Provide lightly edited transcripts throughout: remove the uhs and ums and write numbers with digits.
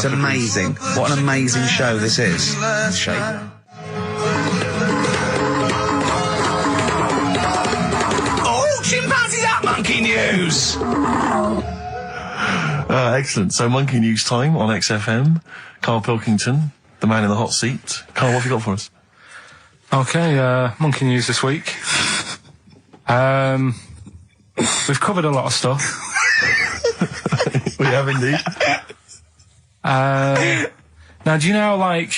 It's amazing. What an amazing show this is. Shape. Chimpanzees at Monkey News! Excellent. So, Monkey News time on XFM. Karl Pilkington, the man in the hot seat. Karl, what have you got for us? Okay, Monkey News this week. We've covered a lot of stuff. We have indeed. Now, do you know, like,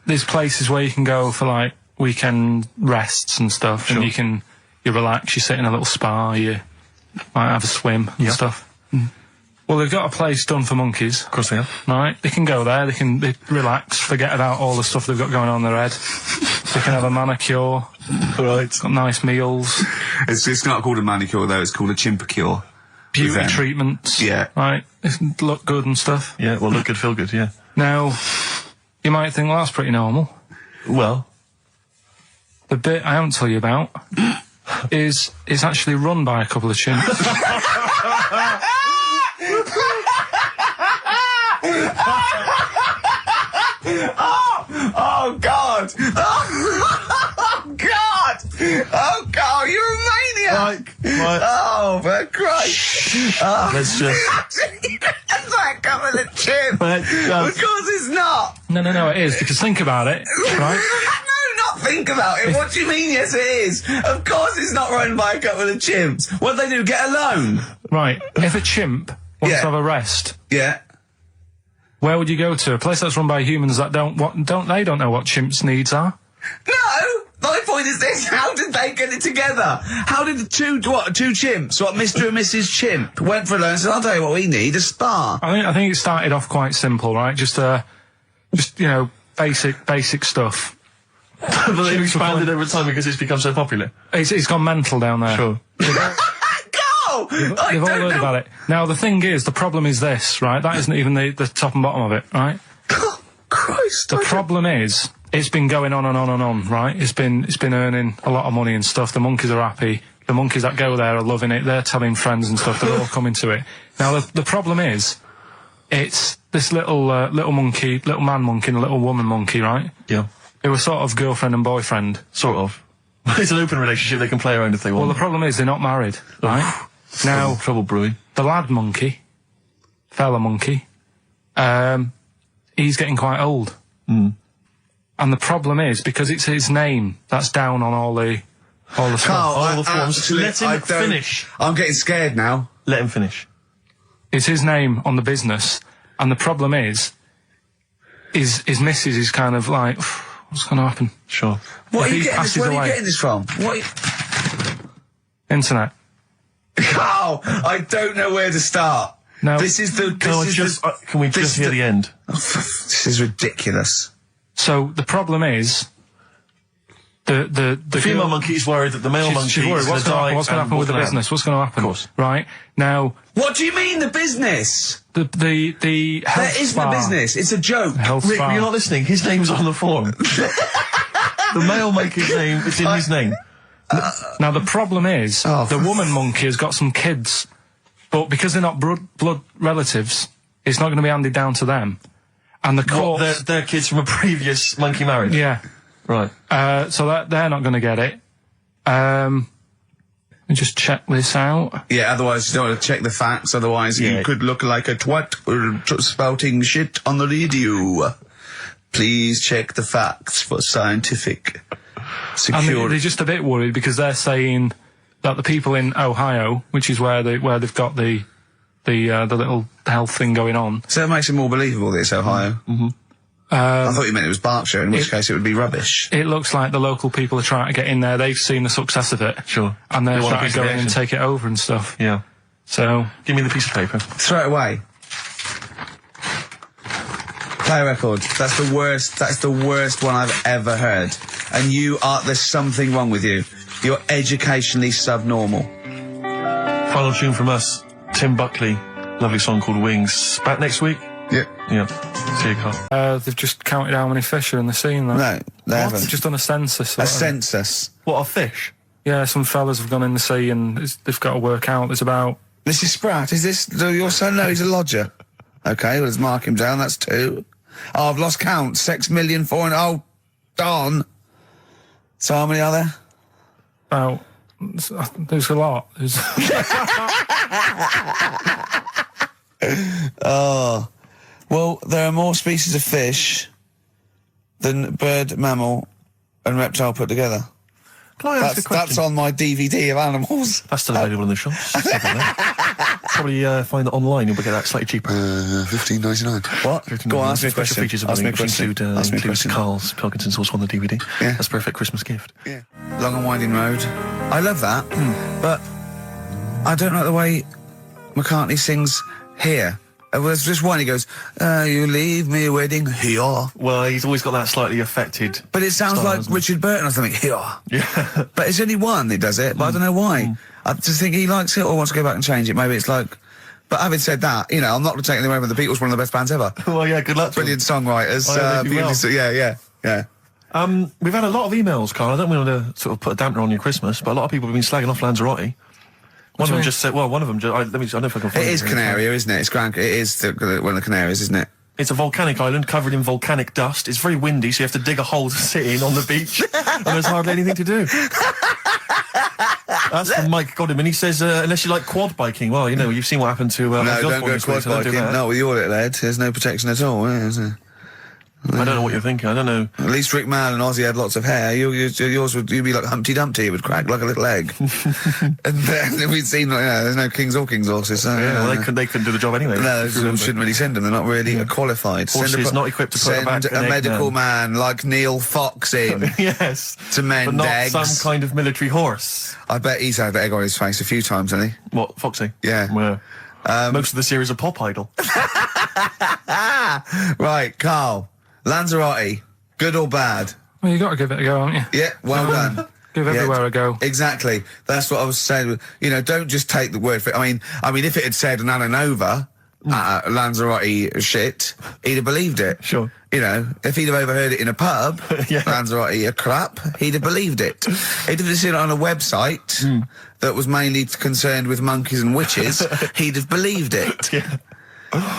there's places where you can go for, like, weekend rests and stuff, Sure. and you relax, you sit in a little spa, you might have a swim and stuff. Well, they've got a place done for monkeys. Of course they have. Right? They can go there, they relax, forget about all the stuff they've got going on in their head. They can have a manicure. Right. Got nice meals. It's not called a manicure, though. It's called a chimpacure. Beauty treatments. Yeah. Right? They look good and stuff. Yeah, well, look good, feel good, yeah. Now, you might think, well, that's pretty normal. Well. The bit I haven't told you about is actually run by a couple of chimps. Oh, God! Oh, God! Oh, God, you're a maniac! Right. Oh, for Christ! Oh. Let's just... That's like a couple of chimps! Of course it's not! No, it is, because think about it, right? No, not think about it. What do you mean, yes, it is? Of course it's not run by a couple of chimps. What do they do, get a loan? Right, if a chimp wants to have a rest, Yeah. where would you go to? A place that's run by humans that don't know what chimps' needs are? No! My point is this, how did they get it together? How did the two chimps, Mr. and Mrs. Chimp, went for a loan and said, I'll tell you what we need, a spa. I think it started off quite simple, right? Just you know, basic stuff. But they've expanded over time because it's become so popular. It's gone mental down there. Sure. Go! They've all heard about it. Now, the thing is, the problem is this, right? That isn't even the top and bottom of it, right? Oh, Christ. The problem is, it's been going on and on and on, right? It's been earning a lot of money and stuff. The monkeys are happy. The monkeys that go there are loving it. They're telling friends and stuff. They're all coming to it. Now, the problem is, it's this little monkey, little man monkey and a little woman monkey, right? Yeah. They were sort of girlfriend and boyfriend. Sort of. It's an open relationship, they can play around if they want. Well, the problem is they're not married, right? Now, trouble brewing. the lad monkey, fella monkey, he's getting quite old. Mm. And the problem is, because it's his name that's down on all the stuff. All the forms. Let him finish. I'm getting scared now. Let him finish. It's his name on the business. And the problem is, his missus is kind of like, what's going to happen? Sure. Where If are he you passes away. getting this from? Internet. Oh, I don't know where to start. Now, This is the... Can we just hear the end? This is ridiculous. so the problem is, the female girl- monkey is worried that the male monkey she's worried. is What's going going to happen with the business? What's going to happen? Of course. Right? Now, What do you mean, the business? the health There isn't spa, a business. It's a joke. health Rick, spa. you're not listening. His name's on the form. The male monkey's name is in his name. Now, the problem is, the woman monkey has got some kids, but because they're not blood relatives, it's not going to be handed down to them. And the court... They're kids from a previous monkey marriage? Yeah. Right. So they're not going to get it. Let me just check this out. Yeah, otherwise you don't want to check the facts, otherwise you could look like a twat spouting shit on the radio. Please check the facts for scientific security. And they're just a bit worried because they're saying that the people in Ohio, which is where they've got the little health thing going on. So that makes it more believable that it's Ohio. Mm-hmm. I thought you meant it was Berkshire, in which case it would be rubbish. It looks like the local people are trying to get in there. They've seen the success of it. Sure. And they're They want a trying piece to of go the in and action. take it over and stuff. Yeah. So... Give me the piece of paper. Throw it away. Play a record. That's the worst one I've ever heard. And there's something wrong with you. You're educationally subnormal. Final tune from us. Tim Buckley. Lovely song called Wings. Back next week? Yeah. Yeah. See you, Carl. they've just counted how many fish are in the sea and that. No, they haven't. They've just done a census. A census. What, a fish? Yeah, some fellas have gone in the sea and they've got to work out. There's about... This is Sprat. Is this your son? No, he's a lodger. Okay, well, let's mark him down. That's 2. Oh, I've lost count. 6 million 4. Oh, darn. So how many are there? Oh, there's a lot. Oh. Well, there are more species of fish than bird, mammal, and reptile put together. Can I ask a question? That's on my DVD of animals. That's still available in the shops. Probably find that online. You'll get that slightly cheaper. $15.99. What? Go on, ask me a question. Features of Ask me a which question. includes Karl Pilkington's also on the DVD. Yeah. That's a perfect Christmas gift. Yeah. Long and Winding Road. I love that, but I don't like the way McCartney sings here. There's just one, he goes, you leave me waiting here. Well, he's always got that slightly affected. But it sounds style, like doesn't it? Richard Burton or something, here. Yeah. But it's only one that does it, but I don't know why. I just think he likes it or wants to go back and change it. Maybe it's like... But having said that, you know, I'm not taking away from the Beatles, one of the best bands ever. Well, yeah, good luck to Brilliant songwriters. well. Yeah. We've had a lot of emails, Karl. I don't want to sort of put a dampener on your Christmas, but a lot of people have been slagging off Lanzarote. One of them just said, well, one of them, I don't know if I can find It is Canaria, isn't it? It's It is one of the Canaries, isn't it? It's a volcanic island covered in volcanic dust. It's very windy, so you have to dig a hole to sit in on the beach, and there's hardly anything to do. That's from Mike Godham, and he says, unless you like quad biking, well, you know, you've seen what happened to... No, don't go quad biking. Not with your little head. There's no protection at all, is there? I don't know what you're thinking. I don't know. At least Rick Mann and Ozzy had lots of hair. Yours would be like Humpty Dumpty. It would crack like a little egg. And then we'd seen, there's no kings or kings horses. So, well, they couldn't do the job anyway. No, shouldn't really send them. They're not really qualified. Horses not equipped to put back a medical man like Neil Fox in. Yes. To mend but not eggs. some kind of military horse. I bet he's had egg on his face a few times, hasn't he? What, Foxy? Yeah. Well, most of the series are Pop Idol. Right, Karl. Lanzarote, good or bad? Well, you got to give it a go, haven't you? Yeah, well done. Give everywhere a go. Exactly. That's what I was saying. You know, don't just take the word for it. I mean, if it had said Nananova, Lanzarote shit, he'd have believed it. Sure. You know, if he'd have overheard it in a pub, Yeah. Lanzarote a crap, he'd have believed it. He'd have seen it on a website that was mainly concerned with monkeys and witches, he'd have believed it. Yeah.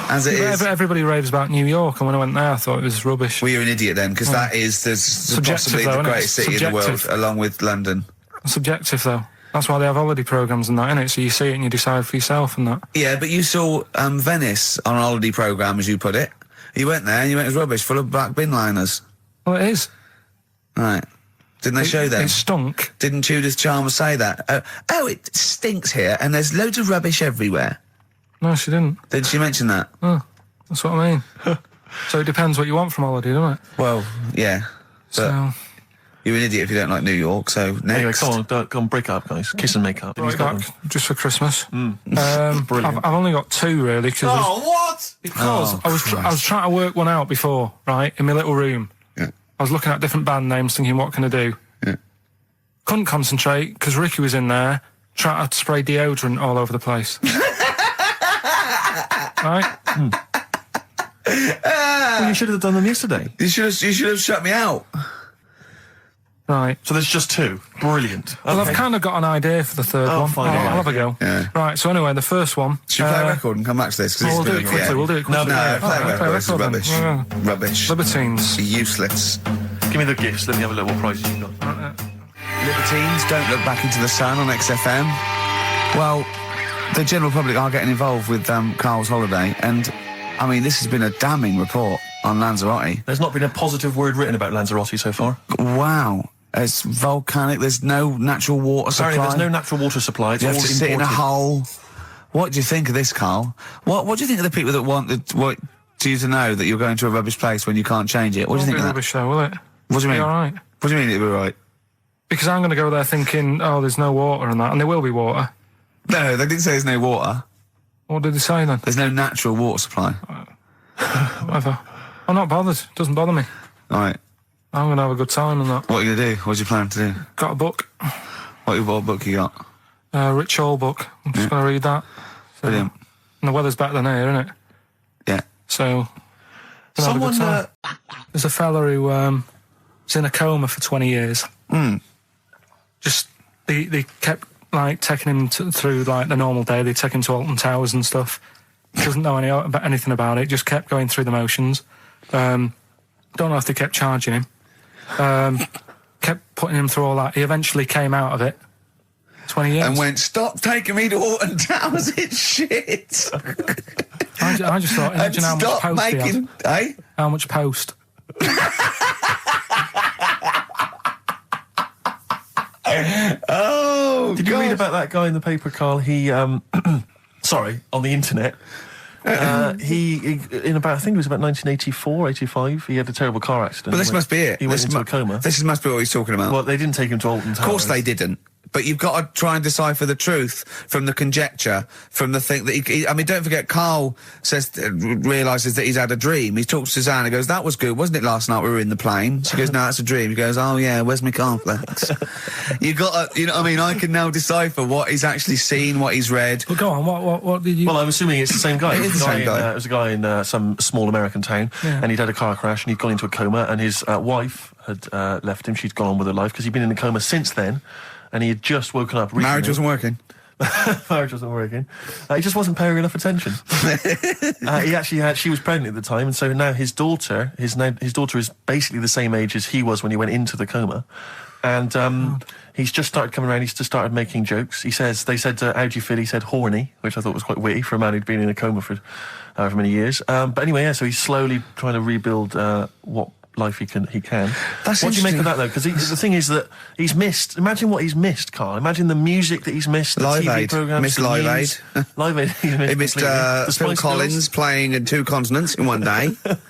As it is. Everybody raves about New York, and when I went there, I thought it was rubbish. Well, you're an idiot then, because that is possibly though, the isn't it? greatest city in the world, along with London. Subjective, though. That's why they have holiday programmes and that, innit? So you see it and you decide for yourself and that. Yeah, but you saw Venice on a holiday programme, as you put it. You went there and you went, it was rubbish, full of black bin liners. Well, it is. Right. Didn't they show them? It stunk. Didn't Judith Chalmers say that? Oh, it stinks here and there's loads of rubbish everywhere. No, she didn't. Did she mention that? Oh, that's what I mean. So it depends what you want from holiday, doesn't it? Well, yeah. But So... you're an idiot if you don't like New York, so next. Anyway, come on, break up, guys. Kiss and make up. Right back, just for Christmas. Brilliant. I've only got 2, really, because what? I was trying to work one out before, right, in my little room. Yeah. I was looking at different band names, thinking, what can I do? Yeah. Couldn't concentrate, because Ricky was in there, trying to spray deodorant all over the place. Right? Well, you should have done them yesterday. You should have shut me out. Right. So there's just 2. Brilliant. Well, Okay. I've kind of got an idea for the third one. fine, I'll all right. have a go. Yeah. Right, so anyway, the first one... Should we play a record and come back to this? 'Cause We'll this do is it brilliant. quickly, we'll do it quickly. No, play a record. This is then. rubbish. Yeah. Rubbish. Libertines. Useless. Give me the gifts. Let me have a look what prizes you got. Libertines, Don't Look Back Into the Sun on XFM. Well, the general public are getting involved with Karl's holiday, and, I mean, this has been a damning report on Lanzarote. There's not been a positive word written about Lanzarote so far. Wow. It's volcanic, there's no natural water supply. Apparently there's no natural water supply. It's You all have to sit in a imported. hole. What do you think of this, Karl? What do you think of the people that want you to know that you're going to a rubbish place when you can't change it? What do you think of that? Rubbish though, will it? What do you mean? Be all right. What do you mean it'll be right? Because I'm going to go there thinking, oh, there's no water and that, and there will be water. No, they didn't say there's no water. What did they say then? There's no natural water supply. Whatever. I'm not bothered. Doesn't bother me. All right. I'm going to have a good time and that. What are you going to do? What do you plan to do? Got a book. What book you got? Rich Hall book. I'm just going to read that. So, Brilliant. And the weather's better than here, isn't it? Yeah. So... gonna have a good Someone, time. There's a fella who was in a coma for 20 years. Just, they kept, like, taking him through, like, the normal day. They take him to Alton Towers and stuff. doesn't know anything about it, just kept going through the motions. Don't know if they kept charging him. Kept putting him through all that. He eventually came out of it. 20 years. And went, stop taking me to Alton Towers, it's shit. I just thought, imagine how much post he had. Eh? How much post? Oh, Did you read about that guy in the paper, Carl? He, sorry, on the internet. He in about, I think it was about 1984, 85, he had a terrible car accident. But this must be it. He went into a coma. This must be what he's talking about. Well, they didn't take him to Alton Towers. Of course they didn't. But you've got to try and decipher the truth from the conjecture, from the thing that I mean, don't forget, Karl realises that he's had a dream. He talks to Suzanne and goes, that was good, wasn't it, last night we were in the plane? She goes, no, that's a dream. He goes, oh yeah, where's my cornflakes? You got to, you know what I mean? I can now decipher what he's actually seen, what he's read. Well, go on, what did you... Well, I'm assuming it's the same guy. It is the same guy. It was a guy in some small American town, and he'd had a car crash and he'd gone into a coma, and his wife had left him. She'd gone on with her life because he'd been in a coma since then. And he had just woken up recently. Marriage wasn't working. Marriage wasn't working. He just wasn't paying enough attention. He actually had, she was pregnant at the time, and so now his daughter is basically the same age as he was when he went into the coma. And he's just started coming around, he's just started making jokes. They said, how do you feel? He said horny, which I thought was quite witty for a man who'd been in a coma for however many years. But anyway, yeah, so he's slowly trying to rebuild what life he can. That's what do you make of that, though? Because the thing is that he's missed. Imagine what he's missed, Carl. Imagine the music that he's missed. The Live TV Aid. programs. Missed Live Aid. Live Aid. He missed Phil Collins playing in 2 continents in one day. Which,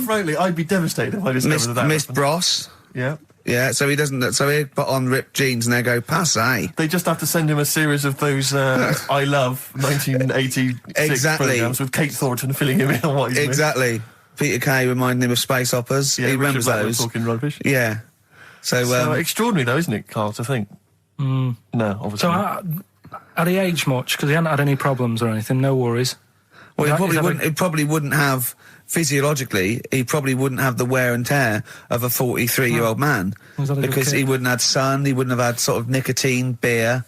frankly, I'd be devastated if I discovered that. Missed Bros. Yeah. Yeah, so he doesn't. So he put on ripped jeans and they go passe. They just have to send him a series of those I Love 1986 programs with Kate Thornton filling him in on what he's missed. Exactly. Peter Kay reminding him of space operas. Yeah, he remembers those. Talking rubbish. Yeah. So extraordinary, though, isn't it, Carl, to think? No, obviously. So had he aged much? Because he hadn't had any problems or anything, no worries. Well, he probably wouldn't have, physiologically, he probably wouldn't have the wear and tear of a 43-year-old man. Because he wouldn't have had sun, he wouldn't have had sort of nicotine, beer.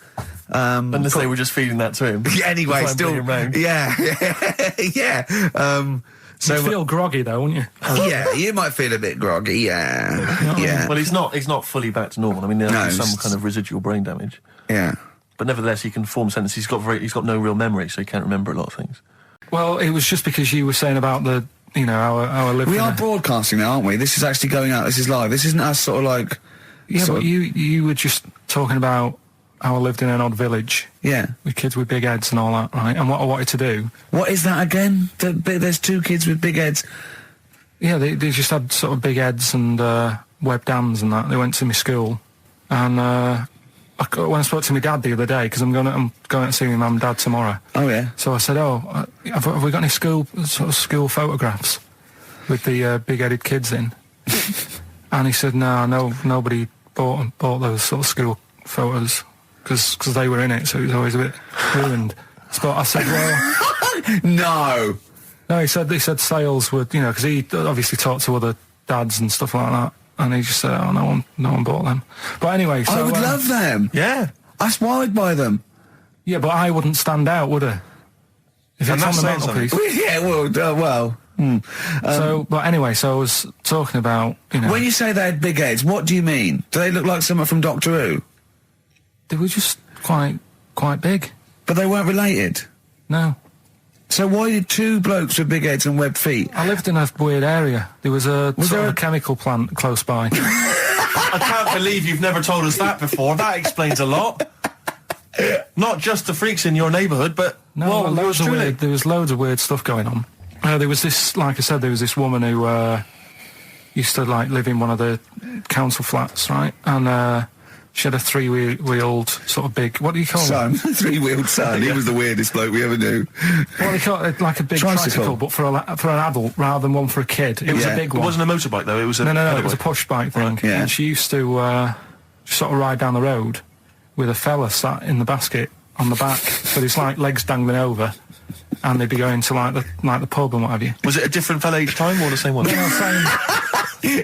Unless they were just feeding that to him. Anyway, still. Yeah. Yeah. So you'd feel groggy, though, wouldn't you? Yeah, you might feel a bit groggy, yeah. Yeah. Well, he's not fully back to normal. I mean, there's some kind of residual brain damage. Yeah. But nevertheless, he can form sentences. He's got no real memory, so he can't remember a lot of things. Well, it was just because you were saying about the, our living. We are broadcasting now, aren't we? This is actually going out. This is live. This isn't us sort of like... Yeah, but you were just talking about how I lived in an odd village. Yeah. With kids with big heads and all that, right? And what I wanted to do... What is that again? There's 2 kids with big heads. Yeah, they just had sort of big heads and webdams and that. They went to my school. And when I spoke to my dad the other day, because I'm going to see my mum and dad tomorrow. Oh, yeah. So I said, have we got any school photographs with the big-headed kids in? And he said, no, nobody bought those sort of school photos. Because they were in it, so it was always a bit ruined. But I said, well... No, he said sales would, because he obviously talked to other dads and stuff like that, and he just said, oh, no one bought them. But anyway, so... I would love them. Yeah. That's why I'd buy them. Yeah, but I wouldn't stand out, would I? If it's on the mantelpiece. Yeah, well... But anyway, so I was talking about, When you say they had big heads, what do you mean? Do they look like someone from Doctor Who? They were just quite big. But they weren't related? No. So why did 2 blokes with big heads and webbed feet? I lived in a weird area. There was a chemical plant close by. I can't believe you've never told us that before. That explains a lot. Not just the freaks in your neighbourhood, but... No, there was loads of weird stuff going on. There was this, like I said, there was this woman who used to, live in one of the council flats, right? And she had a 3-wheeled sort of big... What do you call it? Son. 3-wheeled son. He was the weirdest bloke we ever knew. What do you call it? Like a big tricycle, but for an adult rather than one for a kid. It was a big one. It wasn't a motorbike, though. It was a... No, it was a push bike thing. Right, yeah. And she used to sort of ride down the road with a fella sat in the basket on the back with his, legs dangling over. And they'd be going to, the pub and what have you. Was it a different fella each time, or the same one? No, same...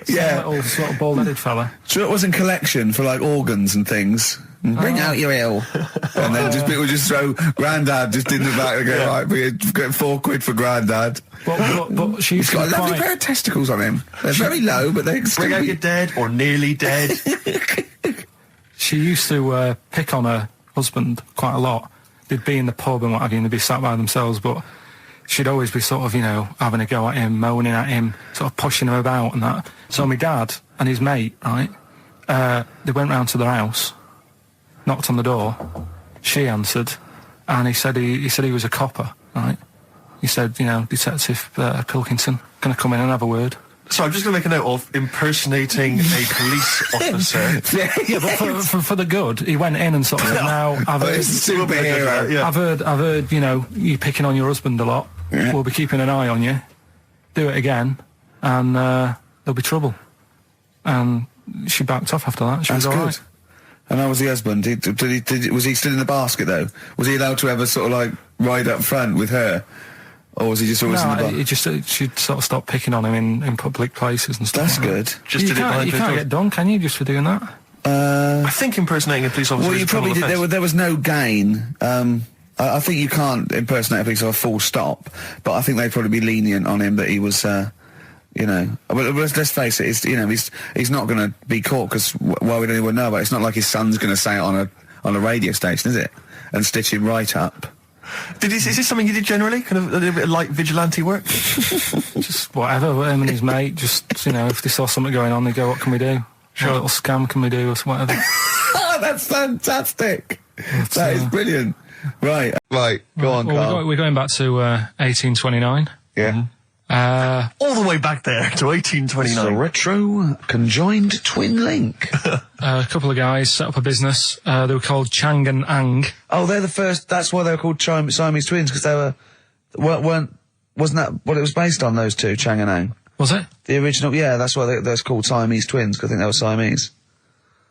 Yeah. Little sort of bald-headed fella. So it wasn't collection for, organs and things? Bring out your ale. And then people just throw Grandad just in the back and go, right, we get £4 for Grandad. But she's He's got a lovely pair of testicles on him. They're very low, but they Bring out your dead or nearly dead. She used to pick on her husband quite a lot. They'd be in the pub and what have you, and they'd be sat by themselves, but she'd always be sort of, having a go at him, moaning at him, sort of pushing him about and that. So my dad and his mate, right, they went round to their house, knocked on the door, she answered, and he said he was a copper, right? He said, Detective Pilkington, gonna come in and have a word. So I'm just going to make a note of impersonating a police officer. Yeah, but for the good, he went in and sort of now I've heard, superhero. Yeah. I've heard, you picking on your husband a lot. Yeah. We'll be keeping an eye on you. Do it again, and there'll be trouble. And she backed off after that. She was all right. And how was the husband? Was he still in the basket though? Was he allowed to ever sort of like ride up front with her? Or was he just always in the bar? She'd sort of stopped picking on him in public places and stuff. That's like good. That. Just You can't get done, can you, just for doing that? I think impersonating a police officer. Well, you probably did. There was no gain. I think you can't impersonate a police officer full stop, but I think they'd probably be lenient on him that he was, But let's face it. He's not going to be caught because why would anyone know about it? It's not like his son's going to say it on a radio station, is it? And stitch him right up. Is this something you did generally? Kind of a little bit of light vigilante work? Just whatever, him and his mate, just, if they saw something going on, they go, what can we do? Sure. What little scam can we do, or whatever. That's fantastic. That is brilliant. Right, go on, Carl. We're going back to 1829. Yeah. All the way back there to 1829. It's a retro conjoined twin link. A couple of guys set up a business. They were called Chang and Ang. Oh, they're the first. That's why they were called Siamese twins, because they wasn't that what it was based on? Those two, Chang and Ang. Was it? The original, yeah. That's why they're called Siamese twins, because I think they were Siamese.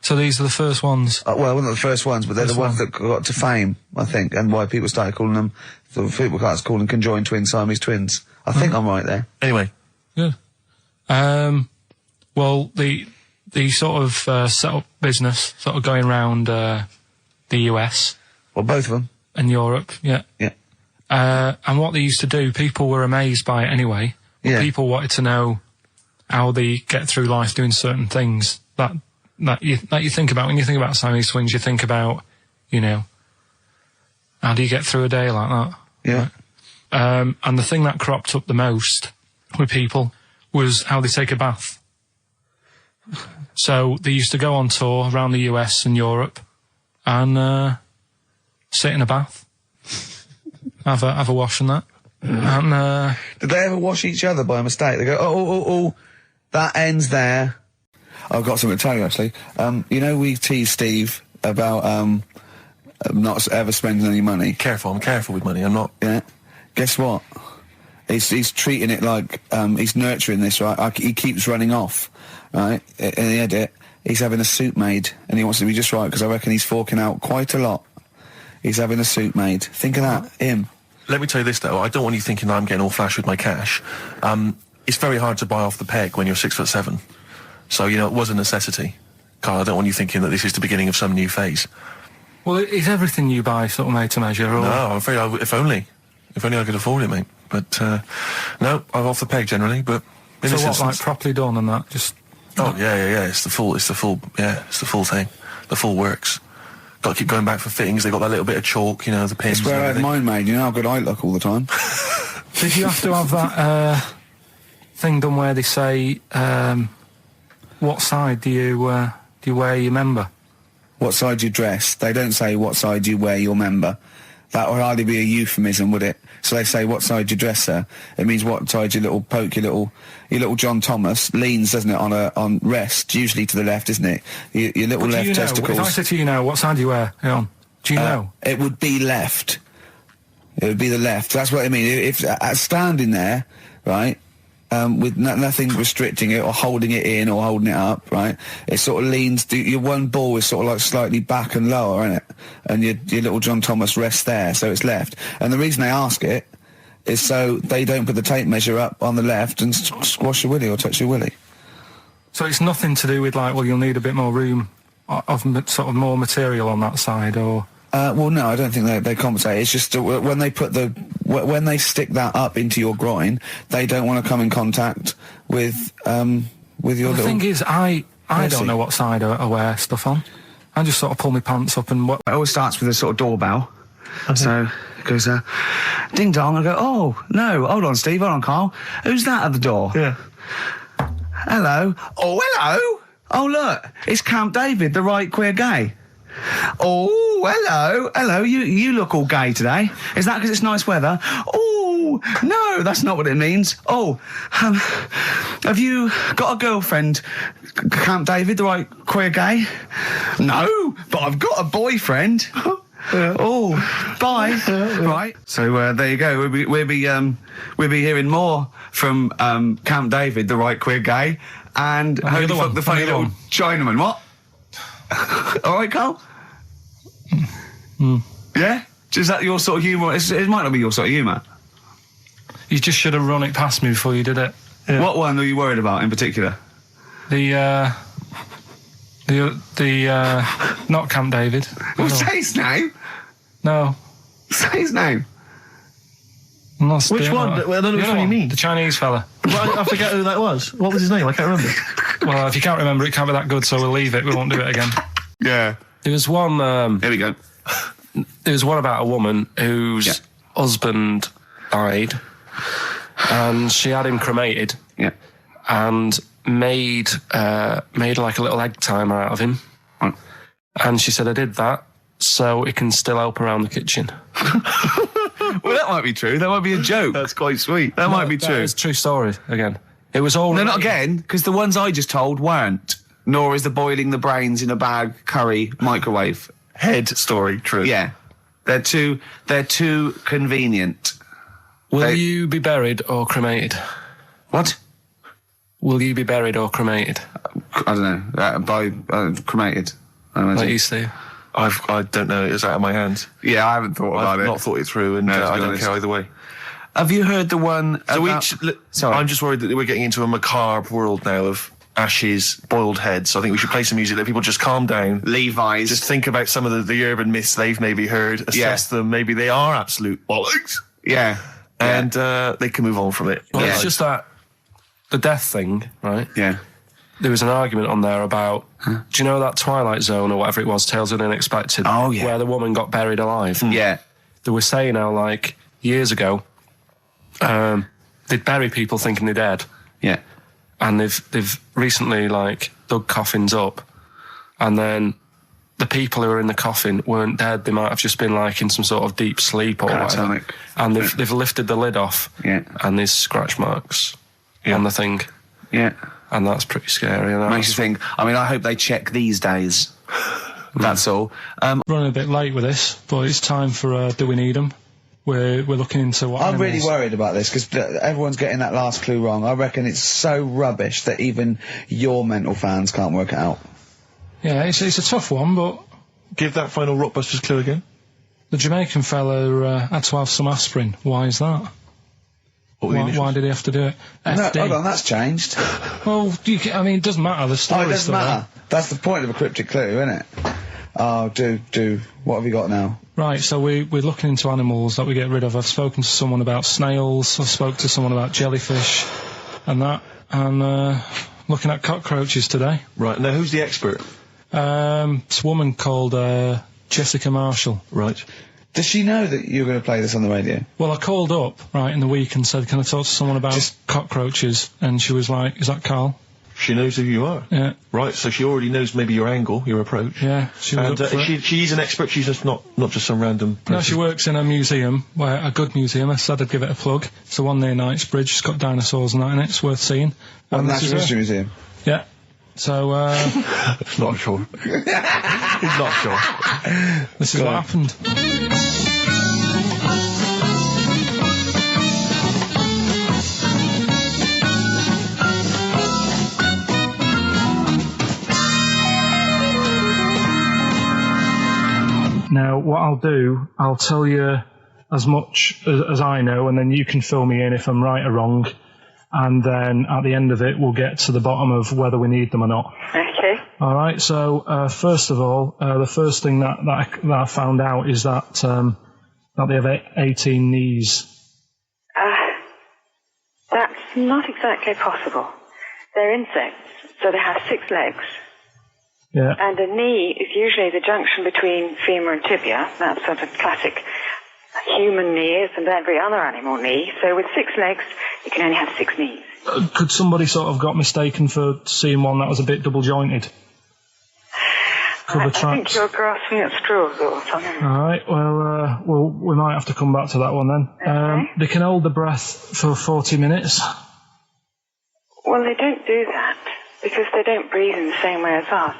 So these are the first ones. Well, not the first ones, but they're the ones that got to fame, I think, and why people started calling them. People started calling them conjoined twins, Siamese twins. I think I'm right there. Anyway. Good. Well, the sort of set up business, sort of going around the US. Well, both of them. And Europe, yeah. Yeah. And what they used to do, people were amazed by it anyway. Yeah. People wanted to know how they get through life doing certain things that you think about. When you think about Siamese twins, you think about, how do you get through a day like that? Yeah. Right? And the thing that cropped up the most with people was how they take a bath. So they used to go on tour around the US and Europe and sit in a bath, have a wash and that. And did they ever wash each other by mistake? They go, oh, that ends there. I've got something to tell you, actually. We tease Steve about not ever spending any money. I'm careful with money, I'm not. Yeah. Guess what? He's treating it like he's nurturing this, right? He keeps running off, right? In the edit, he's having a suit made, and he wants to be just right, because I reckon he's forking out quite a lot. He's having a suit made. Think of that, him. Let me tell you this, though. I don't want you thinking I'm getting all flash with my cash. It's very hard to buy off the peg when you're 6'7". So, it was a necessity. Carl, I don't want you thinking that this is the beginning of some new phase. well, is everything you buy sort of made to measure? Or? No, I'm afraid if only I could afford it, mate. But, no, I'm off the peg generally, but... So what, like properly done and that? Just... Oh, yeah, it's the full thing. The full works. Got to keep going back for fittings. They got that little bit of chalk, the pins. That's where I had mine made. You know how good I look all the time. Did you have to have that thing done where they say what side do you wear your member? What side you dress? They don't say what side you wear your member. That would hardly be a euphemism, would it? So they say what side you dress, sir. It means what side your little John Thomas leans, doesn't it, on rest, usually to the left, isn't it? Your little left testicles. If I said to you now, what side do you wear it on? Do you know? It would be left. It would be the left. That's what I mean. If standing there, right, with nothing restricting it or holding it in or holding it up, right, it sort of leans. Your one ball is sort of like slightly back and lower, isn't it? And your little John Thomas rests there, so it's left. And the reason they ask it is so they don't put the tape measure up on the left and squash your willy or touch your willy. So it's nothing to do with like, well, you'll need a bit more room sort of more material on that side, or? Well, no, I don't think they compensate. It's just when they put when they stick that up into your groin, they don't want to come in contact with your little... The thing is, I don't know what side I wear stuff on. I just sort of pull my pants up and... It always starts with a sort of doorbell. Okay. So it goes, ding dong, I go, oh, no, hold on, Steve, hold on, Carl. Who's that at the door? Yeah. Hello. Oh, hello. Oh, look, it's Camp David, the right queer gay. Oh, hello, you look all gay today. Is that because it's nice weather? Oh, no, that's not what it means. Oh, have you got a girlfriend, Camp David, the right queer gay? No, but I've got a boyfriend. Yeah. Oh, bye. Right. So there you go. We'll be hearing more from Camp David, the right queer gay, and Holy Fuck the Funny Little Chinaman. What? All right, Carl? Yeah? Is that your sort of humour? It might not be your sort of humour. You just should have run it past me before you did it. Yeah. What one are you worried about in particular? The not Camp David. Well, say his name. No. Say his name. Which one? I don't know which one you mean. The Chinese fella. Well, I forget who that was. What was his name? I can't remember. Well, if you can't remember, it can't be that good, so we'll leave it. We won't do it again. Yeah. There was one... Here we go. There was one about a woman whose husband died, and she had him cremated. Yeah. And made like a little egg timer out of him. Right. And she said, I did that so it can still help around the kitchen. Well, that might be true. That might be a joke. That's quite sweet. That might be true. It's a true story, again. It was all... No, not again, because the ones I just told weren't. Nor is the boiling the brains in a bag curry microwave head story true. Yeah. They're too convenient. Will you be buried or cremated? What? Will you be buried or cremated? I don't know. Cremated. I imagine. Like you, Steve? I don't know. It's out of my hands. Yeah, I haven't thought about it. I've not thought it through, and I don't care either way. Have you heard the one about... Sorry. I'm just worried that we're getting into a macabre world now of ashes, boiled heads. So I think we should play some music, let people just calm down. Levi's. Just think about some of the urban myths they've maybe heard, assess them. Maybe they are absolute bollocks. Yeah. And they can move on from it. Well, it's just that the death thing, right? Yeah. There was an argument on there about, do you know that Twilight Zone or whatever it was, Tales of the Unexpected? Oh, yeah. Where the woman got buried alive. Yeah. They were saying how, like, years ago, they'd bury people thinking they're dead. Yeah. And they've recently, like, dug coffins up, and then the people who were in the coffin weren't dead. They might have just been, like, in some sort of deep sleep or whatever. And they've lifted the lid off. Yeah. And there's scratch marks on the thing. Yeah. And that's pretty scary. And makes you think, I mean, I hope they check these days. That's all. Running a bit late with this, but it's time for Do We Need 'Em? We're looking into what I'm animals... really worried about this, because everyone's getting that last clue wrong. I reckon it's so rubbish that even your mental fans can't work it out. Yeah, it's a tough one, but... Give that final Rockbusters clue again. The Jamaican fella had to have some aspirin. Why is that? Why did he have to do it? No, hold on, that's changed. Well, I mean, it doesn't matter. The story. Oh, it doesn't matter. That's the point of a cryptic clue, isn't it? Oh, do. What have you got now? Right, so we're looking into animals that we get rid of. I've spoken to someone about snails. I've spoken to someone about jellyfish, and that. And looking at cockroaches today. Right. Now, who's the expert? It's a woman called Jessica Marshall. Right. Does she know that you're going to play this on the radio? Well, I called up, right, in the week and said, can I talk to someone about cockroaches? And she was like, is that Carl? She knows who you are? Yeah. Right, so she already knows maybe your angle, your approach. Yeah, she was up for it. She's an expert, she's just not just some random person. No, she works in a museum, a good museum. I said I'd give it a plug. It's the one near Knightsbridge. It's got dinosaurs and that in it. It's worth seeing. What, Natural History Museum? Yeah. So, not sure. He's not sure. This is what happened. Now, what I'll do, I'll tell you as much as I know, and then you can fill me in if I'm right or wrong. And then at the end of it, we'll get to the bottom of whether we need them or not. Okay. All right. So first of all, the first thing that I found out is that they have 18 knees. That's not exactly possible. They're insects, so they have 6 legs. Yeah. And a knee is usually the junction between femur and tibia. That's sort of classic human knee and every other animal knee. So with 6 legs, you can only have 6 knees. Could somebody sort of got mistaken for seeing one that was a bit double jointed? I think you're grasping at straws or something. All right. Well, we might have to come back to that one then. Okay. They can hold the breath for 40 minutes. Well, they don't do that because they don't breathe in the same way as us.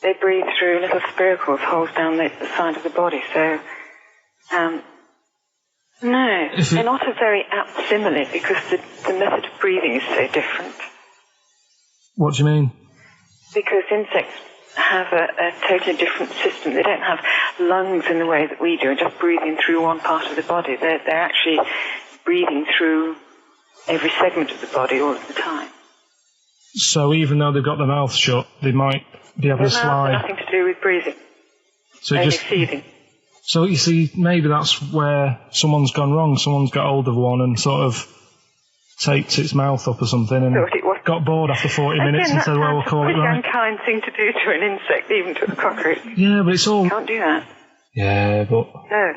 They breathe through little spiracles, holes down the side of the body. So, no, they're not a very apt simile because the method of breathing is so different. What do you mean? Because insects have a totally different system. They don't have lungs in the way that we do and just breathing through one part of the body. They're actually breathing through every segment of the body all of the time. So even though they've got their mouth shut, they might be able to slide. Their mouth has nothing to do with breathing. So only feeding. So you see, maybe that's where someone's gone wrong. Someone's got hold of one and sort of taped its mouth up or something and got bored after 40 minutes and said, well, we'll call it right. It's a unkind thing to do to an insect, even to a cockroach. Yeah, but it's all... You can't do that. Yeah, but... No.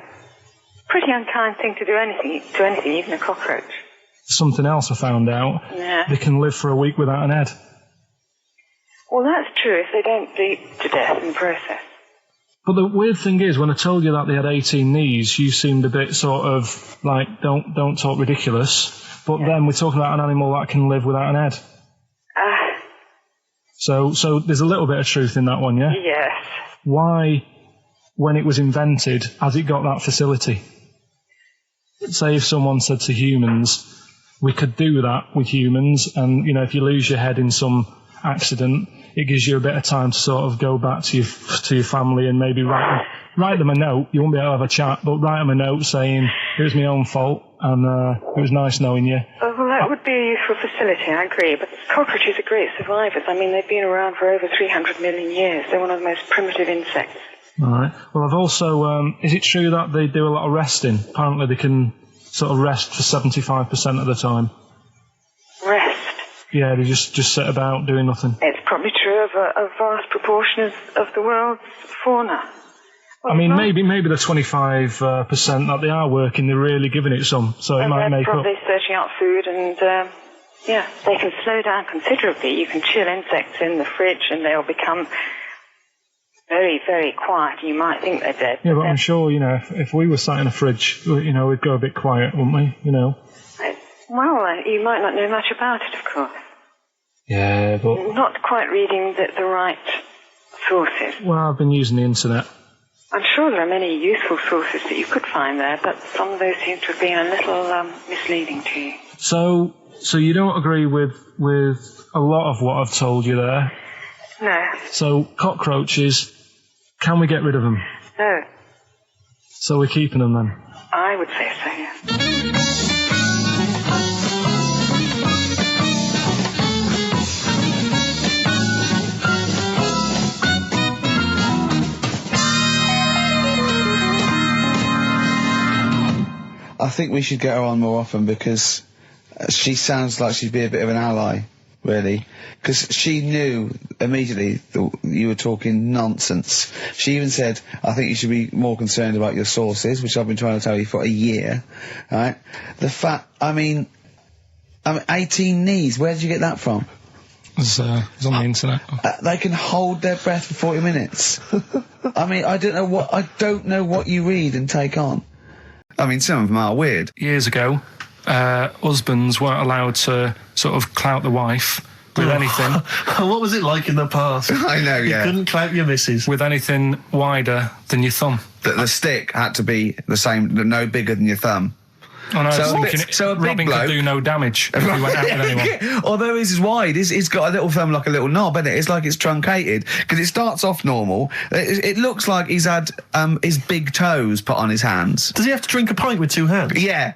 Pretty unkind thing to do to anything, even a cockroach. Something else I found out. Yeah. They can live for a week without an head. Well, that's true if they don't bleed to death in the process. But the weird thing is, when I told you that they had 18 knees, you seemed a bit sort of like, don't talk ridiculous. But then we're talking about an animal that can live without an head. So there's a little bit of truth in that one, yeah? Yes. Why, when it was invented, has it got that facility? Say if someone said to humans, we could do that with humans, and, you know, if you lose your head in some accident, it gives you a bit of time to sort of go back to your family and maybe write them a note. You won't be able to have a chat, but write them a note saying, it was my own fault, and it was nice knowing you. Well, that would be a useful facility, I agree, but cockroaches are great survivors. I mean, they've been around for over 300 million years. They're one of the most primitive insects. All right. Well, I've also... is it true that they do a lot of resting? Apparently they can sort of rest for 75% of the time. Rest? Yeah, they just sit about doing nothing. It's probably true of a vast proportion of the world's fauna. Well, I mean, maybe the 25% that they are working, they're really giving it some, so it might make up. They're probably searching out food and, they can slow down considerably. You can chill insects in the fridge and they'll become very, very quiet. You might think they're dead. Yeah, but I'm sure, you know, if we were sat in a fridge, you know, we'd go a bit quiet, wouldn't we, you know? Well, you might not know much about it, of course. Yeah, but... Not quite reading the right sources. Well, I've been using the internet. I'm sure there are many useful sources that you could find there, but some of those seem to have been a little misleading to you. So you don't agree with a lot of what I've told you there? No. So, cockroaches, can we get rid of them? No. So we're keeping them then? I would say so, yes. I think we should get her on more often because she sounds like she'd be a bit of an ally, really. Because she knew immediately that you were talking nonsense. She even said, I think you should be more concerned about your sources, which I've been trying to tell you for a year, right? The fact, I mean 18 knees, where did you get that from? It's on the internet. They can hold their breath for 40 minutes. I mean, I don't know what you read and take on. I mean, some of them are weird. Years ago, husbands weren't allowed to sort of clout the wife with anything. What was it like in the past? I know, yeah. You couldn't clout your missus. With anything wider than your thumb. The stick had to be the same, no bigger than your thumb. Oh, no, So a big Robin bloke could do no damage if he went out with anyone. Although his is wide, he's got a little thumb like a little knob, isn't it? It's like it's truncated because it starts off normal. It looks like he's had his big toes put on his hands. Does he have to drink a pint with 2 hands? Yeah.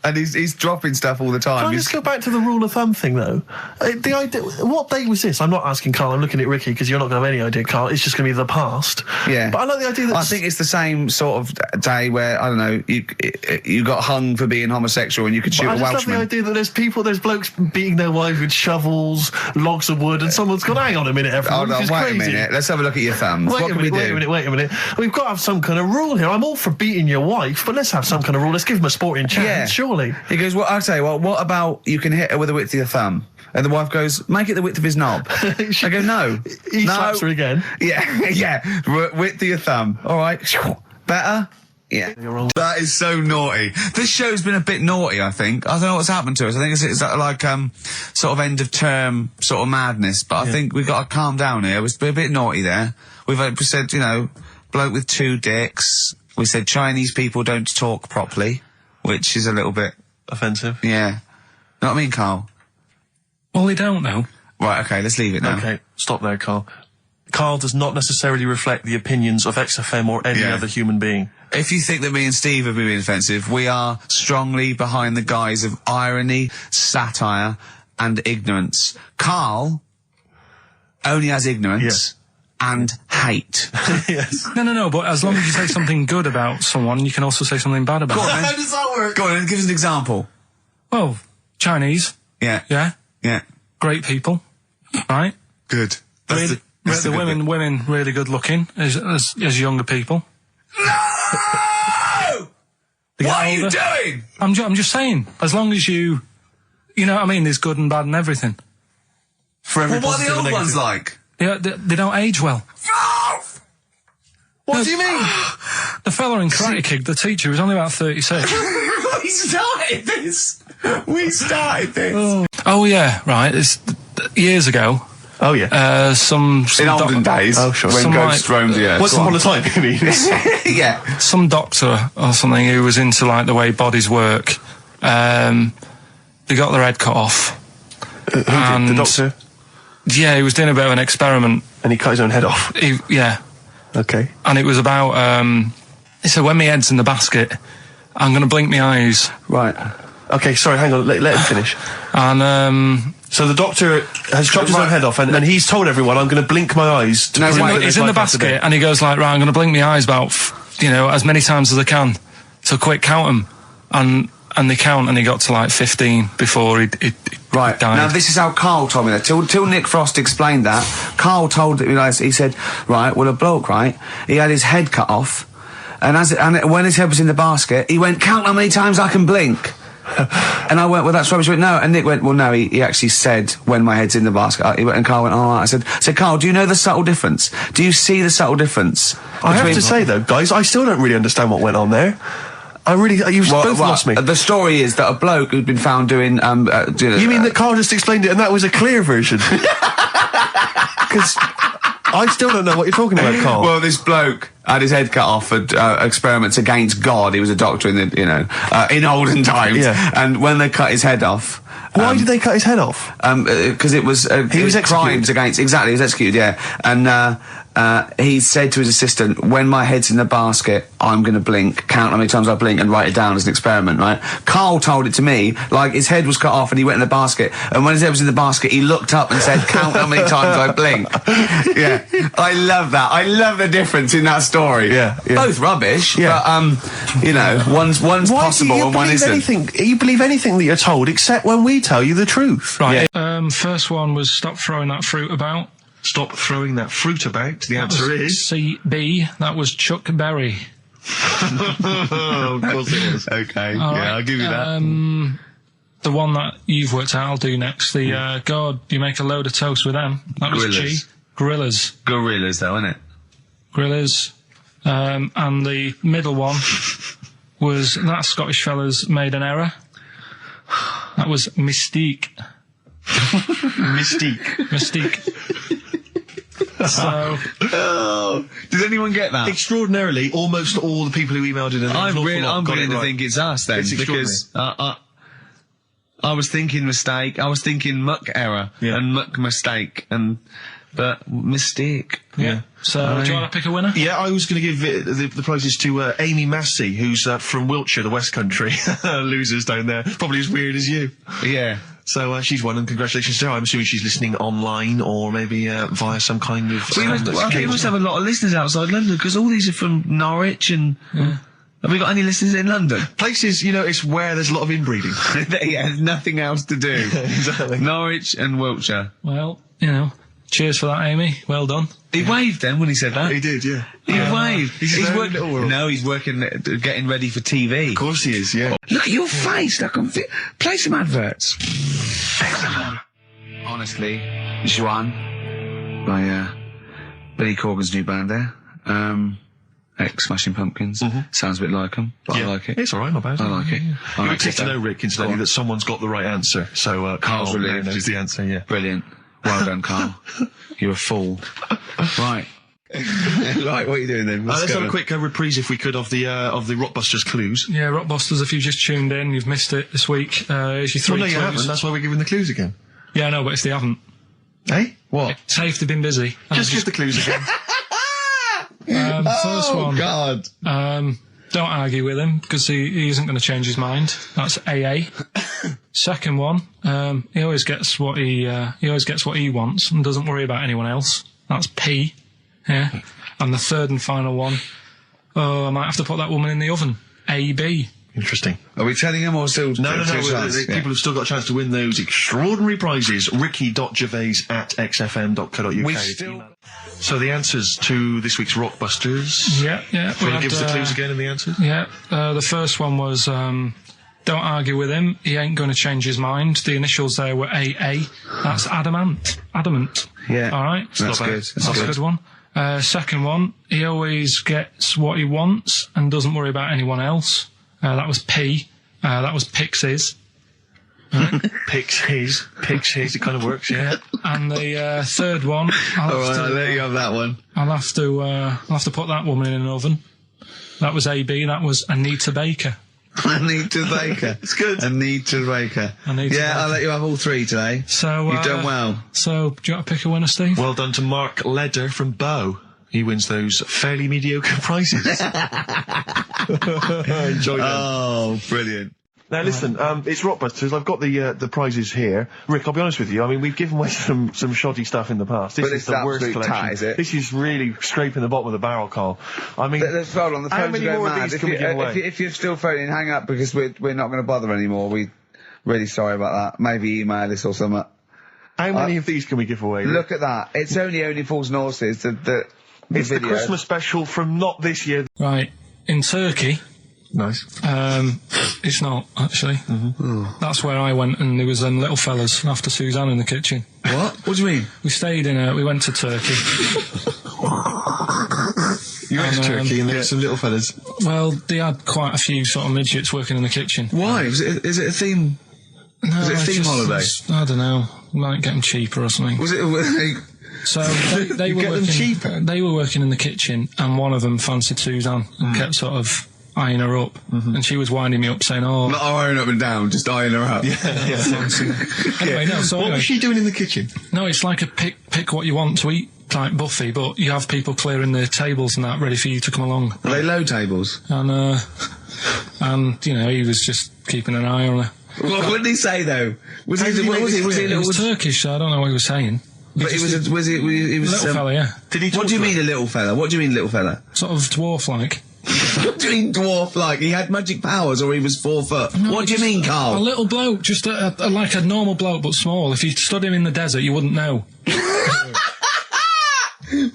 And he's dropping stuff all the time. Can I just go back to the rule of thumb thing, though? The idea... What date was this? I'm not asking Carl, I'm looking at Ricky, because you're not going to have any idea, Carl. It's just going to be the past. Yeah. But I like the idea that... I think it's the same sort of day where, I don't know, you got hung for being homosexual and you could shoot a Welshman. I just love the idea that there's blokes beating their wives with shovels, logs of wood, and someone's gone, hang on a minute, everyone, Hold on, wait crazy. a minute. Let's have a look at your thumbs. What can we do? Wait a minute. We've got to have some kind of rule here. I'm all for beating your wife, but let's have some kind of rule. Let's give them a sporting chance, surely. He goes, well, I'll tell you what about you can hit her with the width of your thumb? And the wife goes, make it the width of his knob. I go, no. He slaps her again. Yeah, width of your thumb. All right. Better? Yeah. That is so naughty. This show's been a bit naughty, I think. I don't know what's happened to us. I think it's like, sort of end of term sort of madness, but I think we've got to calm down here. We've been a bit naughty there. We've said, bloke with 2 dicks. We said Chinese people don't talk properly, which is a little bit... offensive. Yeah. Know what I mean, Carl? Well, they don't know. Right, okay, let's leave it now. Okay, stop there, Carl. Carl does not necessarily reflect the opinions of XFM or any other human being. If you think that me and Steve have been being offensive, we are strongly behind the guise of irony, satire, and ignorance. Carl only has ignorance and hate. Yes. No, but as long as you say something good about someone, you can also say something bad about them. How does that work? Go on, give us an example. Well, Chinese. Yeah. Yeah. Great people. Right? Good. The women really good looking as younger people. No! What are you doing? I'm just saying, as long as you know what I mean, there's good and bad and everything. For every What are the old ones like? Yeah, they don't age well. What do you mean? The fella in Karate Kid, the teacher, was only about 36. We started this. Oh yeah, right. It's years ago. Oh yeah. Some in olden days, oh sure, when ghosts roamed the earth. Once upon a time, you mean? Yeah. Some doctor or something who was into like the way bodies work. They got their head cut off. Who did? The doctor? Yeah, he was doing a bit of an experiment. And he cut his own head off? Yeah. Okay. And it was about, he said, when my head's in the basket, I'm going to blink my eyes. Right. Okay, sorry, hang on, let him finish. And, so the doctor has chopped his own head off, and he's told everyone, I'm going to blink my eyes. He's in the basket, and he goes like, right, I'm going to blink my eyes about, as many times as I can. So quick, count them. And they count, and he got to like 15 before he Right. died. Now, this is how Carl told me that. Till Nick Frost explained that, Carl told me, he said, right, well, a bloke, right, he had his head cut off, and when his head was in the basket, he went, count how many times I can blink. And I went, well, that's rubbish. He went, no. And Nick went, well, no, he actually said, when my head's in the basket. He went, and Carl went, all right. I said, Carl, do you know the subtle difference? Do you see the subtle difference? I have to say, though, guys, I still don't really understand what went on there. You've both lost me. The story is that a bloke who'd been found doing, You mean that Carl just explained it and that was a clear version? Because I still don't know what you're talking about, Carl. Well, this bloke had his head cut off at experiments against God. He was a doctor in the, in olden times. Yeah. And when they cut his head off... Why did they cut his head off? Because it was... he was executed. Crimes against... Exactly, he was executed, yeah. And, he said to his assistant, when my head's in the basket, I'm going to blink, count how many times I blink and write it down as an experiment, right? Carl told it to me, like his head was cut off and he went in the basket, and when his head was in the basket, he looked up and said, count how many times I blink. Yeah. I love that. I love the difference in that story. Yeah. Both rubbish, but, one's possible and one isn't. You believe anything that you're told, except when we tell you the truth. Right. Yeah. First one was stop throwing that fruit about. Stop throwing that fruit about. The answer is... CB. That was Chuck Berry. Oh, of course it was. Okay. I'll give you that. The one that you've worked out, I'll do next. The, God, you make a load of toast with them. That was G. Gorillas. Gorillas, though, isn't it? Gorillas. And the middle one was that Scottish fella's made an error. That was Mystique. Mystique. So, did anyone get that? Extraordinarily, almost all the people who emailed in. I'm beginning to think it's us then, because I was thinking mistake, I was thinking muck error and muck mistake, and but mystique. Yeah. So, do you want to pick a winner? Yeah, I was going to give the prizes to Amy Massey, who's from Wiltshire, the West Country. Losers down there. Probably as weird as you. Yeah. So she's won, and congratulations to her. I'm assuming she's listening online or maybe via some kind of... I think we must have a lot of listeners outside London, because all these are from Norwich and... Have we got any listeners in London? Places, it's where there's a lot of inbreeding. Yeah, there's nothing else to do. Exactly. Norwich and Wiltshire. Well, cheers for that, Amy. Well done. He waved then when he said that. He did, yeah. He waved. He's working. No, he's working, getting ready for TV. Of course he is, yeah. Look at your face. Play some adverts. Honestly, Juan by Billy Corgan's new band there. Ex-Smashing Pumpkins. Sounds a bit like them, but I like it. It's alright, not bad. I like it. You expect to know, Rick, incidentally, that someone's got the right answer. So, Carl knows the answer, yeah. Brilliant. Well done, Carl. You're a fool. Right. Right, what are you doing then? Let's have a quick reprise, if we could, of the Rockbusters clues. Yeah, Rockbusters, if you've just tuned in, you've missed it this week. Here's your 3 Well, no, clues. you haven't. That's why we're giving the clues again. Yeah, I know, but it's they haven't. Eh? What? Safe, they've been busy. Just give the clues again. First one. God. Don't argue with him, because he isn't going to change his mind. That's AA. Second one, he always gets what he wants and doesn't worry about anyone else. That's P. Yeah. And the third and final one, I might have to put that woman in the oven. AB. Interesting. Are we telling him or still? No. People have still got a chance to win those extraordinary prizes. ricky.gervais@xfm.co.uk. So the answers to this week's Rockbusters. Yeah. Want to give us the clues again and the answers? Yeah. The first one was, don't argue with him. He ain't going to change his mind. The initials there were AA. That's adamant. Yeah. All right. That's good. That's a good one. Second one, he always gets what he wants and doesn't worry about anyone else. That was P. That was Pixies. Picks his. It kind of works, yeah. And the third one, I'll let you have that one. I'll have to put that woman in an oven. That was AB. That was Anita Baker. Anita Baker. It's good. Anita Baker. I'll let you have all 3 today. So you've done well. So do you want to pick a winner, Steve? Well done to Mark Leder from Bow. He wins those fairly mediocre prizes. Enjoy them. Oh, brilliant. Now listen, it's Rockbusters. I've got the prizes here. Rick, I'll be honest with you. I mean, we've given away some shoddy stuff in the past. This is the worst collection. Tat, is it? This is really scraping the bottom of the barrel, Carl. I mean, let's hold on. The how phones many are more going of mad. these can we give away? If you're still phoning, hang up, because we're not going to bother anymore. We're really sorry about that. Maybe email us or something. How many of these can we give away? Look at that. It's only Fools and Horses. It's the Christmas special from not this year. Right. In Turkey. Nice. It's not, actually. That's where I went, and there was them little fellas after Suzanne in the kitchen. What? What do you mean? We went to Turkey. You went to Turkey and there were some little fellas. Well, they had quite a few sort of midgets working in the kitchen. Why? Is it a theme? No, was it a theme holiday? I don't know. Might get them cheaper or something. Was it? So they were working cheaper. They were working in the kitchen, and one of them fancied Suzanne and kept sort of eyeing her up, and she was winding me up, saying, "Oh, not eyeing up and down, just eyeing her up." Yeah. Anyway, no. So what was she doing in the kitchen? No, it's like a pick what you want to eat type buffet, but you have people clearing the tables and that ready for you to come along. Are they low tables? And he was just keeping an eye on her. What did he say though? Was he Turkish, so I don't know what he was saying. But he was a little fella, yeah. What do you mean a little fella? What do you mean little fella? Sort of dwarf-like. What do you mean dwarf-like? He had magic powers, or he was 4 foot? No, what do you mean, Carl? A little bloke, just like a normal bloke, but small. If you stood him in the desert, you wouldn't know.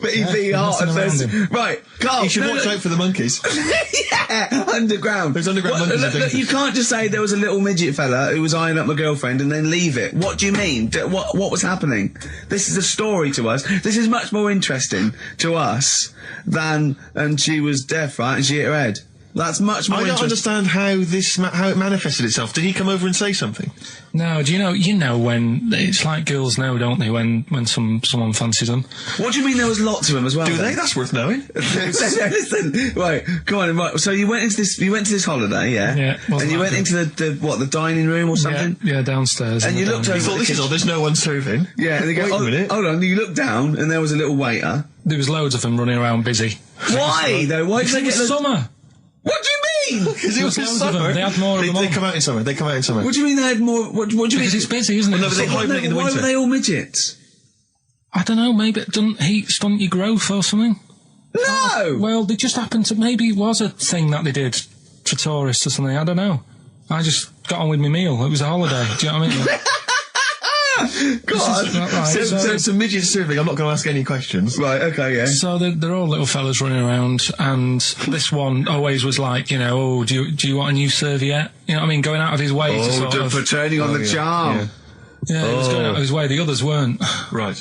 But he'd be hot and says, right, Carl. You should watch out for the monkeys. Yeah, underground. There's underground monkeys. Look, you can't just say there was a little midget fella who was eyeing up my girlfriend and then leave it. What do you mean? What was happening? This is a story to us. This is much more interesting to us than, and she was deaf, right, and she hit her head. That's much more I don't interesting. understand how it manifested itself. Did he come over and say something? No, do you know when it's like girls know, don't they? When someone fancies them. What do you mean there was lots of them as well? Do then? they? That's worth knowing. Listen, right, come on. Right, so you went to this holiday, yeah? Yeah. And you went into the dining room or something? Yeah, downstairs. And you looked over. You thought, this is all, there's no one serving. Yeah, and they go, Wait a minute. hold on, you looked down and there was a little waiter. There was loads of them running around busy. Why, though? Why did they It get was summer. What do you mean? Because it was Loads of summer. them. They had more of them They on. come out in summer. They come out in summer. What do you mean they had more? What do you mean? Because it's busy, isn't it? Well, no, but they Summer. hibernate in the Why winter. were they all midgets? I don't know, maybe it doesn't heat stunt your growth or something. No! Well, they just happened to, maybe it was a thing that they did for tourists or something, I don't know. I just got on with my meal, it was a holiday, do you know what I mean? God. Right, So it's a midget serving. I'm not going to ask any questions. Right, okay, yeah. So they're all little fellas running around, and this one always was like, you know, oh, do you want a new serviette? You know what I mean? Going out of his way to sort of... for turning on the charm. Yeah, he was going out of his way, the others weren't. Right.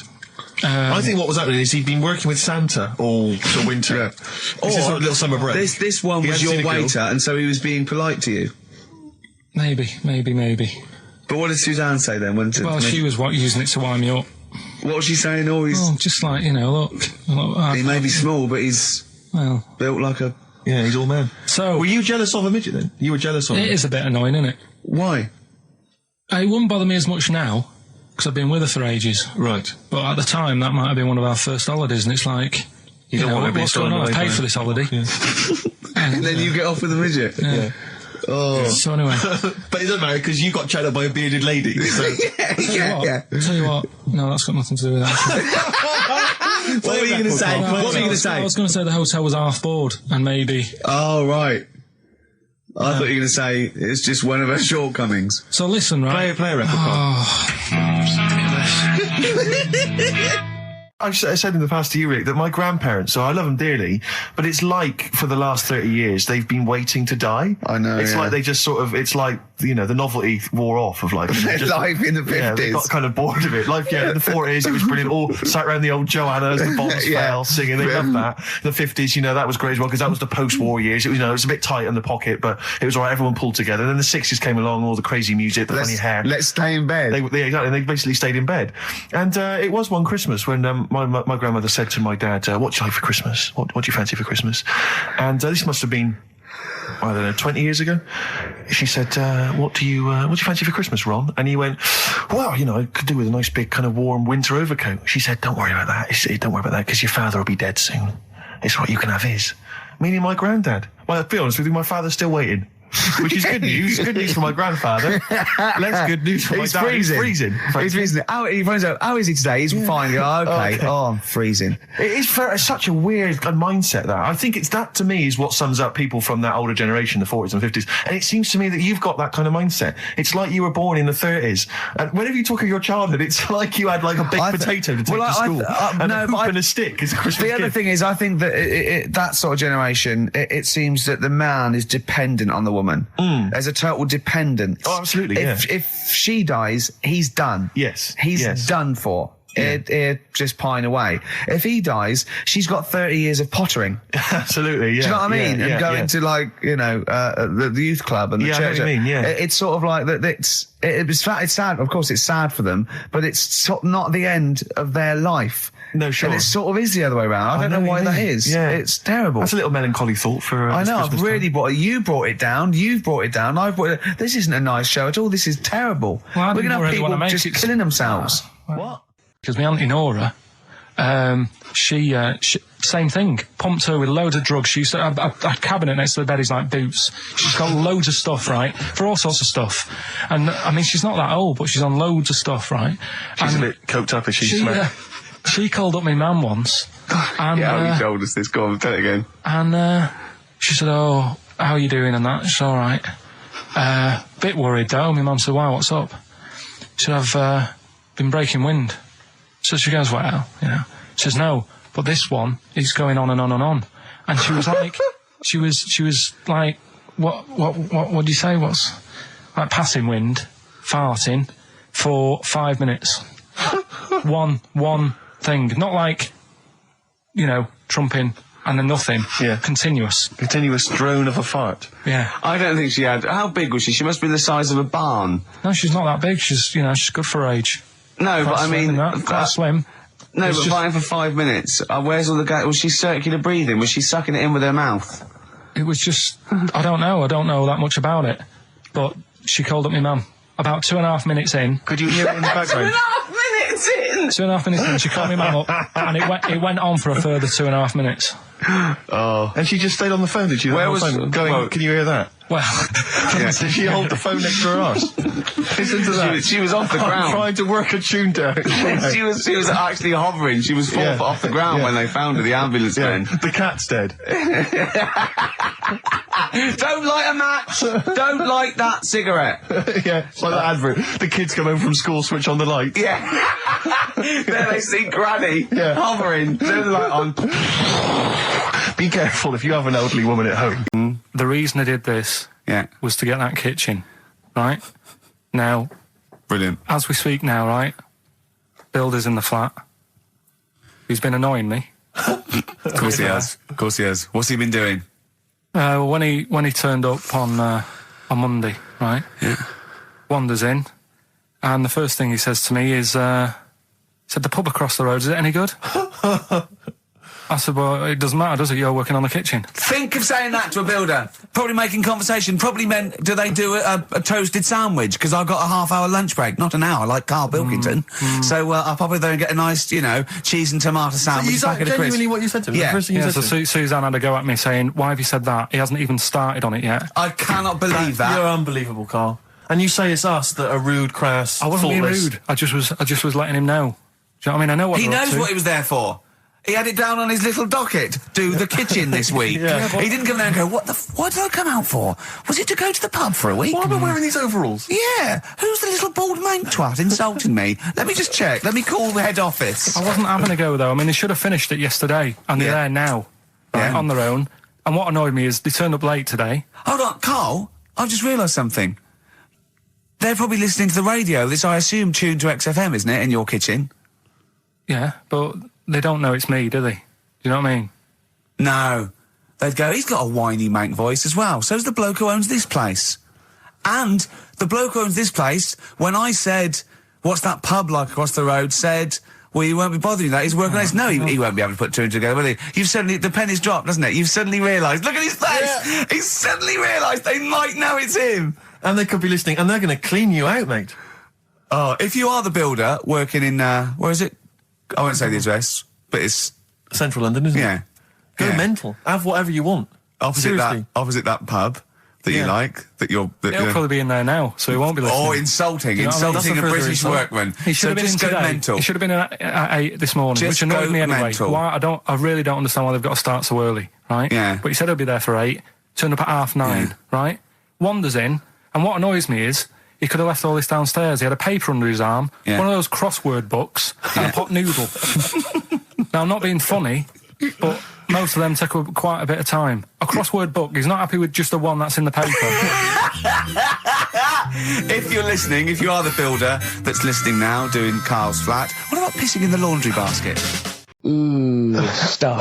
I think what was happening is he'd been working with Santa all the winter. Yeah. This is sort of little summer break. This one He was hadn't your seen a girl. waiter, and so he was being polite to you. Maybe. But what did Suzanne say then? Well, she was using it to wind me up. What was she saying? Oh, he's... Oh, just like, you know, look He may be small, but he's well, built like a... Yeah, he's all man. so Were you jealous of a midget then? You were jealous of him? it is a bit annoying, isn't it? Why? It wouldn't bother me as much now, because I've been with her for ages. Right. But at the time, that might have been one of our first holidays, and it's like, You don't know, want to be what's going stolen on? I away paid by- for this holiday. Yeah. And then you get off with a midget. Yeah. Oh. So anyway, But it doesn't matter because you got chatted by a bearded lady. So. yeah. tell you what, no, that's got nothing to do with that. What were you going to say? No, What were you going to I say? was going to say the hotel was half board, and maybe. Oh, right. I thought you were going to say it's just one of her shortcomings. So listen, right? Play a record. I've said in the past to you, Rick, that my grandparents, so I love them dearly, but it's like for the last 30 years they've been waiting to die. I know, It's yeah. like they just sort of, it's like, you know, the novelty wore off of like... just- Life in the 50s. Yeah, they got kind of bored of it. Like, yeah, in the 40s it was brilliant. All sat around the old Joanna as the bombs Yeah. fell, singing. They loved that. The 50s, you know, that was great as well, because that was the post-war years. It was, you know, it was a bit tight in the pocket, but it was all right. Everyone pulled together. Then the 60s came along, all the crazy music, the funny hair. Let's stay in bed. Exactly. They basically stayed in bed. And it was one Christmas when my grandmother said to my dad, what do you like for Christmas? What do you fancy for Christmas? And this must have been, I don't know, 20 years ago. She said, what do you fancy for Christmas, Ron? And he went, well, you know, I could do with a nice big kind of warm winter overcoat. She said, don't worry about that. Don't worry about that because your father will be dead soon. It's right, you can have his. Meaning my granddad. Well, to be honest with you, my father's still waiting. Which is good news. Good news for my grandfather. Less good news for my dad. He's freezing. He's freezing. He finds out, how is he today? He's fine. Oh, okay. Oh, I'm freezing. It is it's such a weird mindset, that. I think it's that, to me, is what sums up people from that older generation, the 40s and 50s. And it seems to me that you've got that kind of mindset. It's like you were born in the 30s. And whenever you talk of your childhood, it's like you had like a big potato to take to school. And a hoop and a stick as a Christmas The other gift. thing is, I think that that sort of generation, it seems that the man is dependent on the woman. There's a total dependence. Oh, absolutely, If she dies, he's done. Yes, He's yes. done for. He'd just pine away. If he dies, she's got 30 years of pottering. Absolutely, yeah. Do you know what I mean? Yeah, And going yeah. to, like, you know, the youth club and the Yeah, I know church. what you mean, yeah. It's sort of like that. It's sad. Of course, it's sad for them, but it's sort of not the end of their life. No, sure. And it sort of is the other way around. I don't know why what you that mean. is. Yeah. It's terrible. That's a little melancholy thought for I this know, I've Christmas really time. brought it. You brought it down. You've brought it down. I've brought it. This isn't a nice show at all. This is terrible. Well, I We're didn't going to have really wanna people make just it- killing themselves. What? Because my Auntie Nora, she same thing, pumped her with loads of drugs. She used to have a cabinet next to the bed is like boots. She's got loads of stuff, right, for all sorts of stuff. And I mean, she's not that old, but she's on loads of stuff, right? She's and a bit coked up, is she? she called up my mum once. And, you told us this. Go on, tell it again. And she said, oh, how are you doing and that? She's all right. Bit worried though. My mum said, why, what's up? She said, I've been breaking wind. So she goes, well, you know. She says, no, but this one is going on and on and on. And she was like, she was like, what do you say? What's like passing wind, farting for 5 minutes. one thing, not like, you know, trumping and then nothing. Yeah. Continuous. Continuous drone of a fart. Yeah. I don't think she had... How big was she? She must be the size of a barn. No, she's not that big. She's good for her age. No, Quite but I slim mean... and that, quite slim. No, It's but just- fine for 5 minutes. Where's all the gas? Was she circular breathing? Was she sucking it in with her mouth? It was just, I don't know that much about it. But she called up my mum. About 2.5 minutes in. Could you hear it in the background? 2.5 minutes in! 2.5 minutes in, she called my mum up, and it went on for a further 2.5 minutes. Oh. And she just stayed on the phone, did she? Where The whole was- time going, well- can you hear that? Well, Did she hold the phone next to her arse? Listen to that. She was off the I'm ground. trying to work a tune down. She was actually hovering. She was 4 Yeah. foot off the ground Yeah. when they found her, the ambulance Yeah, men. the cat's dead. Don't light a match! Don't light that cigarette! Yeah, it's like that advert. The kids come home from school, switch on the light. Yeah. There they see Granny Yeah. hovering, turn the light on. Be careful if you have an elderly woman at home. the reason I did this Yeah. was to get that kitchen, right? Now, Brilliant. as we speak now, right? Builder's in the flat. He's been annoying me. Of course he has. Of course he has. What's he been doing? When he turned up on Monday, right? Yeah. Wanders in, and the first thing he says to me is, he said, "The pub across the road, is it any good?" I said, "Well, it doesn't matter, does it? You're working on the kitchen." Think of saying that to a builder. Probably making conversation. Probably meant, do they do a toasted sandwich? Because I've got a half-hour lunch break, not an hour, like Karl Pilkington. So I'll pop over there and get a nice, cheese and tomato sandwich. Is that packet of crisps. genuinely what you said to him? Yeah. The first thing you Yeah, said so to him? Suzanne had a go at me saying, "Why have you said that? He hasn't even started on it yet." I cannot believe that. You're unbelievable, Carl. And you say it's us that are rude, crass, I wasn't being thoughtless. rude. I just was letting him know. Do you know what I mean? I know what He they're up knows to. what he was there for. He had it down on his little docket. Do the kitchen this week. Yeah. He didn't come there and go, what did I come out for? Was it to go to the pub for a week? Why am I wearing these overalls? Yeah. Who's the little bald mank twat insulting me? Let me just check. Let me call the head office. I wasn't having a go though. I mean, they should have finished it yesterday, and they're Yeah. there now, right, Yeah. on their own. And what annoyed me is they turned up late today. Hold on, Carl. I've just realised something. They're probably listening to the radio. This, I assume, tuned to XFM, isn't it, in your kitchen? Yeah, but they don't know it's me, do they? Do you know what I mean? No. They'd go, he's got a whiny mank voice as well. So's the bloke who owns this place. And the bloke who owns this place, when I said, what's that pub like across the road, said, well, you won't be bothering that. He's working on it. No, he won't be able to put two and two together, will he? You've suddenly, the penny's dropped, doesn't it? You've suddenly realised. Look at his face! Yeah. He's suddenly realised they might know it's him. And they could be listening, and they're going to clean you out, mate. Oh, if you are the builder working in, where is it? I won't say the address, but it's, Central London, isn't yeah. it? Go Yeah. mental. Have whatever you want. Opposite Seriously. that pub that you Yeah. like, that you're... That He'll you're probably be in there now, so he won't be listening. Oh, insulting. You know what I mean? Insulting a That's a further British insult. workman. He should So have been in just go today. mental. He should have been at 8 this morning, Just which annoyed go me anyway. mental. Why? I really don't understand why they've got to start so early, right? Yeah. But he said he'll be there for 8, turned up at 9:30, right? Wanders in, and what annoys me is he could have left all this downstairs. He had a paper under his arm, Yeah. one of those crossword books, and a pot noodle. Now, I'm not being funny, but most of them take quite a bit of time. A crossword book, he's not happy with just the one that's in the paper. If you're listening, if you are the builder that's listening now, doing Carl's flat, what about pissing in the laundry basket?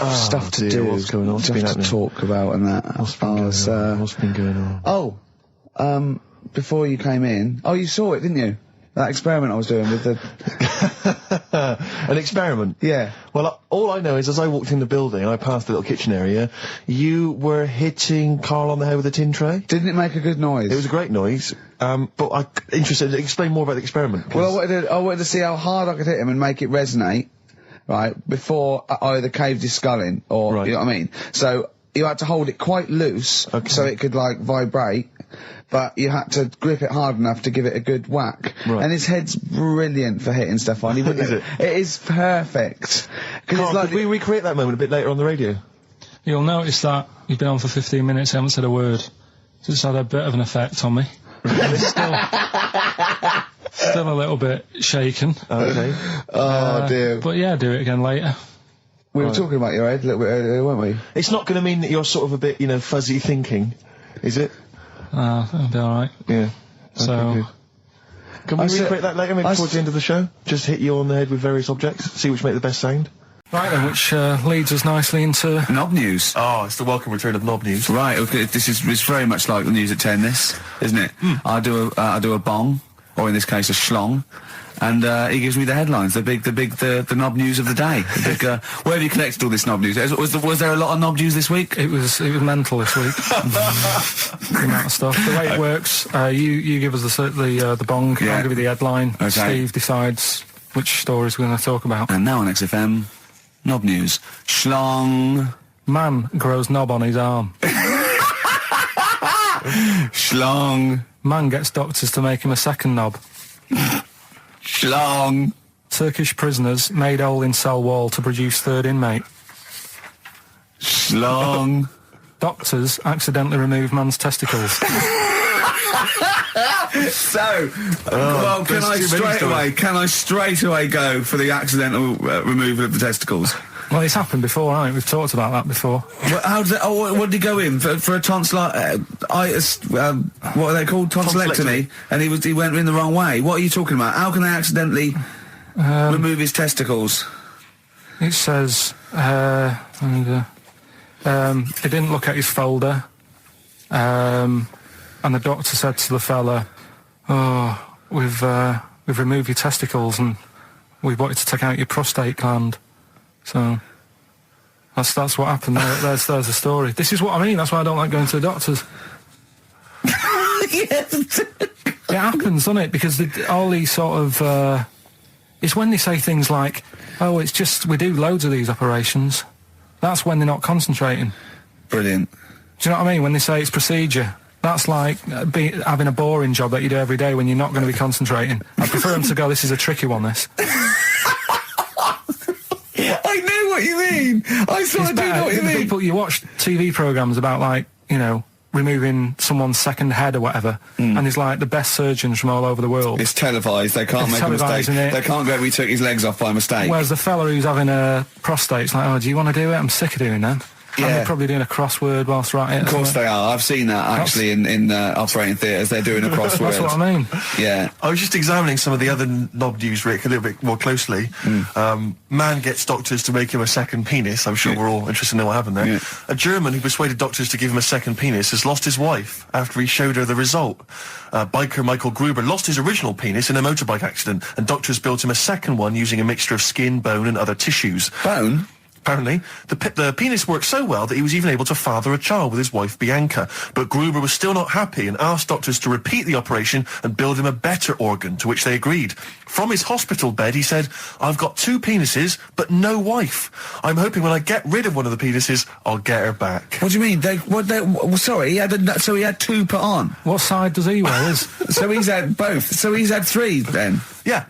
Stuff to dear, do. what's going on? What's been Stuff to happening? talk about and that. What's been going on? Before you came in, you saw it, didn't you? That experiment I was doing with the... An experiment? Yeah. Well, all I know is as I walked in the building and I passed the little kitchen area, you were hitting Carl on the head with a tin tray. Didn't it make a good noise? It was a great noise, but I'm interested to explain more about the experiment. 'cause- Well, I wanted to see how hard I could hit him and make it resonate, right, before I either caved his skull in, or, Right. you know what I mean? So, you had to hold it quite loose, Okay. so it could, vibrate, but you had to grip it hard enough to give it a good whack. Right. And his head's brilliant for hitting stuff on. He wouldn't- Is it? It is perfect. 'Cause Carl, it's like could we recreate that moment a bit later on the radio? You'll notice that you've been on for 15 minutes, you haven't said a word. So it's had a bit of an effect on me. Still a little bit shaken. Okay. Oh, dear. But yeah, do it again later. We were talking about your head a little bit earlier, weren't we? It's not going to mean that you're sort of a bit, fuzzy thinking, is it? That'll be alright. Yeah. So, Okay, good. Can we I said- recreate that later, maybe I towards the end of the show? Just hit you on the head with various objects, see which make the best sound? Right then, which leads us nicely into... Knob news. Oh, it's the welcome return of knob news. Right, okay, it's very much like the news at 10, this, isn't it? I do a bong, or in this case a schlong, and he gives me the headlines, the knob news of the day. The big, where have you collected all this knob news? Was there a lot of knob news this week? It was mental this week. The amount of stuff. The way it works, you give us the bong, Yeah. I'll give you the headline, Okay. Steve decides which stories we're going to talk about. And now on XFM, knob news. Schlong. Man grows knob on his arm. Schlong. Man gets doctors to make him a second knob. Schlong. Turkish prisoners made hole in cell wall to produce third inmate. Schlong. Doctors accidentally remove man's testicles. So, well, can I straight away go for the accidental removal of the testicles? Well, it's happened before, right? We've talked about that before. Well, how did what did he go in for a tonsillitis? What are they called? Tonsillectomy. And he went in the wrong way. What are you talking about? How can they accidentally remove his testicles? It says, he didn't look at his folder, and the doctor said to the fella, "Oh, we've removed your testicles and we wanted to take out your prostate gland." So that's what happened. There's the story. This is what I mean. That's why I don't like going to the doctors. Yes. It happens, doesn't it? Because all these sort of it's when they say things like, "Oh, it's just we do loads of these operations." That's when they're not concentrating. Brilliant. Do you know what I mean? When they say it's procedure, that's like having a boring job that you do every day when you're not going to be concentrating. I prefer them to go, "This is a tricky one, this." I know what you mean. I sort of do know what you mean. People, you watch TV programmes about, like, you know, removing someone's second head or whatever, and there's like the best surgeons from all over the world. It's televised. They can't make a mistake. They can't go, "We took his legs off by mistake." Whereas the fella who's having a prostate's like, "Oh, do you want to do it? I'm sick of doing that." Yeah. And they're probably doing a crossword whilst they're at it. Of course they are. I've seen that actually in operating theatres. They're doing a crossword. That's what I mean. Yeah. I was just examining some of the other knob news, Rick, a little bit more closely. Man gets doctors to make him a second penis. I'm sure we're all interested to know what happened there. Yeah. A German who persuaded doctors to give him a second penis has lost his wife after he showed her the result. Biker Michael Gruber lost his original penis in a motorbike accident, and doctors built him a second one using a mixture of skin, bone and other tissues. Bone? Apparently, the penis worked so well that he was even able to father a child with his wife Bianca. But Gruber was still not happy and asked doctors to repeat the operation and build him a better organ, to which they agreed. From his hospital bed, he said, "I've got 2 penises, but no wife. I'm hoping when I get rid of one of the penises, I'll get her back." What do you mean? Sorry, he had 2 put on. What side does he wear? So he's had both. So he's had 3 then. Yeah.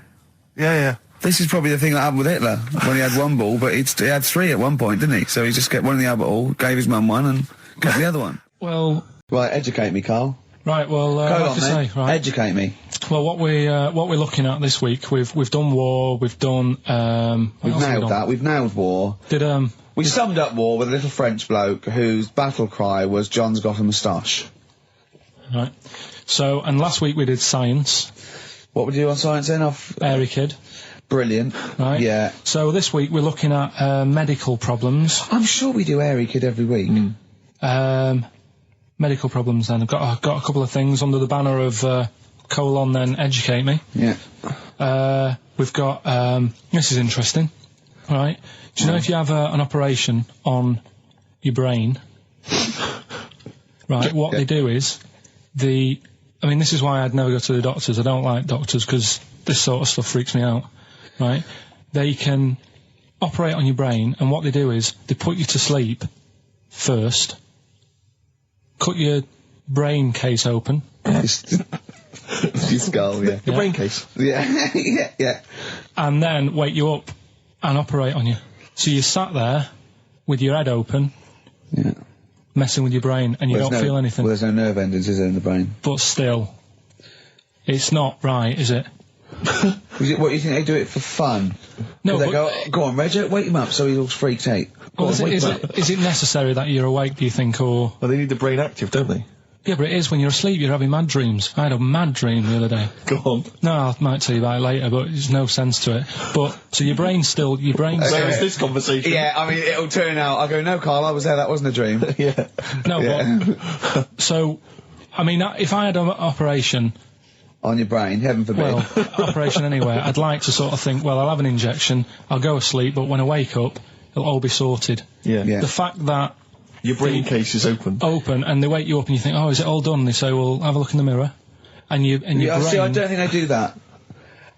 This is probably the thing that happened with Hitler when he had 1 ball, but he had 3 at one point, didn't he? So he just kept one in the other ball, gave his mum one, and kept the other one. Well, Right, educate me, Carl. right. Well, Go I have on, to then. say, right. Educate me. Well, what we're looking at this week, we've done war, we've done We've nailed that. We've nailed war. We summed up war with a little French bloke whose battle cry was "John's got a moustache." Right. So, and last week we did science. What would you do on science then? Airy kid. Brilliant. Right. Yeah. So this week we're looking at medical problems. I'm sure we do Airy Kid every week. Medical problems. Then I've got a couple of things under the banner of colon. Then educate me. Yeah. We've got this is interesting. Right. Do you know if you have an operation on your brain? Right. What they do is I mean, this is why I'd never go to the doctors. I don't like doctors because this sort of stuff freaks me out. Right? They can operate on your brain, and what they do is they put you to sleep first, cut your brain case open. Your skull, yeah. The brain case. Yeah, yeah. And then wake you up and operate on you. So you sat there with your head open, messing with your brain, and you don't feel anything. Well, there's no nerve endings, is there, in the brain? But still, it's not right, is it? What, you think they do it for fun? No, they go on, Reg, wake him up so he's all freaked out. Well, is it necessary that you're awake, do you think, or... Well, they need the brain active, don't they? Yeah, but it is when you're asleep, you're having mad dreams. I had a mad dream the other day. Go on. No, I might tell you about it later, but there's no sense to it. But, so your brain's still... So is this conversation. Yeah, I mean, it'll turn out, I go, no, Carl, I was there, that wasn't a dream. Yeah. No, Yeah. but... So, I mean, if I had an operation... On your brain, heaven forbid. Well, operation anywhere, I'd like to sort of think, well, I'll have an injection, I'll go asleep, but when I wake up, it'll all be sorted. Yeah. The fact that... Your brain case is open. And they wake you up and you think, oh, is it all done? And they say, well, have a look in the mirror. And your brain... See, I don't think they do that.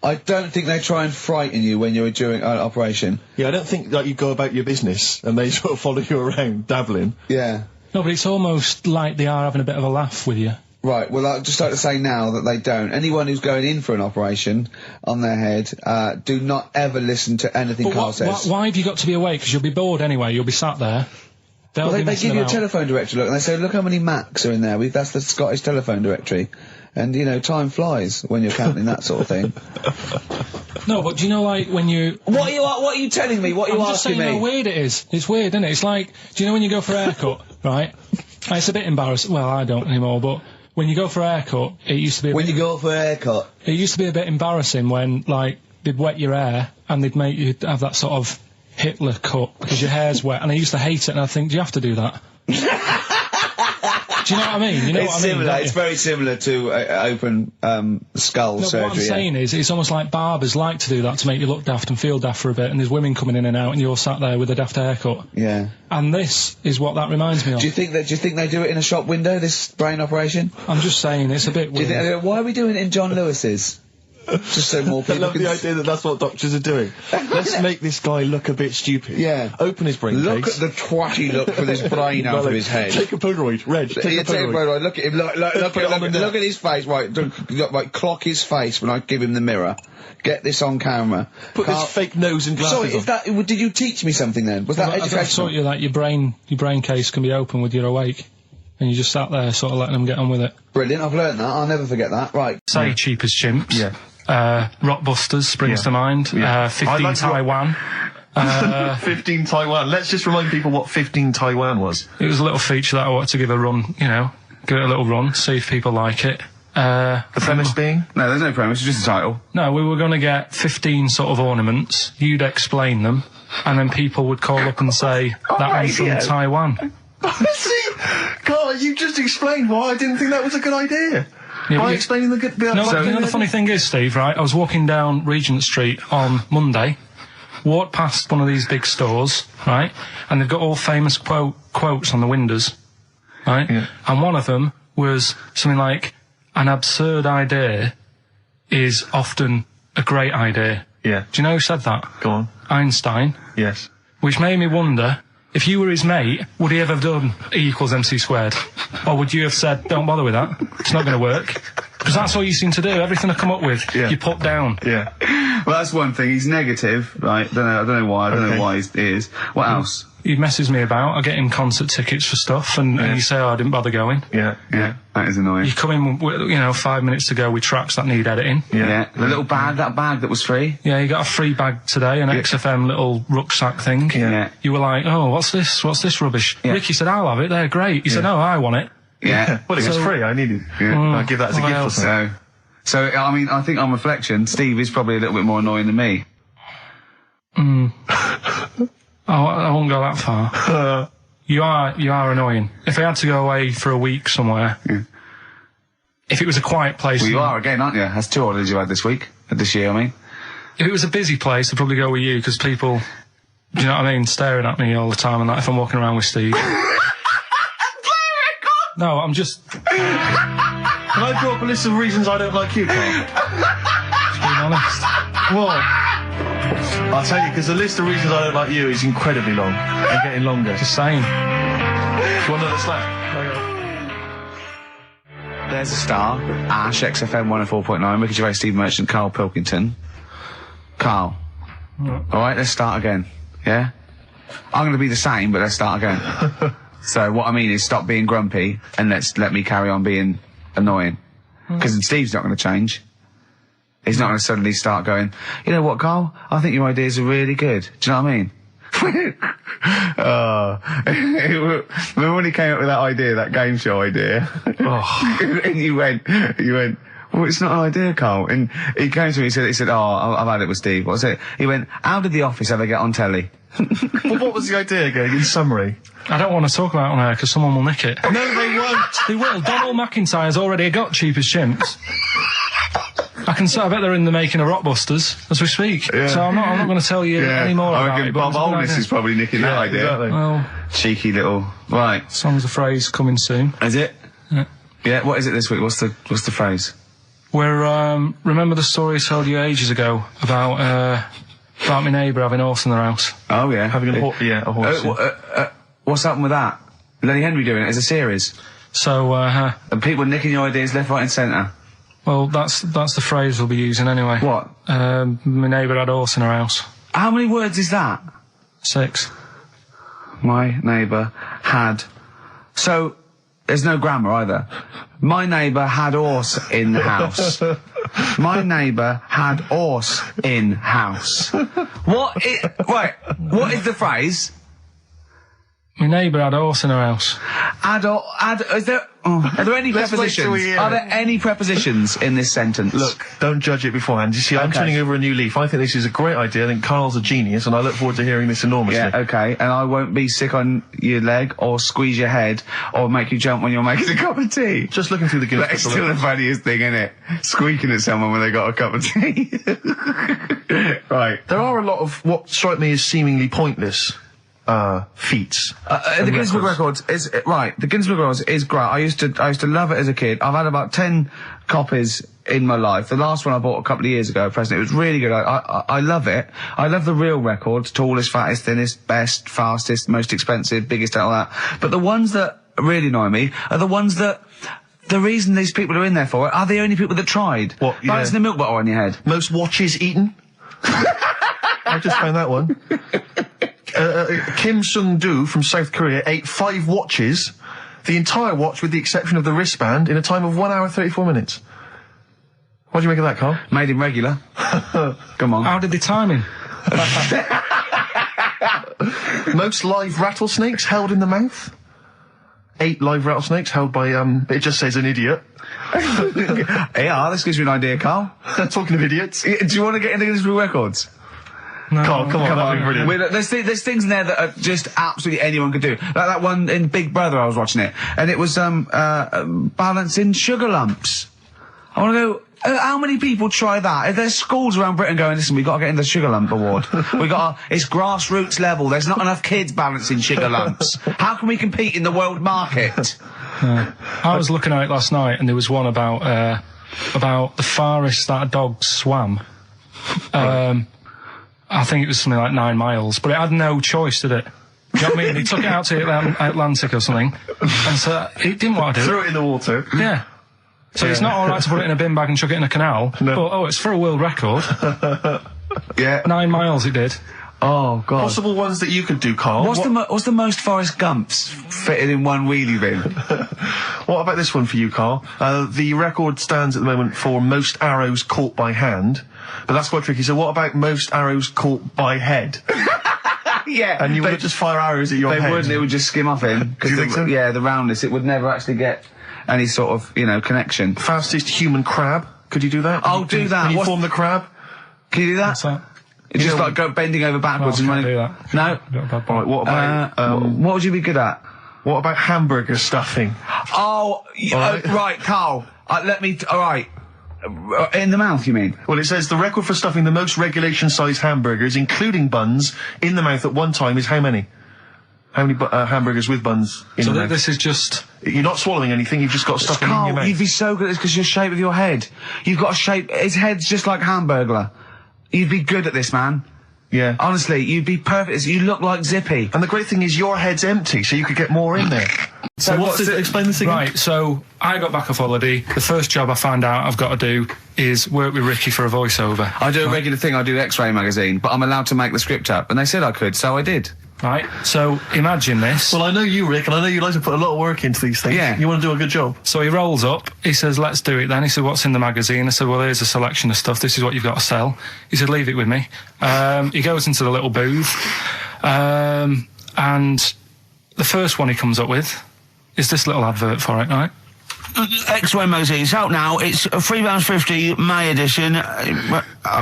I don't think they try and frighten you when you're during an operation. Yeah, I don't think that you go about your business and they sort of follow you around, dabbling. Yeah. No, but it's almost like they are having a bit of a laugh with you. Right, well, I'd just like to say now that they don't. Anyone who's going in for an operation on their head, do not ever listen to anything Carl says. Why have you got to be awake? Because you'll be bored anyway, you'll be sat there. Well, they give you a telephone directory, look, and they say, look how many Macs are in there. That's the Scottish telephone directory. And, you know, time flies when you're counting that sort of thing. No, but do you know, like, when you... What are you telling me? What are you I'm asking just saying me? how weird it is. It's weird, isn't it? It's like, do you know when you go for a haircut, right? It's a bit embarrassing. Well, I don't anymore, but when you go for a haircut, it used to be... When you go for a haircut? It used to be a bit embarrassing when, like, they'd wet your hair and they'd make you have that sort of Hitler cut because your hair's wet, and I used to hate it, and I think, do you have to do that? Do you know what I mean? You know it's what I mean? Similar. It's very similar to open skull surgery. What I'm saying is, it's almost like barbers like to do that to make you look daft and feel daft for a bit, and there's women coming in and out, and you're sat there with a daft haircut. Yeah. And this is what that reminds me of. Do you think they do it in a shop window? This brain operation? I'm just saying, it's a bit weird. Why are we doing it in John Lewis's? Just so more people I love the idea that that's what doctors are doing. Let's make this guy look a bit stupid. Yeah. Open his brain Look case. at the twatty look with his brain out of his head. Take a Polaroid, Reg. Take a Polaroid. Look at him. Look at his face. Right, clock his face when I give him the mirror. Get this on camera. Put this fake nose and glasses on. Did you teach me something then? Was that educational? I taught you that your brain case can be open when you're awake. And you just sat there sort of letting them get on with it. Brilliant, I've learned that. I'll never forget that. Right. Say Cheap as Chimps. Yeah. Rockbusters springs to mind. Yeah. 15 Taiwan. 15 Taiwan. Let's just remind people what 15 Taiwan was. It was a little feature that I wanted to give a run, you know, give it a little run, see if people like it. The premise being? No, there's no premise, it's just a title. No, we were going to get 15 sort of ornaments, you'd explain them, and then people would call up and say, that one's from Taiwan. See? God, you just explained why I didn't think that was a good idea. Yeah, by explaining the good bit. No, you know the funny thing is, Steve, right, I was walking down Regent Street on Monday, walked past one of these big stores, right, and they've got all famous quotes on the windows, right, and one of them was something like, an absurd idea is often a great idea. Yeah. Do you know who said that? Go on. Einstein. Yes. Which made me wonder, if you were his mate, would he ever have done E = MC²? Or would you have said, don't bother with that, it's not going to work? Because that's all you seem to do, everything I come up with, you put down. Yeah. Well, that's one thing, he's negative, right, I don't know why, I don't know why he is. What else? He messes me about, I get him concert tickets for stuff, and you say, oh, I didn't bother going. Yeah, that is annoying. You come in, you know, 5 minutes to go with tracks that need editing. Yeah. The little bag, that bag that was free. Yeah, you got a free bag today, an XFM little rucksack thing. Yeah. You were like, oh, what's this rubbish? Yeah. Ricky said, I'll have it, they're great. He said, no, I want it. Yeah. Well, it was free, I need it. I'll give that as a gift or something. So, I mean, I think on reflection, Steve is probably a little bit more annoying than me. I won't go that far. You are annoying. If I had to go away for a week somewhere, if it was a quiet place... Well, you are again, aren't you? That's 2 holidays you had this year, I mean. If it was a busy place, I'd probably go with you, because people, do you know what I mean, staring at me all the time and that if I'm walking around with Steve. No, I'm just... Can I draw up a list of reasons I don't like you, Carl? Just being honest. What? I'll tell you, because the list of reasons I don't like you is incredibly long and getting longer. Just saying. Do you want another slap? There's a star, Ash, XFM 104.9, Ricky Gervais, Steve Merchant, Karl Pilkington. Carl. Alright, let's start again. Yeah? I'm going to be the same, but let's start again. So what I mean is stop being grumpy and let me carry on being annoying. Because Steve's not going to change. He's not going to suddenly start going, you know what, Carl? I think your ideas are really good. Do you know what I mean? Remember when he came up with that idea, that game show idea? Oh. And you went, well, it's not an idea, Carl. And he came to me, he said, oh, I've had it with Steve. What was it? He went, how did The Office ever get on telly? Well, what was the idea again, in summary? I don't want to talk about it on air because someone will nick it. No, they won't. They will. Donald McIntyre's already got Cheap as Chimps. I bet they're in the making of Rockbusters as we speak. Yeah. So I'm not going to tell you any more I about reckon it. Bob Oldness is probably nicking that idea. Exactly. Well, Cheeky little. Right. song's a phrase coming soon. Is it? Yeah. Yeah, what is it this week? What's the phrase? We're, remember the story I told you ages ago about my neighbour having a horse in their house? Oh, yeah. Having a horse. What's happened with that? Lenny Henry doing it as a series. So, And people nicking your ideas left, right and centre. well, that's the phrase we'll be using anyway. What? My neighbour had a horse in her house. How many words is that? 6. My neighbour had... So, there's no grammar either. My neighbour had horse in the house. My neighbour had horse in house. What is the phrase? My neighbour had a horse in her house. Are there any prepositions? Are there any prepositions in this sentence? Look, don't judge it beforehand. You see, I'm Okay. turning over a new leaf. I think this is a great idea. I think Carl's a genius, and I look forward to hearing this enormously. Yeah, okay, and I won't be sick on your leg, or squeeze your head, or make you jump when you're making a cup of tea. Just looking through the Guinness That's Book of still the Records. funniest thing, isn't it? Squeaking at someone when they got a cup of tea. Right. There are a lot of what strike me as seemingly pointless feats. The Guinness Book of Records is right. The Guinness Book of Records is great. I used to love it as a kid. I've had about 10 copies in my life. The last one I bought a couple of years ago, a present. It was really good. I love it. I love the real records: tallest, fattest, thinnest, best, fastest, most expensive, biggest, and all that. But the ones that really annoy me are the ones that. The reason these people are in there for it are the only people that tried. What, yeah. Balancing the milk bottle on your head. Most watches eaten. I just found that one. Kim Sung-do from South Korea ate 5 watches, the entire watch with the exception of the wristband, in a time of 1 hour 34 minutes. What do you make of that, Carl? Made him regular. Come on. How did they time him? Most live rattlesnakes held in the mouth. 8 live rattlesnakes held by, it just says an idiot. Yeah, this gives you an idea, Carl. Talking of idiots. Do you want to get into Guinness Book of Records? No. Carl, come on, that'd be brilliant. There's things in there that are just absolutely anyone could do. Like that one in Big Brother, I was watching it, and it was balancing sugar lumps. I want to go. How many people try that? If there's schools around Britain going, listen, we've got to get in the sugar lump award. It's grassroots level. There's not enough kids balancing sugar lumps. How can we compete in the world market? I was looking at it last night, and there was one about the farthest that a dog swam. I think it was something like 9 miles, but it had no choice, did it? You know what I mean? They took it out to the Atlantic or something, and so it didn't want to do Threw it. it in the water. Yeah. So it's not alright to put it in a bin bag and chuck it in a canal, but it's for a world record. Yeah. 9 miles it did. Oh God. Possible ones that you could do, Carl. What's the most Forrest Gumps fitted in one wheelie bin? What about this one for you, Carl? The record stands at the moment for most arrows caught by hand, but that's quite tricky. So what about most arrows caught by head? Yeah. And you would just fire arrows at your head? They wouldn't. It would just skim off him. Do you think so? Yeah, the roundness. It would never actually get any sort of, connection. Fastest human crab. Could you do that? I'll do that. Can you What's- form the crab? Can you do that? What's that? It's just know- like go bending over backwards No, I and can't running. do that. No. Got a bad All right, what about What would you be good at? what about hamburger stuffing? Oh, right, Carl. All right. In the mouth, you mean? Well, it says the record for stuffing the most regulation-sized hamburgers, including buns, in the mouth at one time is how many? How many hamburgers with buns in So the mouth? this is just... You're not swallowing anything, you've just got stuff in your Carl, mouth. you'd be so good at this because your shape of your head. You've got a shape. His head's just like Hamburglar. You'd be good at this, man. Yeah. Honestly, you'd be perfect. You look like Zippy. And the great thing is your head's empty, so you could get more in there. So what's it? Explain this again. Right, so I got back off holiday. The first job I found out I've got to do is work with Ricky for a voiceover. I do a regular thing. I do X-Ray magazine, but I'm allowed to make the script up, and they said I could, so I did. Right, so imagine this. Well, I know you, Rick, and I know you like to put a lot of work into these things. Yeah. You want to do a good job. So he rolls up, he says, let's do it then. He said, what's in the magazine? I said, well, here's a selection of stuff. This is what you've got to sell. He said, leave it with me. He goes into the little booth. And the first one he comes up with is this little advert for it, right? X-Ray magazine. It's out now. It's a £3.50 May edition.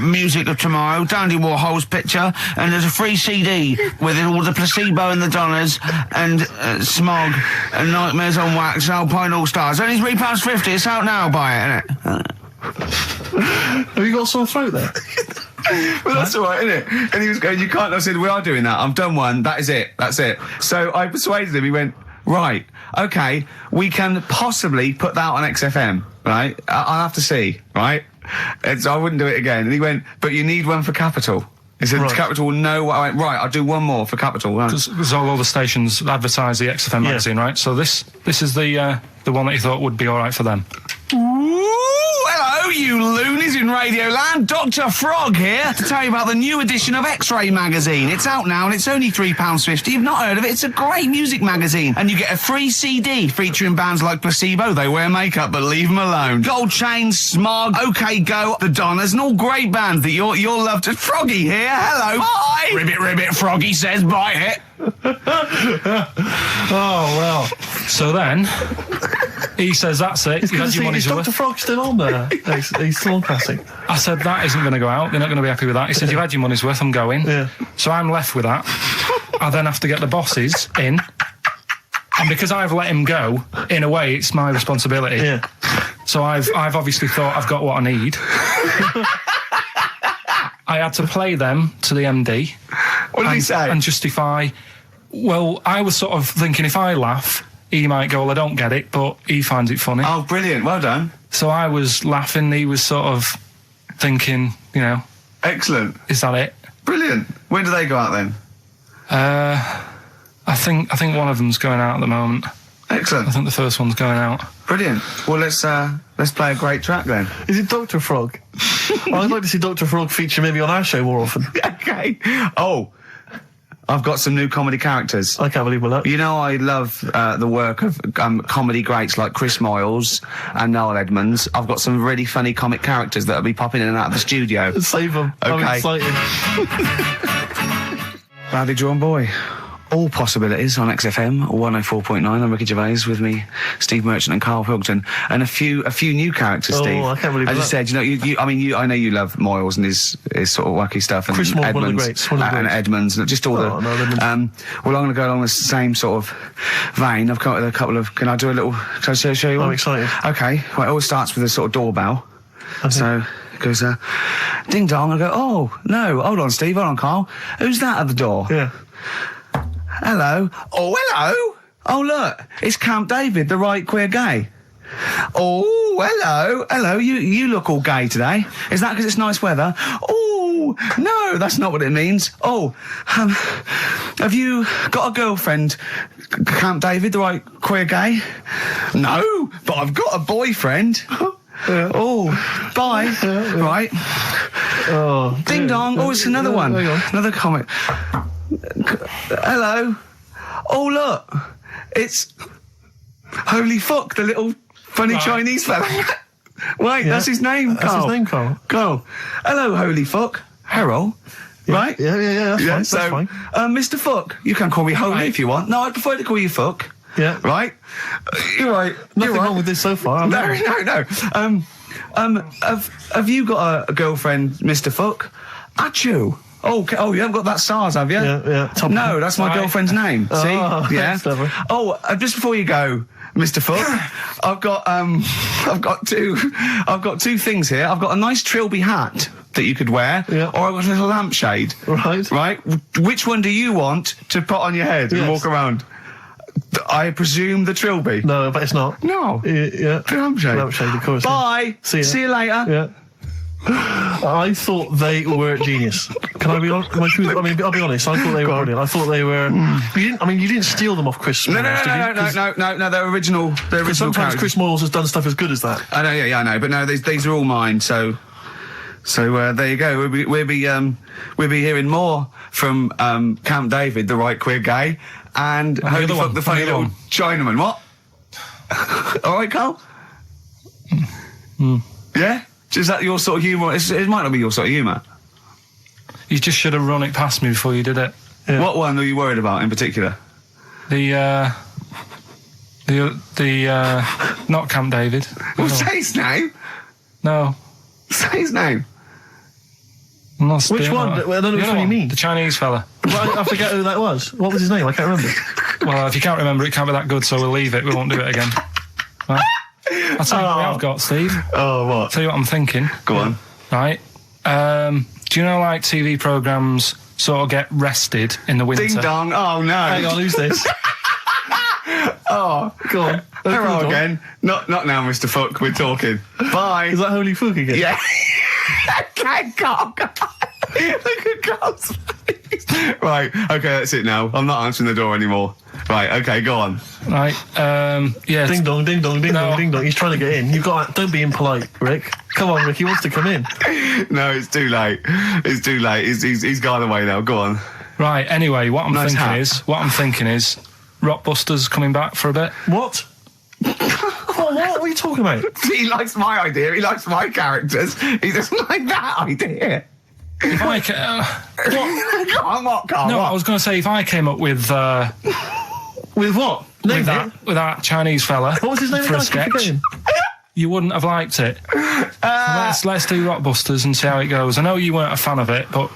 Music of Tomorrow. Dandy Warhol's picture, and there's a free CD with all the Placebo and the Donners and Smog and Nightmares on Wax, Alpine All Stars. Only £3.50. It's out now. Buy it, innit? Have you got a sore throat there? Well, that's all right, isn't it? And he was going, you can't. I said, we are doing that. I've done one. That is it. That's it. So I persuaded him. He went, right, okay, we can possibly put that on XFM, right? I'll have to see, right? And so I wouldn't do it again. And he went, but you need one for Capital. He said, Capital will know what I went, right, I'll do one more for Capital. Right? Because all the stations advertise the XFM magazine, right? So this is the one that you thought would be all right for them. Hello, you loonies in Radioland. Dr. Frog here to tell you about the new edition of X-Ray magazine. It's out now and it's only £3.50. You've not heard of it? It's a great music magazine. And you get a free CD featuring bands like Placebo. They wear makeup, but leave them alone. Gold Chain, Smog, OK Go, The Donners, and all great bands that you'll love to... Froggy here. Hello. Bye. Ribbit, ribbit. Froggy says buy it. Oh, well. So then... He says, that's it. You had your money's worth. Dr. Frog still on there? He's still on Classic. I said, that isn't going to go out. They're not going to be happy with that. He said, you've had your money's worth. I'm going. Yeah. So I'm left with that. I then have to get the bosses in. And because I've let him go, in a way, it's my responsibility. Yeah. So I've obviously thought I've got what I need. I had to play them to the MD. What did he say? And justify... Well, I was sort of thinking if I laugh... He might go, well, I don't get it, but he finds it funny. Oh, brilliant. Well done. So I was laughing. He was sort of thinking, you know... Excellent. Is that it? Brilliant. When do they go out then? I think one of them's going out at the moment. Excellent. I think the first one's going out. Brilliant. Well, let's play a great track then. Is it Dr. Frog? I'd like to see Dr. Frog feature maybe on our show more often. Okay. Oh... I've got some new comedy characters. I can't believe that. You know, I love the work of comedy greats like Chris Moyles and Noel Edmonds. I've got some really funny comic characters that'll be popping in and out of the studio. Save them. Okay. I'm excited. Badly Drawn Boy. All possibilities on XFM 104.9. I'm Ricky Gervais, with me, Steve Merchant and Karl Pilkington, and a few new characters. Steve. I can't believe As that. I said, you know, I know you love Moyles and his sort of wacky stuff, and Chris Moyles, Edmonds, one of the greats, and Edmonds, and just all the. No, well, I'm going to go along the same sort of vein. I've come up with a couple of. Can I do a little? Can I show you one? I'm excited. Okay. Well, it always starts with a sort of doorbell. Okay. So it goes, ding dong. I go, oh no, hold on, Steve, hold on, Karl. Who's that at the door? Yeah. Hello. Oh, hello. Oh, look. It's Camp David, the right queer gay. Oh, hello. Hello. You look all gay today. Is that because it's nice weather? Oh, no, that's not what it means. Oh, have you got a girlfriend, Camp David, the right queer gay? No, but I've got a boyfriend. Yeah. Oh, bye. Yeah. Right. Oh, ding dong. Oh, it's another one. Another comic. Hello. Oh, look. It's Holy Fuck, the little funny Chinese fella. Wait, that's his name, Karl. That's his name, Karl. Karl. Hello, Holy Fuck. Harold. Yeah. Right? Yeah, that's fine. Mr. Fuck. You can call me Holy if you want. No, I'd prefer to call you Fuck. Yeah. Right? You're right. Nothing wrong with this so far. No. Have you got a girlfriend, Mr. Fuck? Achoo. Oh, you haven't got that SARS, have you? Yeah. No, that's my girlfriend's name. See? Yeah. Oh, just before you go, Mr. Fuck, I've got two things here. I've got a nice Trilby hat that you could wear, or I've got a little lampshade. Right. Which one do you want to put on your head and walk around? I presume the Trilby. No, but it's not. No. Yeah. The lampshade. Lampshade, of course. Bye. See you later. Yeah. I thought they were genius. Can I be honest? I'll be honest. I thought they were brilliant. I thought they were. You didn't steal them off Chris. No. They're original. They're original. Sometimes characters. Chris Moyles has done stuff as good as that. I know. Yeah, I know. But no, these are all mine. So there you go. We'll be hearing more from Camp David, the right queer gay, and Holy Fuck, the funny little Chinaman. What? All right, Karl. Yeah. Is that your sort of humour? It might not be your sort of humour. You just should have run it past me before you did it. Yeah. What one are you worried about in particular? The not Camp David. Well, say his name. No. Say his name. I'm not Which one? I don't know which one you mean. The Chinese fella. Well, I forget who that was. What was his name? I can't remember. Well, if you can't remember, it can't be that good, so we'll leave it. We won't do it again. Right? I'll tell you what I've got, Steve. Oh, what? Tell you what I'm thinking. Go on. Right. Do you know, like, TV programmes sort of get rested in the winter? Ding dong. Oh, no. Hang on, who's this? Oh, Go on. hello again. Not now, Mr. Fuck. We're talking. Bye. Is that Holy Fook again? Yeah. Okay, Carl. Look at Carl's face. Right, okay, that's it now. I'm not answering the door anymore. Right, okay, go on. Right. Yeah. Ding dong, ding dong, ding No. dong, ding dong. He's trying to get in. You've got. Don't be impolite, Rick. Come on, Rick. He wants to come in. No, it's too late. It's too late. He's gone away now. Go on. Right. Anyway, what I'm Nice thinking is Rockbusters coming back for a bit. What? What are you talking about? He likes my idea. He likes my characters. He doesn't like that idea. If I Go on, what, Carl? no, what? I was going to say if I came up with With what? Name with it. that Chinese fella What was his name for again? a I keep sketch, forgetting. you wouldn't have liked it. Let's do Rockbusters and see how it goes. I know you weren't a fan of it, but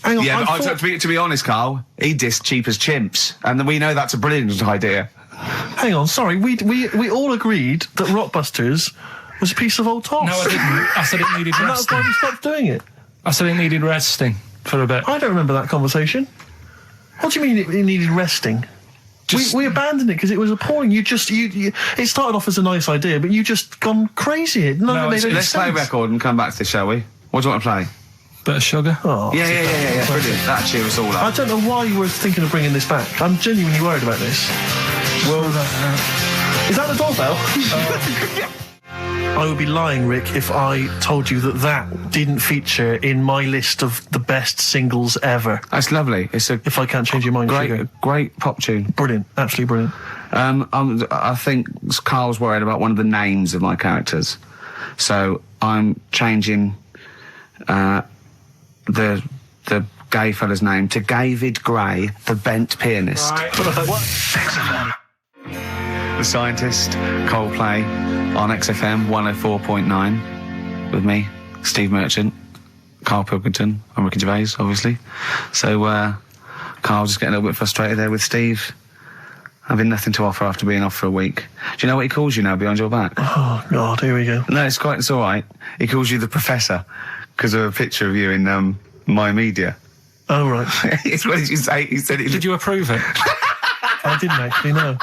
Hang on. Yeah, I but thought- to be honest, Carl, he dissed Cheap as Chimps, and we know that's a brilliant idea. Hang on. Sorry. We all agreed that Rockbusters was a piece of old toss. no, I didn't. I said it needed And that's why resting. we stopped doing it. I said it needed resting for a bit. I don't remember that conversation. What do you mean it needed resting? We abandoned it because it was appalling. You it started off as a nice idea, but you just gone crazy. None of it made any Let's play a sense. record and come back to this, shall we? What do you want to play? Bit of sugar. Oh. Yeah. Brilliant. That'll cheer us all I up. don't know why you were thinking of bringing this back. I'm genuinely worried about this. Well, Is that the doorbell? I would be lying, Rick, if I told you that didn't feature in my list of the best singles ever. that's lovely. It's a If I can't change your mind, Sugar. great pop tune. Brilliant, absolutely brilliant. I think Carl's worried about one of the names of my characters, so I'm changing the gay fella's name to David Gray, the bent pianist. The Scientist, Coldplay, on XFM 104.9 with me, Steve Merchant, Karl Pilkington, and Ricky Gervais, obviously. So Carl just getting a little bit frustrated there with Steve having nothing to offer after being off for a week. Do you know what he calls you now behind your back? Oh, God, here we go. No, it's all right. He calls you the Professor because of a picture of you in My Media. Oh, right. What did you say? He said it. Did you approve it? I didn't actually know.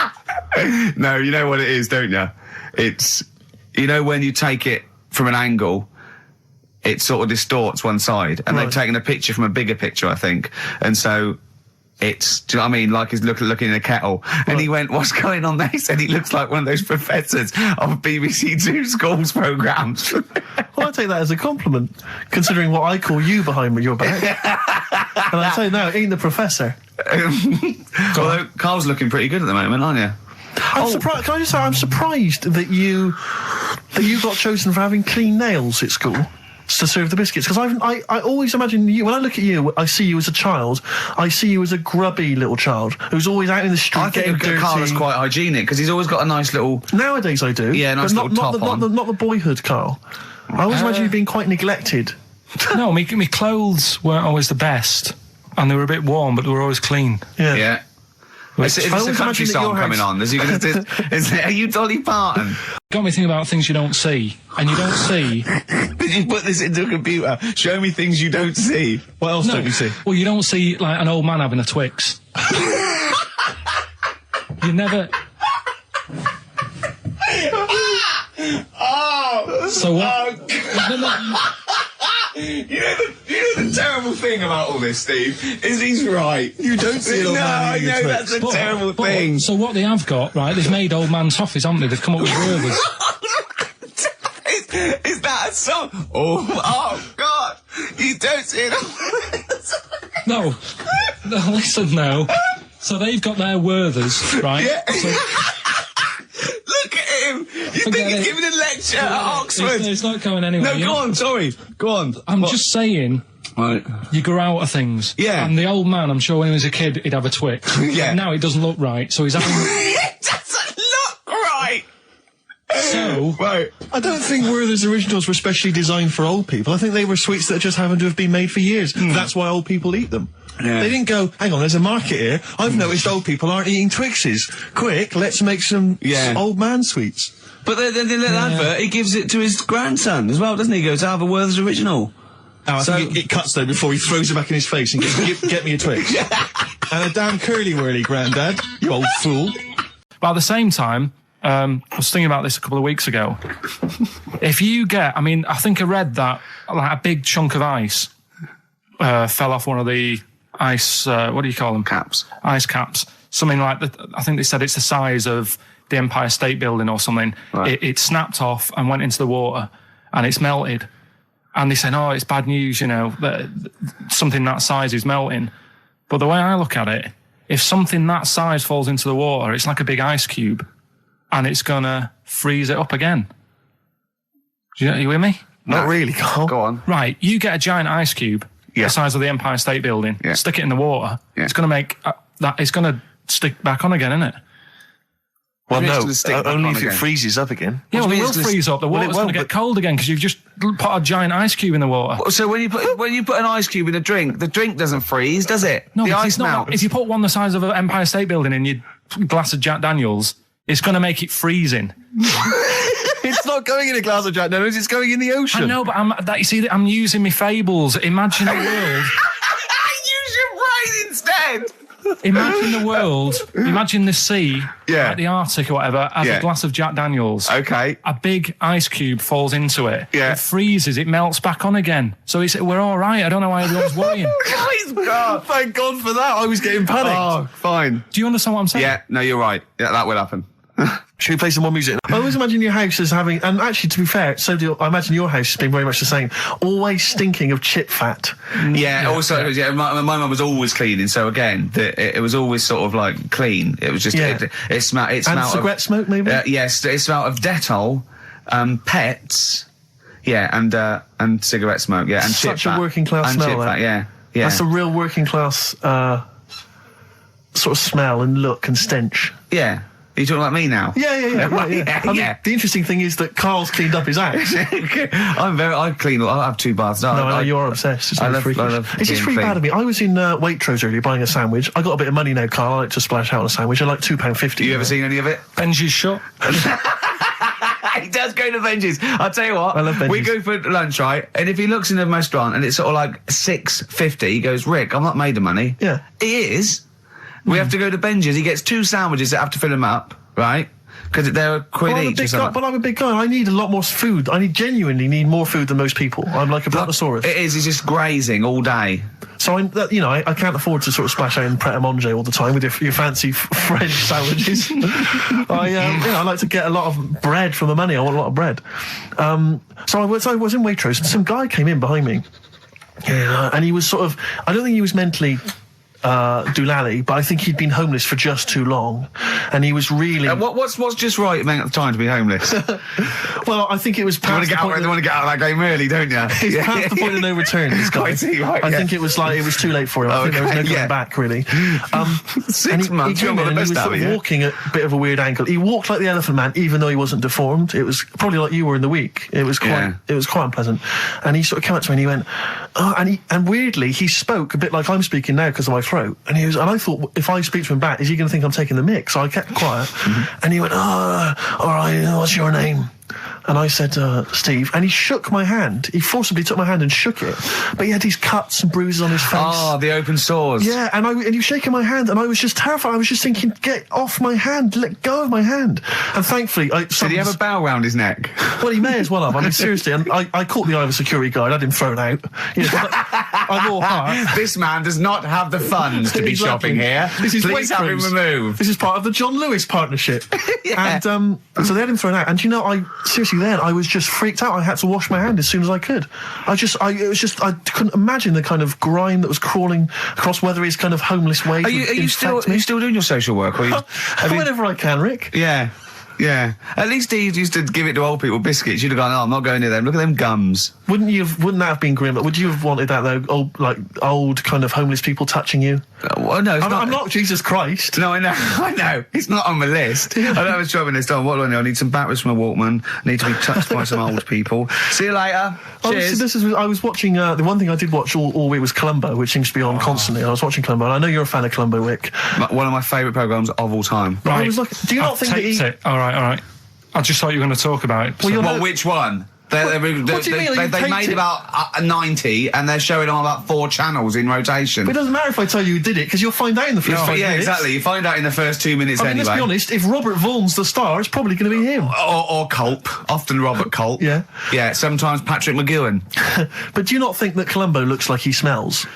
No, you know what it is, don't you? It's, you know, when you take it from an angle, it sort of distorts one side, and Right. they've taken a picture from a bigger picture, I think, and so it's, do you know what I mean? Like he's looking in a kettle, and he went, "What's going on there?" He said he looks like one of those professors of BBC Two schools programmes. Well, I take that as a compliment, considering what I call you behind your back. And I tell you now, ain't the Professor. Although Carl's looking pretty good at the moment, aren't you? I'm surprised. Can I just say, I'm surprised that you got chosen for having clean nails at school to serve the biscuits. Because I always imagine you. When I look at you, I see you as a child. I see you as a grubby little child who's always out in the street I getting think dirty. Carl is quite hygienic because he's always got a nice little. Nowadays, I do. Yeah, nice but little top on. not the boyhood, Carl. I always imagine you being quite neglected. No, my clothes weren't always the best, and they were a bit warm, but they were always clean. Yeah. Is this I a always country imagine that song your coming house- on? Are you Dolly Parton? Got me thinking about things you don't see, and you don't see. Did you put this into a computer? Show me things you don't see. What else don't you see? Well, you don't see like an old man having a Twix. You never. Oh! So what? You know the terrible thing about all this, Steve, is he's right. You don't see an old man I eating a know, Twix. that's a terrible thing. So what they have got, right? They've made old man toffees, haven't they? They've come up with Gervais. Is that a song? Oh God! You don't see it. No, listen now. So they've got their Werthers, right? Yeah. So, Look at him. You Forget think he's it. giving a lecture at Oxford? it's not going anywhere. No, you go know? on. Sorry. Go on. I'm What? just saying Right. You grow out of things. Yeah. And the old man, I'm sure when he was a kid, he'd have a Twix. Yeah. Now it doesn't look right, so he's having... It doesn't look right! So... Right. I don't think Werther's originals were specially designed for old people. I think they were sweets that just happened to have been made for years. That's why old people eat them. Yeah. They didn't go, hang on, there's a market here. I've noticed old people aren't eating Twixes. Quick, let's make some old man sweets. But then the little advert, he gives it to his grandson as well, doesn't he? He goes, have a Werther's original. Oh, I think it cuts though before he throws it back in his face and goes, get me a Twix. And a damn curly-whirly, Grandad, you old fool. But at the same time, I was thinking about this a couple of weeks ago. If you get, I mean, I think I read that like a big chunk of ice fell off one of the ice, what do you call them? Caps. Ice caps. Something like that. I think they said it's the size of the Empire State Building or something. Right. It snapped off and went into the water and it's melted. And they said, oh, it's bad news, you know, that something that size is melting. But the way I look at it, if something that size falls into the water, it's like a big ice cube and it's going to freeze it up again. Are you with me? Not really, Carl. Go on. Right, you get a giant ice cube the size of the Empire State Building, stick it in the water, it's going to make it's going to stick back on again, isn't it? Well, no, only if again. it freezes up again. Yeah, well, it will freeze up. The water's going to get cold again because you've just put a giant ice cube in the water. So when you put an ice cube in a drink, the drink doesn't freeze, does it? No, the because ice it's not. melts. If you put one the size of an Empire State Building in your glass of Jack Daniels, it's going to make it freezing. It's not going in a glass of Jack Daniels, it's going in the ocean. I know, but I'm using my fables. Imagine a world. Use your brain instead. Imagine the world. Imagine the sea, like the Arctic or whatever, as a glass of Jack Daniels. Okay. A big ice cube falls into it. Yeah. It freezes. It melts back on again. So we're all right. I don't know why everyone's worrying. God, thank God for that. I was getting panicked. Oh, fine. Do you understand what I'm saying? Yeah, no, you're right. Yeah, that will happen. Should we play some more music? I always imagine your house as having, and actually, to be fair, I imagine your house has been very much the same, always stinking of chip fat. Yeah, also, my mum was always cleaning, so again, it was always sort of like clean. It was just, it smelled And cigarette smoke, maybe? Yes, it smelled of Dettol, pets, and cigarette smoke, and such chip fat. A working class and smell. Chip fat, yeah. That's a real working class sort of smell and look and stench. Yeah. Are you talking about me now? Yeah. I mean, the interesting thing is that Carl's cleaned up his house. I clean. I have 2 baths. I know you're obsessed. It's It's just really bad of me. I was in Waitrose earlier buying a sandwich. I got a bit of money now, Carl. I like to splash out on a sandwich. I like £2.50. You ever seen any of it? Benji's shop. He does go to Benji's. I'll tell you what. I love Benji's. We go for lunch, right? And if he looks in a restaurant and it's sort of like $6.50, he goes, Rick, I'm not made of money. Yeah. He is. We have to go to Benji's. He gets 2 sandwiches that have to fill him up, right? Because they're a quid each. But I'm a big guy. I need a lot more food. I genuinely need more food than most people. I'm like a brontosaurus. It is. He's just grazing all day. So I can't afford to sort of splash out in Pret a Manger all the time with your fancy French sandwiches. I like to get a lot of bread for the money. I want a lot of bread. So I was in Waitrose and some guy came in behind me. And he was sort of, I don't think he was mentally doolally, but I think he'd been homeless for just too long, and he was really. What's just right amount of time to be homeless? Well, I think it was. You want to get out of that game early, don't you? He's past the point of no return. This guy. I think it was too late for him. I think there was no going back really. 6 months. He came in and he was sort of walking at a bit of a weird angle. He walked like the Elephant Man, even though he wasn't deformed. It was probably like you were in the week. It was quite unpleasant. And he sort of came up to me and he went, and weirdly he spoke a bit like I'm speaking now because of my throat. And I thought, if I speak to him back, is he going to think I'm taking the mick? So I kept quiet. And he went, all right, what's your name? And I said, Steve. And he shook my hand. He forcibly took my hand and shook it. But he had these cuts and bruises on his face. Oh, the open sores. Yeah, and he was shaking my hand, and I was just terrified. I was just thinking, get off my hand, let go of my hand. And thankfully, did he have a bow round his neck? Well, he may as well have. I mean, seriously, and I caught the eye of a security guard. I had him thrown out. I'm all heart. This man does not have the funds to be shopping here. Please have him removed. This is part of the John Lewis partnership. Yeah. And so they had him thrown out. And seriously, then I was just freaked out. I had to wash my hand as soon as I could. I couldn't imagine the kind of grime that was crawling across Weatherby's kind of homeless way. Are you still doing your social work? Or whenever I can, Rick. Yeah. At least he used to give it to old people biscuits. You'd have gone, I'm not going near them. Look at them gums. Wouldn't that have been grim? Would you have wanted that though? Old kind of homeless people touching you? Well, no, I'm not Jesus Christ. No, I know. It's not on the list. I know I was driving this down. What do I know? I need some batteries from a Walkman. I need to be touched by some old people. See you later. Cheers. I was watching, the one thing I did watch all week was Columbo, which seems to be on constantly. I was watching Columbo, and I know you're a fan of Columbo, Wick. One of my favourite programmes of all time. Right. I was like, do you not think that it? All right. I just thought you were going to talk about it. Well, which one? They made about 90, and they're showing on about 4 channels in rotation. But it doesn't matter if I tell you who did it, because you'll find out in the first 5 minutes. Yeah, exactly. You find out in the first 2 minutes anyway. Let's be honest, if Robert Vaughan's the star, it's probably going to be him. Or Culp. Often Robert Culp. Yeah. Yeah, sometimes Patrick McGowan. But do you not think that Columbo looks like he smells?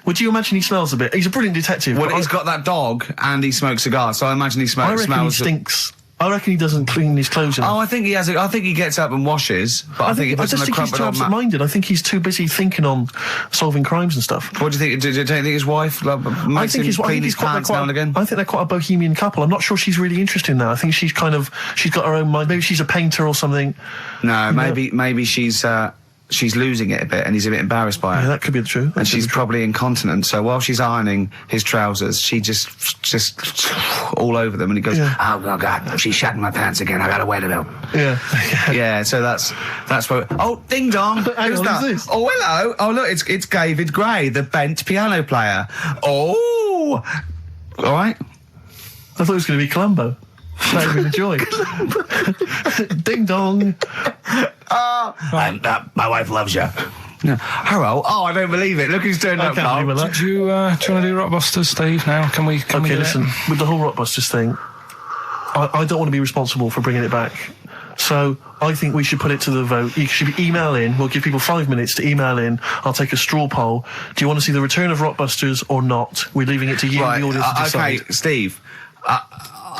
Would you imagine he smells a bit? He's a brilliant detective. Well, he's got that dog, and he smokes cigars, so I imagine he smells... I reckon he stinks. I reckon he doesn't clean his clothes enough. Oh, I think he has. I think he gets up and washes, but I think he puts on a he's too absent-minded. I think he's too busy thinking on solving crimes and stuff. What do you think? Do you think his wife makes him clean his pants now and again? I think they're quite a bohemian couple. I'm not sure she's really interested in that. I think she's got her own mind. Maybe she's a painter or something. No, maybe she's losing it a bit, and he's a bit embarrassed by it. Yeah, that could be the truth. And she's probably incontinent, so while she's ironing his trousers, she just all over them, and he goes, "Oh God, she's shatting my pants again. I gotta wear them out." Yeah, yeah. So that's what. Oh, ding dong! Who's that? Who's this? Oh, hello. Oh, look, it's David Gray, the bent piano player. Oh, all right. I thought it was going to be Columbo. That would be a joy. Ding dong. My wife loves you. No. Hello. Oh, I don't believe it. Look who's turned up, Carl. Do you want to do Rockbusters, Steve, now? Can we listen, with the whole Rockbusters thing, I don't want to be responsible for bringing it back. So I think we should put it to the vote. You should email in. We'll give people 5 minutes to email in. I'll take a straw poll. Do you want to see the return of Rockbusters or not? We're leaving it to you, the audience, to decide. Okay, Steve.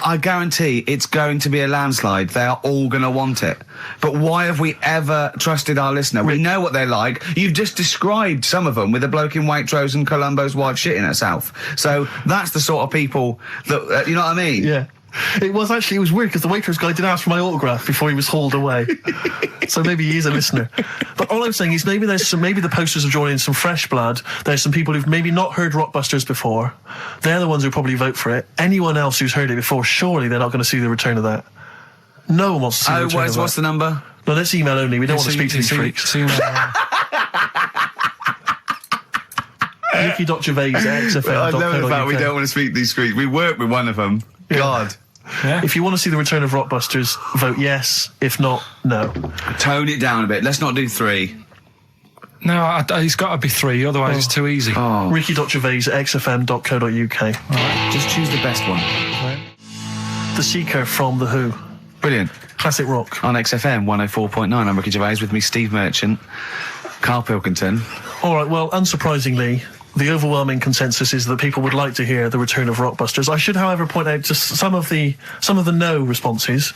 I guarantee it's going to be a landslide. They are all going to want it. But why have we ever trusted our listener? We know what they're like. You've just described some of them with a bloke in Waitrose and Columbo's wife shitting herself. So that's the sort of people that, you know what I mean? Yeah. It was weird because the Waitrose guy did ask for my autograph before he was hauled away. So maybe he is a listener. But all I'm saying is maybe the posters are drawing in some fresh blood. There's some people who've maybe not heard Rockbusters before. They're the ones who probably vote for it. Anyone else who's heard it before, surely they're not going to see the return of that. No one wants to see the return of that. What's the number? No, let's email only. We don't want to speak to these freaks. Ricky.Gervais@XFM.co.uk. I love the fact we don't want to speak to these freaks. We work with one of them. Yeah. God. Yeah. If you want to see the return of Rockbusters, vote yes. If not, no. Tone it down a bit. Let's not do 3. No, he's got to be 3, otherwise it's too easy. Oh. Ricky.Gervais@XFM.co.uk. Right. Just choose the best one. Right. The Seeker from The Who. Brilliant. Classic rock. On XFM 104.9, I'm Ricky Gervais, with me Steve Merchant, Karl Pilkington. All right, well, unsurprisingly, the overwhelming consensus is that people would like to hear the return of Rockbusters. I should, however, point out just some of the no responses.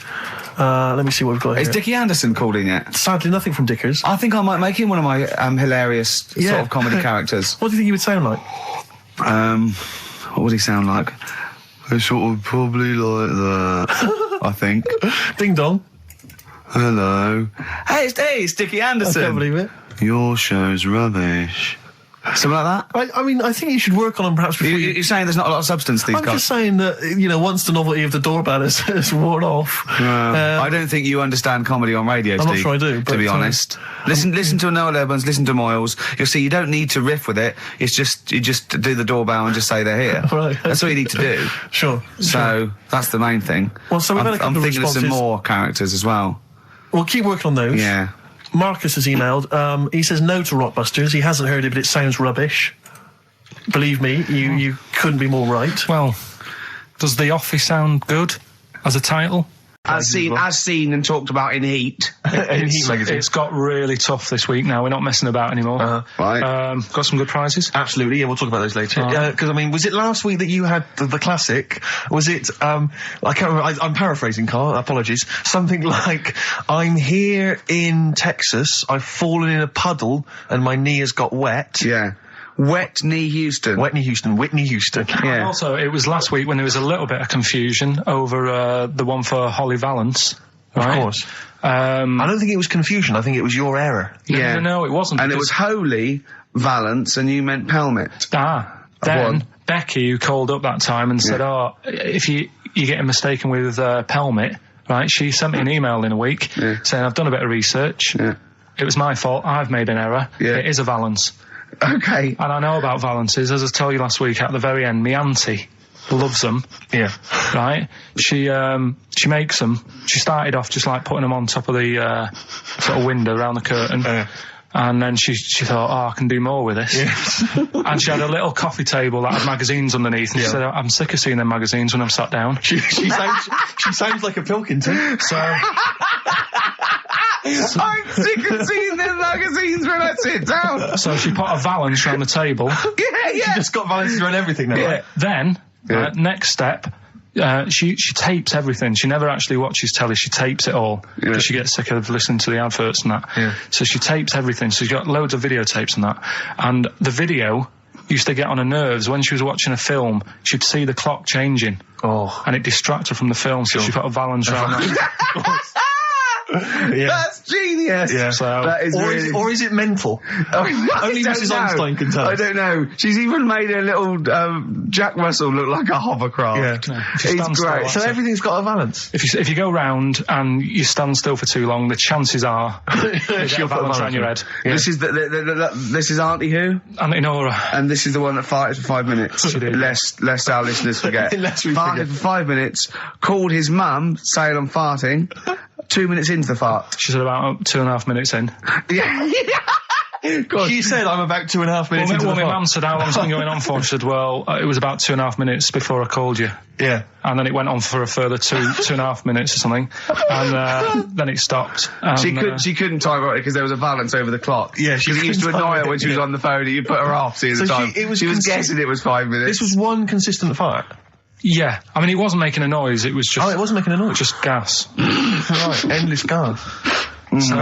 Let me see what we've got here. Is Dickie Anderson called in yet? Sadly, nothing from Dickers. I think I might make him one of my hilarious sort of comedy characters. What do you think he would sound like? What would he sound like? Sort of probably like that, I think. Ding dong. Hello. Hey, it's Dickie Anderson. I can't believe it. Your show's rubbish. Something like that? I mean, I think you should work on them perhaps before You're saying there's not a lot of substance these guys? I'm just saying that, once the novelty of the doorbell has worn off... I don't think you understand comedy on radio, Steve. I'm not sure I do, to be honest. Listen to Noel Evans, listen to Moyles. You'll see you don't need to riff with it. It's just, you just do the doorbell and just say they're here. Right. That's all you need to do. Sure. So, that's the main thing. Well, so we've had a couple of responses. I'm thinking of some more characters as well. Well, keep working on those. Yeah. Marcus has emailed. He says no to Rockbusters. He hasn't heard it, but it sounds rubbish. Believe me, you couldn't be more right. Well, does The Office sound good as a title? As seen and talked about in Heat. In Heat magazine. It's got really tough this week now. We're not messing about anymore. Right. Got some good prizes. Absolutely, yeah, we'll talk about those later. Because, was it last week that you had the classic? Was it, I can't remember, I'm paraphrasing, Carl, apologies. Something like, I'm here in Texas, I've fallen in a puddle, and my knee has got wet. Yeah. Whitney Houston. Yeah. And also, it was last week when there was a little bit of confusion over the one for Holly Valance. Right? Of course. I don't think it was confusion. I think it was your error. Yeah. No, it wasn't. And it was Holy Valance, and you meant Pelmet. Then Becky, who called up that time and said, "Oh, if you're getting mistaken with Pelmet," right? She sent me an email in a week saying, "I've done a bit of research. It was my fault. I've made an error. It is a Valance." Okay. And I know about Valances, as I told you last week. At the very end, my auntie loves them. Yeah. Right? She makes them. She started off just like putting them on top of the sort of window around the curtain. And then she thought, I can do more with this. And she had a little coffee table that had magazines underneath. And she said, I'm sick of seeing them magazines when I'm sat down. She sounds like a Pilkington. So I'm sick of seeing them magazines when I sit down. So she put a Valance around the table. She just got Valances around everything now. Right? Then, next step, she tapes everything. She never actually watches telly. She tapes it all because she gets sick of listening to the adverts and that. So she tapes everything. So she's got loads of videotapes and that. And the video used to get on her nerves. When she was watching a film, she'd see the clock changing. And it distracted her from the film. So she put a Valance around that. That's genius. So, that is or is it mental? Only Mrs. Einstein can tell. I don't know. She's even made a little Jack Russell look like a hovercraft. It's great. So everything's got a Valance. If you go round and you stand still for too long, the chances are she'll put a Valance around your head. This is this is Auntie who? Auntie Nora. And this is the one that farted for 5 minutes. Lest our listeners forget. Lest we farted for 5 minutes. Called his mum, saying I'm farting. 2 minutes into the fart. She said about 2.5 minutes in. She said I'm about 2.5 minutes into the fart. My mum said, how long's it been going on for? She said, well, it was about 2.5 minutes before I called you. Yeah. And then it went on for a further 2.5 minutes or something. And then it stopped. And, she couldn't time it because there was a Valance over the clock. Yeah, she used to annoy her when she was on the phone and you put her off seeing the time. She was guessing it was 5 minutes. This was one consistent fart. Yeah, I mean, it wasn't making a noise, it was just... Oh, it wasn't making a noise? Just gas. Right, endless gas. So,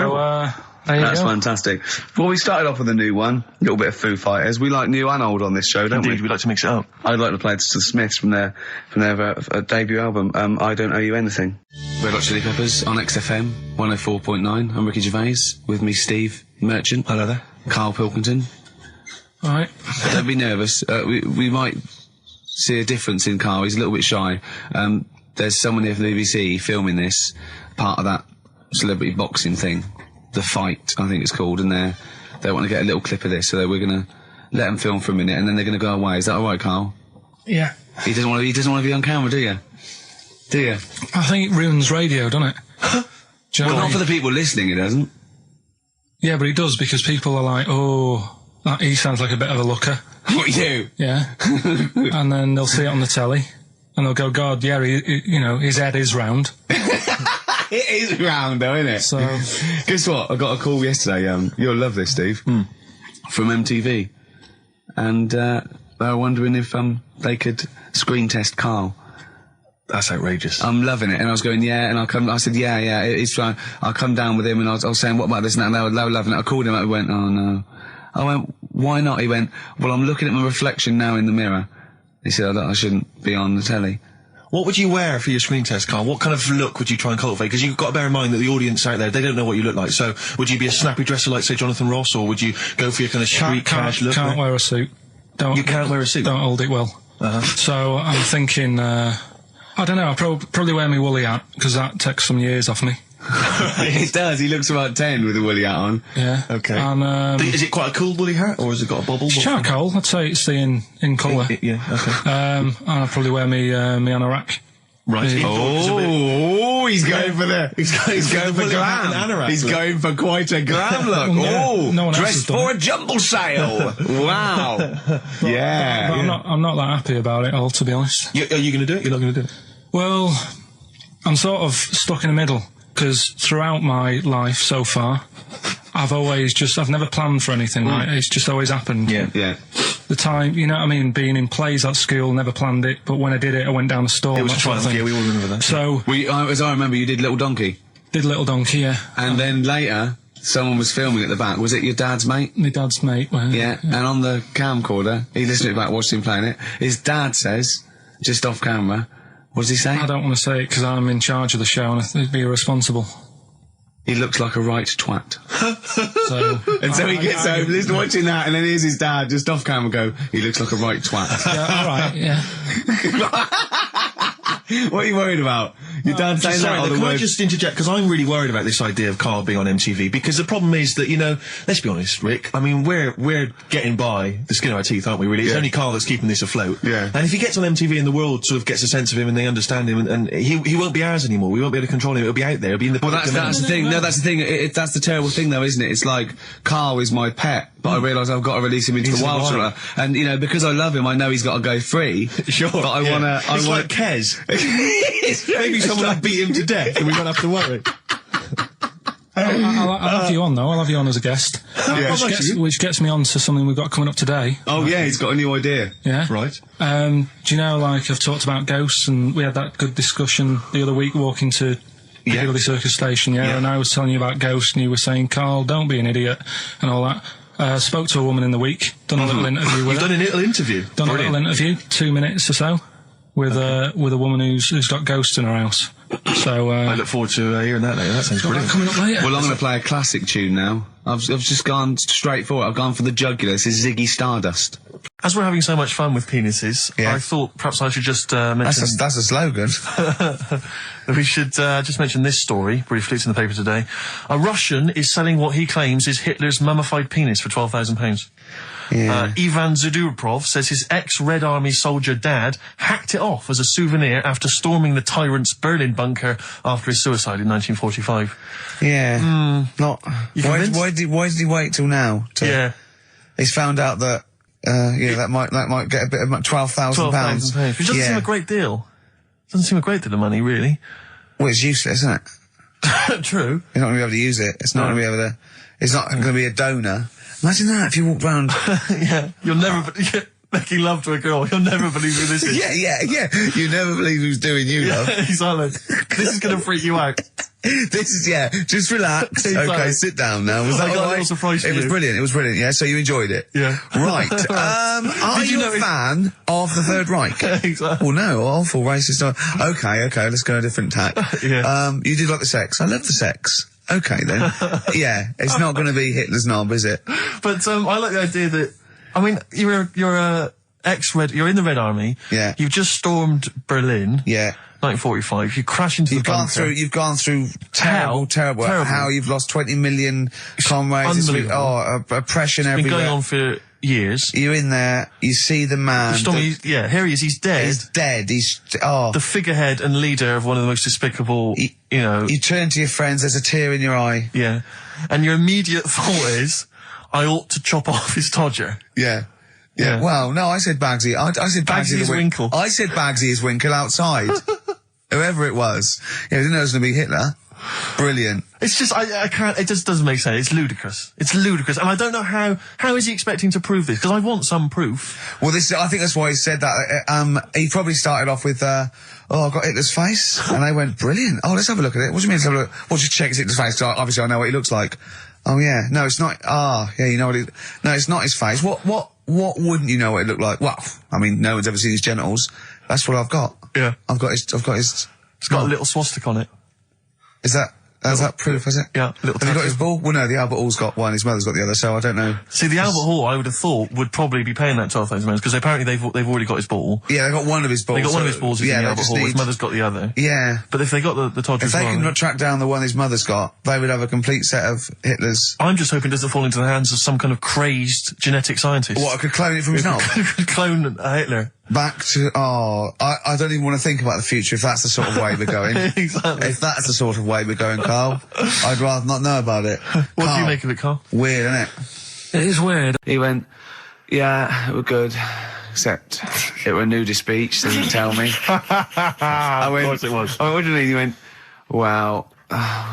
there you That's go. fantastic. Well, we started off with a new one, a little bit of Foo Fighters. We like new and old on this show, don't we? Indeed, we like to mix it up. I'd like to play the Smiths from their debut album, I Don't Owe You Anything. Red Hot Chili Peppers on XFM 104.9. I'm Ricky Gervais, with me Steve Merchant. Hello there. Karl Pilkington. All right. Don't be nervous. We might see a difference in Karl. He's a little bit shy. There's someone here from the BBC filming this, part of that celebrity boxing thing, The Fight, I think it's called, and they want to get a little clip of this, so we're going to let them film for a minute, and then they're going to go away. Is that all right, Karl? Yeah. He doesn't want to be on camera, do you? Do you? I think it ruins radio, doesn't it? Do you know Well, what I not mean? for the people listening, it doesn't. Yeah, but it does, because people are like, he sounds like a bit of a looker. What, you? Yeah. And then they'll see it on the telly, and they'll go, God, yeah, his head is round. It is round, though, isn't it? So... Guess what? I got a call yesterday, you'll love this, Steve, from MTV. And they were wondering if they could screen test Karl. That's outrageous. I'm loving it. And I was going, yeah, and I said, yeah, it's fine. I'll come down with him, and I was saying, what about this and that, and they were loving it. I called him up, he went, oh, no. I went, why not? He went, well, I'm looking at my reflection now in the mirror. He said, I shouldn't be on the telly. What would you wear for your screen test, Karl? What kind of look would you try and cultivate? Because you've got to bear in mind that the audience out there, they don't know what you look like. So would you be a snappy dresser like, say, Jonathan Ross, or would you go for your kind of street cash look? Can't wear a suit. You can't wear a suit? Don't hold it well. So I'm thinking, I don't know, I'll probably wear my woolly hat, because that takes some years off me. It does. He looks about 10 with a woolly hat on. Yeah. Okay. And, is it quite a cool woolly hat, or has it got a bobble? Charcoal. I'd say it's the in colour. Yeah. Okay. And I'll probably wear me anorak. Right. He's going for the. He's going for glam. He's going for quite a glam look. No dressed for a jumble sale. Wow. Yeah. But I'm not that happy about it all, to be honest. Are you going to do it? You're not going to do it? Well, I'm sort of stuck in the middle, because throughout my life so far, I've never planned for anything, right? It's just always happened. Yeah. The time, you know what I mean, being in plays at school, never planned it, but when I did it, I went down the store. It was a triumph, yeah, we all remember that. So... as I remember, you did Little Donkey. Did Little Donkey, yeah. And then later, someone was filming at the back. Was it your dad's mate? My dad's mate, well, yeah, and on the camcorder, he listened to it back, watched him playing it, his dad says, just off camera, What does he say? I don't want to say it because I'm in charge of the show and I'd be irresponsible. He looks like a right twat. So he gets home, listening, watching that, and then here's his dad just off camera go, he looks like a right twat. Yeah, all right, yeah. What are you worried about? Your dad saying that? Can I just interject? Because I'm really worried about this idea of Karl being on MTV. Because the problem is that, you know, let's be honest, Rick. I mean, we're getting by the skin of our teeth, aren't we? Really, it's only Karl that's keeping this afloat. Yeah. And if he gets on MTV and the world sort of gets a sense of him and they understand him, and he won't be ours anymore. We won't be able to control him. It'll be out there. It'll be in the. Well, that's the thing. No, that's the thing. That's the terrible thing, though, isn't it? It's like Karl is my pet, but I realise I've got to release him into the wild. And you know, because I love him, I know he's got to go free. Sure. But I want to. It's like Kez. Maybe someone will beat him to death and we won't have to worry. I'll have you on, though. I'll have you on as a guest. Which gets me on to something we've got coming up today. Oh, yeah, he's got a new idea. Yeah. Right. Do you know, like, I've talked about ghosts, and we had that good discussion the other week walking to Piccadilly Circus Station, and I was telling you about ghosts, and you were saying, Karl, don't be an idiot, and all that. Spoke to a woman in the week, done a little interview with her. You've done a little interview? Done a little interview, 2 minutes or so, with a woman who's got ghosts in her house. So I look forward to hearing that later. That sounds brilliant. Coming up later. Well, I'm going to play a classic tune now. I've just gone straight for it. I've gone for the jugular. This is Ziggy Stardust. As we're having so much fun with penises, I thought perhaps I should just mention... That's a slogan. We should just mention this story, briefly. It's in the paper today. A Russian is selling what he claims is Hitler's mummified penis for £12,000. Yeah. Ivan Zadurprov says his ex-Red Army soldier dad hacked it off as a souvenir after storming the tyrant's Berlin bunker after his suicide in 1945. Yeah. Not. Why did he wait till now? He's found out that that might get a bit of £12,000. £12,000. Which doesn't seem a great deal. Doesn't seem a great deal of money, really. Well, it's useless, isn't it? True. You're not going to be able to use it. It's not going to be able to. It's not going to be a donor. Imagine that if you walked round. You'll never making love to a girl. You'll never believe who this is. Yeah. You never believe who's doing you, love. Exactly. This is going to freak you out. This is, just relax. Exactly. Okay, sit down now. Was that I got all a right? little surprise for It was you. brilliant. It was brilliant. Yeah, so you enjoyed it. Yeah. Right. Are you a fan of the Third Reich? Exactly. Well, no, awful racist. Okay, let's go a different tack. You did like the sex. I love the sex. Okay then. It's not going to be Hitler's knob, is it? But I like the idea that, I mean, you're you're in the Red Army. Yeah. You've just stormed Berlin. Yeah. 1945. You crash into the bunker. You've gone through terrible. How you've lost 20 million comrades. Unbelievable. Oppression It's been everywhere. going on for years. You're in there. You see the man. Here he is. He's dead. He's dead. The figurehead and leader of one of the most despicable. You turn to your friends. There's a tear in your eye. Yeah. And your immediate thought is, I ought to chop off his todger. Yeah. Well, no, I said Bagsy. I said Bagsy's Winkle. I said Bagsy's Winkle outside. Whoever it was. I didn't know it was going to be Hitler. Brilliant. It's just, I can't, it just doesn't make sense. It's ludicrous. And I don't know how is he expecting to prove this? Because I want some proof. Well, I think that's why he said that. He probably started off with, I've got Hitler's face. And they went, brilliant. Oh, let's have a look at it. What do you mean let's have a look? Well, just check his Hitler's face. Obviously I know what he looks like. Oh yeah. No, it's not. You know what no, it's not his face. What wouldn't you know what it looked like? Well, I mean, no one's ever seen his genitals. That's what I've got. Yeah. I've got his. It's got a little swastika on it. Is that proof, is it? Yeah, little Have you got his ball? Well, no, the Albert Hall's got one, his mother's got the other, so I don't know. See, the Albert Hall, I would have thought, would probably be paying that £12,000, because apparently they've already got his ball. Yeah, they got one of his balls. They got one of his balls in the Albert Hall, his mother's got the other. Yeah. But if they got the Todger if they can track down the one his mother's got, they would have a complete set of Hitler's. I'm just hoping it doesn't fall into the hands of some kind of crazed genetic scientist. What, I could clone it from his knob? Could clone Hitler. Back to, I don't even want to think about the future if that's the sort of way we're going. Exactly. If that's the sort of way we're going, Karl, I'd rather not know about it. What do you make of it, Karl? Weird, isn't it? It is weird. He went, yeah, it were good, except it were a nudist beach, didn't tell me. Of course it was. I went, what do you mean? He went, well,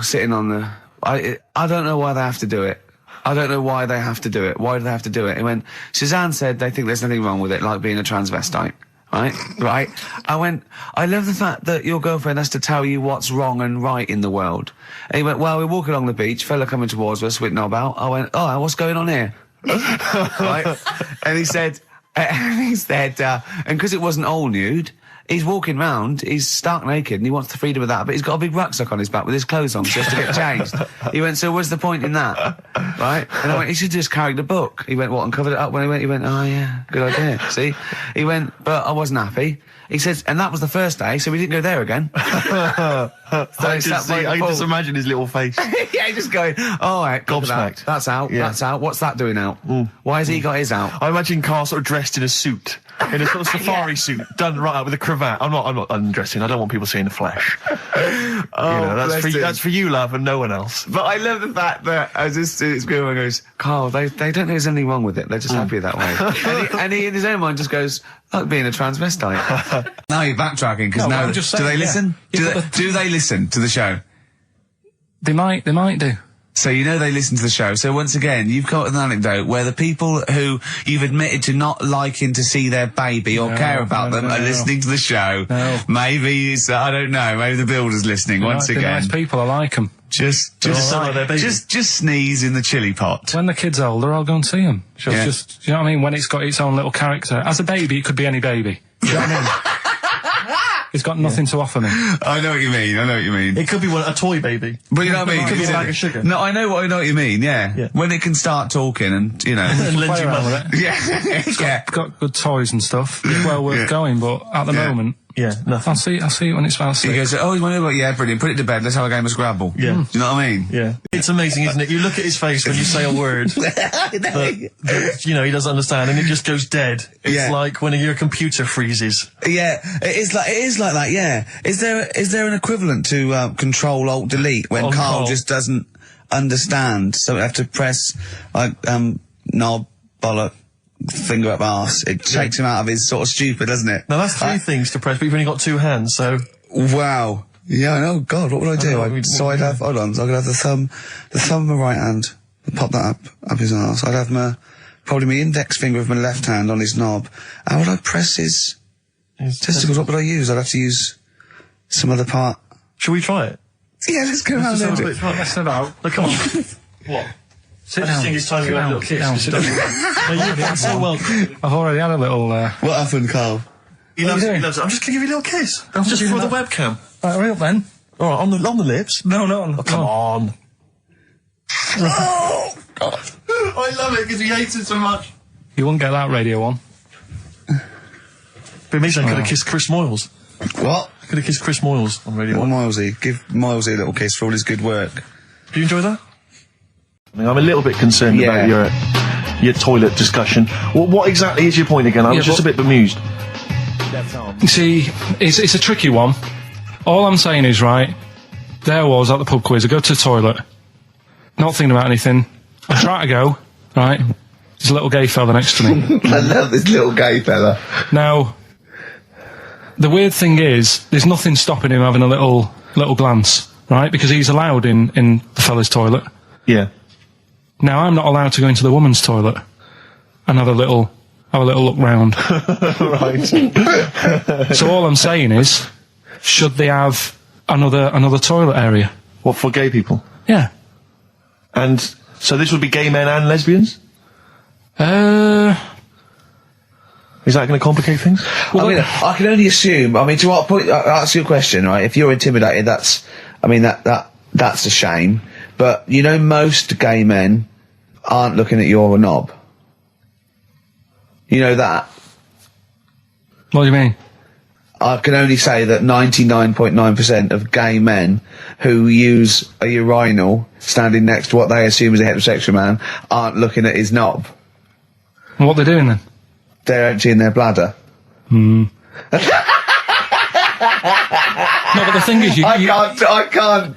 sitting on the... I don't know why they have to do it. I don't know why they have to do it. Why do they have to do it? He went, Suzanne said they think there's nothing wrong with it, like being a transvestite. Right? I went, I love the fact that your girlfriend has to tell you what's wrong and right in the world. And he went, well, we're walking along the beach, fella coming towards us with knob out. I went, what's going on here? Right? And he said, and because it wasn't all nude, he's walking round, he's stark naked, and he wants the freedom of that, but he's got a big rucksack on his back with his clothes on just to get changed. He went, so what's the point in that? Right? And I went, he should just carry the book. He went, what, and covered it up? When he went, oh yeah, good idea. See? He went, but I wasn't happy. He says, and that was the first day, so we didn't go there again. I can just imagine his little face. Yeah, just going, all right, gobsmacked. That's out, Yeah. that's out. What's that doing out? Why has he got his out? I imagine Carl sort of dressed in a suit, in a sort of safari suit, done right up with a cravat. I'm not undressing. I don't want people seeing the flesh. That's for you, love, and no one else. But I love the fact that as this girl goes, Carl, they don't think there's anything wrong with it. They're just happy that way. and he in his own mind just goes, like being a transvestite. Now you're backtracking, because now, just do saying, they listen? Yeah, Do they listen to the show? They might do. So you know they listen to the show. So once again, you've got an anecdote where the people who you've admitted to not liking to see their baby or care about them are listening to the show. No. Maybe it's, I don't know, maybe the builder's listening once They're again. nice people, I like them. Just sneeze in the chili pot. When the kid's older, I'll go and see them. Yeah. Just, you know what I mean? When it's got its own little character. As a baby, it could be any baby. You know what I mean? It's got nothing to offer me. I know what you mean. It could be a toy baby. But you know what I mean? It could be a bag of sugar. No, I know what you mean, yeah. When it can start talking and, you know. And lend Play you around money. with it. Yeah. Got good toys and stuff. It's well worth going, but at the moment, Yeah, nothing. I'll see it when it's about He 6. goes, oh, you want to go? Yeah, brilliant. Put it to bed. Let's have a game of Scrabble. Yeah. Do you know what I mean? Yeah. It's amazing, isn't it? You look at his face when you say a word that, you know, he doesn't understand, and it just goes dead. It's like when your computer freezes. Yeah, it is like that. Yeah. Is there an equivalent to Control Alt Delete when Carl just doesn't understand? So we have to press like knob, bollock, finger up arse. It takes him out of his sort of stupid, doesn't it? Now that's 3 things to press, but you've only got 2 hands, so. Wow. Yeah, I know. God, what would I do? I'd have, hold on, so I could have the thumb of my right hand, pop that up his arse. I'd have probably my index finger of my left hand on his knob. How would I press his testicles? What would I use? I'd have to use some other part. Shall we try it? Yeah, let's go around there. That's about. Look, come on. What? Sit I down. just think it's time you had a little kiss. Down, sit down. No, you've done so well. I've already had a little. What happened, Carl? He loves it. I'm just going to give you a little kiss. Just for the webcam. Right, hurry up then. All right, on the lips. No, not on. Oh, come on. Oh, God. I love it because he hates it so much. You wouldn't get that radio on. But maybe I could have kissed Chris Moyles. What? I could have kissed Chris Moyles on Radio 1. Milesy. Give Milesy a little kiss for all his good work. Do you enjoy that? I mean, I'm a little bit concerned about your toilet discussion. What exactly is your point again? I was just a bit bemused. You see, it's a tricky one. All I'm saying is, right, there I was at the pub quiz. I go to the toilet, not thinking about anything. I try to go, right, there's a little gay fella next to me. I love this little gay fella. Now, the weird thing is, there's nothing stopping him having a little glance, right, because he's allowed in the fella's toilet. Yeah. Now, I'm not allowed to go into the woman's toilet and have a little look round. Right. So all I'm saying is, should they have another toilet area? What, for gay people? Yeah. And so this would be gay men and lesbians? Is that going to complicate things? Well, I mean, I can only assume. I mean, to what point? I'll ask you a question, right? If you're intimidated, that's a shame. But you know, most gay men aren't looking at your knob. You know that. What do you mean? I can only say that 99.9% of gay men who use a urinal standing next to what they assume is a heterosexual man aren't looking at his knob. What they're doing then? They're emptying their bladder. No, but the thing is, I can't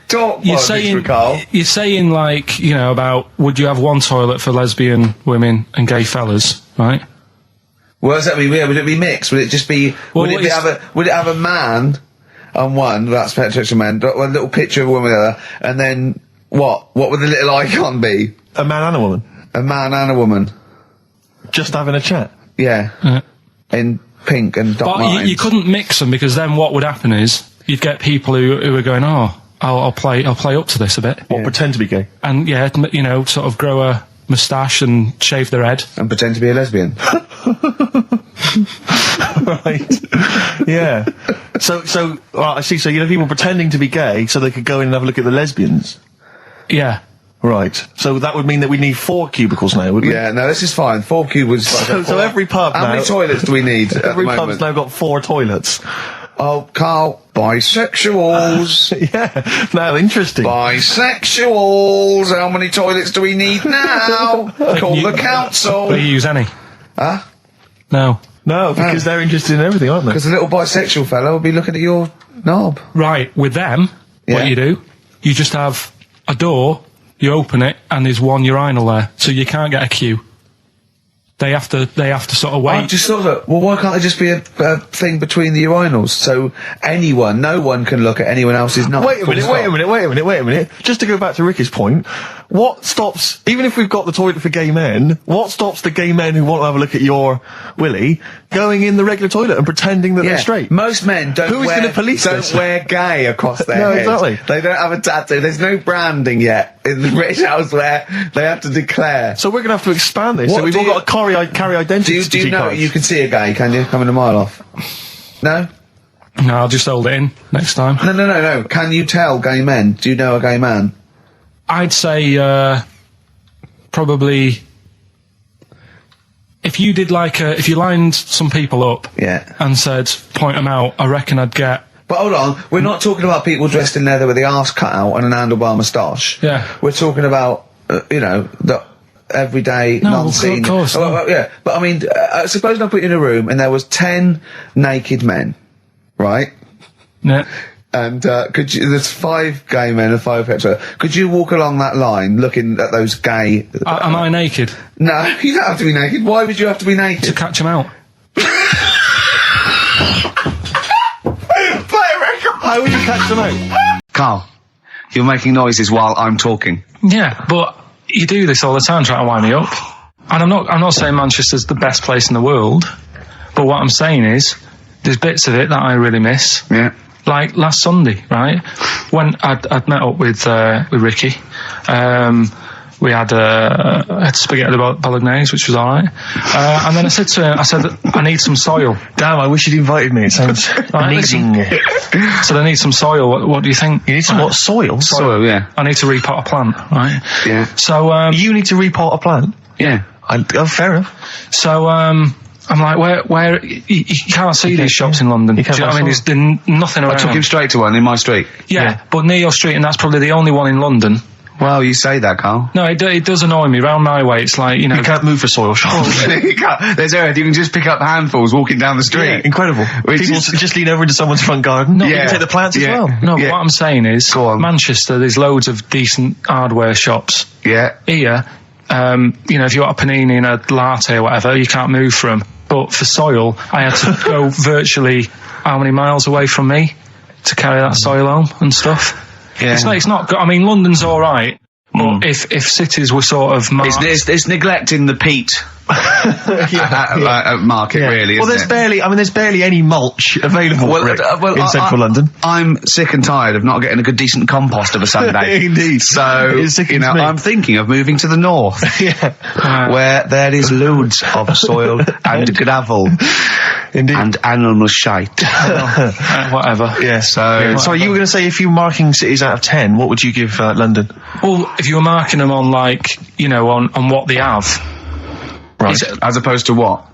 talk. you're Carl. saying like, you know, about would you have one toilet for lesbian women and gay fellas, right? What does that mean? Would it be mixed? Would it just be? Well, would it have a man on one? That's heterosexual man. A little picture of a woman on the other, and then what? What would the little icon be? A man and a woman? A man and a woman. Just having a chat? Yeah. In pink and dot But lines. you couldn't mix them, because then what would happen is you'd get people who are going, oh, I'll play up to this a bit, Or pretend to be gay? and yeah, you know, sort of grow a moustache and shave their head. And pretend to be a lesbian. Right. Yeah. So well, I see. So you know, people pretending to be gay so they could go in and have a look at the lesbians. Yeah. Right. So that would mean that we need 4 cubicles now, wouldn't we? Yeah, no, this is fine. 4 cubicles. So every pub How now. many toilets do we need at Every the pub's moment? now got 4 toilets. Oh, Carl, bisexuals. Yeah. Now, interesting. Bisexuals. How many toilets do we need now? Call the council. Will you use any? Huh? No. No, because they're interested in everything, aren't they? Because the little bisexual fellow will be looking at your knob. Right, with them, Yeah. what you do, you just have a door, you open it, and there's one urinal there, so you can't get a queue. They have to sort of I wait. just thought that, well, why can't there just be a thing between the urinals so no one can look at anyone else's knob? Wait a minute. Just to go back to Ricky's point, what stops, even if we've got the toilet for gay men, what stops the gay men who want to have a look at your willy going in the regular toilet and pretending that they're straight? Most men don't Who is gonna police this? wear gay across their No, head. exactly. They don't have a tattoo. There's no branding yet in the British house where they have to declare. So we're going to have to expand this. What So we've do all you- got to carry identity Do you know cards. you can see a gay, can you? Coming a mile off. No? No, I'll just hold it in next time. No. Can you tell gay men? Do you know a gay man? I'd say probably if you did if you lined some people up Yeah. and said point them out, I reckon I'd get. But hold on, we're not talking about people dressed in leather with the arse cut out and an handlebar moustache. Yeah. We're talking about, the everyday, No, non-seen. of course, Oh, no. well, yeah, but I mean, suppose I put you in a room and there was 10 naked men, right? Yeah. And there's 5 gay men and 5 hetero. Could you walk along that line looking at those gay... Am I naked No, you don't have to be naked. Why would you have to be to naked? catch them out? How would you catch them out? Carl, you're making noises while I'm talking. Yeah, but you do this all the time trying to wind me up. And I'm not saying Manchester's the best place in the world, but what I'm saying is there's bits of it that I really miss. Yeah. Like last Sunday, right? When I'd met up with Ricky, we had spaghetti bolognese, which was alright. And then I said to him, I need some soil. Damn, I wish you'd invited me. It sounds amazing. So I need some soil. What do you think? You need some what? Soil? Soil, yeah. I need to repot a plant, right? Yeah. So You need to repot a plant? Yeah. Fair enough. So I'm like, where you can't see these shops in London. You Do can't you know what I mean? buy There's nothing around. I took him straight to one in my street. Yeah, but near your street, and that's probably the only one in London. Well, you say that, Carl. No, it does annoy me. Round my way, it's like, You can't move for soil shops. You can't. There's earth. You can just pick up handfuls walking down the street. Yeah, incredible. Which People is- just lean over into someone's front garden. No, You yeah. can take the plants as well. No, Yeah. but what I'm saying is, Go on. Manchester, there's loads of decent hardware shops. Yeah. Here, if you want a panini and a latte or whatever, you can't move from. But for soil, I had to go virtually how many miles away from me to carry that soil home and stuff. Yeah. It's not good. I mean, London's all right. But if cities were sort of marked, It's neglecting the peat market, really. Well, isn't it? there's barely any mulch available Rick, in central London. I'm sick and tired of not getting a good decent compost of a Sunday. Indeed. So, It sickens me. I'm thinking of moving to the north, where there is loads of soil and gravel Indeed. and animal shite. whatever. Yeah. So, Sorry, you were going to say if you were marking cities out of 10, what would you give London? Well, if you were marking them on on what they have, Right. as opposed to what?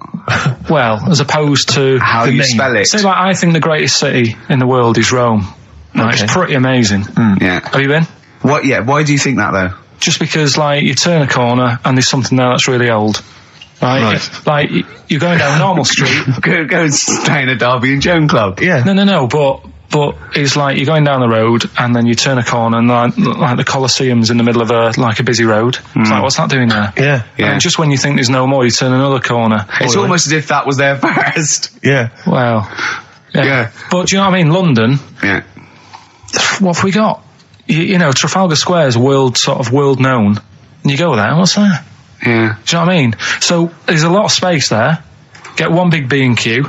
well, as opposed to How the you name. spell it. Say, like, I think the greatest city in the world is Rome. Right, Okay. It's pretty amazing. Yeah. Have you been? What? Yeah. Why do you think that though? Just because, like, you turn a corner and there's something there that's really old. Right? Like, you're going down Normal Street. Go and stay in a Derby and Joan club. Yeah. No, but it's like you're going down the road and then you turn a corner and like the Colosseum's in the middle of a busy road. It's like, what's that doing there? Yeah. Yeah. And just when you think there's no more, you turn another corner. It's almost as if that was there first. Yeah. Well, Yeah. But do you know what I mean? London, Yeah. what have we got? Trafalgar Square is world known. And you go there, what's there? Yeah. Do you know what I mean? So there's a lot of space there. Get one big B&Q,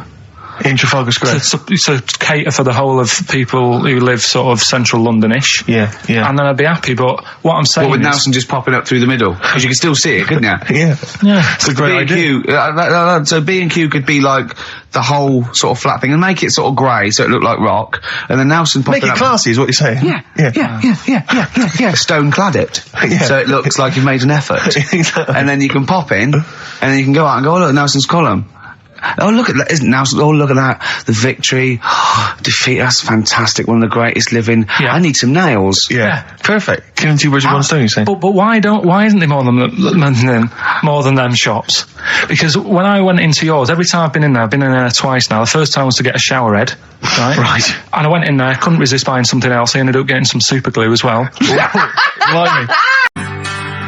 In Trafalgar Square. to cater for the whole of people who live sort of central Londonish. Yeah. And then I'd be happy. But what I'm saying With is, Nelson just popping up through the middle, because you can still see it, couldn't you? Yeah. it's a great B&Q, so B&Q could be like the whole sort of flat thing and make it sort of grey so it looked like rock, and then Nelson popping Make it up. classy is what you're saying. Yeah. Stone clad it, so it looks like you've made an effort. Exactly. And then you can pop in, and then you can go out and go, oh look, Nelson's column. Oh look at that! Isn't Nelson? Oh look at that! The victory, defeat. That's fantastic. One of the greatest living. Yeah. I need some nails. Yeah. Perfect. Killing two birds with one stone, you're saying? But why isn't there more than them shops? Because when I went into yours, every time I've been in there twice now. The first time was to get a shower head, right? Right. And I went in there, couldn't resist buying something else. I ended up getting some super glue as well. Blimey.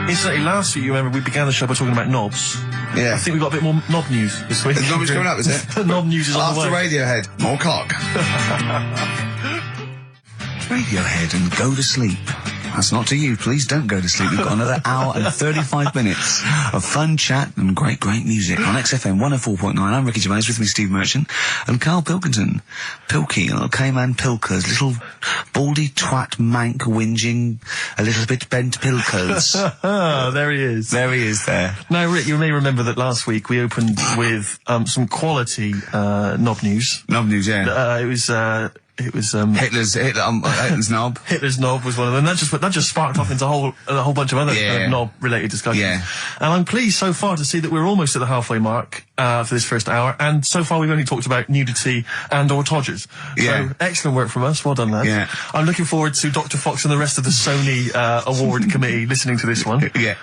Incidentally, last week, you remember, we began the show by talking about knobs. Yeah. I think we've got a bit more knob news this week. The knob is coming up, is it? The knob news is on the way. After Radiohead, more cock. Radiohead and go to sleep. That's not to you. Please don't go to sleep. We've got another hour and 35 minutes of fun chat and great music on XFM 104.9. I'm Ricky Gervais, with me Steve Merchant and Karl Pilkington. Pilky, little K-man Pilkers, little baldy twat mank whinging, a little bit bent Pilkers. There he is. There he is there. Now, Rick, you may remember that last week we opened with some quality knob news. Knob news, yeah. It was Hitler's knob. Hitler's knob was one of them. That just sparked off into a whole bunch of other knob-related discussions. Yeah. And I'm pleased so far to see that we're almost at the halfway mark for this first hour. And so far we've only talked about nudity and/or todgers. Yeah. So excellent work from us. Well done, lads. Yeah. I'm looking forward to Dr. Fox and the rest of the Sony award committee listening to this one. Yeah.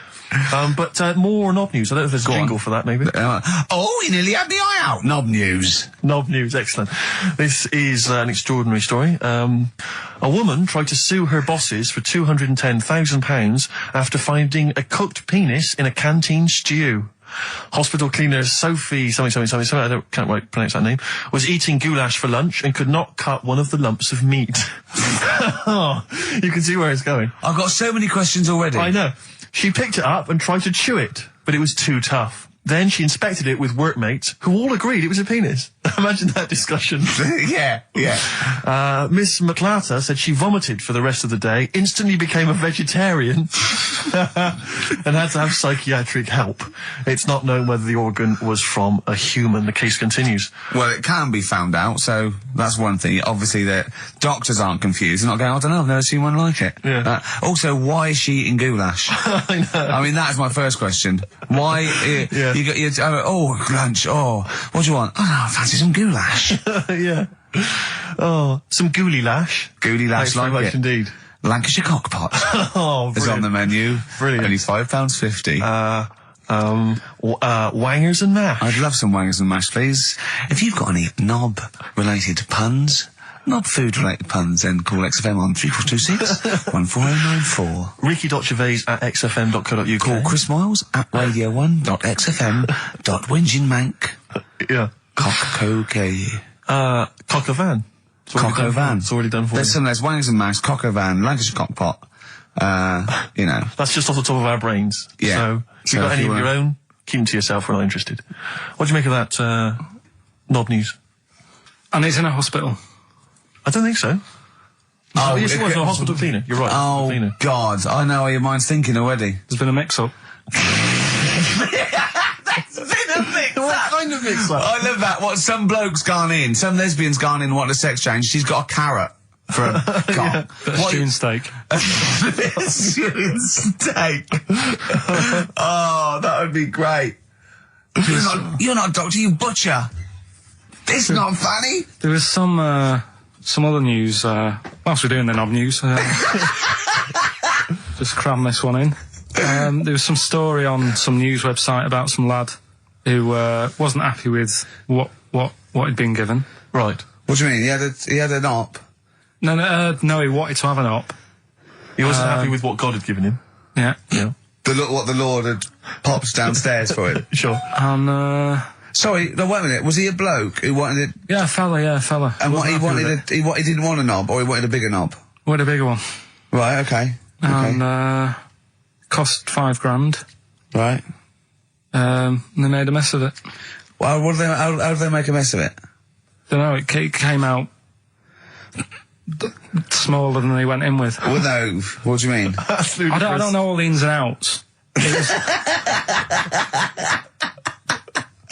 But more knob news. I don't know if there's a jingle for that, maybe. He nearly had the eye out. Knob news. Knob news, excellent. This is an extraordinary story. A woman tried to sue her bosses for £210,000 after finding a cooked penis in a canteen stew. Hospital cleaner Sophie, something, I can't quite pronounce that name, was eating goulash for lunch and could not cut one of the lumps of meat. You can see where it's going. I've got so many questions already. I know. She picked it up and tried to chew it, but it was too tough. Then she inspected it with workmates, who all agreed it was a penis. Imagine that discussion. Yeah. Miss McClarter said she vomited for the rest of the day, instantly became a vegetarian, and had to have psychiatric help. It's not known whether the organ was from a human. The case continues. Well, it can be found out, so that's one thing. Obviously, the doctors aren't confused. They're not going, I don't know, I've never seen one like it. Yeah. Also, why is she eating goulash? I know. I mean, that's my first question. Why? Yeah. Lunch. Oh, what do you want? Oh, no, I fancy some goulash. Yeah. Oh, some gooly lash. Gooly lash, Thanks very like much it. indeed. Lancashire cockpot Oh, is on the menu. Brilliant. Only £5.50. Wangers and mash. I'd love some wangers and mash, please. If you've got any knob-related puns, knob-food-related puns, then call XFM on 3426 14094. Ricky.gervais@xfm.co.uk. Call Chris Miles at radio1.xfm.winginmank. Yeah. Cock-co-kay. Cock a van. Cock o' van. It's already done for you. There's wangers and mash, cock o' van, Lancashire cockpot. That's just off the top of our brains. Yeah. So, if So you've got if any you of your were- own, keep them to yourself. We're not interested. What do you make of that, knob news? And he's in a hospital. I don't think so. Oh, yes, it was. No, hospital cleaner. You're right. hospital Oh, cleaner. God. I know how your mind's thinking already. There's been a mix-up. What kind of mix-up? I love that. What, some bloke's gone in, some lesbian's gone in and wanted a sex change. She's got a carrot for a cock. Stewing steak. Stewing steak. Oh, that would be great. You're not a doctor, you butcher. It's not funny. There was some other news, whilst we're doing the knob news, just cram this one in. There was some story on some news website about some lad who wasn't happy with what he'd been given. Right. What do you mean? He had an op? No, he wanted to have an op. He wasn't happy with what God had given him. Yeah. Yeah. What the Lord had popped downstairs for him. Sure. And, Sorry, no, wait a minute. Was he a bloke who wanted it? yeah, fella. And what he happy wanted, with he didn't want a knob, or he wanted a bigger knob? Wanted a bigger one. Right, okay. And, cost $5,000. Right. And they made a mess of it. Well, how do they make a mess of it? don't know, it came out smaller than they went in with. Well, no. What do you mean? I don't know all the ins and outs.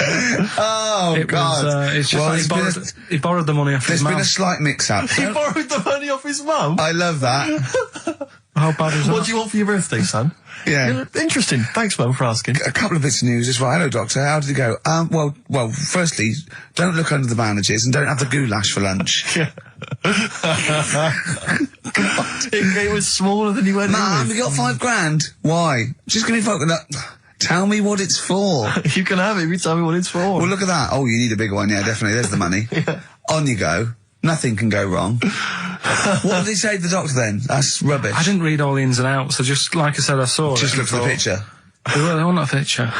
Oh, God. It's just like he borrowed the money off his There's mum. been a slight mix-up. He borrowed the money off his mum? I love that. How bad is that? What do you want for your birthday, son? Yeah. Interesting. Thanks, Mum, for asking. A couple of bits of news as well. Hello, Doctor. How did it go? Well, firstly, don't look under the bandages and don't have the goulash for lunch. Yeah. It was smaller than you went in Mum, with. we got $5,000. Why? Just gonna be fucking up. Tell me what it's for. You can have it if you tell me what it's for. Well, look at that. Oh, you need a bigger one. Yeah, definitely. There's the money. Yeah. On you go. Nothing can go wrong. What did he say to the doctor then? That's rubbish. I didn't read all the ins and outs. I just, like I said, I saw Just it. look at the picture. They want a picture.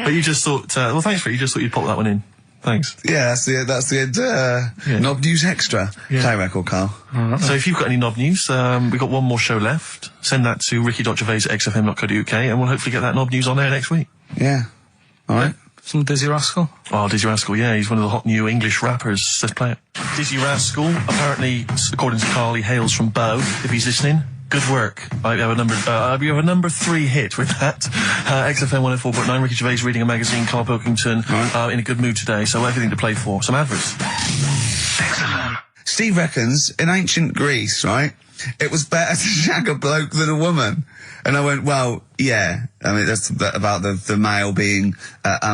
But you just thought, well, thanks for it. You just thought you'd pop that one in. Thanks. Yeah, that's the end. Knob News Extra. Yeah. Play record, Carl. So if you've got any knob news, we've got one more show left. Send that to ricky.gervais@xfm.co.uk and we'll hopefully get that knob news on there next week. Yeah. All right. Some Dizzy Rascal. Oh, Dizzy Rascal, yeah, he's one of the hot new English rappers. Let's play it. Dizzy Rascal, apparently, according to Carl, he hails from Bow, if he's listening. Good work. You have a number 3 hit with that. XFM 104.9, Ricky Gervais reading a magazine, Karl Pilkington, in a good mood today, so everything to play for. Some adverts. Excellent. Steve reckons, in ancient Greece, right, it was better to shag a bloke than a woman. And I went, well, yeah. I mean, that's about the male being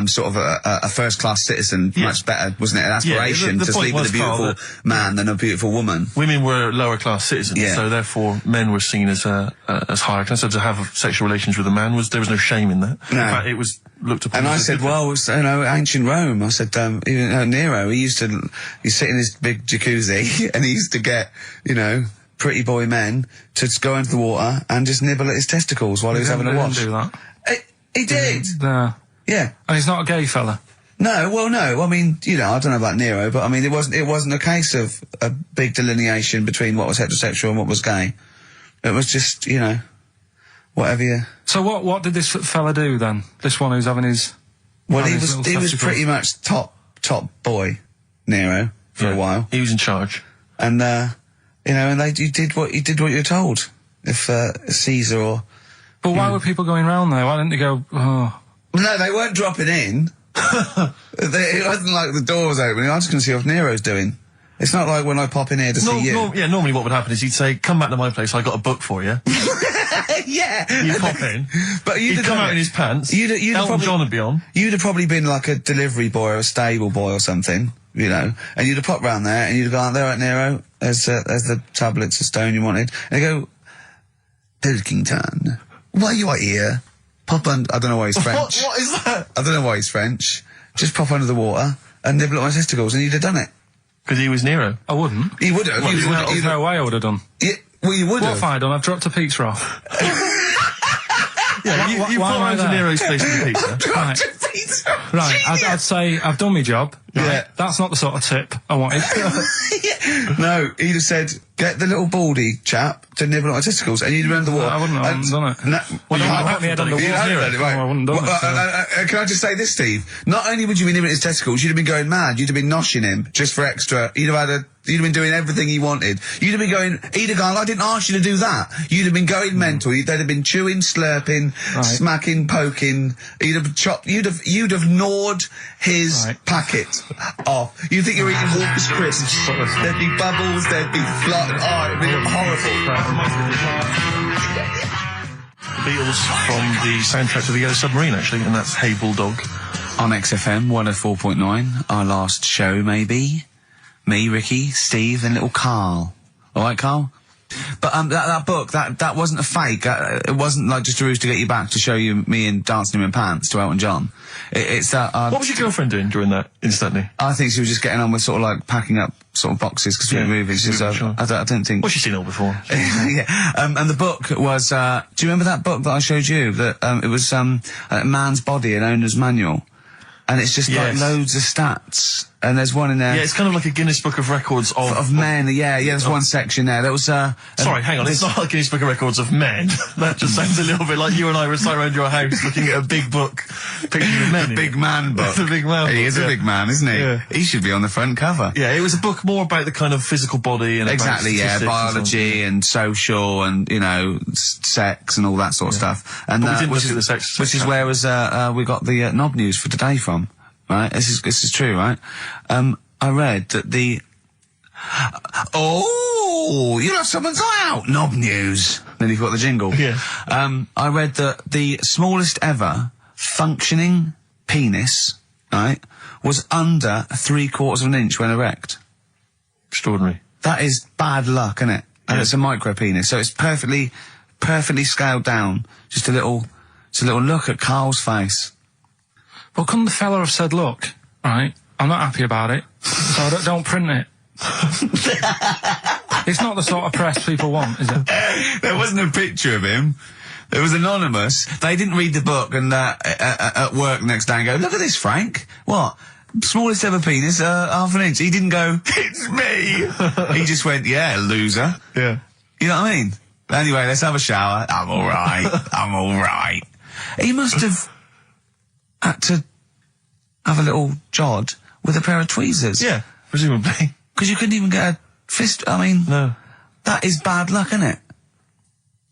sort of a first-class citizen. Yeah. Much better, wasn't it? An aspiration the to point sleep with was, a beautiful Carl, man than a beautiful woman. Women were lower-class citizens, Yeah. so therefore men were seen as higher class. So to have sexual relations with a man, there was no shame in that. No. In fact, it was looked upon And I as a said, good thing. well, you know, ancient Rome. I said, even Nero, he'd sit in his big jacuzzi and he used to get, you know, pretty boy men to go into the water and just nibble at his testicles while he was having a wash. He didn't do that. He did. No. Yeah. And he's not a gay fella. No, well, no. I mean, you know, I don't know about Nero, but I mean, it wasn't a case of a big delineation between what was heterosexual and what was gay. It was just, you know, whatever you... So what did this fella do then? This one who's having his... Well, having he his was little pretty testicles? much top boy, Nero, for a while. He was in charge. And, you know, and you did what you're told. If Caesar or... But why were people going round there? Why didn't they go, oh... No, they weren't dropping in. It wasn't like the door was opening. I was just going to see what Nero's doing. It's not like when I pop in here to see you. Normally what would happen is he'd say, come back to my place, I got a book for you. Yeah. You pop in. But He'd come out in his pants. Elton John would be on. You'd have probably been like a delivery boy or a stable boy or something, you know, and you'd have popped round there and you'd have gone, there, right, Nero, there's the tablets of stone you wanted. And they go, Pilkington, why you are here? Pop under, I don't know why he's French. What is that? I don't know why he's French. Just pop under the water and nibble at my testicles and you'd have done it. Because he was Nero. I wouldn't. He would have. There's no way I would have done. Yeah, well, you would What have. have I done? I've dropped a pizza off. Yeah, you why pop am I around to there? Nero's place with the pizza. Right. Right, I'd say I've done my job. Right? Yeah. That's not the sort of tip I wanted. No, he'd have said, get the little baldy chap to nibble at my testicles, and you'd have run the water. I wouldn't have done it. No, Well, you you might might have have done it. You You have Nero. done it, right. No, I wouldn't have done it, Can I just say this, Steve? Not only would you be nibbling at his testicles, you'd have been going mad. You'd have been noshing him just for extra. You'd have been doing everything he wanted. You'd have been going, he'd have gone, I didn't ask you to do that. You'd have been going mental. They'd have been chewing, slurping, smacking, poking. You'd have chopped, you'd have gnawed his packet off. You'd think you were eating Walker's crisps. There'd be bubbles, there'd be fluff. Oh, it'd be horrible. The Beatles from the soundtrack to The Yellow Submarine, actually, and that's Hey Bulldog. On XFM 104.9, our last show, maybe. Me, Ricky, Steve, and little Carl. All right, Carl? But that book, that wasn't a fake. It wasn't like just a ruse to get you back to show you me and dancing him in pants to Elton John. It's that. What was your girlfriend doing during that, instantly? I think she was just getting on with sort of like packing up sort of boxes because we were moving. sure. I don't think. Well, she's seen it all before. Yeah. And the book was. Do you remember that book that I showed you? That it was Man's Body, an owner's manual, and it's just like Yes. loads of stats and there's one in there. Yeah, it's kind of like a Guinness Book of Records of men. Yeah, there's one section there. There was sorry, hang on. It's not like Guinness Book of Records of men. That just sounds a little bit like you and I were sat around your house looking at a big book, pictures of men. The big man book. The big man book. He is a big man, isn't he? Yeah. He should be on the front cover. Yeah, it was a book more about the kind of physical body and exactly, about statistics biology and social and sex and all that sort of stuff. And we didn't look at the sex, which is where we got the knob news for today from. Right, this is true, right? I read that you'll have someone's eye out. Knob news. Then you've got the jingle. Yeah. I read that the smallest ever functioning penis, right, was under 3/4 of an inch when erect. Extraordinary. That is bad luck, isn't it? And it's a micro penis, so it's perfectly scaled down. Just a little look at Carl's face. Well, couldn't the fella have said, look, right, I'm not happy about it, so don't print it. It's not the sort of press people want, is it? There wasn't a picture of him. It was anonymous. They didn't read the book and at work next day and go, look at this, Frank. What? Smallest ever penis, half an inch. He didn't go, it's me. He just went, yeah, loser. Yeah. You know what I mean? Anyway, let's have a shower. I'm alright. He must have had to have a little jod with a pair of tweezers. Yeah, presumably. Because you couldn't even get a fist. I mean, no. That is bad luck, isn't it?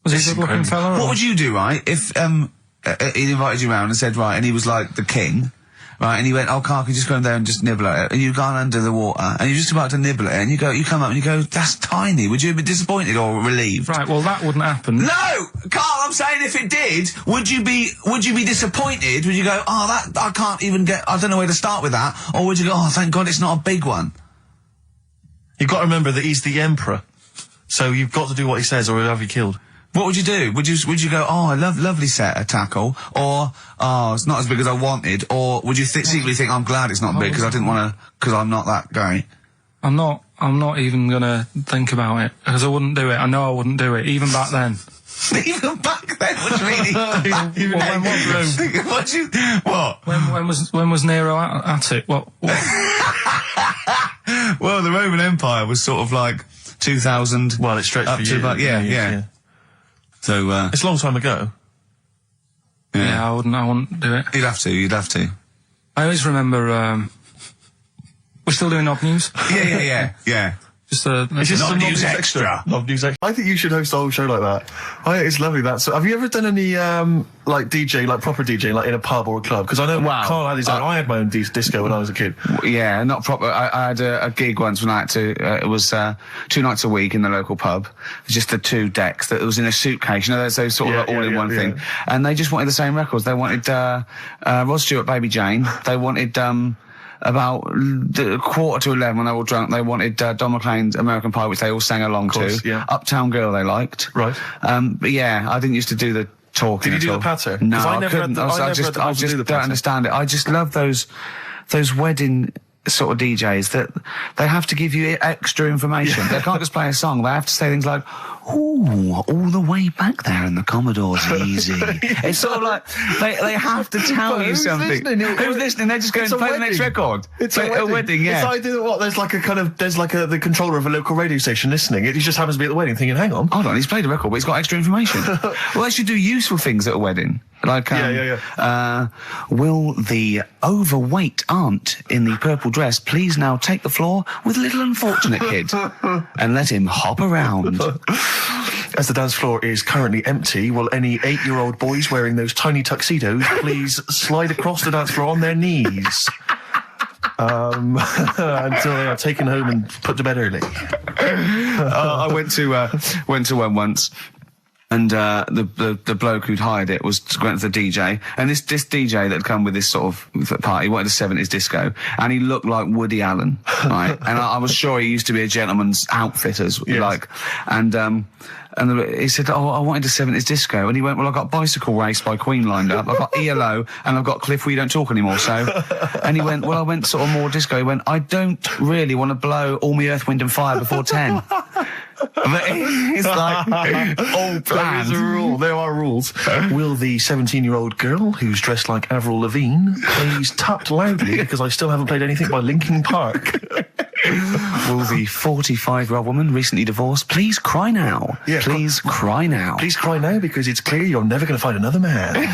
Was he a good-looking fella? What would you do, right, if he invited you round and said, right, and he was like the king, right, and he went, oh, Carl, can you just go in there and just nibble at it? And you've gone under the water, and you're just about to nibble at it, and you come up and you go, that's tiny. Would you be disappointed or relieved? Right, well, that wouldn't happen. No! Carl, I'm saying if it did, would you be disappointed? Would you go, oh, I can't even I don't know where to start with that? Or would you go, oh, thank God it's not a big one? You've got to remember that he's the emperor. So you've got to do what he says or he'll have you killed. What would you do? Would you go, oh, I lovely set of tackle, or, oh, it's not as big as I wanted, or would you secretly think, I'm glad it's not big because I didn't want to, because I'm not that guy? I'm not even gonna think about it, because I wouldn't do it. I know I wouldn't do it, even back then. Even back then? What do you mean? Even when was Nero at it? What? Well, the Roman Empire was sort of like 2000. Well, it stretched for years. Yeah. So, it's a long time ago. Yeah, I wouldn't do it. You'd have to. I always remember, we're still doing knob news? Yeah. Just It's just Knob some News Extra. Knob News Extra. I think you should host a whole show like that. I think it's lovely that. So, have you ever done any proper DJ, like in a pub or a club? Because I know Carl had his own. I had my own disco when I was a kid. Yeah, not proper. I had a gig once when I had to. It was 2 nights a week in the local pub. Just the 2 decks that was in a suitcase. You know, those sort of all-in-one thing. And they just wanted the same records. They wanted Rod Stewart, Baby Jane. They wanted. About 11:15 when they were all drunk, they wanted Don McLean's American Pie, which they all sang along to. Yeah. Uptown Girl they liked. Right. But yeah, I didn't used to do the talking. Did you do at all. the patter? No, I couldn't. I just don't understand it. I just love those wedding sort of DJs that they have to give you extra information. They can't just play a song. They have to say things like, ooh, all the way back there in the Commodore's easy. It's sort of like they have to tell you something. Who's listening? They're just going to play the next record. It's a wedding, yeah. It's like, there's the controller of a local radio station listening. He just happens to be at the wedding thinking, hang on. Hold on, he's played a record, but he's got extra information. Well, they should do useful things at a wedding. Like, will the overweight aunt in the purple dress please now take the floor with little unfortunate kid and let him hop around? As the dance floor is currently empty, will any 8-year-old boys wearing those tiny tuxedos please slide across the dance floor on their knees until they are taken home and put to bed early? I went to one once. And the bloke who'd hired it went to the DJ, and this DJ that had come with this sort of party wanted a 70s disco, and he looked like Woody Allen, right? And I was sure he used to be a gentleman's outfitters, like, and he said, oh, I wanted a 70s disco, and he went, well, I've got Bicycle Race by Queen lined up, I've got ELO, and I've got Cliff We Don't Talk Anymore, so, and he went, well, I went sort of more disco. He went, I don't really want to blow All Me Earth, Wind and Fire before 10. But it's like all planned. There is a rule. There are rules. Will the 17-year-old girl who's dressed like Avril Lavigne please tut loudly because I still haven't played anything by Linkin Park? Will the 45-year-old woman recently divorced please cry now? Yeah, please cry now. Please cry now because it's clear you're never going to find another man.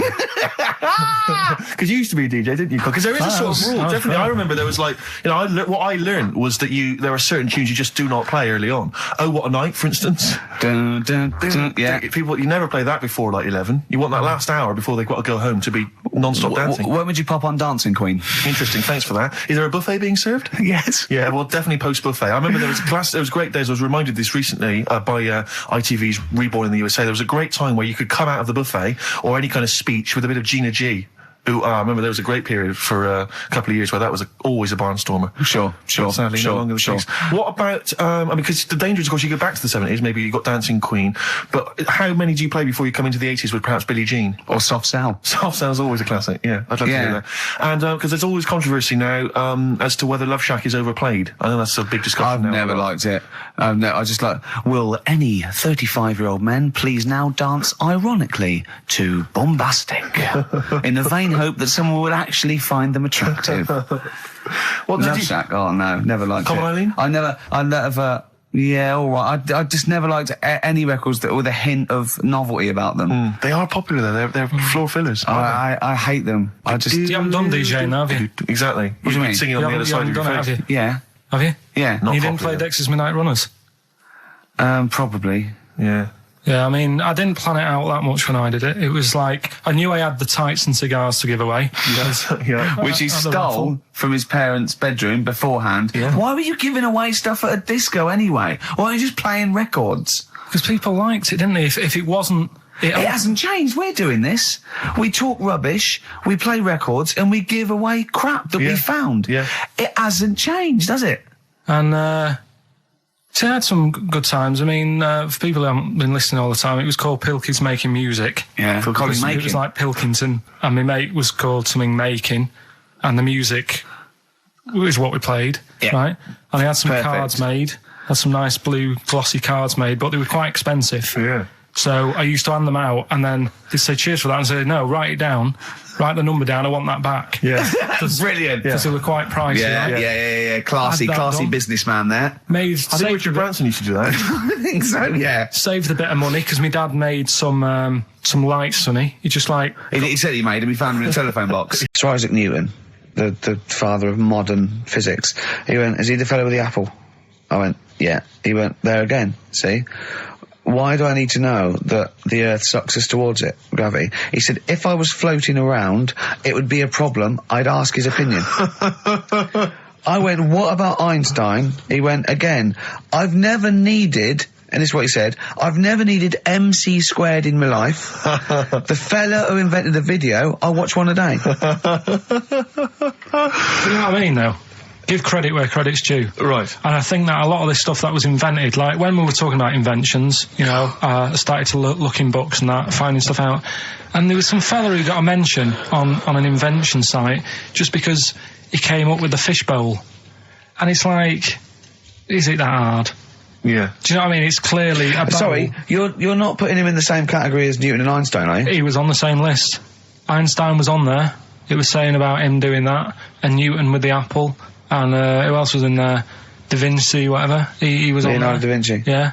Because you used to be a DJ, didn't you? Because there is a sort of rule. Definitely, I remember there was like, what I learned was that there are certain tunes you just do not play early on. Oh, What a Night, for instance. Dun, dun, dun, yeah. People, you never play that before like 11. You want that last hour before they've got to go home to be non-stop dancing. When would you pop on Dancing Queen? Interesting, thanks for that. Is there a buffet being served? Yes. Yeah, well, definitely post-buffet. I remember there was great days. I was reminded this recently by ITV's Reborn in the USA. There was a great time where you could come out of the buffet or any kind of speech with a bit of Gina G. I remember there was a great period for a couple of years where that was always a barnstormer. Sure. Sadly, no longer the case. What about, because the danger is, of course, you go back to the 70s, maybe you got Dancing Queen, but how many do you play before you come into the 80s with perhaps Billie Jean? Or Soft Cell. Soft Cell's always a classic, yeah. I'd love to hear that. And, because there's always controversy now, as to whether Love Shack is overplayed. I know that's a big discussion now. I've never liked it. No, I just like, will any 35-year-old men please now dance ironically to Bombastic in the vain hope that someone would actually find them attractive? What did Love you... Shack, oh no, never liked Come it. on, Eileen? I never, yeah, alright. I just never liked any records that with a hint of novelty about them. They are popular though, they're floor fillers. I hate them. I just... You haven't done DJing, have you? Exactly. What do you mean? Singing on the other side of your face. Have you? Yeah. Have you? Yeah. Not You didn't popular. play Dexter's Midnight Runners? Probably. Yeah. Yeah, I mean, I didn't plan it out that much when I did it. It was like, I knew I had the tights and cigars to give away. Yeah. Which he At the stole raffle. from his parents' bedroom beforehand. Yeah. Why were you giving away stuff at a disco anyway? Why weren't you just playing records? Because people liked it, didn't they? If it wasn't... It hasn't changed. We're doing this. We talk rubbish, we play records, and we give away crap that we found. Yeah. It hasn't changed, has it? And, so I had some good times. I mean, for people who haven't been listening all the time, it was called Pilky's Making Music. Yeah, Colin It Making. was like Pilkington, and my mate was called something Making, and the music was what we played, right? And I had some cards made, had some nice blue glossy cards made, but they were quite expensive. Yeah. So I used to hand them out, and then they'd say cheers for that, and say, no, write it down, write the number down, I want that back. Yeah. Brilliant. Because they were quite pricey. Yeah, right? yeah. Classy Had that done. businessman there. Made, I think Richard Branson used to do that. I think so, yeah. saved a bit of money, because my dad made some lights, Sonny. He just like... He said he made them, he found them in a telephone box. Sir Isaac Newton, the father of modern physics, he went, is he the fellow with the apple? I went, yeah. He went, there again, see? Why do I need to know that the Earth sucks us towards it, gravity? He said, if I was floating around, it would be a problem. I'd ask his opinion. I went, what about Einstein? He went, again, I've never needed, and this is what he said, I've never needed MC squared in my life. The fella who invented the video, I watch one a day. You know what I mean, though? Give credit where credit's due. Right. And I think that a lot of this stuff that was invented, like when we were talking about inventions, I started to look in books and that, finding stuff out. And there was some fella who got a mention on an invention site just because he came up with the fishbowl. And it's like, is it that hard? Yeah. Do you know what I mean? It's clearly a bowl. Sorry, you're not putting him in the same category as Newton and Einstein, are you? He was on the same list. Einstein was on there. It was saying about him doing that. And Newton with the apple. And who else was in there? Da Vinci, whatever. He was Leonardo on there. da Vinci. Yeah.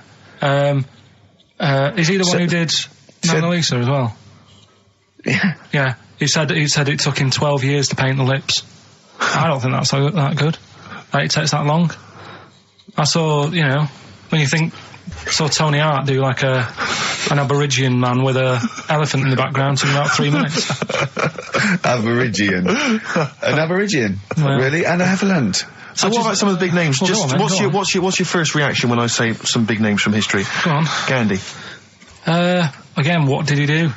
Is he the one who did Mona Lisa as well? Yeah. Yeah. He said it took him 12 years to paint the lips. I don't think that's that good. Like, it takes that long. I saw, when you think, saw Tony Hart do like an Aborigine man with a elephant in the background in about 3 minutes. Aborigine. An Aborigine? Yeah. Really? And an elephant? So what about some of the big names? Well, Just go on, then, what's your first reaction when I say some big names from history? Go on. Gandhi. Again, what did he do?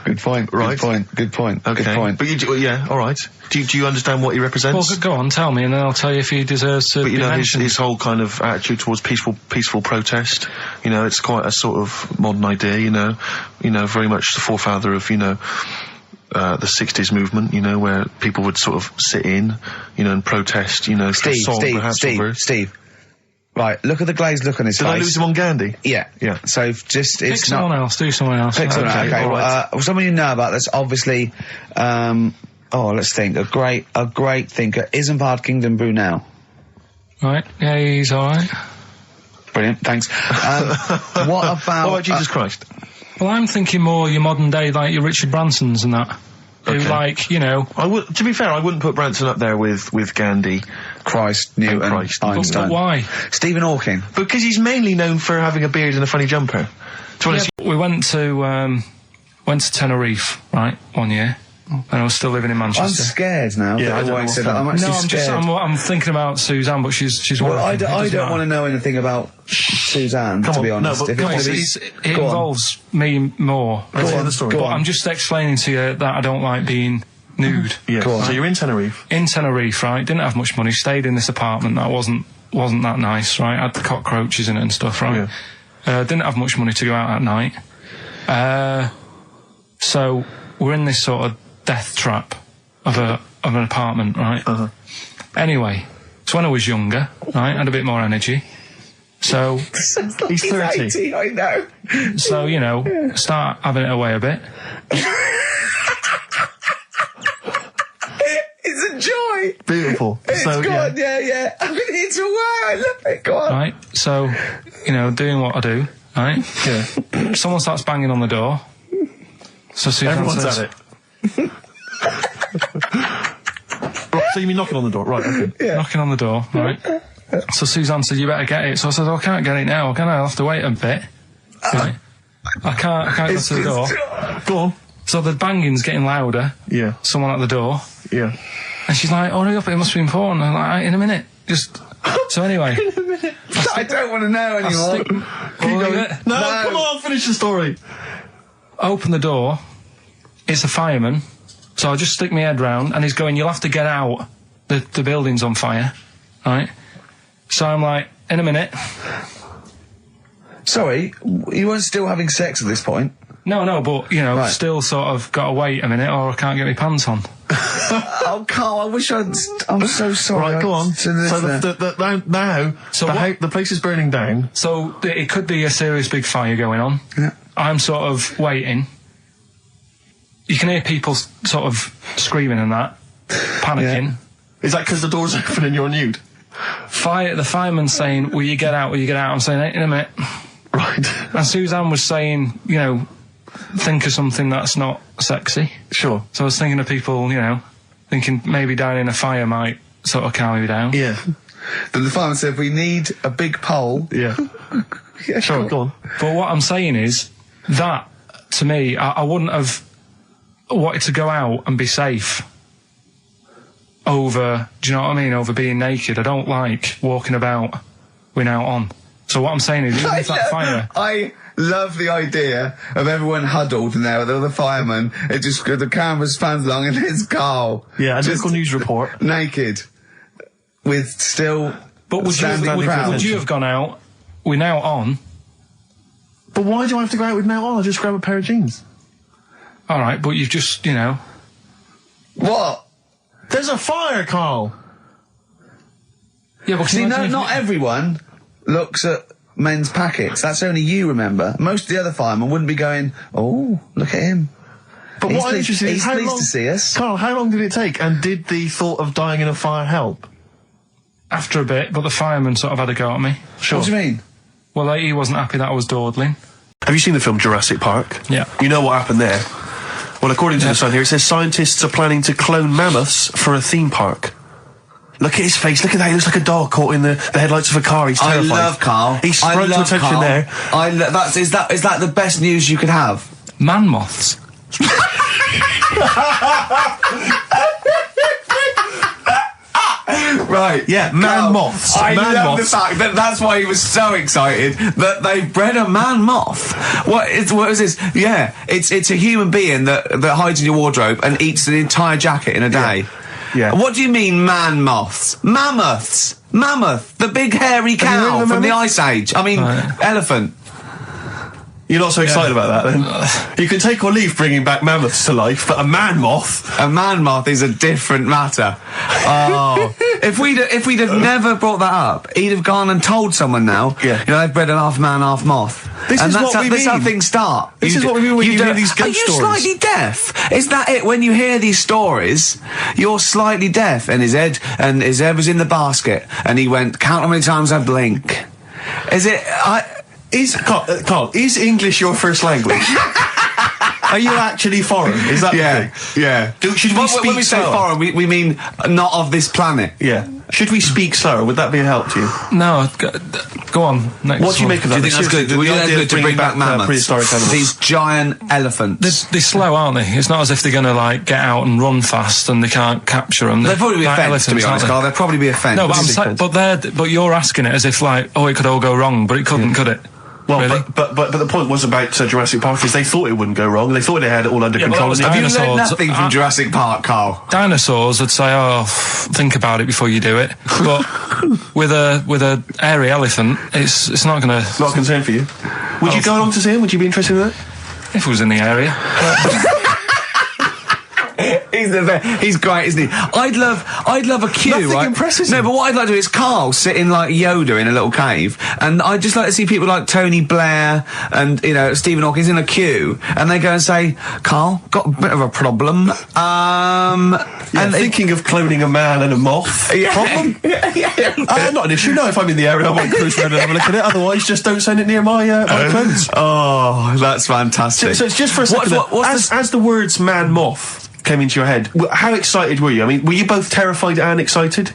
Good point. Right. Good point. Okay. Good point. But yeah, all right. Do you understand what he represents? Well, go on, tell me, and then I'll tell you if he deserves to But be mentioned. his whole kind of attitude towards peaceful protest, it's quite a sort of modern idea, very much the forefather of, the 60s movement, where people would sort of sit in, and protest, Steve, Right, look at the glazed look on his Did face. I lose him on Gandhi? Yeah. Yeah. So just, Pick it's someone not... else. Do someone else. Pick someone else, okay. all right. Someone you know about that's obviously, let's think, a great thinker. Isn't Pilkington Brunel? Right. Yeah, he's all right. Brilliant, thanks. What about Jesus Christ? Well, I'm thinking more your modern day, like your Richard Bransons and that. Who, like, you know... To be fair, I wouldn't put Branson up there with Gandhi. Christ, Newton, Christ. Einstein? But why? Stephen Hawking. Because he's mainly known for having a beard and a funny jumper. To be honest, We went to Tenerife, right, one year, and I was still living in I'm Manchester. scared now. Yeah, that I don't know White what's said that. I'm No, actually scared. I'm thinking about Suzanne, but she's Well, I working. don't want to know anything about Suzanne, to be honest. no, but If come on, it's gonna be- It Go on. involves me more. let's hear the story. Go But on. I'm just explaining to you that I don't like being nude. Yeah. Go on. So you're in Tenerife. In Tenerife, right, didn't have much money, stayed in this apartment that wasn't that nice, right, had the cockroaches in it and stuff, right. Didn't have much money to go out at night. So we're in this sort of death trap of an apartment, right? Anyway, so when I was younger, right, had a bit more energy. So, He's 30. 80, I know. so, you know, start having it away a bit. It's a joy. Beautiful. It's so, good, yeah. I'm going to hit away. I love it. Go on. Right, so, you know, doing what I do, right? Yeah. Someone starts banging on the door. So Suzanne Everyone's says, at it. Right, so you mean knocking on the door? Right, okay. knocking on the door, right? So Suzanne said, you better get it. So I said, I can't get it now, can I? I'll have to wait a bit. Right? I can't go to the door. Go on. So the banging's getting louder. Yeah. Someone at the door. Yeah. And she's like, hurry up, it must be important. I'm like, in a minute. Just... So anyway... I don't want to know anymore. Keep going. No, come on, finish the story. Open the door. It's a fireman. So I just stick my head round and he's going, you'll have to get out. The building's on fire. Right? So I'm like, in a minute. Sorry, you weren't still having sex at this point? No, but, you know, Right. still sort of got to wait a minute or I can't get my pants on. Oh, Carl, I wish I'm so sorry. Right, go on. To this So there. now, So the place is burning down. So it could be a serious big fire going on. Yeah. I'm sort of waiting. You can hear people sort of screaming and that, panicking. Is that because the door's open and you're nude? The fireman's saying, will you get out, will you get out? I'm saying, in a minute. Right. And Suzanne was saying, you know, think of something that's not sexy. Sure. So I was thinking of people, you know, thinking maybe dying in a fire might sort of calm me down. Yeah. Then the fireman said, we need a big pole. Yeah. Yeah, Sure, go on. But what I'm saying is that, to me, I wouldn't have wanted to go out and be safe over, do you know what I mean, over being naked. I don't like walking about without on. So what I'm saying is, even if that fire... I love the idea of everyone huddled in there with all the firemen. It just, the camera spans along and there's Carl. Yeah, a just local news report. naked. With still But standing crowd. would you have gone out, we're now on, But why do I have to go out with now on? I'll just grab a pair of jeans. alright, but you've just, you know... What? There's a fire, Carl! Yeah, but See, not everyone looks at men's packets. That's only you, remember. Most of the other firemen wouldn't be going, oh, look at him. But He's what I'm pleased- interested in is he's how pleased long... to see us. Carl, how long did it take? And did the thought of dying in a fire help? After a bit, but the fireman sort of had a go at me. Sure. What do you mean? Well, he wasn't happy that I was dawdling. Have you seen the film Jurassic Park? Yeah. You know what happened there? Well, according to the Sun here, it says scientists are planning to clone mammoths for a theme park. Look at his face. Look at that. He looks like a dog caught in the headlights of a car. He's terrified. I love Carl. He sprung I to love attention Carl. there. Is that the best news you could have? Man moths. Right. Yeah, man moths. I Man love moths. the fact that that's why he was so excited that they bred a man moth. What is this? Yeah, it's a human being that hides in your wardrobe and eats an entire jacket in a day. Yeah. What do you mean, man moths? Mammoths. Mammoth, the big hairy Have you heard cow of a from the mammoth? Ice Age. I mean, elephant. You're not so excited about that, then? You can take or leave bringing back mammoths to life, but a man moth... A man moth is a different matter. Oh. If we'd have never brought that up, he'd have gone and told someone now, Yeah. you know, they've bred an half man, half moth. This is what we This is how mean. things start. This is what we mean when you hear these ghost Are you stories. slightly deaf? Is that it? When you hear these stories, you're slightly deaf. And his head was in the basket, and he went, count how many times I blink. Is it... Carl, is English your first language? Are you actually foreign? Is that the thing? Yeah. Should we speak when we say slower? foreign, we mean not of this planet. Yeah. Should we speak slower? Would that be a help to you? No, go on. Next What do you one. make of Do that? you think that's good? The Do you think idea that's of good to bring back mammoths? prehistoric animals. These giant elephants. They're slow, aren't they? It's not as if they're going to, like, get out and run fast and they can't capture them. They'd probably be a Like fence, to be elephants, honest, aren't Carl. They'd probably be a fence. No, but I'm Big saying, fence. but you're asking it as if, like, oh, it could all go wrong, but it couldn't, could it? Well, Really? but the point was about Jurassic Park is they thought it wouldn't go wrong. They thought they had it all under Yeah, but control. that was and Have you dinosaurs. learned nothing from Jurassic Park, Carl? Dinosaurs would say, oh, think about it before you do it. But with a airy elephant, it's not going to... Not a concern for you. Would you go along to see him? Would you be interested in that? If it was in the area. He's great, isn't he? I'd love a queue, Nothing right? impresses No, him. but what I'd like to do is Carl sitting like Yoda in a little cave, and I'd just like to see people like Tony Blair and, you know, Stephen Hawking's in a queue, and they go and say, Carl, got a bit of a problem. And thinking of cloning a man and a moth. Problem? Not an issue. No, if I'm in the area, I might cruise around and have a look at it. Otherwise, just don't send it near my clothes. Oh, that's fantastic. So it's just for a second. As the words man moth came into your head, how excited were you? I mean, were you both terrified and excited?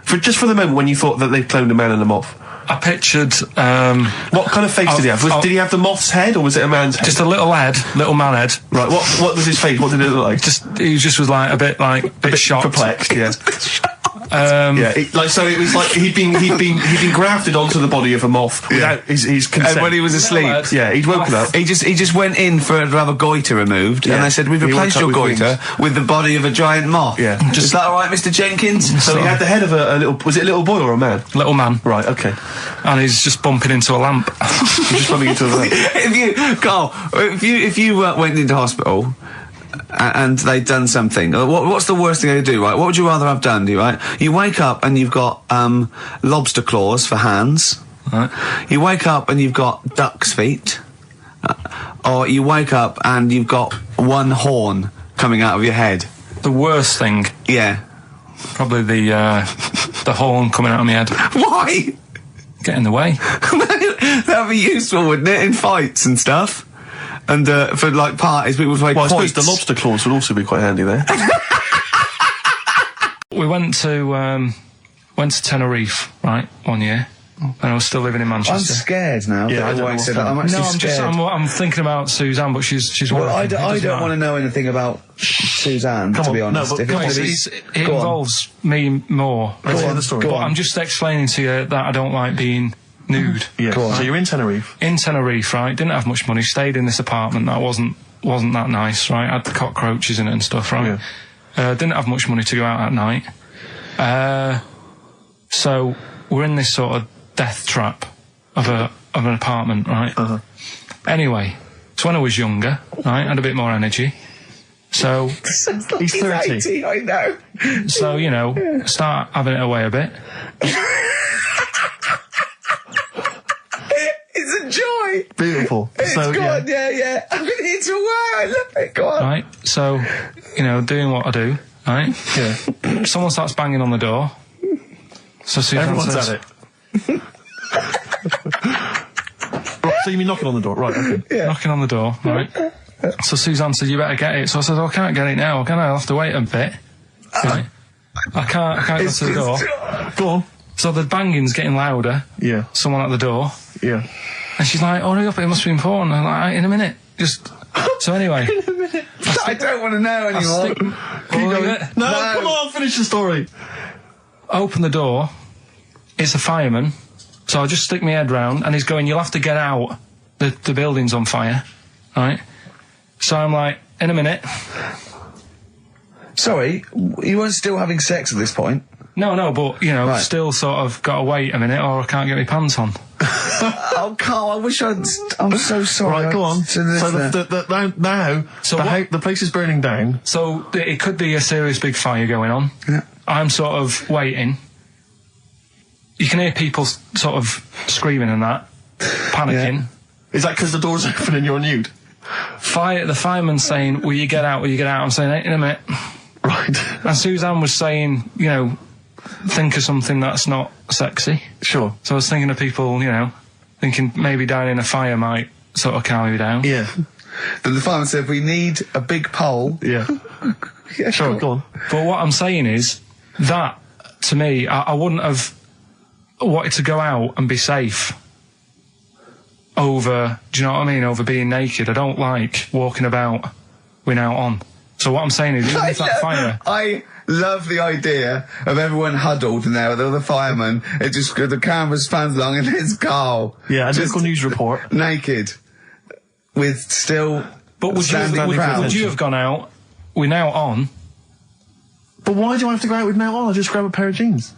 For the moment when you thought that they cloned a man and a moth? I pictured... What kind of face did he have? Did he have the moth's head or was it a man's head? just a little man head. Right, what was his face? What did it look like? He just was like a bit shocked. Perplexed, yeah. Yeah, so it was like he'd been grafted onto the body of a moth without his consent. And when he was asleep, yeah, he'd woken up. he just went in to have a goiter removed, and they said, we've He replaced woke your up with goiter with the body of a giant moth. Yeah. Is that all right, Mr. Jenkins? So he had the head of a little... Was it a little boy or a man? Little man. Right, okay. And he's just bumping into a lamp. He's just bumping into a lamp. If you went into hospital and they'd done something, what's the worst thing they do, right? What would you rather have done, right? You wake up and you've got lobster claws for hands. Right. You wake up and you've got duck's feet. Or you wake up and you've got one horn coming out of your head. The worst thing, Yeah. probably the horn coming out of my head. Why? Get in the way. That'd be useful, wouldn't it, in fights and stuff? And for like parties, people would play Well, I suppose quoits. the lobster claws would also be quite handy there. We went to Tenerife, right, one year, and I was still living in I'm Manchester. scared now. Yeah, that I don't know White what's said that. I'm happening. actually No, scared. I'm thinking about Suzanne, but she's Well, working. I It doesn't don't matter. want to know anything about Suzanne, Come to on, be no, honest. but If come on, it's gonna be- It Go on. involves me more. Let's hear on, the story. go But on. I'm just explaining to you that I don't like being nude. Yeah. Go on. So you're in Tenerife. In Tenerife, right? Didn't have much money. Stayed in this apartment that wasn't that nice, right? Had the cockroaches in it and stuff, right? Didn't have much money to go out at night. So we're in this sort of death trap of an apartment, right? Uh-huh. Anyway, so when I was younger, right, had a bit more energy. So He's 30. 80, I know. so you know, start having it away a bit. It's a joy. Beautiful. It's So, go yeah. on, yeah. I'm going to hit away. I love it. Go on. Right, so, you know, doing what I do, right? Yeah. Someone starts banging on the door. So Suzanne Everyone's says, at it. Right, so you mean knocking on the door? Right, okay. knocking on the door, right? So Suzanne said, you better get it. So I said, oh, I can't get it now, can I? I'll have to wait a bit. Right? I can't go to the door. Go on. So the banging's getting louder. Yeah. Someone at the door. Yeah. And she's like, hurry up, it must be important. I'm like, in a minute. Just... So anyway... I don't want to know anymore. Keep going. No, come on, finish the story. Open the door. It's a fireman. So I just stick my head round and he's going, you'll have to get out. The building's on fire. Right? So I'm like, in a minute. Sorry, you weren't still having sex at this point? No, but, you know, Right. still sort of got to wait a minute or I can't get my pants on. Oh, Carl, I wish I'm so sorry. Right, go on. To this So there. the place is burning down. So it could be a serious big fire going on. Yeah. I'm sort of waiting. You can hear people sort of screaming and that, panicking. Is that because the door's open and you're nude? The fireman's saying, will you get out, will you get out? I'm saying, in a minute. Right. And Suzanne was saying, you know, think of something that's not sexy. Sure. So I was thinking of people, you know, thinking maybe dying in a fire might sort of calm you down. Yeah. Then the fireman said, we need a big pole. Yeah. Yeah, Sure, go on. But what I'm saying is that, to me, I wouldn't have wanted to go out and be safe over, do you know what I mean, over being naked. I don't like walking about without on. So what I'm saying is, even if that fire... I love the idea of everyone huddled in there with all the firemen. It just, the camera's pans along and there's Carl. Yeah, a just local news report. naked. With still... But would you have gone out without on? But why do I have to go out with now on? I'll just grab a pair of jeans.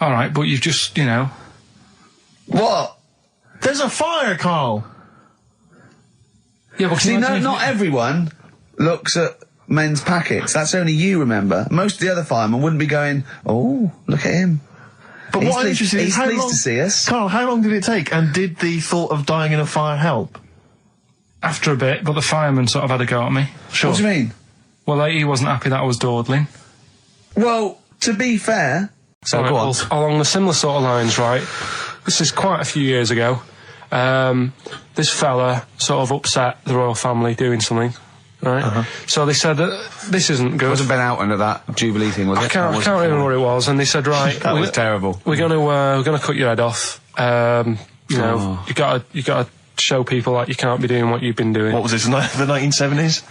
All right, but you've just, you know... What? There's a fire, Carl! Yeah, but See, not everyone looks at men's packets. That's only you, remember. Most of the other firemen wouldn't be going, oh, look at him. But He's what I'm pleased- interested in is he's how pleased long... to see us. Carl, how long did it take? And did the thought of dying in a fire help? After a bit, but the fireman sort of had a go at me. Sure. What do you mean? Well, he wasn't happy that I was dawdling. Well, to be fair... So Right, go on. well, along the similar sort of lines, right? This is quite a few years ago. This fella sort of upset the royal family doing something, right? So they said that this isn't good. Wasn't Ben Oughton at that Jubilee thing, was it? I can't remember what it was, and they said, right, That was terrible. we're gonna cut your head off. You know, you gotta show people like you can't be doing what you've been doing. What was this, the 1970s?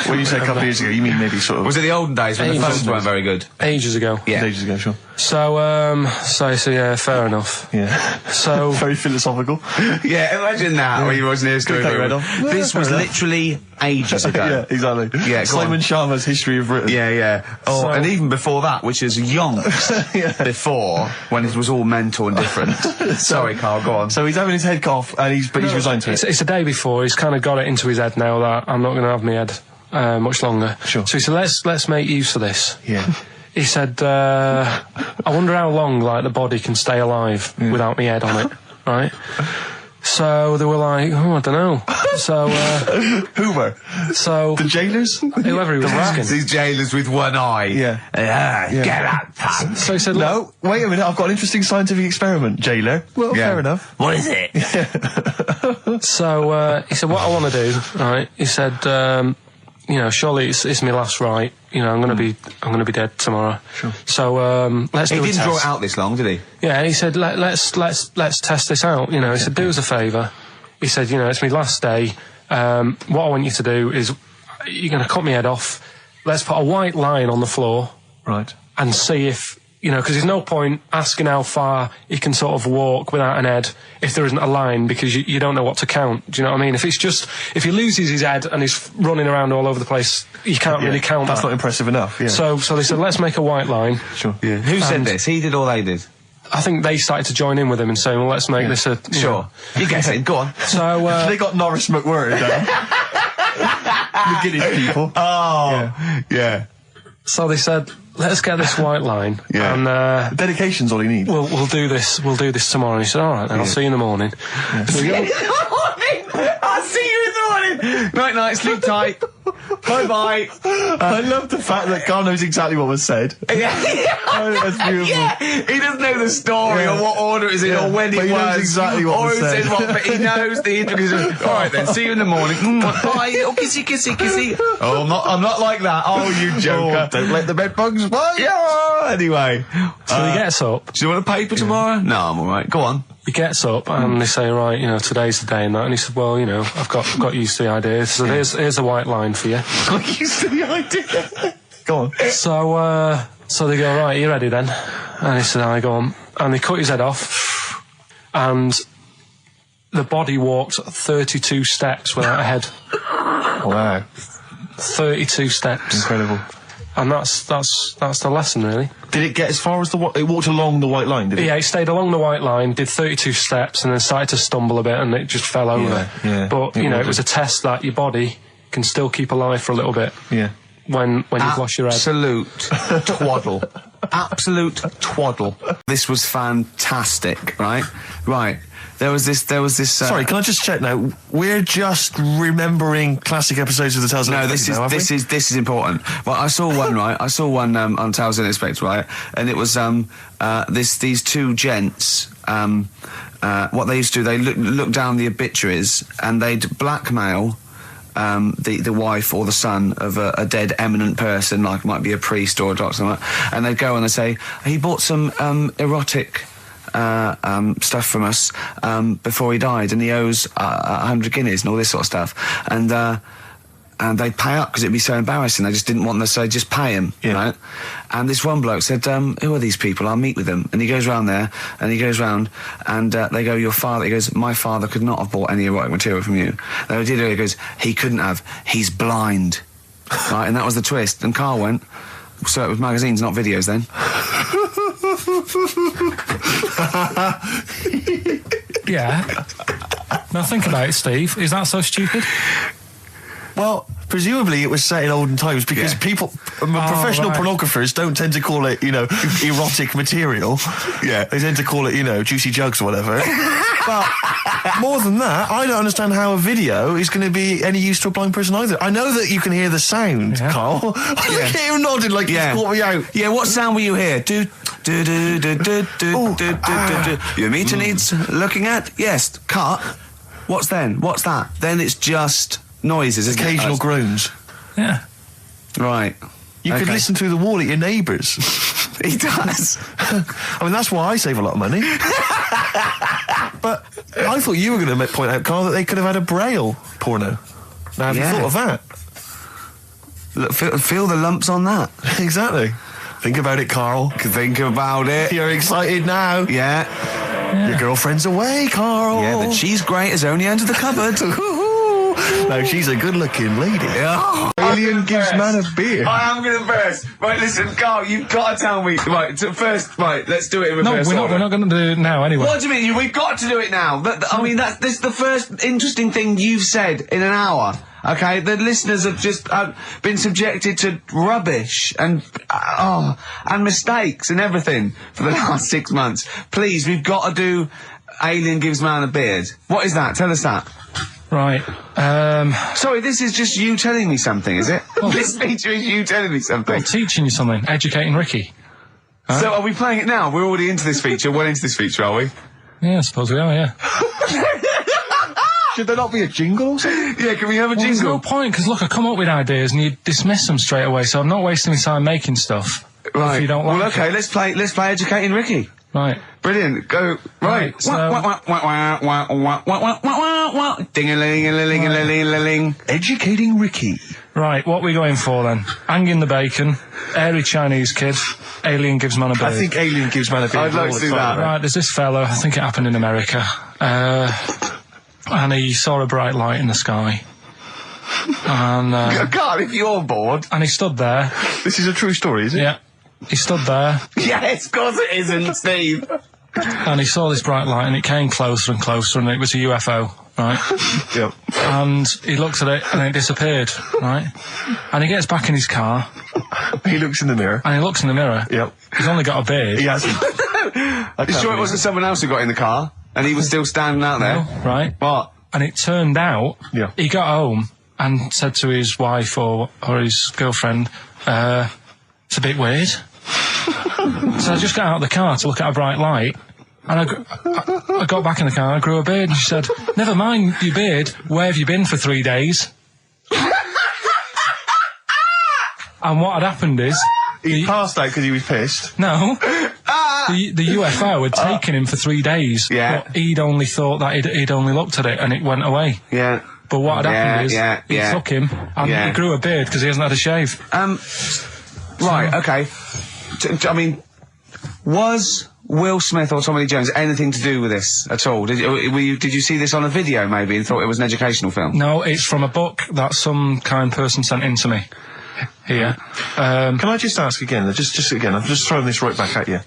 When you say a couple of years ago, you mean maybe sort of... Was it the olden days when the Ages phones weren't very good? Ages ago. Yeah. Ages ago, sure. So yeah, fair enough. Yeah. So Very philosophical. Yeah, imagine that when you was near Take your head off. This was literally ages ago. Yeah, exactly. Yeah, go on. Simon Sharma's History of Britain. Yeah. Oh, So- and even before that, which is yonks before, when it was all mental and different. Sorry, Carl, go on. So he's having his head cut off, and he's resigned to it. it's the day before. He's kind of got it into his head now that I'm not going to have my head much longer. Sure. So he said, let's make use of this. Yeah. He said, I wonder how long like the body can stay alive without my head on it, right? So they were like, oh, I don't know. So Who were? so The jailers? whoever he was asking. These jailers with one eye. Yeah. Get out, punk. So he said, No, wait a minute, I've got an interesting scientific experiment, jailer. Well, Yeah. fair enough. What is it? So he said, what I want to do, right? He said, you know, surely it's my last right. You know, I'm gonna be dead tomorrow. Sure. So let's He do a didn't test. draw it out this long, did he? Yeah, and he said, let's test this out. You know, he said, do us a favour. He said, you know, it's my last day. What I want you to do is, you're going to cut my head off. Let's put a white line on the floor Right. and see if, you know, because there's no point asking how far he can sort of walk without an head if there isn't a line, because you don't know what to count. Do you know what I mean? If he loses his head and he's running around all over the place, you can't really count That's that. not impressive enough, yeah. So they said, let's make a white line. Sure. Yeah. Who said And- this? He did or they did? I think they started to join in with him and saying, well, let's make this a... you know. You get it. Go on. So, They got Norris McWhirter down. The Guinness people. Oh, yeah. so they said, let's get this white line. Yeah. And Dedication's all you need. we'll do this tomorrow. And he said, all right, then I'll see you in the morning. So we go- I'll see you in the morning. Night, sleep tight. Bye. I love the fact that Carl knows exactly what was said. Oh, that's beautiful. Yeah, he doesn't know the story or what order it is in or when But it he was. knows exactly what or was who said. said what, but he knows the intricacies. All right then, see you in the morning. Bye. Oh, kissy. Oh, I'm not like that. Oh, you joker. Don't let the bed bugs bite. Yeah, anyway. So he gets up. Do you want a paper tomorrow? No, I'm alright. Go on. He gets up and they say, right, you know, today's the day and that. And he said, well, you know, I've got used to the idea. So here's a white line for you. I'm used to the idea. Go on. So they go, right, you ready then? And he said, I go on. And they cut his head off. And the body walked 32 steps without a head. Wow. 32 steps. Incredible. And that's the lesson, really. Did it get as far as it walked along the white line, did it? Yeah, it stayed along the white line, did 32 steps, and then started to stumble a bit, and it just fell over. Yeah. But, it was a test that your body can still keep alive for a little bit. Yeah. When you've lost your head. Absolute twaddle. Absolute twaddle. This was fantastic, right? Right. There was this. Sorry, can I just check now? We're just remembering classic episodes of the Tales Unexpected. No, this is important. Well, I saw one, right? I saw one on Tales Unexpected, right? And it was these two gents. What they used to do, they look down the obituaries and they'd blackmail the wife or the son of a dead eminent person, like might be a priest or a doctor, like that, and they'd go and they'd say, he bought some erotic stuff from us before he died, and he owes 100 guineas and all this sort of stuff, and they'd pay up because it'd be so embarrassing. They just didn't want them, so they'd just pay him, right? And this one bloke said, who are these people? I'll meet with them. And he goes round there, and he goes round, and they go, your father, he goes, my father could not have bought any erotic material from you. They did it, he goes, he couldn't have, he's blind. Right, and that was the twist. And Carl went, so it was magazines, not videos then. Yeah. Now think about it, Steve. Is that so stupid? Well, presumably it was set in olden times because professional pornographers don't tend to call it, erotic material. Yeah. They tend to call it, juicy jugs or whatever. But more than that, I don't understand how a video is going to be any use to a blind person either. I know that you can hear the sound, Carl. I look at you nodding like you caught me out. Yeah, what sound will you hear? Do. Your meter needs looking at? Yes. Cut. What's then? What's that? Then it's just noises, isn't Occasional it? groans. Yeah. Right. You could listen through the wall at your neighbours. He does. I mean, that's why I save a lot of money. But I thought you were going to point out, Carl, that they could have had a Braille porno. Now, have you thought of that? Look, feel the lumps on that. Exactly. Think about it, Carl. Think about it. You're excited now. Yeah. Your girlfriend's away, Carl. Yeah, the cheese grate has only entered the cupboard. No, she's a good-looking lady. Oh, Alien gives man a beer. I am going to burst. Right, listen, Carl, you've got to tell me. Right, first, let's do it in reverse order. We're not going to do it now anyway. What do you mean? We've got to do it now. This is the first interesting thing you've said in an hour. Okay, the listeners have just been subjected to rubbish and mistakes and everything for the last 6 months. Please, we've got to do Alien Gives Man a Beard. What is that? Tell us that. Right. Sorry, this is just you telling me something, is it? This feature is you telling me something. I'm teaching you something. Educating Ricky. Huh? So are we playing it now? We're already into this feature. Well into this feature, are we? Yeah, I suppose we are, yeah. Should there not be a jingle or something? Yeah, can we have a jingle? There's no point, because look, I come up with ideas and you dismiss them straight away, so I'm not wasting my time making stuff. Right. If you don't like well, okay, it. let's play Educating Ricky. Right. Brilliant. Go. Right. Ding-a-ling-a-ling-a-ling-a-ling. Educating Ricky. Right, what are we going for then? Hanging the bacon, airy Chinese kid, Alien Gives Man a Beard. I think Alien Gives Man a Beard. I'd like to do that. Right, there's this fella, I think it happened in America, and he saw a bright light in the sky. And God, if you're bored. And he stood there. This is a true story, is it? Yeah. He stood there. Yes, of course it isn't, Steve. And he saw this bright light, and it came closer and closer, and it was a UFO, right? Yep. And he looked at it, and it disappeared, right? And he gets back in his car. He looks in the mirror. And he looks in the mirror. Yep. He's only got a beard. He hasn't. You sure it wasn't someone else who got in the car, and he was still standing out there? No, right. What? And it turned out, he got home and said to his wife or his girlfriend, it's a bit weird. So I just got out of the car to look at a bright light, and I got back in the car, I grew a beard, and she said, never mind your beard, where have you been for 3 days? And what had happened is... He passed out because he was pissed. No. The UFO had taken him for 3 days. Yeah. But he'd only thought that he'd only looked at it and it went away. Yeah. But what had happened is he yeah. took him and he grew a beard because he hasn't had a shave. Right, okay. I mean, was Will Smith or Tommy Lee Jones anything to do with this at all? Did you see this on a video maybe and thought it was an educational film? No, it's from a book that some kind person sent in to me. here. Can I just ask again, just again, I'm just throwing this right back at you.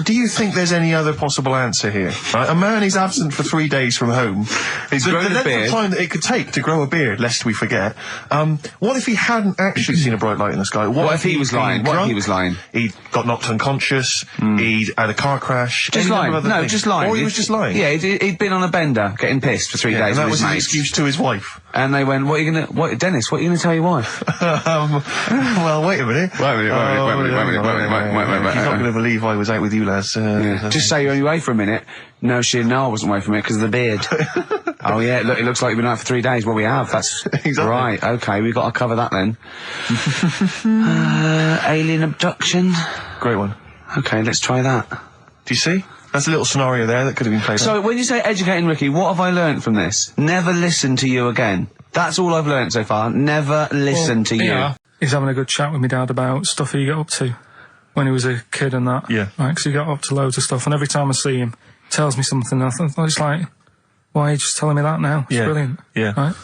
Do you think there's any other possible answer here? Right? A man is absent for 3 days from home. He's grown a length beard. of time that it could take to grow a beard, lest we forget. What if he hadn't actually seen a bright light in the sky? What if he was lying? What if he was lying? He'd got knocked unconscious. He'd had a car crash. Just any lying. number of other No, things. just lying. Or he was just lying. Yeah, he'd been on a bender, getting pissed for 3 Yeah, days and that with was his his mates. excuse to his wife. And they went, Dennis, what are you going to tell your wife? Well, wait a minute. Wait a minute. She's not going to believe I was out with you, lads. Just say you're only away for a minute. No, I wasn't away from it because of the beard. Oh, yeah, look, it looks like you've been out for 3 days. Well, we have. That's Exactly. right. Okay, we've got to cover that then. Alien abduction. Great one. Okay, let's try that. Do you see? That's a little scenario there that could have been played out. So, when you say educating Ricky, what have I learnt from this? Never listen to you again. That's all I've learnt so far. Never listen to you. Yeah. He's having a good chat with my dad about stuff he got up to when he was a kid and that. Yeah. Right, 'cause he got up to loads of stuff, and every time I see him, he tells me something, and I was like, why are you just telling me that now? It's Yeah. brilliant. Yeah. Right?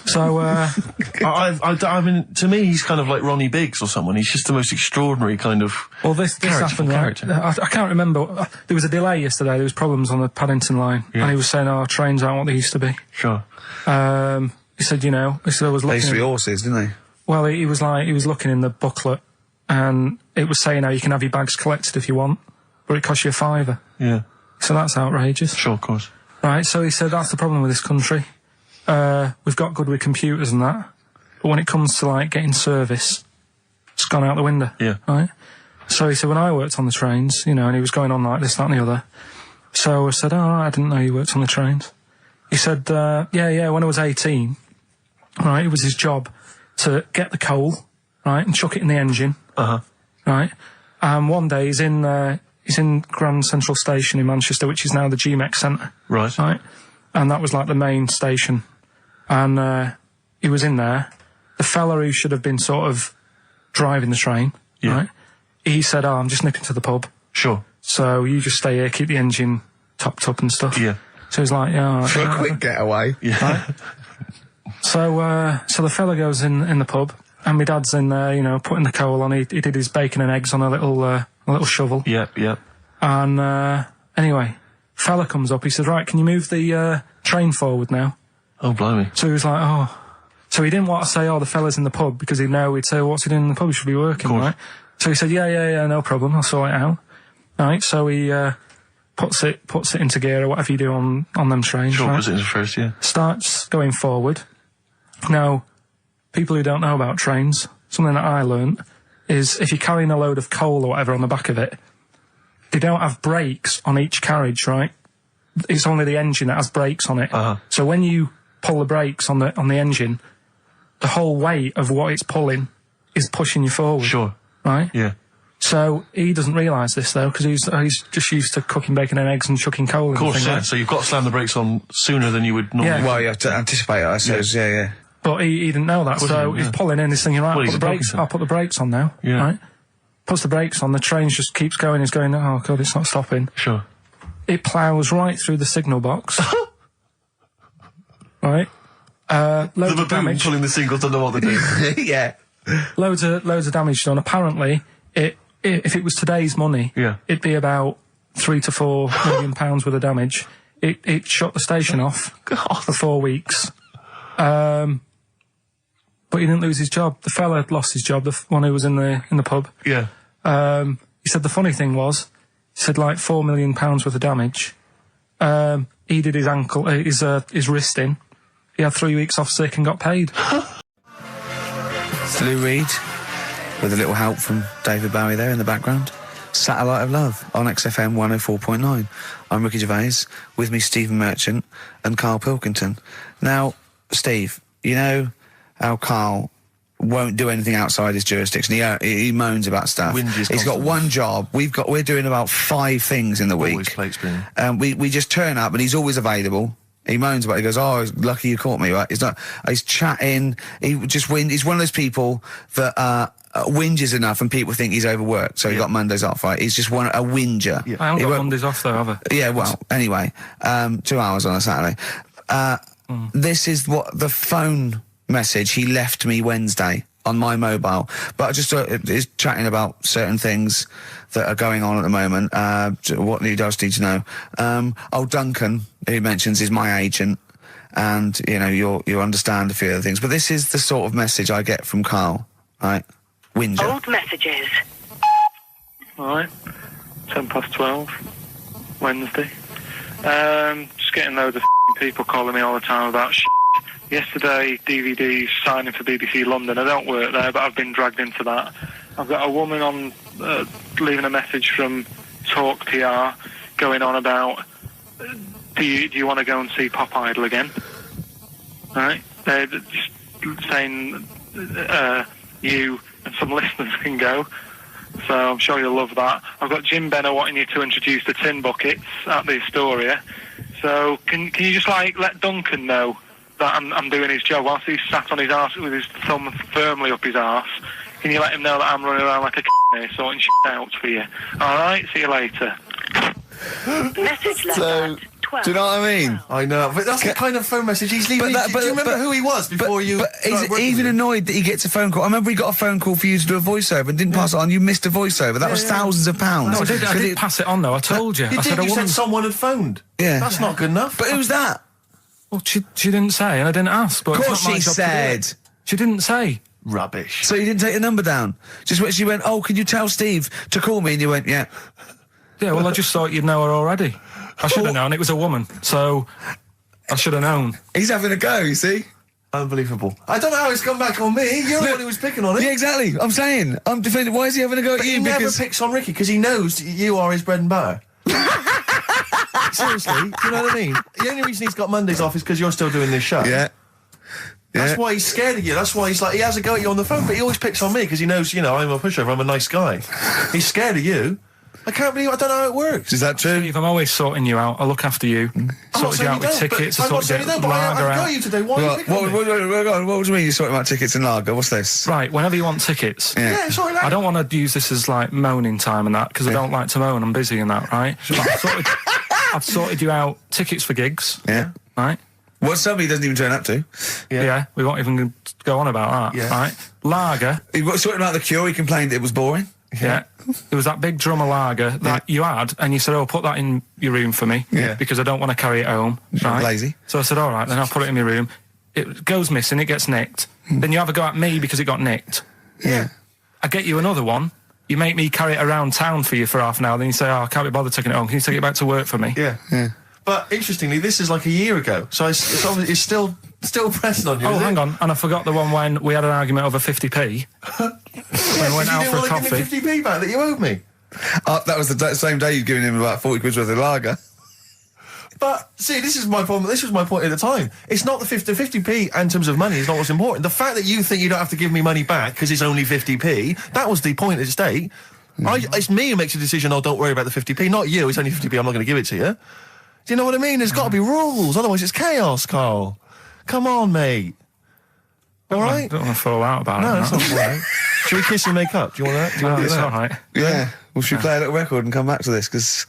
So, I mean, to me, he's kind of like Ronnie Biggs or someone. He's just the most extraordinary kind of. well, this happened, right? character. I can't remember. There was a delay yesterday. There was problems on the Paddington line, Yeah. and he was saying, trains aren't what they used to be. Sure. He said, he said I was They looking. used to be horses, didn't they? Well, he was looking in the booklet, and it was saying how you can have your bags collected if you want, but it costs you £5. Yeah. So that's outrageous. Sure, of course. Right, so he said that's the problem with this country. We've got good with computers and that, but when it comes to, like, getting service, it's gone out the window. Yeah. Right? So he said, when I worked on the trains, and he was going on like this, that and the other. So I said, I didn't know you worked on the trains. He said, yeah, when I was 18, right, it was his job to get the coal, right, and chuck it in the engine. Uh-huh. Right? One day he's in Grand Central Station in Manchester, which is now the GMX Centre. Right. Right? And that was like the main station. And he was in there. The fella who should have been sort of driving the train, Yeah. right? He said, I'm just nipping to the pub. Sure. So you just stay here, keep the engine topped up and stuff. Yeah. So he's like, yeah. For a quick getaway. Yeah. So the fella goes in the pub, and my dad's in there, putting the coal on. He did his bacon and eggs on a little shovel. Yep. And anyway, fella comes up. He said, right, can you move the train forward now? Oh, blimey. So he was like, oh. So he didn't want to say, the fella's in the pub, because he'd know he'd say, what's he doing in the pub? He should be working, Course. right? So he said, yeah, no problem. I'll sort it out. Right, so he puts it into gear or whatever you do on them trains. Sure, right? puts it in first, yeah. Starts going forward. Now, people who don't know about trains, something that I learnt is if you're carrying a load of coal or whatever on the back of it, they don't have brakes on each carriage, right? It's only the engine that has brakes on it. Uh-huh. So when you pull the brakes on the engine, the whole weight of what it's pulling is pushing you forward. Sure. Right? Yeah. So he doesn't realise this though, because he's just used to cooking bacon and eggs and chucking coal in. Of course, the thing, yeah. right? So you've got to slam the brakes on sooner than you would normally. Yeah. Well, you have to anticipate it, I suppose. Yeah. But he didn't know that, course so he didn't, he's yeah. pulling in, he's thinking, right, Well, he's a I'll put the brakes on now. Yeah. Right? Puts the brakes on, the train just keeps going, he's going, oh god, it's not stopping. Sure. It ploughs right through the signal box. Right? Loads The of baboon damage. pulling the signals to know what they're doing. Yeah. Loads of damage done. Apparently, if it was today's money, Yeah. it'd be about £3 to £4 million worth of damage. It shut the station off for 4 weeks. But he didn't lose his job. The fella had lost his job, the one who was in the pub. Yeah. He said the funny thing was, he said like £4 million worth of damage. He did his ankle, his wrist in. He had 3 weeks off sick and got paid. Lou Reed, with a little help from David Bowie there in the background. Satellite of Love on XFM 104.9. I'm Ricky Gervais, with me Stephen Merchant and Karl Pilkington. Now, Steve, you know how Karl won't do anything outside his jurisdiction. He moans about stuff. Whinges He's got constantly. one job. We're doing about 5 things in the Always week. plate spinning. We just turn up and he's always available. He moans about it. He goes, oh, lucky you caught me, right? He's chatting. He just He's one of those people that whinges enough and people think he's overworked. So he got Mondays off, right? He's just a whinger. Yeah. I haven't He got won't- Mondays off though, have I? Yeah, well, anyway, 2 hours on a Saturday. This is what the phone message he left me Wednesday. on my mobile. But I just is chatting about certain things that are going on at the moment. What he does need to know. Duncan, who he mentions, is my agent. And, you know, you understand a few other things. But this is the sort of message I get from Karl, right? Whinger. Old messages. Alright, 12:10, Wednesday. Just getting loads of people calling me all the time about shit. Yesterday, DVD's signing for BBC London. I don't work there, but I've been dragged into that. I've got a woman on leaving a message from Talk PR going on about, do you want to go and see Pop Idol again? Right? They're just saying you and some listeners can go. So I'm sure you'll love that. I've got Jim Benner wanting you to introduce the tin buckets at the Astoria. So can you just let Duncan know that I'm doing his job whilst he's sat on his arse with his thumb firmly up his arse? Can you let him know that I'm running around like a here sorting shit out for you? Alright, see you later. Message left So, at 12. do you know what I mean? I know, but that's the kind of phone message he's leaving. Do you remember who he was before you? But he's started working even with him? annoyed that he gets a phone call. I remember he got a phone call for you to do a voiceover and didn't pass it on. You missed a voiceover. That was thousands of pounds. No, I did pass it on though. I told you. You I did. said a You woman. said someone had phoned. Yeah. That's not good enough. But who's that? Well, she didn't say, and I didn't ask. But Of it's course not my she job to do it. said. She didn't say. Rubbish. So you didn't take the number down. She went, oh, can you tell Steve to call me? And you went, yeah. Yeah, well, I just thought you'd know her already. I should have known. It was a woman, so I should have known. He's having a go, you see? Unbelievable. I don't know how it's come back on me. You're the one who was picking on it. Yeah, exactly. I'm saying. I'm defending. Why is he having a go at But you? he never Because picks on Ricky because he knows you are his bread and butter. Seriously, do you know what I mean? The only reason he's got Mondays off is because you're still doing this show. Yeah. That's why he's scared of you. That's why he's he has a go at you on the phone, but he always picks on me because he knows, I'm a pushover, I'm a nice guy. He's scared of you. I can't believe I don't know how it works. Is that true? Steve, I'm always sorting you out. I look after you. Sorted you out with tickets. I sorted you out lager I out. got you today. Why are you picking on me? What do you mean you're sorting about tickets and lager? What's this? Right, whenever you want tickets. Yeah, sorry, I don't want to use this as moaning time and that because I don't like to moan. I'm busy and that, right? But I've sorted you out tickets for gigs. Yeah. Right? What somebody doesn't even turn up to. Yeah, we won't even go on about that. Yeah. Right? Lager. He was sorting out the Cure. He complained it was boring. Yeah. There was that big drum of lager that you had, and you said, oh, put that in your room for me, because I don't want to carry it home. Right? Lazy. So I said, all right, then I'll put it in my room. It goes missing, it gets nicked. Then you have a go at me because it got nicked. Yeah. I get you another one. You make me carry it around town for you for half an hour. Then you say, oh, I can't be bothered taking it home. Can you take it back to work for me? Yeah. But interestingly, this is like a year ago, so it's obviously still pressing on you. Oh, is it? hang on. And I forgot the one when we had an argument over 50p. When we went out for a coffee. You didn't want to give me 50p back that you owed me. That was the same day you'd given him about 40 quid worth of lager. But, see, this is my problem. This was my point at the time. It's not the 50p in terms of money is not what's important. The fact that you think you don't have to give me money back because it's only 50p, that was the point at stake. It's me who makes the decision, don't worry about the 50p, not you. It's only 50p, I'm not going to give it to you. Do you know what I mean? There's got to be rules, otherwise it's chaos, Karl. Come on, mate. All right? I don't want to fall out about No, it. that's not all right. Should we kiss and make up? Do you want that? Do you want to do It's that? all right. Yeah. Well, should we play a little record and come back to this? Because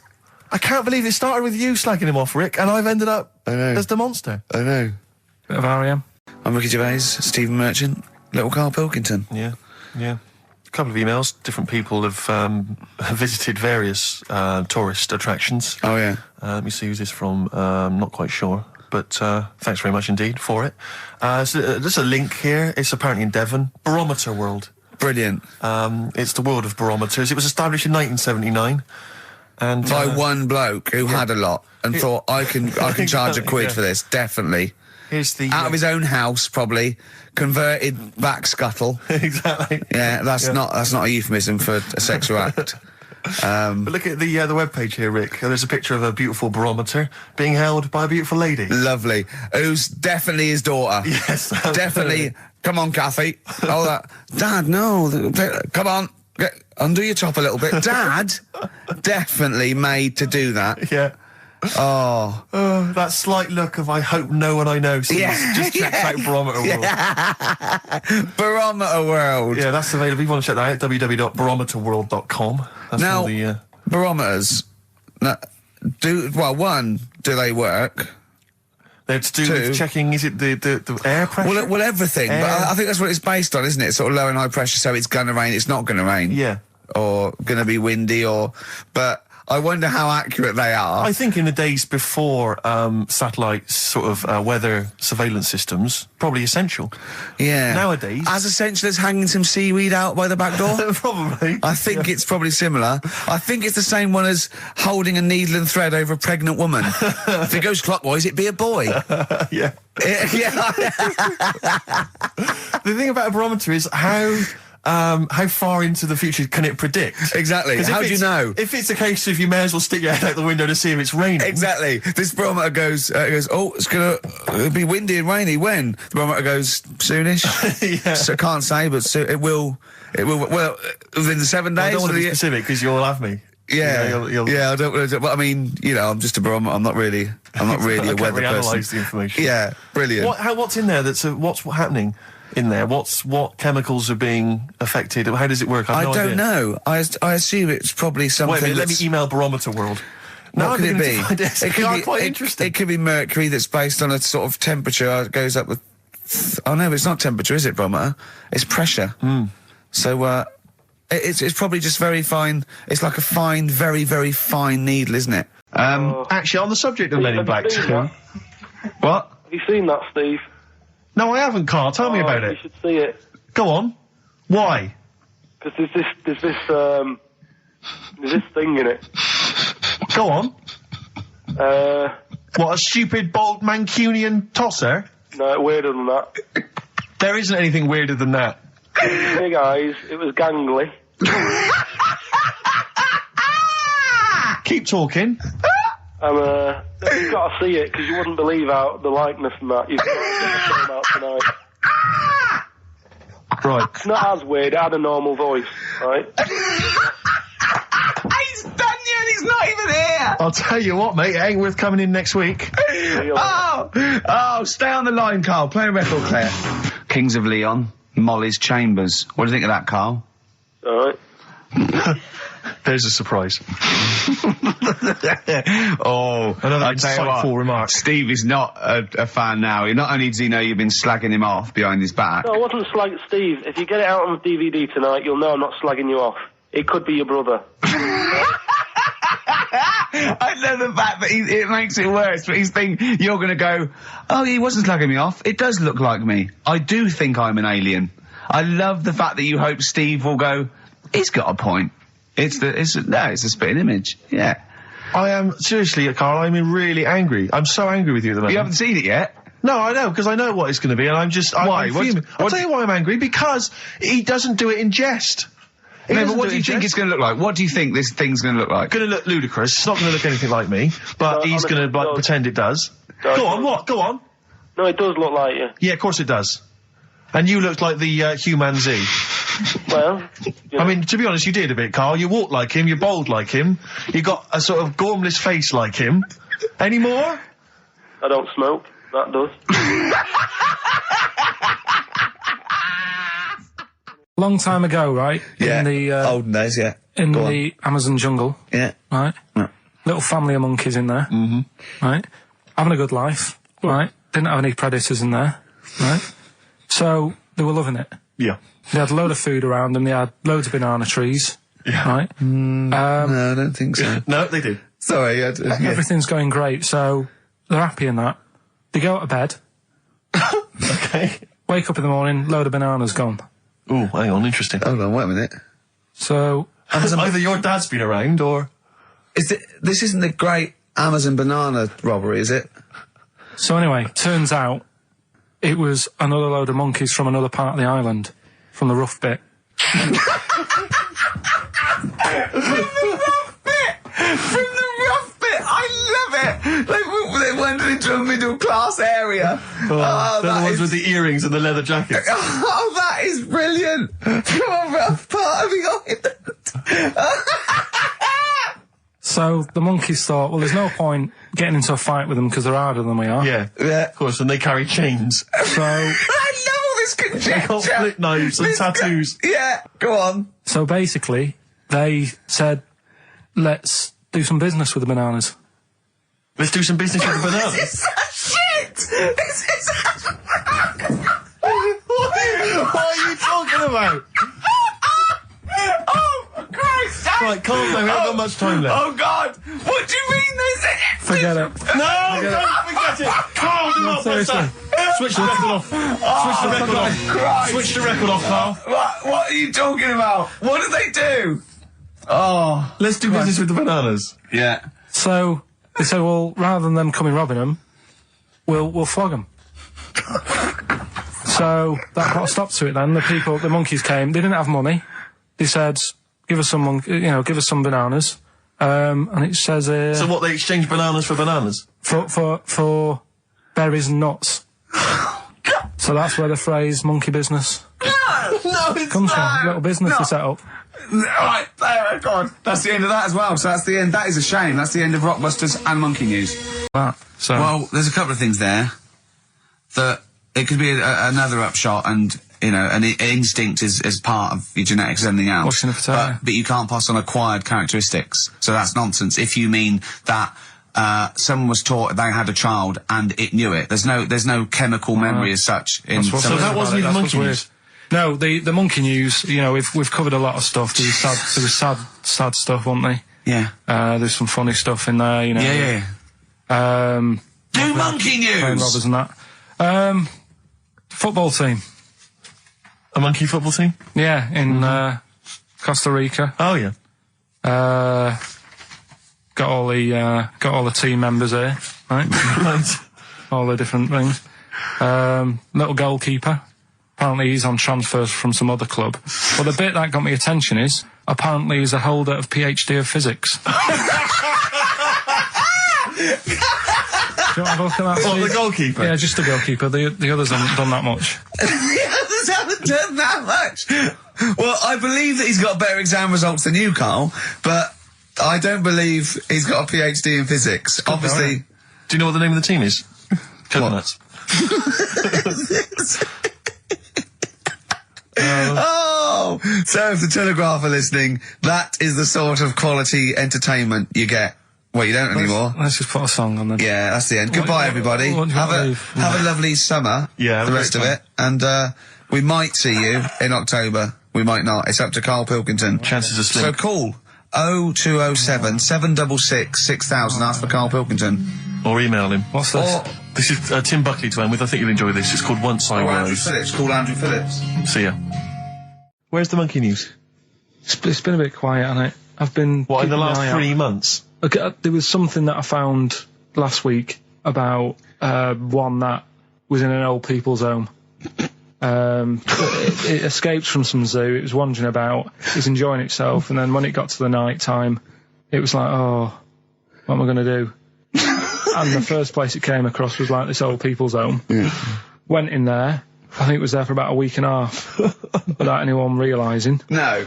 I can't believe it started with you slagging him off, Rick, and I've ended up I know. as the monster. I know. Bit of REM. I'm Ricky Gervais, Stephen Merchant, little Karl Pilkington. Yeah. A couple of emails. Different people have visited various tourist attractions. Oh, yeah. Let me see who's this from. Not quite sure. But thanks very much indeed for it. So, there's a link here. It's apparently in Devon. Barometer World. Brilliant. It's the world of barometers. It was established in 1979. And By one bloke who had a lot and thought, I can charge a quid Yeah. for this, definitely. here's the... Out of his own house, probably. Converted back scuttle. exactly. Yeah, that's not a euphemism for a sexual act. But look at the webpage here, Rick. There's a picture of a beautiful barometer being held by a beautiful lady. Lovely. Who's definitely his daughter. Yes, Definitely. Come on, Kathy. Oh, that. Dad, no. Come on. Undo your top a little bit. Dad, definitely made to do that. Yeah. Oh. That slight look of I hope no one I know sees. Yeah. Just check out Barometer World. Barometer World. Yeah, that's available. If you want to check that out, www.barometerworld.com. That's Now, all the... barometers. Now, do they work? They're to do with checking, is it the air pressure? Well, everything. But I think that's what it's based on, isn't it? Sort of low and high pressure, so it's going to rain, it's not going to rain. Yeah. Or going to be windy, but I wonder how accurate they are. I think in the days before satellite sort of weather surveillance systems, probably essential. Yeah. Nowadays. As essential as hanging some seaweed out by the back door? Probably. I think it's probably similar. I think it's the same one as holding a needle and thread over a pregnant woman. If it goes clockwise, it'd be a boy. Yeah. Yeah. The thing about a barometer is how far into the future can it predict? Exactly. How do you know? If it's a case of you may as well stick your head out the window to see if it's raining. Exactly. This barometer goes, oh, it's going to be windy and rainy. When? The barometer goes, soonish. Yeah. So can't say, but it will, well, within the 7 days. I don't want to be specific because you'll have me. Yeah. You'll I don't, but I mean, I'm just a barometer. I'm not really a weather person. Analyse the information. Yeah, brilliant. What's in there what's happening in there? What chemicals are being affected? How does it work? I no don't idea. know. I assume it's probably something. Wait a minute, let me email Barometer World. What could it be? It could be quite interesting. It could be mercury that's based on a sort of temperature. It goes up with. Oh no, it's not temperature, is it, barometer? It's pressure. So it's probably just very fine. It's like a fine, very, very fine needle, isn't it? Actually, on the subject of Men in Black 2. What? Have you seen that, Steve? No, I haven't, Carl. Tell me about You it. should see it. Go on. Why? Because there's this thing in it. Go on. What, a stupid, bald Mancunian tosser? No, weirder than that. There isn't anything weirder than that. Big eyes. It was gangly. Keep talking. You've got to see it because you wouldn't believe how the likeness and that. You've got to get the film out tonight. Right. It's not as weird. It had a normal voice, right? He's done you and he's not even here! I'll tell you what, mate, it ain't worth coming in next week. Oh, stay on the line, Carl. Play a record, Claire. Kings of Leon, Molly's Chambers. What do you think of that, Carl? Alright. There's a surprise. Another insightful remark. Steve is not a fan now. Not only does he know you've been slagging him off behind his back. No, I wasn't slagging Steve. If you get it out on DVD tonight, you'll know I'm not slagging you off. It could be your brother. I love the fact that it makes it worse, but he's thinking you're going to go, oh, he wasn't slagging me off. It does look like me. I do think I'm an alien. I love the fact that you hope Steve will go, he's got a point. It's a spitting image. Yeah. I am, seriously, Carl, I'm really angry. I'm so angry with you at the moment. You haven't seen it yet? No, I know, because I know what it's going to be, and I'm Why? fuming. I'll tell you why I'm angry, because he doesn't do it in jest. No, but what do you think it's going to look like? What do you think this thing's going to look like? Going to look ludicrous. It's not going to look anything like me, but he's going to pretend it does. Go on, what? Go on. No, it does look like you. Yeah, of course it does. And you looked like the Human Z. Well, I mean, to be honest, you did a bit, Carl. You walk like him, you're bold like him, you got a sort of gormless face like him. Any more? I don't smoke. That does. Long time ago, right? Yeah. In the olden days, yeah. in the Amazon jungle. Yeah. Right. Yeah. Little family of monkeys in there. Mm-hmm. Right. Having a good life. Right. Didn't have any predators in there. Right. So they were loving it. Yeah. They had a load of food around them. They had loads of banana trees. Yeah. Right. No, I don't think so. No, they did. Sorry. Yeah. Everything's going great. So they're happy in that. They go to bed. Okay. Wake up in the morning. Load of bananas gone. Ooh, hang on, interesting. Hold on, wait a minute. So either your dad's been around, or This isn't the great Amazon banana robbery, is it? So anyway, turns out it was another load of monkeys from another part of the island, from the rough bit. From the rough bit! I love it! They wandered into a middle class area. they're the ones with the earrings and the leather jackets. Oh, that is brilliant! From a rough part of the island. So the monkeys thought, well, there's no point getting into a fight with them because they're harder than we are. Yeah, of course, and they carry chains. So I love all this conjecture. They got flip knives and tattoos. Yeah, go on. So basically, they said, let's do some business with the bananas. Let's do some business with the bananas. This is such shit! What are you talking about? Oh, Christ! Right, calm down. We haven't got much time left. Oh, God! What do you mean this? Forget it. No, don't forget it. Carl, do not press that. Switch the record off. Switch the record off. Christ. Switch the record off, Carl. What are you talking about? What do they do? Oh. Let's do business with the bananas. Yeah. So they said, well, rather than them coming robbing them, we'll flog them. So that put a stop to it then. The monkeys came. They didn't have money. They said, give us some bananas. And it says here... So what, they exchange bananas for bananas? For berries and nuts. So that's where the phrase monkey business No, it's comes not. from. Little business to set up. Right, there, God. That's the end of that as well. So that's the end. That is a shame. That's the end of Rockbusters and Monkey News. So Well, there's a couple of things there that it could be another upshot, and an instinct is part of your genetics as anything else. Washing a potato. But you can't pass on acquired characteristics. So that's nonsense. If you mean that someone was taught they had a child and it knew it, there's no chemical memory as such. So that wasn't even Monkey News. No, the monkey news. We've covered a lot of stuff. There was sad stuff, wasn't they? Yeah. There's some funny stuff in there. Yeah. Do monkey news. Playing robbers and that. Football team. A monkey football team? Yeah, in Costa Rica. Oh yeah. Got all the team members here, right? Right. All the different things. Little goalkeeper. Apparently he's on transfers from some other club. But the bit that got me attention is, apparently he's a holder of PhD of physics. Do you want to have a look at that? What, the goalkeeper? Yeah, just the goalkeeper. The others haven't done that much. The others haven't done that much. Well, I believe that he's got better exam results than you, Carl, but I don't believe he's got a PhD in physics. Obviously. Do you know what the name of the team is? Coconuts. Oh! So if the Telegraph are listening, that is the sort of quality entertainment you get. Well, you don't anymore. Let's just put a song on then. Yeah, that's the end. Goodbye, everybody. Have a lovely summer. Yeah, the rest of it. And we might see you in October. We might not. It's up to Karl Pilkington. Chances are slim. So call 0207 766 6000. Ask for Karl Pilkington. Or email him. What's this? This is Tim Buckley to end with. I think you'll enjoy this. It's called Once I Andrew Was. Phillips. Call Andrew Phillips. See ya. Where's the monkey news? It's been a bit quiet, hasn't it? I've been... What, in the keeping an last eye out. 3 months? Okay, there was something that I found last week about one that was in an old people's home. It escaped from some zoo. It was wandering about. It was enjoying itself, and then when it got to the night time, it was like, oh, what am I going to do? And the first place it came across was like this old people's home. Yeah. Went in there. I think it was there for about a week and a half without anyone realising. No,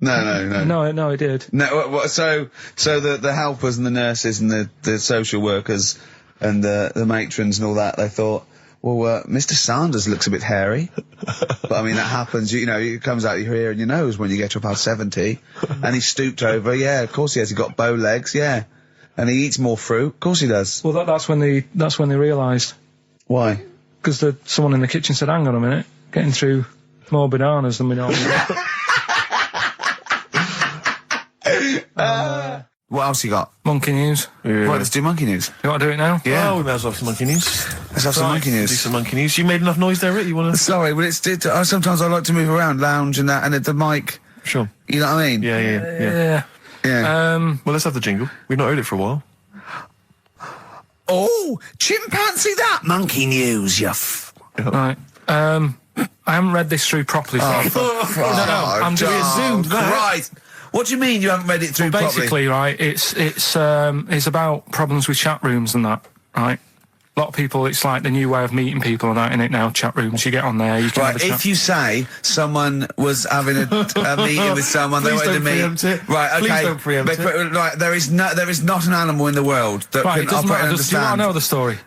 No, it did. No, so the helpers and the nurses and the social workers and the matrons and all that, they thought, well, Mr. Sanders looks a bit hairy. But I mean, that happens, it comes out your ear and your nose when you get to about 70. And he stooped over, yeah, of course he has. He got bow legs, yeah. And he eats more fruit, of course he does. Well, that's when they realised. Why? Because someone in the kitchen said, hang on a minute, getting through more bananas than we normally do. What else you got? Monkey news. Yeah. Right, let's do monkey news. You want to do it now? Yeah. Oh, we may as well have some monkey news. Let's have some monkey Do news. some monkey news. You made enough noise there, Rick? You want to... Sorry, but sometimes I like to move around, lounge and that, and the mic, Sure. you know what I mean? Yeah. Yeah. Well, let's have the jingle. We've not heard it for a while. Oh, chimpanzee that! Monkey news, you Right. I haven't read this through properly. I'm just zoomed Right. What do you mean you haven't read it through properly? Basically, right, it's about problems with chat rooms and that, right? A lot of people, it's like the new way of meeting people and that in it now, chat rooms. You get on there, you can have a chat. If you say someone was having a meeting with someone, they wanted to meet. Right, okay. Please don't preempt it. Right, there is not an animal in the world that Right, can it doesn't operate and matter. Do you want understand. to know the story?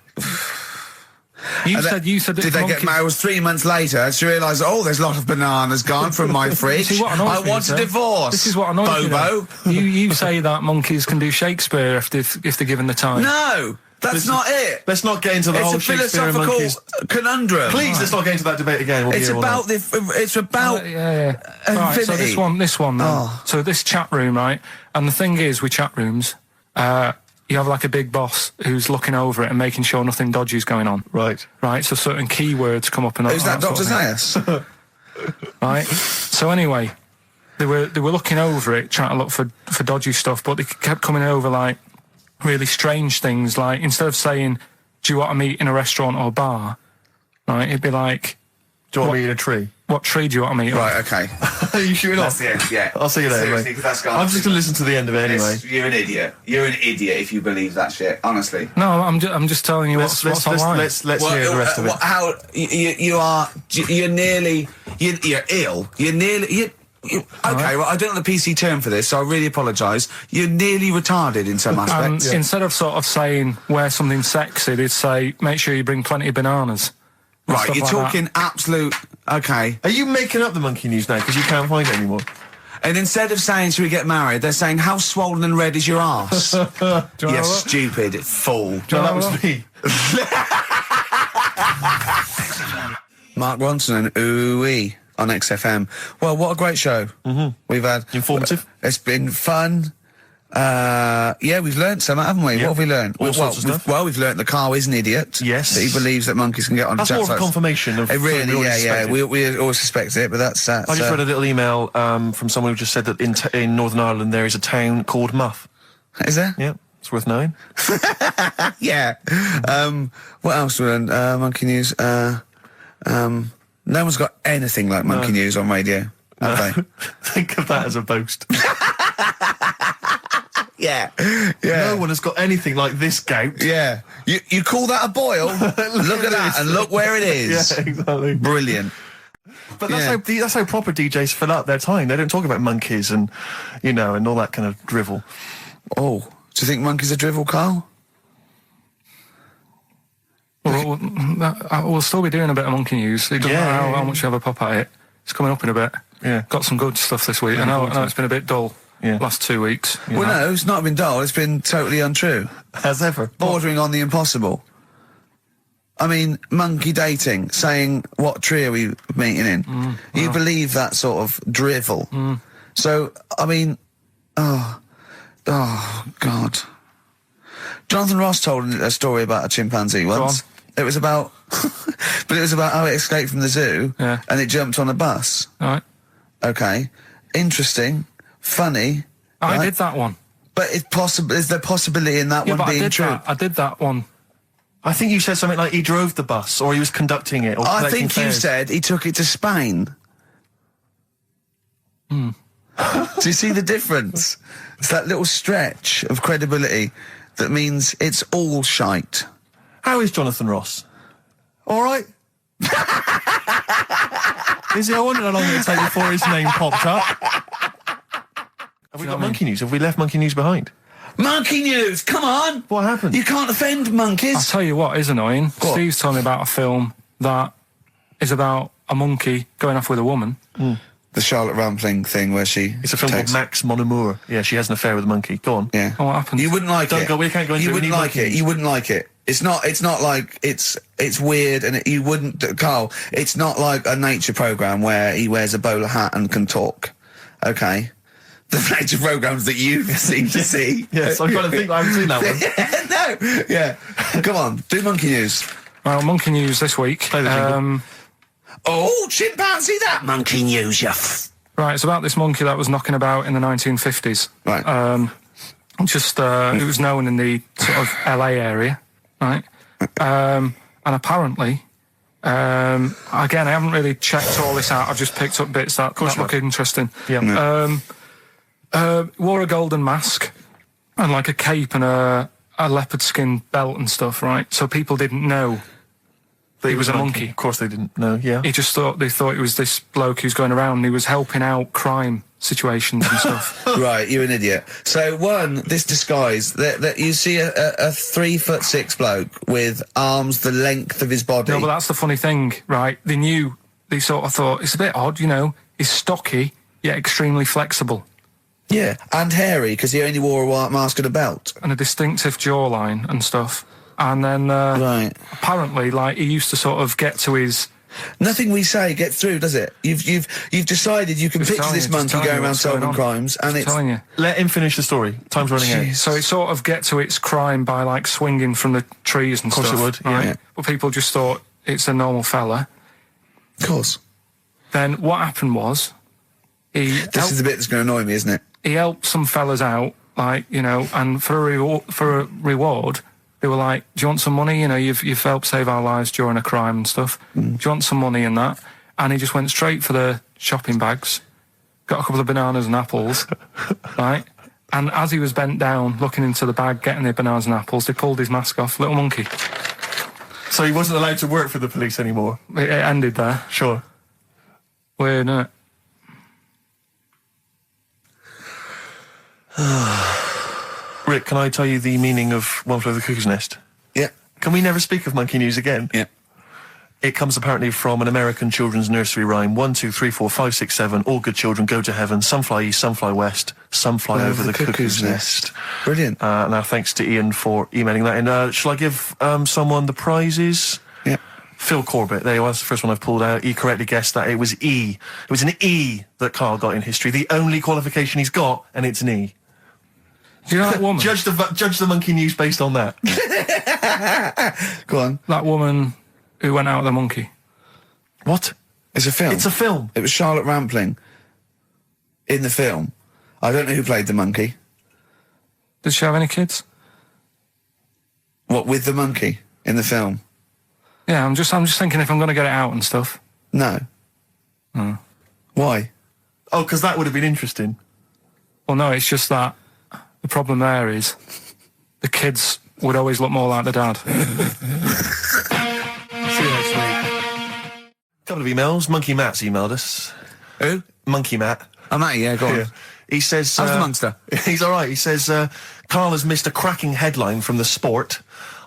You said Did they get married? It was 3 months later. She realised, there's a lot of bananas gone from my fridge. I want a divorce. This is what annoys me. Bobo. You say that monkeys can do Shakespeare if they're given the time. No. That's not it. Let's not get into the whole It's a Shakespeare and philosophical monkeys. conundrum. Please, let's not get into that debate again. We'll be It's here all about night. it's about Right, so infinity. this one then. Oh. So this chat room, right? And the thing is, with chat rooms, you have like a big boss who's looking over it and making sure nothing dodgy is going on. Right. Right, so certain keywords come up and Who's that, Dr. sort of thing. Zayas? Right. So anyway, they were looking over it, trying to look for dodgy stuff, but they kept coming over like really strange things. Like instead of saying, "Do you want to meet in a restaurant or bar?" Right, it'd be like, Do you want me in a tree? "What tree do you want to meet?" Right, okay. Are you shooting That's off? the end, yeah. I'll see you later, Seriously, mate. 'cause that's gone. I'm just going to listen to the end of it anyway. You're an idiot. You're an idiot if you believe that shit, honestly. No, I'm just telling you what's online. Let's hear the rest of it. How you're nearly you're ill. You're nearly okay. Well, I don't know the PC term for this, so I really apologise. You're nearly retarded in some aspects. Instead of sort of saying wear something sexy, they'd say make sure you bring plenty of bananas. and Right, stuff you're like that. talking absolute. Okay. Are you making up the monkey news now because you can't find it anymore? And instead of saying should we get married, they're saying how swollen and red is your arse? Do you wanna You have a look? stupid fool. No, that was me. Mark Ronson and Ooh-wee on XFM. Well, what a great show we've had. Informative. It's been fun. Yeah, we've learnt some, haven't we? Yeah. What have we learnt? All sorts of stuff. We've learnt that Carl is an idiot. Yes. That he believes that monkeys can get on That's chat more of a sites. confirmation of It really, something we already yeah. suspected. We always suspect it, but that's I just read a little email from someone who just said that in Northern Ireland there is a town called Muff. Is there? Yeah, it's worth knowing. Yeah. What else we learned? Monkey news. No one's got anything like monkey news on radio, have they? Think of that as a boast. Yeah. Yeah. No one has got anything like this gout. Yeah. You call that a boil? Look at that and look where it is. Yeah, exactly. Brilliant. But that's how proper DJs fill up their time. They don't talk about monkeys and, and all that kind of drivel. Oh, do you think monkeys are drivel, Carl? We'll still be doing a bit of monkey news. It doesn't matter how much you have a pop at it. It's coming up in a bit. Yeah. Got some good stuff this week. I know it's been a bit dull last 2 weeks. Well, no, it's not been dull. It's been totally untrue. As ever. Bordering on the impossible. I mean, monkey dating, saying what tree are we meeting in? You believe that sort of drivel. So, I mean, oh, God. Jonathan Ross told a story about a chimpanzee once. It was about, but it was about how it escaped from the zoo and it jumped on a bus. All right. Okay. Interesting. Funny. I right? did that one. But is there possibility in that one but being true? I did that one. I think you said something like he drove the bus or he was conducting it. Or I collecting think you fares. said he took it to Spain. Do you see the difference? It's that little stretch of credibility that means it's all shite. How is Jonathan Ross? All right. Is he? I wondered how long it would take before his name popped up. Have we got monkey news? Have we left monkey news behind? Monkey news, come on! What happened? You can't offend monkeys. I'll tell you what is annoying. What? Steve's told me about a film that is about a monkey going off with a woman. The Charlotte Rampling thing where she... It's a film called Max Mon Amour. Yeah, she has an affair with a monkey. Go on. Yeah. Oh, what happened? You wouldn't like it. We can't go into You it. We wouldn't need like monkey it. news. You wouldn't like it. It's not like it's weird and you wouldn't... Carl, it's not like a nature programme where he wears a bowler hat and can talk. Okay? The nature programmes that you seem to see. Yes, I'm trying to think. I haven't seen that one. No. Yeah. Come on. Do monkey news. Well, monkey news this week. Play the jingle. Oh, chimpanzee, that monkey news, you Right, it's about this monkey that was knocking about in the 1950s. Right. It was known in the sort of LA area, right? And apparently, again, I haven't really checked all this out. I've just picked up bits that look interesting. Yeah. Wore a golden mask and like a cape and a leopard skin belt and stuff, right? So people didn't know that he was a monkey. Of course they didn't know, yeah. They thought it was this bloke who's going around and he was helping out crime situations and stuff. Right, you're an idiot. So this disguise, that you see a 3'6" bloke with arms the length of his body. No, but that's the funny thing, right? They sort of thought, it's a bit odd, he's stocky, yet extremely flexible. Yeah, and hairy, because he only wore a white mask and a belt. And a distinctive jawline and stuff. And then, Right. apparently, like, he used to sort of get to his... Nothing we say gets through, does it? You've decided you can Just picture telling this you, just monkey telling going you around what's going solving on. crimes, and it's... telling you. Let him finish the story. Time's running out. So it sort of get to its crime by, like, swinging from the trees and Of course stuff. it would, yeah. right? Yeah. But people just thought it's a normal fella. Of course. Then what happened was, This is the bit that's going to annoy me, isn't it? he helped some fellas out, like, you know, and for a reward, they were like, do you want some money? You know, you've helped save our lives during a crime and stuff. Do you want some money and that? And he just went straight for the shopping bags, got a couple of bananas and apples, right? And as he was bent down, looking into the bag, getting the bananas and apples, they pulled his mask off. Little monkey. So he wasn't allowed to work for the police anymore? It ended there. Sure. Weird, isn't it? Rick, can I tell you the meaning of One Flew Over the Cuckoo's Nest? Yeah. Can we never speak of monkey news again? Yeah. It comes apparently from an American children's nursery rhyme. 1, 2, 3, 4, 5, 6, 7. All good children go to heaven. Some fly east, some fly west. Some fly over the cuckoo's nest. Brilliant. Now, thanks to Ian for emailing that in. Shall I give someone the prizes? Yeah. Phil Corbett, there you are, that's the first one I've pulled out. He correctly guessed that it was E. It was an E that Karl got in history. The only qualification he's got, and it's an E. Do you know that woman? Judge the monkey news based on that. Go on. That woman who went out with the monkey. What? It's a film. It's a film. It was Charlotte Rampling in the film. I don't know who played the monkey. Did she have any kids? What, with the monkey in the film? Yeah, I'm just thinking if I'm going to get it out and stuff. No. Why? Oh, because that would have been interesting. Well, no, it's just that the problem there is the kids would always look more like the dad. See you next week. Couple of emails. Monkey Matt's emailed us. Who? Monkey Matt. I'm at you, yeah, go on. Yeah. He says... How's the monster? He's all right. He says, Karl has missed a cracking headline from The Sport.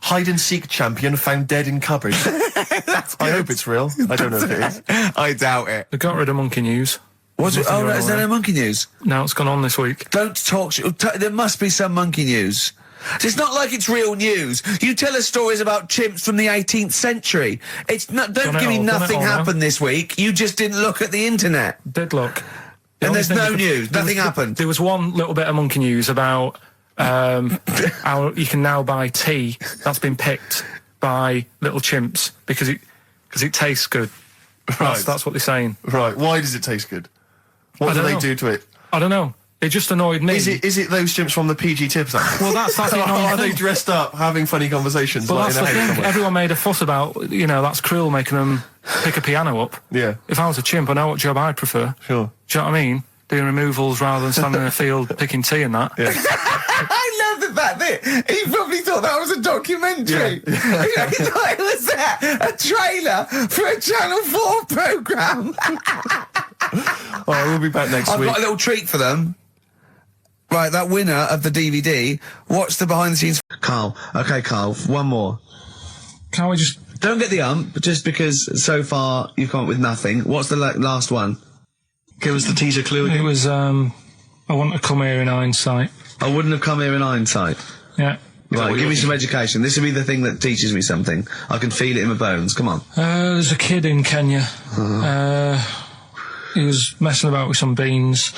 Hide-and-seek champion found dead in cupboard. I hope it's real. I don't know if it is. I doubt it. They got rid of monkey news. Was it? Oh, Nothing is there going no monkey news? Now it's gone on this week. Don't talk shit. There must be some monkey news. It's not like it's real news. You tell us stories about chimps from the 18th century. It's not. Don't give me nothing happened this week. You just didn't look at the internet. Did look. And there's no news. Nothing happened. There was one little bit of monkey news about how you can now buy tea that's been picked by little chimps because it tastes good. Right. That's what they're saying. Right. Why does it taste good? What do they do to it? I don't know. It just annoyed me. Is it those chimps from the PG Tips Act? Well, that's the annoying Are they thing. dressed up, having funny conversations? Well, like that's the in a house thing. somewhere? Everyone made a fuss about, you know, that's cruel making them pick a piano up. Yeah. If I was a chimp, I know what job I'd prefer. Sure. Do you know what I mean? Doing removals rather than standing in a field picking tea and that. Yeah. I love the fact that he probably thought that was a documentary. Yeah. He thought it was a trailer for a Channel 4 programme. All right, we'll be back next I've week. got a little treat for them. Right, that winner of the DVD, watch the behind the scenes. Karl. Okay, Karl, one more. Can't we just... Don't get the but just because so far you've come up with nothing. What's the last one? Give us the teaser clue again. It was, I want to come here in hindsight. I wouldn't have come here in hindsight. Yeah. Right, give me some education. This will be the thing that teaches me something. I can feel it in my bones. Come on. There's a kid in Kenya. He was messing about with some beans.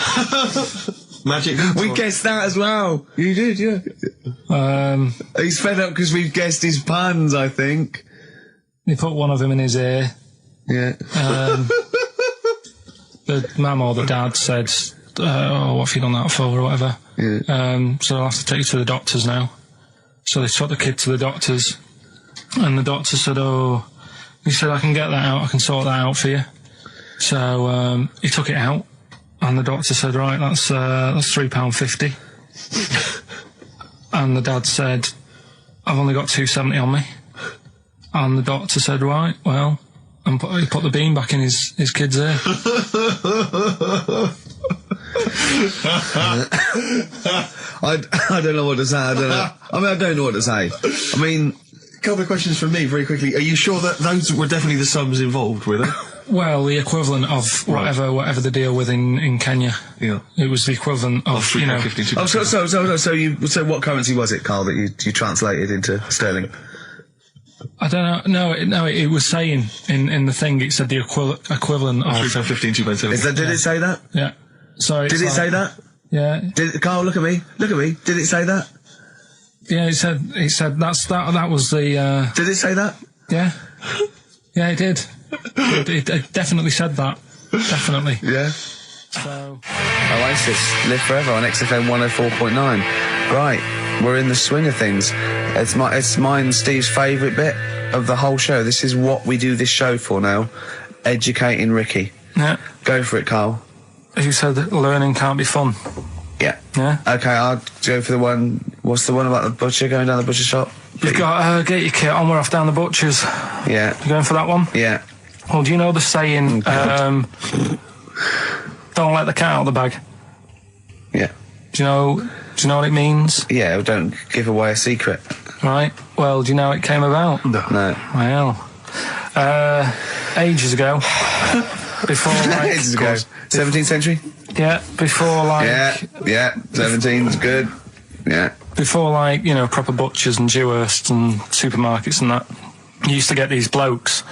Magic. We guessed that as well. You did, yeah. He's fed up because we've guessed his puns, I think. He put one of them in his ear. Yeah. The mum or the dad said, oh, what have you done that for, or whatever. Yeah. So I'll have to take you to the doctors now. So they took the kid to the doctors, and the doctor said, oh, he said, I can get that out, I can sort that out for you. So he took it out, and the doctor said, right, that's £3.50. And the dad said, I've only got £2.70 on me. And the doctor said, right, well, and he put the bean back in his kid's ear. I don't know what to say. I don't know. I mean, I don't know what to say. I mean, A couple of questions from me, very quickly. Are you sure that those were definitely the sums involved, were they? Well, the equivalent of whatever they deal with in Kenya. Yeah. It was the equivalent of, you know... oh, so what currency was it, Karl, that you translated into sterling? I don't know. No, it was saying in the thing. It said the equivalent of 15, 2.7. Did it say that? Yeah. So Did it say that? Yeah. Carl, look at me. Look at me. Did it say that? Yeah. It said that was the. Did it say that? Yeah. Yeah, it did. It definitely said that. Definitely. Yeah. So. Oasis, Live Forever on XFM 104.9. Right, we're in the swing of things. It's mine and Steve's favourite bit of the whole show. This is what we do this show for now. Educating Ricky. Yeah. Go for it, Carl. You said that learning can't be fun. Yeah. Yeah. Okay, I'll go for the one. What's the one about the butcher going down the butcher shop? You've got get your kit on. We're off down the butcher's. Yeah. You going for that one? Yeah. Well, do you know the saying? Don't let the cat out of the bag. Yeah. Do you know what it means? Yeah. Don't give away a secret. Right. Well, do you know how it came about? No. Well, ages ago. Before like ages ago. 17th century. Yeah. Before like. Yeah. 17's good. Yeah. Before like proper butchers and Dewhursts and supermarkets and that, you used to get these blokes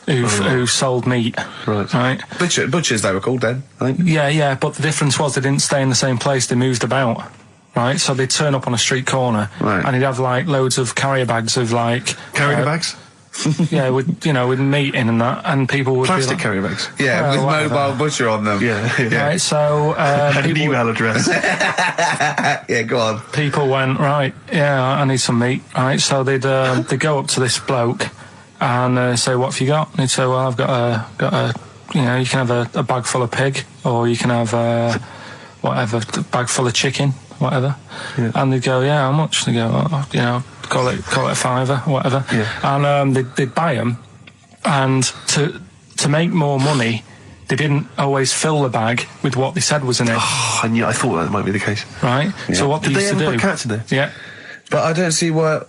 who sold meat. Right. Butchers they were called then, I think. Yeah, but the difference was they didn't stay in the same place, they moved about. Right, so they'd turn up on a street corner, and he'd have like loads of carrier bags of like carrier bags. Yeah, with meat in and that, and people would plastic be like, carrier bags. Yeah, with mobile butcher on them. Yeah. Right, so an email address. Yeah, go on. People went right. Yeah, I need some meat. Right, so they'd go up to this bloke and say, "What have you got?" And he'd say, "Well, I've got a you can have a bag full of pig, or you can have whatever, a bag full of chicken, whatever." Yeah. And they'd go, "Yeah, how much?" They go, call it a fiver, whatever. Yeah. And they'd buy them, and to make more money, they didn't always fill the bag with what they said was in it. Oh, I thought that might be the case. Right. Yeah. So what did they ever put cats in there? Yeah. But I don't see what.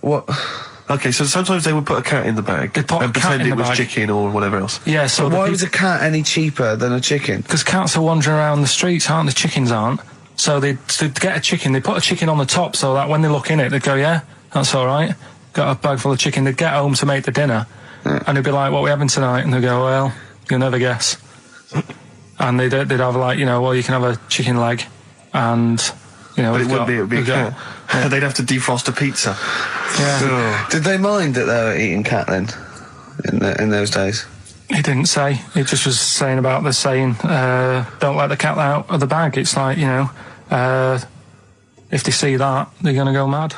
Okay, so sometimes they would put a cat in the bag and pretend it was chicken or whatever else. Yeah, so why was a cat any cheaper than a chicken? Because cats are wandering around the streets, aren't they? Chickens aren't. So they'd get a chicken, they put a chicken on the top so that when they look in it, they'd go, "Yeah, that's all right. Got a bag full of chicken." They'd get home to make the dinner, and they'd be like, "What are we having tonight?" And they'd go, "Well, you'll never guess." And they'd have like, well, you can have a chicken leg, and but it would be a cat. Yeah. They'd have to defrost a pizza. Yeah. Did they mind that they were eating cat then, in those days? He didn't say. He just was saying about the saying, "Don't let the cat out of the bag." It's like, if they see that, they're going to go mad.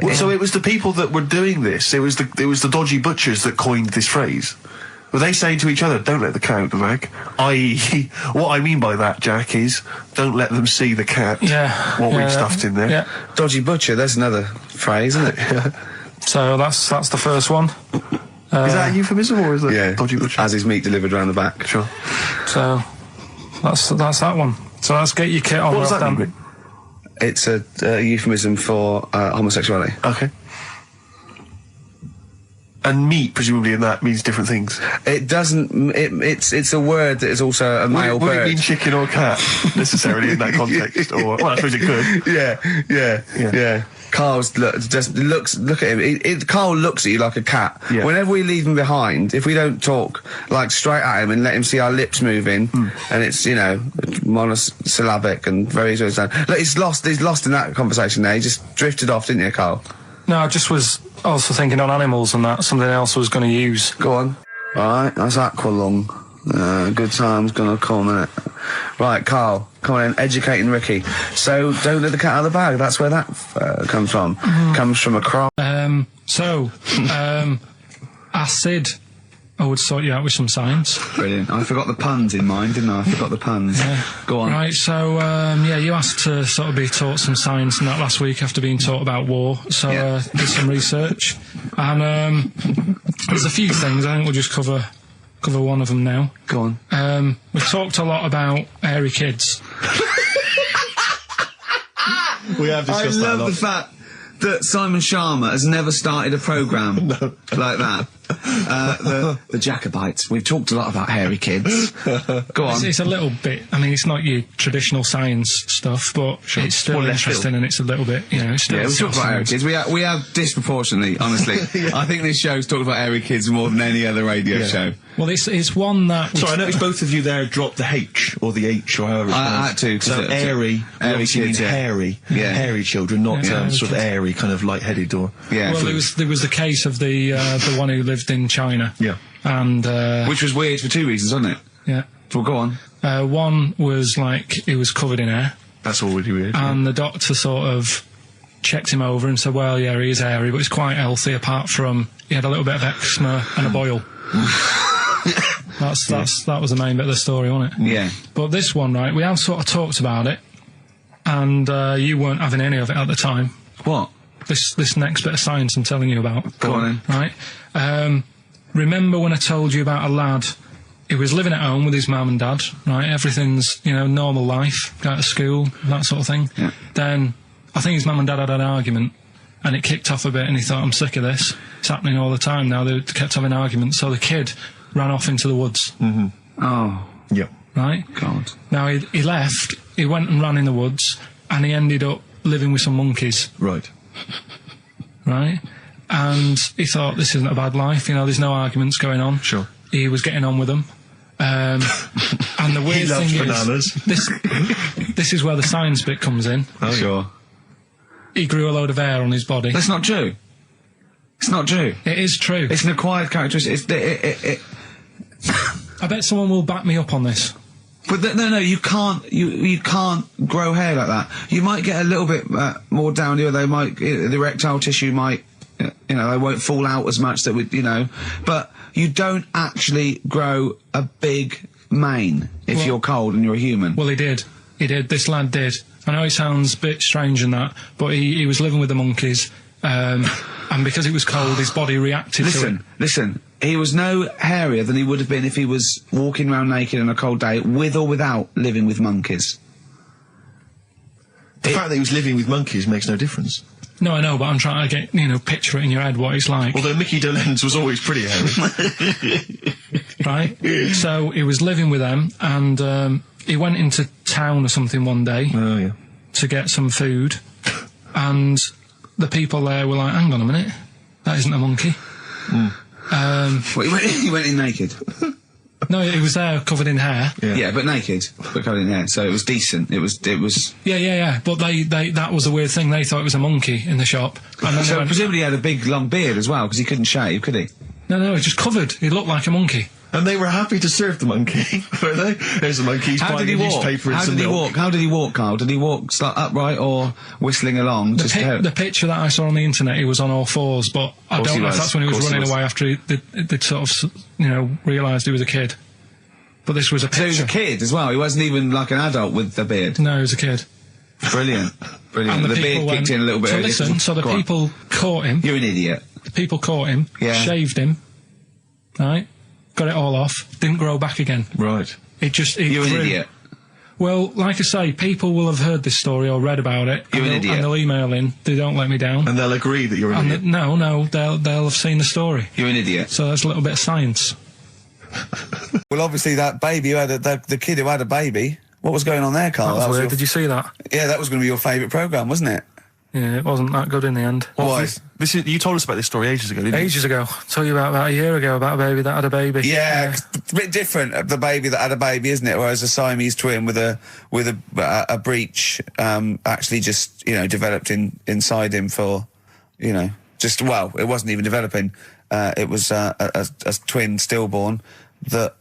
Well, so it was the people that were doing this. It was the dodgy butchers that coined this phrase. Were they saying to each other, "Don't let the cat out the bag"? I.e., what I mean by that, Jack, is don't let them see the cat. Yeah. What we've stuffed in there. Yeah. Dodgy butcher. There's another phrase, isn't it? Yeah. So that's the first one. Is that a euphemism or is it dodgy butcher? As his meat delivered around the back. Sure. So that's that one. So let's get your kit on. What does that mean? It's a euphemism for homosexuality. Okay. And meat, presumably, in that means different things. It doesn't. It's a word that is also a male bird. Would it mean chicken or cat necessarily in that context? Or well, I suppose it could. Yeah. Carl's look at him. Carl looks at you like a cat. Yeah. Whenever we leave him behind, if we don't talk like straight at him and let him see our lips moving, and it's monosyllabic and very look, he's lost in that conversation there. He just drifted off, didn't you, Carl? No, I just was also thinking on animals and that something else I was going to use. Go on. All right, that's aqualung. Good time's gonna come, innit? Right, Carl, come on in, educating Ricky. So, don't let the cat out of the bag, that's where that comes from. Comes from a crop. Acid. I would sort you out with some science. Brilliant. I forgot the puns in mine, didn't I? I forgot the puns. Yeah. Go on. Right, so, you asked to sort of be taught some science and that last week after being taught about war. So, did some research. And, there's a few things, I think we'll just cover one of them now. Go on. We talked a lot about hairy kids. We have discussed that a lot. I love the fact that Simon Sharma has never started a programme like that. The Jacobites. We've talked a lot about hairy kids. Go on. It's a little bit. I mean, it's not your traditional science stuff, but it's still Well, left interesting, field. and it's a little bit. You know, it's still. Yeah, we've talked about hairy kids. We have disproportionately, honestly. I think this show's talked about hairy kids more than any other radio show. Well, it's one that. Sorry, I noticed both of you there dropped the H, or the H, or however it's I had to, 'cause So it's airy obviously kids, means yeah. hairy. Yeah. Hairy children, not Yeah, sort of airy, kind of light-headed or... Yeah. Well, there was the case of the one who lived in China. Yeah. And Which was weird for two reasons, wasn't it? yeah, Well, go on. one was like he was covered in hair, That's already weird. and the doctor sort of checked him over and said, "Well, yeah, he is hairy, but he's quite healthy. Apart from he had a little bit of eczema and a boil." That was the main bit of the story, wasn't it? Yeah. But this one, right, we have sort of talked about it, and you weren't having any of it at the time. What? This next bit of science I'm telling you about. Go on Right? Remember when I told you about a lad who was living at home with his mum and dad, right? Everything's, normal life, go to school, that sort of thing. Yeah. Then I think his mum and dad had an argument, and it kicked off a bit, and he thought, I'm sick of this. It's happening all the time now. They kept having arguments, so the kid ran off into the woods. Mm-hmm. Oh. Yeah. Right? God. Now, he left, he went and ran in the woods, and he ended up living with some monkeys. Right. Right? And he thought, this isn't a bad life, there's no arguments going on. Sure. He was getting on with them. And the weird loves thing bananas. is, this is where the science bit comes in. Oh, sure. He grew a load of hair on his body. That's not true. It's not true. It is true. It's an acquired characteristic. I bet someone will back me up on this. But no, you can't. You can't grow hair like that. You might get a little bit more down here. They might, the erectile tissue might, they won't fall out as much. That would, but you don't actually grow a big mane if you're cold and you're a human. Well, he did. This lad did. I know it sounds a bit strange and that, but he was living with the monkeys, and because it was cold, his body reacted to it. Listen. He was no hairier than he would have been if he was walking around naked on a cold day, with or without living with monkeys. The fact that he was living with monkeys makes no difference. No, I know, but I'm trying to get, picture it in your head what it's like. Although Mickey Dolenz was always pretty hairy. Right? So he was living with them, and he went into town or something one day Oh, yeah. to get some food, and the people there were like, hang on a minute, that isn't a monkey. Well, he went in naked. No, he was there covered in hair. Yeah, but naked, but covered in hair. So it was decent. It was. Yeah. But that was the weird thing. They thought it was a monkey in the shop. And then So presumably he had a big long beard as well, because he couldn't shave, could he? No, he was just covered. He looked like a monkey. And they were happy to serve the monkey, were they? There's the monkey, he's How buying did he a walk? newspaper and How some did he milk. walk? How did he walk, Carl? Did he walk upright or whistling along? The picture that I saw on the internet, he was on all fours, but I Course don't he know if was. that's when he was Course he running was. away after they'd sort of, realised he was a kid. But this was a So he was picture. a kid as well. He wasn't even like an adult with the beard. No, he was a kid. Brilliant. And The people beard went, kicked in a little bit. So early. listen, so the Go on. people caught him. You're an idiot. The people caught him, Yeah. shaved him, right? Got it all off, didn't grow back again. Right. It You're grew. an idiot. Well, like I say, people will have heard this story or read about it. You're an idiot. And they'll email in. They don't let me down. And they'll agree that you're an idiot. No, they'll have seen the story. You're an idiot. So that's a little bit of science. Well, obviously that baby who had the kid who had a baby. What was going on there, Carl? That was weird. your- Did you see that? Yeah, that was going to be your favourite programme, wasn't it? Yeah, it wasn't that good in the end. Why? You told us about this story ages ago, didn't you? Ages ago. Told you about a year ago about a baby that had a baby. Yeah, 'cause it's a bit different of the baby that had a baby, isn't it? Whereas a Siamese twin with a breach actually just developed inside him for it wasn't even developing. It was a twin stillborn that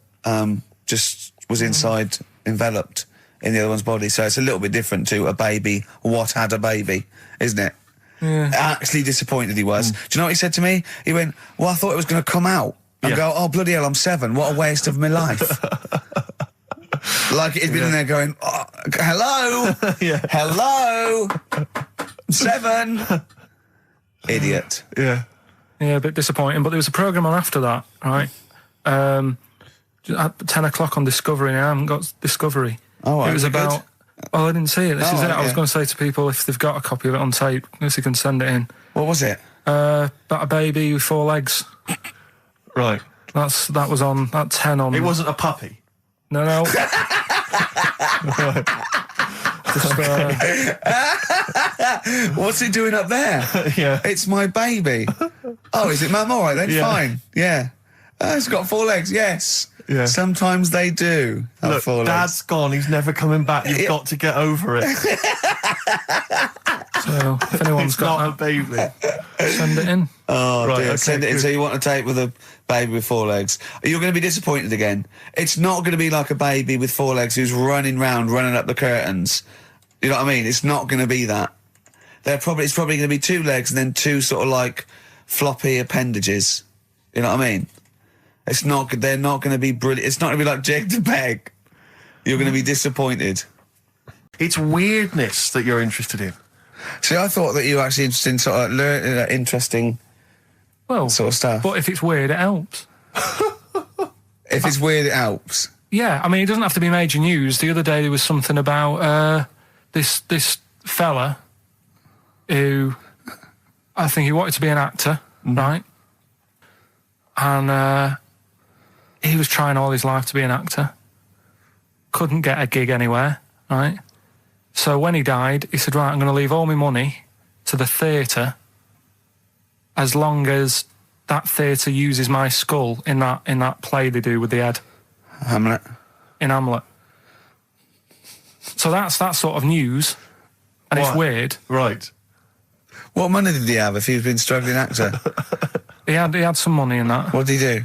just was inside enveloped in the other one's body. So it's a little bit different to a baby what had a baby, isn't it? Yeah. Actually disappointed he was. Do you know what he said to me? He went, well, I thought it was going to come out and go, oh, bloody hell, I'm 7. What a waste of my life. Like he'd been in there going, oh, hello, hello, 7. Idiot. Yeah. Yeah, a bit disappointing. But there was a programme on after that, right? At 10 o'clock on Discovery. I haven't got Discovery. Oh, right, it was is it good? about... Oh, I didn't see it. This Oh, is it. right, I was yeah. going to say to people, if they've got a copy of it on tape, if they can send it in. What was it? About a baby with 4 legs. Right. That was on at 10 on. It wasn't a puppy. No. What's it doing up there? Yeah. It's my baby. Oh, is it, Mum? All right then, Yeah. fine. Yeah. It's got 4 legs, yes. Yeah. Sometimes they do have Look, 4 legs. Dad's gone. He's never coming back. You've got to get over it. So if anyone's It's not got a baby. that, send it in. Oh, Right, dear. okay, Send it in. good. So you want a tape with a baby with 4 legs. You're going to be disappointed again. It's not going to be like a baby with 4 legs who's running up the curtains. You know what I mean? It's not going to be that. It's probably going to be 2 legs and then 2 sort of like floppy appendages. You know what I mean? They're not going to be brilliant. It's not going to be like Jake the Peg. You're going to be disappointed. It's weirdness that you're interested in. See, I thought that you were actually interested in sort of interesting Well, sort of stuff. but if it's weird, it helps. If it's weird, it helps. Yeah, I mean, it doesn't have to be major news. The other day there was something about this fella who I think he wanted to be an actor, right? And he was trying all his life to be an actor. Couldn't get a gig anywhere, right? So when he died, he said, right, I'm going to leave all my money to the theatre as long as that theatre uses my skull in that play they do with the head. Hamlet. In Hamlet. So that's that sort of news, and it's What? weird. Right. What money did he have if he'd been a struggling actor? He had some money in that. What did he do?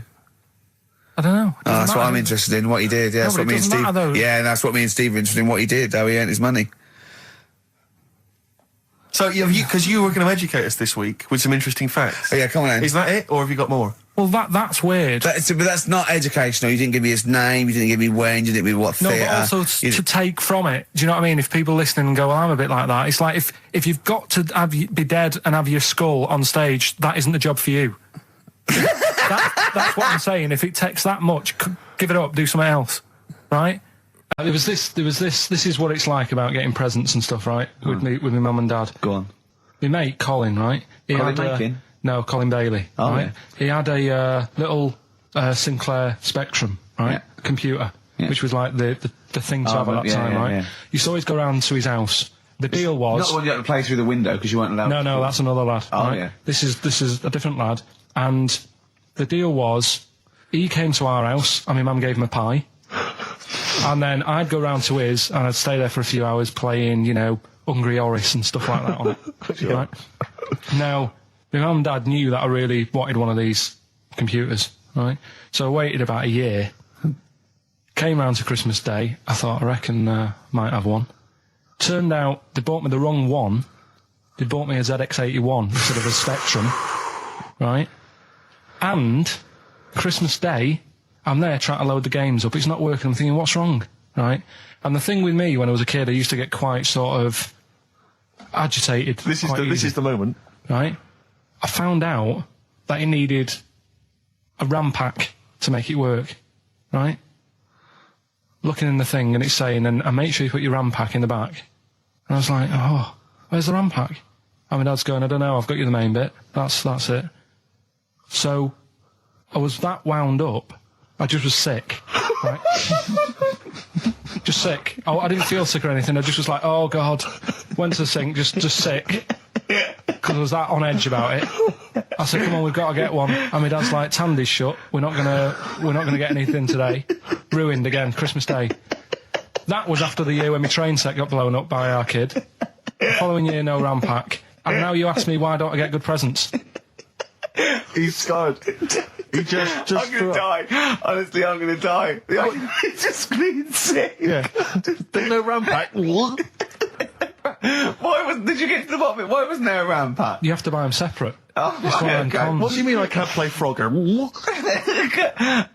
I don't know. Oh, that's what I'm interested in, what he did. Yeah, No, that's but what it me and doesn't Steve... matter, though. Yeah, that's what me and Steve are interested in, what he did, how he earned his money. So, because you were going to educate us this week with some interesting facts. Oh, yeah, come on then. Is that it, or have you got more? Well, that's weird. But that's not educational. You didn't give me his name, you didn't give me when, you didn't give me what No, theatre. but also to take from it. Do you know what I mean? If people listening and go, well, I'm a bit like that. It's like if you've got to be dead and have your skull on stage, that isn't the job for you. That's what I'm saying. If it takes that much, give it up, do something else, right? There was this. This is what it's like about getting presents and stuff, right? With my mum and dad. Go on. My mate Colin, right? Colin Makin? No, Colin Bailey. Oh, right? yeah. He had a little Sinclair Spectrum, right? Yeah. Computer, Yeah. which was like the thing to have at that yeah, time, yeah, right? yeah. You used to always go round to his house. The deal was Not the one you had to play through the window because you weren't allowed to. no, that's another lad. Oh, right? yeah. This is a different lad, and the deal was he came to our house and my mum gave him a pie, and then I'd go round to his and I'd stay there for a few hours playing, Hungry Horace and stuff like that on it. Right? Now, my mum and dad knew that I really wanted one of these computers, right? So I waited about a year. Came round to Christmas Day. I thought, I reckon might have one. Turned out they bought me the wrong one. They bought me a ZX81 instead of a Spectrum, right? And Christmas Day, I'm there trying to load the games up. It's not working. I'm thinking, what's wrong, right? And the thing with me, when I was a kid, I used to get quite sort of agitated. This quite is the moment. right? I found out that it needed a RAM pack to make it work, right? Looking in the thing and it's saying, and make sure you put your RAM pack in the back. And I was like, oh, where's the RAM pack? And my dad's going, I don't know, I've got you the main bit. That's it. So I was that wound up, I just was sick, right? Just sick. I didn't feel sick or anything. I just was like, oh God. Went to the sink, just sick. Because I was that on edge about it. I said, come on, we've got to get one. And my dad's like, Tandy's shut. We're not gonna get anything today. Ruined again, Christmas Day. That was after the year when my train set got blown up by our kid. The following year, no RAM pack. And now you ask me, why don't I get good presents? He's scarred. He just I'm going to die. Honestly, I'm going to die. He's just screaming sick. Yeah. There's no RAM pack. Did you get to the bottom of it? Why wasn't there a RAM pack? You have to buy them separate. Oh, It's one of them okay. cons. What do you mean I can't play Frogger?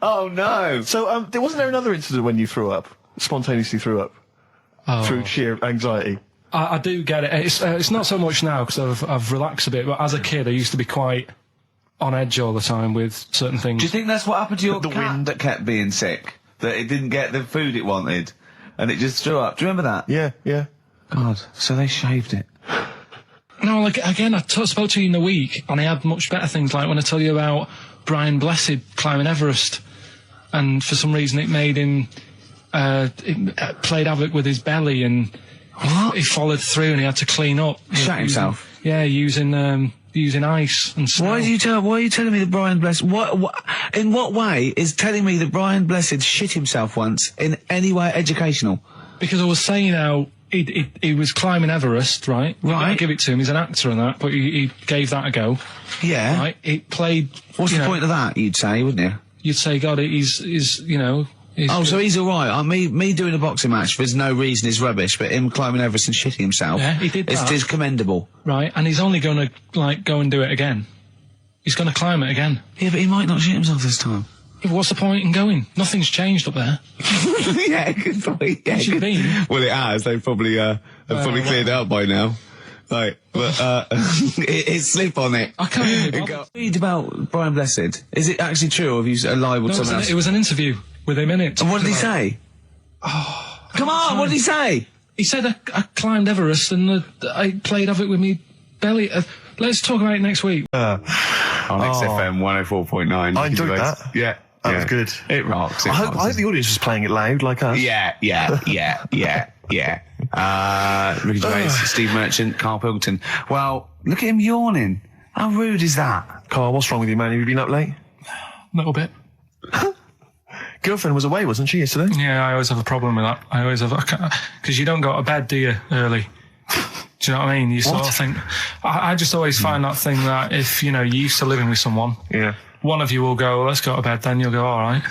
Oh, no. So, wasn't there another incident when you threw up? Spontaneously threw up? Oh. Through sheer anxiety? I do get it. It's not so much now because I've relaxed a bit, but as a kid I used to be quite on edge all the time with certain things. Do you think that's what happened to your The cat wind. that kept being sick? That it didn't get the food it wanted? And it just threw up? Do you remember that? Yeah. God, so they shaved it. No, like, again, I spoke to you in the week, and I had much better things, like when I tell you about Brian Blessed climbing Everest, and for some reason it made him, it played havoc with his belly, and he followed through, and he had to clean up. Shut himself? Yeah, using ice and snow. Why are you telling me that Brian Blessed, in what way is telling me that Brian Blessed shit himself once in any way educational? Because I was saying how he was climbing Everest, right? Right. I give it to him, he's an actor and that, but he gave that a go. Yeah. Right? It played... What's the point of that, you'd say, wouldn't you? You'd say, God, he's you know... So he's alright. Me doing a boxing match, there's no reason is rubbish, but him climbing Everest and shitting himself... Yeah, he did that. It's commendable. Right, and he's only going to, like, go and do it again. He's going to climb it again. Yeah, but he might not shit himself this time. Yeah, what's the point in going? Nothing's changed up there. Yeah, good point. Yeah, It should have been. Well, it has. They've probably cleared it up by now. Like, but it's slip on it. I can't even Read about Brian Blessed. Is it actually true, or have you libelled someone else? It was an interview with him in it. And what did he say? Oh, come on, what did he say? He said I climbed Everest and I played havoc with me belly. Let's talk about it next week. On XFM 104.9. I enjoyed that. Yeah. That was good. It rocks. I hope the audience was playing it loud like us. Yeah. Ricky Gervais, Steve Merchant, Karl Pilkington. Well, look at him yawning. How rude is that? Carl, what's wrong with you, man? Have you been up late? A little bit. Girlfriend was away, wasn't she, yesterday? Yeah, I always have a problem with that. I always have... Because you don't go to bed, do you, early? Do you know what I mean? You sort of think... I just always find that thing that if, you're used to living with someone... Yeah. One of you will go, let's go to bed, then you'll go, all right.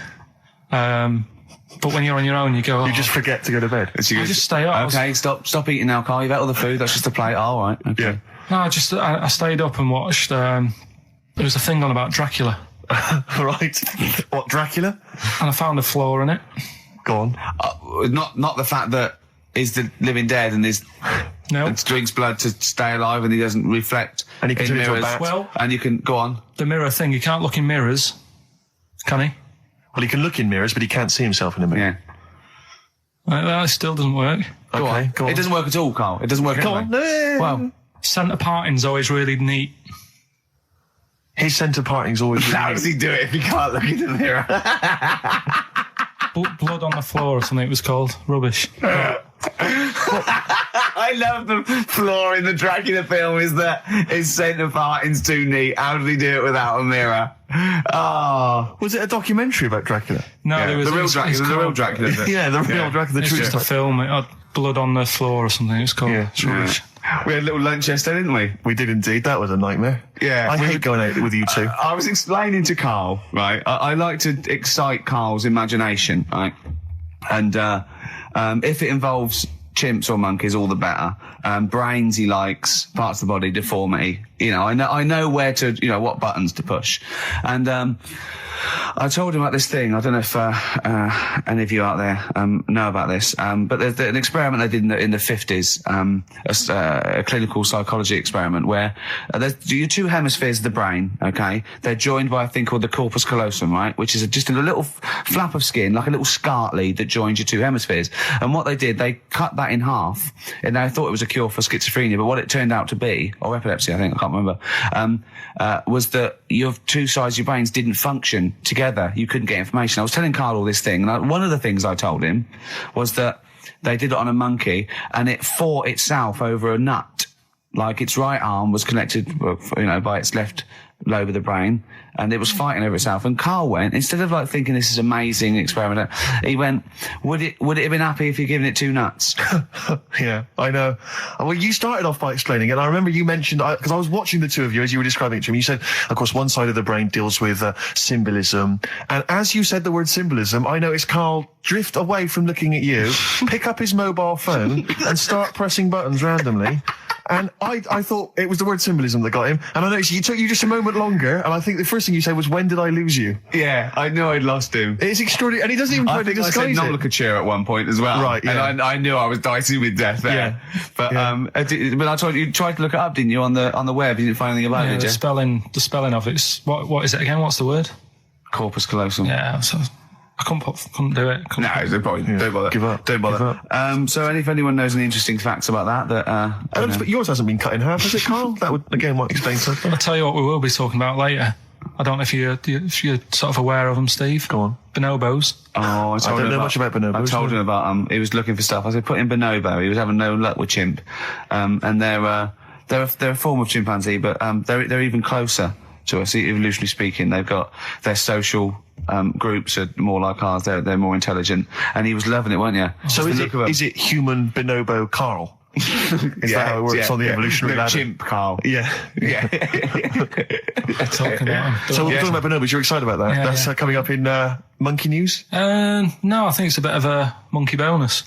But when you're on your own, you go... You just forget to go to bed. I just stay up. Okay, stop eating now, Carl. You've ate all the food. That's just a plate. All right. Okay. Yeah. No, I stayed up and watched... there was a thing on about Dracula. Right. What, Dracula? And I found a flaw in it. Go on. Not the fact that he's the living dead and drinks blood to stay alive and he doesn't reflect and he can in turn into a mirrors. bat. Well, and you can go on. The mirror thing, you can't look in mirrors, can he? Well, he can look in mirrors, but he can't see himself in a mirror. Yeah. That still doesn't work. Go on. It doesn't work at all, Carl. It doesn't work Go anyway. on. No. Well, Centre parting's always really neat. His centre parting's always... how does he do it if he can't look in the mirror? Blood on the floor or something it was called. Rubbish. I love the flaw in the Dracula film is that his centre parting's too neat. How did he do it without a mirror? Oh. Was it a documentary about Dracula? No, Yeah, there was... the real it's Dracula. The real Dracula. Yeah, the real Dracula. The It's true just a film. It had blood on the floor or something it's called. Yeah. It's rubbish. We had a little lunch yesterday, didn't we? We did indeed. That was a nightmare. Yeah. I hate going out with you two. I was explaining to Carl, right? I like to excite Carl's imagination, right? And if it involves chimps or monkeys, all the better. Brains he likes, parts of the body, deformity. I know where to, what buttons to push. And I told him about this thing. I don't know if any of you out there know about this, but there's an experiment they did in the 50s, a clinical psychology experiment where there's your two hemispheres of the brain, okay? They're joined by a thing called the corpus callosum, right? Which is just a little flap of skin, like a little scarlet lead that joins your two hemispheres. And what they did, they cut that in half, and they thought it was a cure for schizophrenia, but what it turned out to be, or epilepsy, I think, I can't remember, was that your two sides of your brains didn't function together. You couldn't get information. I was telling Carl all this thing, and one of the things I told him was that they did it on a monkey, and it fought itself over a nut. Like its right arm was connected, by its left lobe of the brain, and it was fighting over itself. And Carl went, instead of like thinking this is amazing experiment, he went, would it have been happy if you'd given it two nuts? Yeah, I know. Well, you started off by explaining it. I remember you mentioned, because I was watching the two of you as you were describing it to me, you said, of course, one side of the brain deals with symbolism. And as you said the word symbolism, I noticed Carl drift away from looking at you, pick up his mobile phone and start pressing buttons randomly. And I thought it was the word symbolism that got him. And I noticed it took you just a moment longer. And I think the first thing you said was, when did I lose you? Yeah, I knew I'd lost him. It's extraordinary. And he doesn't even try to disguise I said it. nomenclature at one point as well. Right, yeah. And I knew I was dicing with death there. Yeah. But, Yeah. but I told you tried to look it up, didn't you, on the web? You didn't find anything about it, did The you? spelling of it's... What is it again? What's the word? Corpus callosum. Yeah, so... I couldn't do it. No, don't bother. Give up. Don't bother. Give up. So if anyone knows any interesting facts about that, But yours hasn't been cut in half, has it, Carl? That would, again, might explain something. I'll tell you what we will be talking about later. I don't know if you're sort of aware of them, Steve. Go on. Bonobos. Oh, I don't know much about bonobos. I told him about he was looking for stuff. I said, put in bonobo. He was having no luck with chimp. And they're a form of chimpanzee, but they're even closer to us, evolutionarily speaking. They've got their social groups are more like ours. They're more intelligent. And he was loving it, weren't you? So is it human bonobo Carl? Is that how it works on the evolutionary ladder? Chimp Carl. Yeah. Talking about them. So we're talking about bonobos. You're excited about that? Yeah, That's coming up in Monkey News? No, I think it's a bit of a monkey bonus.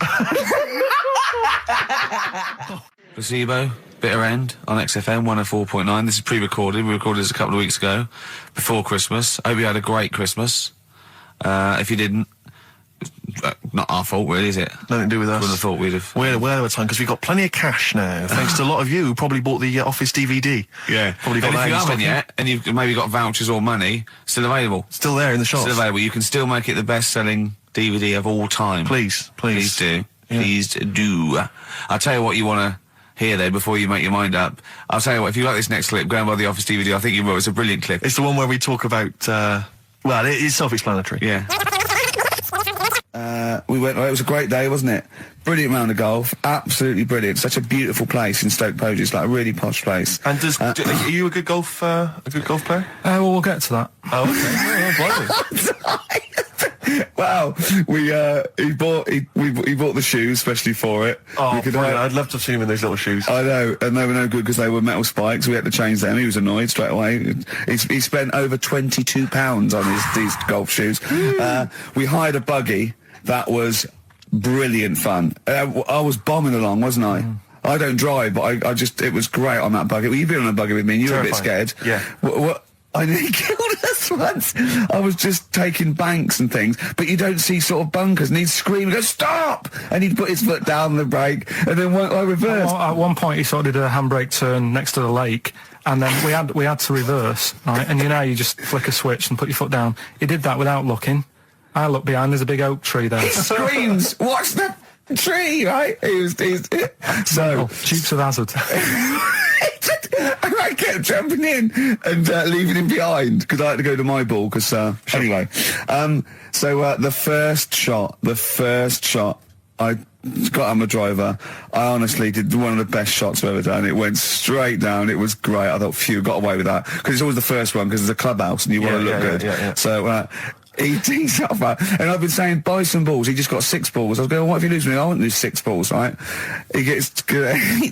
Placebo, Bitter End on XFM 104.9. This is pre-recorded. We recorded this a couple of weeks ago, before Christmas. I hope you had a great Christmas. If you didn't, not our fault, really, is it? Nothing to do with us. Wouldn't have thought we'd have. We're well over time because we've got plenty of cash now, thanks to a lot of you who probably bought the Office DVD. Yeah. Probably got And that if you in stock haven't yet, and you've maybe got vouchers or money, still available. Still there in the shops. Still available. You can still make it the best-selling DVD of all time. Please. Please do. Yeah. Please do. I'll tell you what you want to hear, though, before you make your mind up. I'll tell you what, if you like this next clip, go and buy the Office DVD. I think you will. It's a brilliant clip. It's the one where we talk about, well, it is self-explanatory. Yeah. We went. It was a great day, wasn't it? Brilliant round of golf. Absolutely brilliant. Such a beautiful place in Stoke Poges, like a really posh place. And are you a good golf player? Well, we'll get to that. Oh, okay. Wow, he bought the shoes especially for it. Oh, I'd love to have seen him in those little shoes. I know, and they were no good because they were metal spikes. We had to change them. He was annoyed straight away. He spent over £22 on these golf shoes. We hired a buggy that was brilliant fun. I was bombing along, wasn't I? I don't drive, but it was great on that buggy. Well, you've been on a buggy with me, and you were a bit scared. Yeah. What? I nearly killed us once. I was just taking banks and things, but you don't see sort of bunkers, and he'd scream and go, stop! And he'd put his foot down the brake, and then I reversed. At one point, he sort of did a handbrake turn next to the lake, and then we had to reverse, right? And you just flick a switch and put your foot down. He did that without looking. I look behind, there's a big oak tree there. He screams, watch the tree, right? So Dukes of Hazzard. And I kept jumping in and leaving him behind because I had to go to my ball. Because anyway, so the first shot, I got on the driver. I honestly did one of the best shots I've ever done. It went straight down. It was great. I thought, phew, got away with that because it's always the first one because it's a clubhouse and you want to look good. Yeah. So. He tees up, and I've been saying, buy some balls. He just got 6 balls. I was going, well, what if you lose me? I won't lose 6 balls, right? He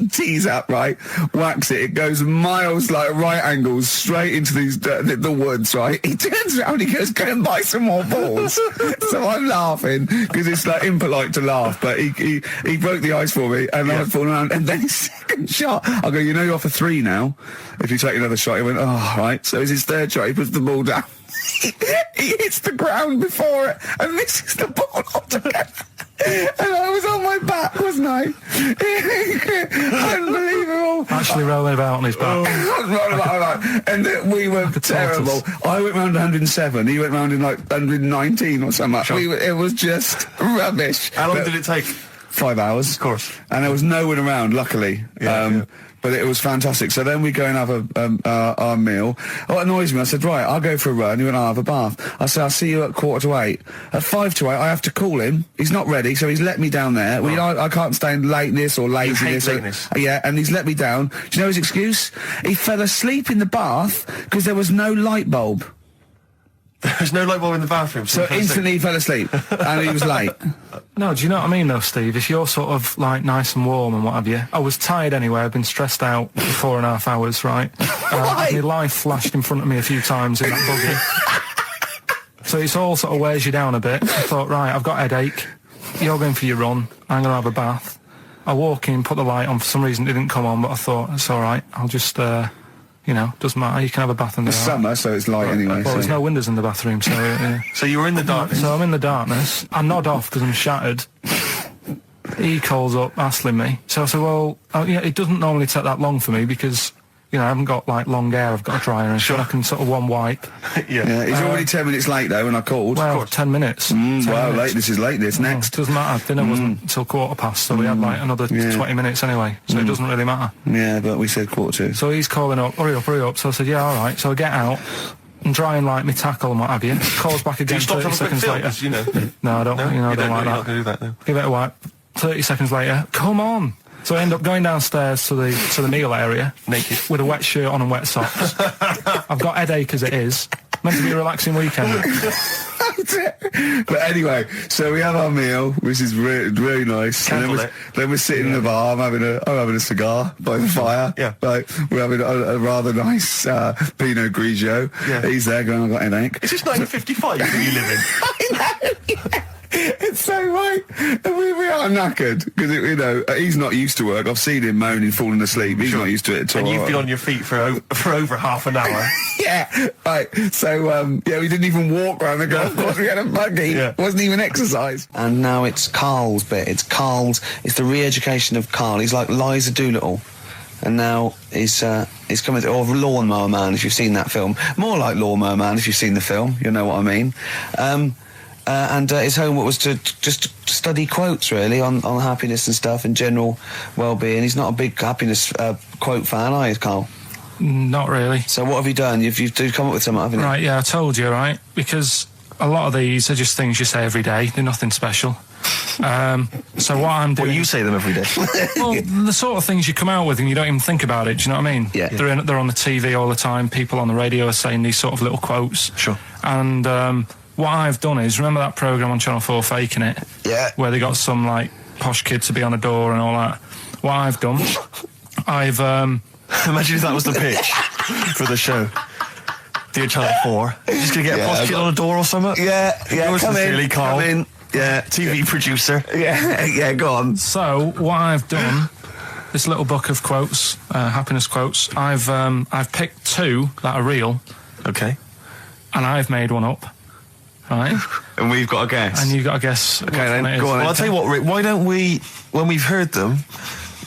tees up, right? Whacks it. It goes miles, like right angles, straight into these the woods, right? He turns around, he goes, go and buy some more balls. So I'm laughing because it's like impolite to laugh, but he broke the ice for me, and I was falling around. And then his second shot, I go, you know, you're off for 3 now. If you take another shot, he went, oh, right. So it's his third shot. He puts the ball down. He hits the ground before it and misses the ball altogether. And I was on my back, wasn't I? Unbelievable. Actually rolling about on his back. And we were terrible. I went round 107. He went round in like 119 or something. Sure. It was just rubbish. How long did it take? 5 hours. Of course. And there was no one around, luckily. But it was fantastic. So then we go and have our meal. What annoys me, I said, right, I'll go for a run. He went, I'll have a bath. I said, I'll see you at 7:45. At 7:55, I have to call him. He's not ready, so he's let me down there. Well, I can't stand lateness or laziness. You hate lateness. Yeah, and he's let me down. Do you know his excuse? He fell asleep in the bath because there was no light bulb. There's no light bulb in the bathroom. So instantly he fell asleep, and he was late. No, do you know what I mean, though, Steve? If you're sort of, like, nice and warm and what have you... I was tired anyway. I've been stressed out for 4.5 hours, right? My life flashed in front of me a few times in that buggy. So it's all sort of wears you down a bit. I thought, right, I've got a headache. You're going for your run. I'm going to have a bath. I walk in, put the light on. For some reason, it didn't come on, but I thought, it's all right. I'll just... doesn't matter. You can have a bath in the It's summer, so it's light anyway. Well, there's no windows in the bathroom, so... So you were in the darkness? So I'm in the darkness. I nod off because I'm shattered. He calls up, hassling me. So I said, well, it doesn't normally take that long for me because, you know, I haven't got like long hair. I've got a dryer and so I can sort of one wipe. Yeah, he's already 10 minutes late though when I called. Well, 10 minutes. 10 wow, minutes. late. This is late. This next. Doesn't matter. Dinner wasn't till 1:15, so we had like another 20 minutes anyway. So it doesn't really matter. Yeah, but we said 1:45. So he's calling up, hurry up. So I said, yeah, all right. So I get out and dry and like my tackle and what have you. Calls back again 30 seconds later. You know. No, I don't. No? You know, I You don't like you're that. not going to do that now. Give it a wipe. 30 seconds later, come on. So I end up going downstairs to the meal area, Naked. with a wet shirt on and wet socks. I've got headache as it is. Meant to be a relaxing weekend. But anyway, so we have our meal, which is really nice. And then we're sitting in the bar. I'm having a cigar by the fire. Yeah. Like, we're having a rather nice Pinot Grigio. Yeah. He's there going, I've got headache. Is this 1955 that you live in? I know. Yeah. It's so right. And we are knackered because you know he's not used to work. I've seen him moaning, falling asleep. He's not used to it at all. And you've been on your feet for over half an hour. Yeah, right. So, we didn't even walk around the golf course. We had a buggy. Yeah. Wasn't even exercise. And now it's Carl's bit. It's the re-education of Carl. He's like Liza Doolittle. And now he's coming to, or Lawnmower Man, if you've seen that film. More like Lawnmower Man, if you've seen the film. You'll know what I mean. And his homework was to just study quotes, really, on happiness and stuff and general well-being. He's not a big happiness quote fan, are you, Carl? Not really. So what have you done? You've come up with something, haven't you? Right, yeah, I told you, right? Because a lot of these are just things you say every day. They're nothing special. So what I'm doing... Well, you say them every day. Well, the sort of things you come out with and you don't even think about it, do you know what I mean? Yeah. They're on the TV all the time. People on the radio are saying these sort of little quotes. Sure. And what I've done is, remember that programme on Channel 4, Faking It? Yeah. Where they got some, like, posh kid to be on a door and all that. What I've done, I've... Imagine if that was the pitch for the show. Dear Channel 4, you're just going to get a posh kid on a door or something? Yeah, Yours come sincerely, in, Carl. come in. Yeah. TV producer. Yeah, go on. So, what I've done, this little book of quotes, happiness quotes, I've picked two that are real. Okay. And I've made one up. Right? And we've got a guess. And you've got to guess. Okay, then, go on. Well, I'll tell you what, Rick, why don't we, when we've heard them,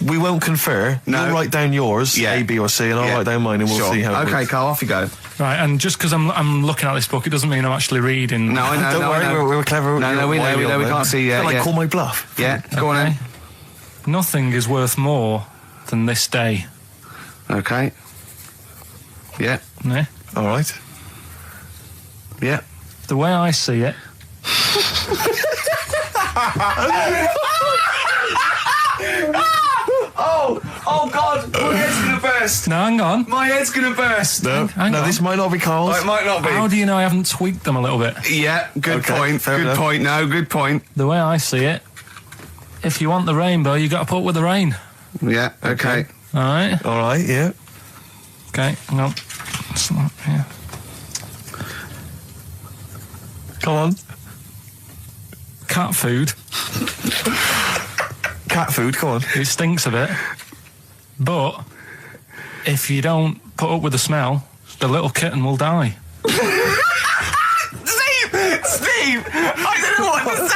we won't confer. No. You'll write down yours, A, B, or C, and I'll write down mine, and we'll see how it Okay, works. Carl, off you go. Right, and just because I'm looking at this book, it doesn't mean I'm actually reading. No, I know. Don't worry, we're clever. No, we know. We can't see. Like, call my bluff. Yeah, go on then. Nothing is worth more than this day. Okay. Yeah. Yeah? All right. Yeah. The way I see it. Oh God! My head's gonna burst. No, hang on. My head's gonna burst. No, Hang on. this might not be Carl's. Oh, it might not be. How do you know I haven't tweaked them a little bit? Yeah, good Okay, point. fair Good enough. point. No, good point. The way I see it, if you want the rainbow, you got to put up with the rain. Yeah. Okay. All right. All right, yeah. Okay. Hang on. It's not, yeah. Come on. Cat food. Cat food, come on. It stinks a bit, but if you don't put up with the smell, the little kitten will die. Steve! I don't know what to say!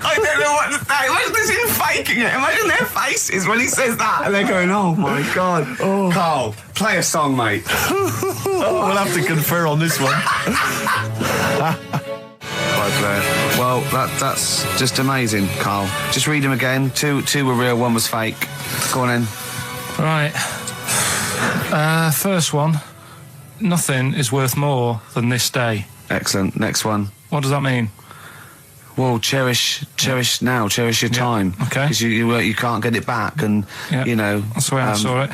I don't know what to say. Imagine this in faking it. Imagine their faces when he says that. And they're going, oh my God. Oh. Carl, play a song, mate. We'll have to confer on this one. Well, that's just amazing, Carl. Just read them again. Two were real, one was fake. Go on in. Right. First one. Nothing is worth more than this day. Excellent. Next one. What does that mean? Well, cherish now, cherish your time. Okay. Because you can't get it back, and you know that's the way I saw it.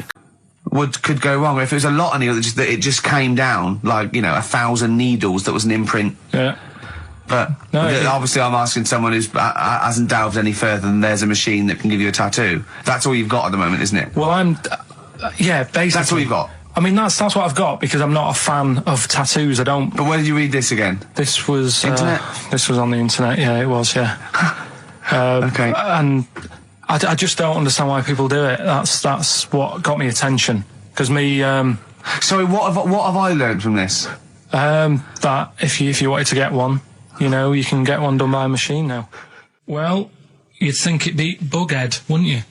What could go wrong if it was a lot on it that it just came down like 1,000 needles that was an imprint. Yeah. But obviously, I'm asking someone who hasn't delved any further than there's a machine that can give you a tattoo. That's all you've got at the moment, isn't it? Well, basically. That's all you've got. I mean, that's what I've got because I'm not a fan of tattoos. I don't. But where did you read this again? This was internet. This was on the internet. Yeah, it was. Yeah. Okay. And I just don't understand why people do it. That's what got me attention. Because me. Sorry, what have I learned from this? That if you wanted to get one, you can get one done by a machine now. Well, you'd think it'd be Bughead, wouldn't you?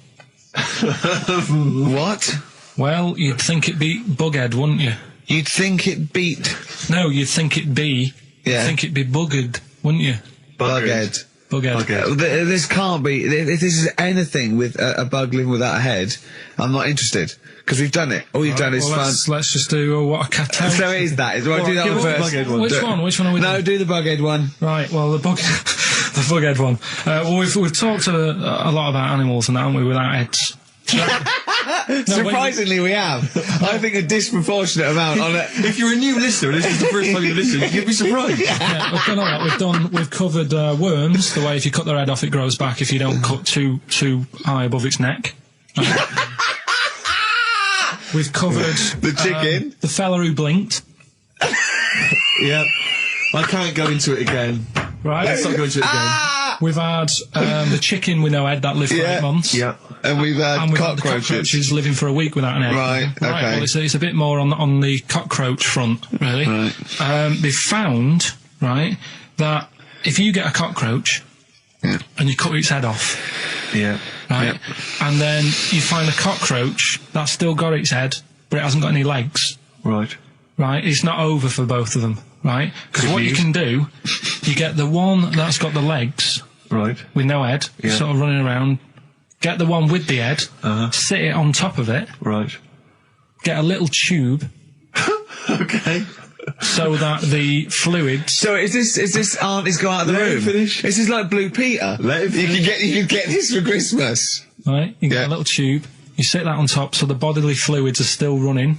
What? Well, you'd think it beat Bughead, wouldn't you? You'd think it beat... No, you'd think it'd be... Yeah. You'd think it'd be Buggered, wouldn't you? Bughead. Bughead. This can't be... If this is anything with a bug living without a head, I'm not interested. Because we've done it. All you've done is fun. Let's just do what a cat out. So it is that. Do that one first. Which one are we doing? No, do the Bughead one. Right, well, the Bughead one. Well, we've talked a lot about animals and that, haven't we, without heads. Surprisingly, we have. I think a disproportionate amount on it. If you're a new listener and this is the first time you listen, you'd be surprised. Yeah, we've done all that. We've covered worms, the way if you cut their head off, it grows back if you don't cut too high above its neck. We've covered the chicken, the fella who blinked. Yeah, I can't go into it again. Right, let's not go into it again. We've had the chicken with no head that lived for 8 months. Yeah, and we've had the cockroaches living for a week without an head. Right, okay. Well, it's a bit more on the cockroach front, really. Right. They found, right, that if you get a cockroach and you cut its head off, right, and then you find a cockroach that's still got its head, but it hasn't got any legs. Right. Right, it's not over for both of them, right? Because what you can do, you get the one that's got the legs, right, with no head, sort of running around. Get the one with the head, sit it on top of it, right. Get a little tube, okay, so that the fluids. So is this auntie's go out of the room? Finish. This is like Blue Peter. Let him finish. You can get this for Christmas. Right, you get a little tube. You sit that on top, so the bodily fluids are still running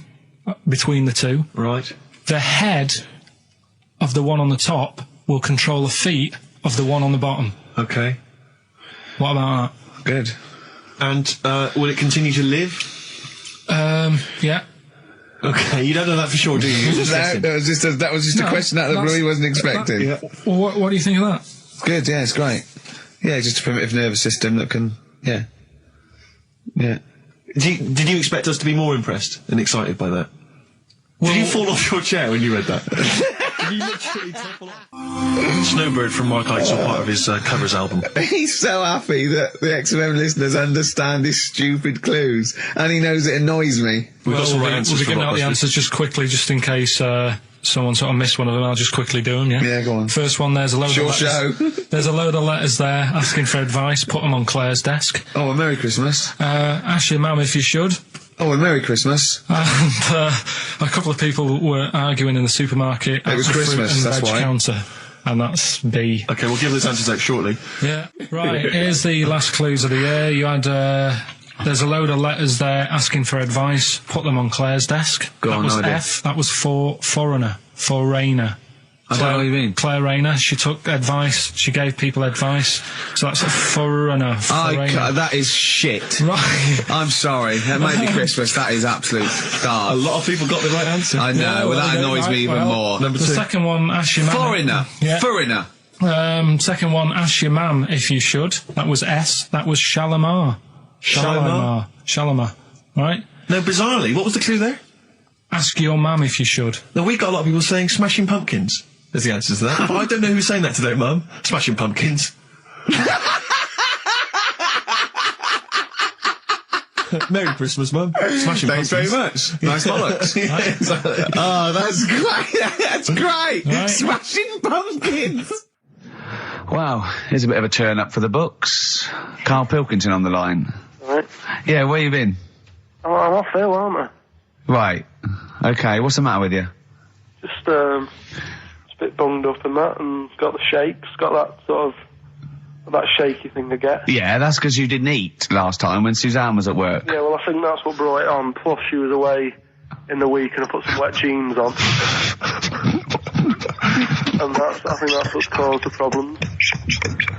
between the two. Right. The head of the one on the top will control the feet of the one on the bottom. Okay. What about that? Good. And will it continue to live? Yeah. Okay, you don't know that for sure, do you? That was just a question that he wasn't expecting. Well, what do you think of that? Good, yeah, it's great. Yeah, just a primitive nervous system that can, yeah. Did you expect us to be more impressed and excited by that? Well, did you fall off your chair when you read that? Did you literally topple off? Snowbird from Mark Ikes are part of his covers album. He's so happy that the XFM listeners understand his stupid clues, and he knows it annoys me. We've got some right answers. We'll be giving out the answers just quickly, just in case someone sort of missed one of them. I'll just quickly do them. Yeah, go on. First one. There's a load of letters. There's a load of letters there asking for advice. Put them on Claire's desk. Oh, a Merry Christmas. Ask your mum if you should. Oh, a Merry Christmas. And a couple of people were arguing in the supermarket. It was Christmas, that's why. Counter, and that's B. Okay, we'll give those answers out shortly. Yeah. Right, here's the last clues of the year. You had, there's a load of letters there asking for advice. Put them on Claire's desk. That was F. That was for foreigner. Foreigner. I don't know what you mean. Claire Rayner, she took advice, she gave people advice, so that's a foreigner. That is shit. Right. I'm sorry, that may be Christmas, that is absolute start. A lot of people got the right answer. I know, that annoys me even more. Number two. The second one, ask your mum. Foreigner. Yeah. Foreigner. Second one, ask your mum if you should. That was S. That was Shalimar. Shalimar. Right? No, bizarrely, what was the clue there? Ask your mum if you should. No, we got a lot of people saying Smashing Pumpkins as the answer to that. But I don't know who's saying that today, Mum. Smashing Pumpkins. Merry Christmas, Mum. Smashing Thanks Pumpkins. very much. Nice bollocks. Oh, that's great. That's great. Right. Smashing Pumpkins. Wow, here's a bit of a turn up for the books. Karl Pilkington on the line. Right. Yeah, where you been? I'm off ill, aren't I? Right. Okay, what's the matter with you? Just, a bit bunged up and that, and got the shakes, got that sort of, that shaky thing I get. Yeah, that's because you didn't eat last time when Suzanne was at work. Yeah, well, I think that's what brought it on. Plus, she was away in the week and I put some wet jeans on. And I think that's what's caused the problem.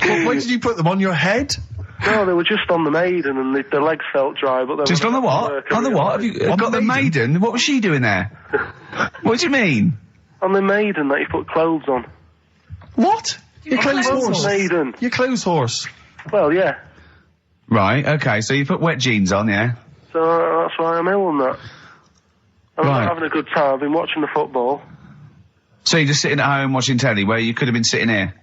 Well, when did you put them on your head? No, they were just on the Maiden and the legs felt dry, but they just on the what? On the what? Have you got the Maiden? What was she doing there? What do you mean? On the Maiden that you put clothes on. What? Your clothes horse? Maiden. Your clothes horse? Well, yeah. Right, okay, so you put wet jeans on, yeah? So that's why I'm ill and that. I'm not having a good time. I've been watching the football. So you're just sitting at home watching telly where you could have been sitting here?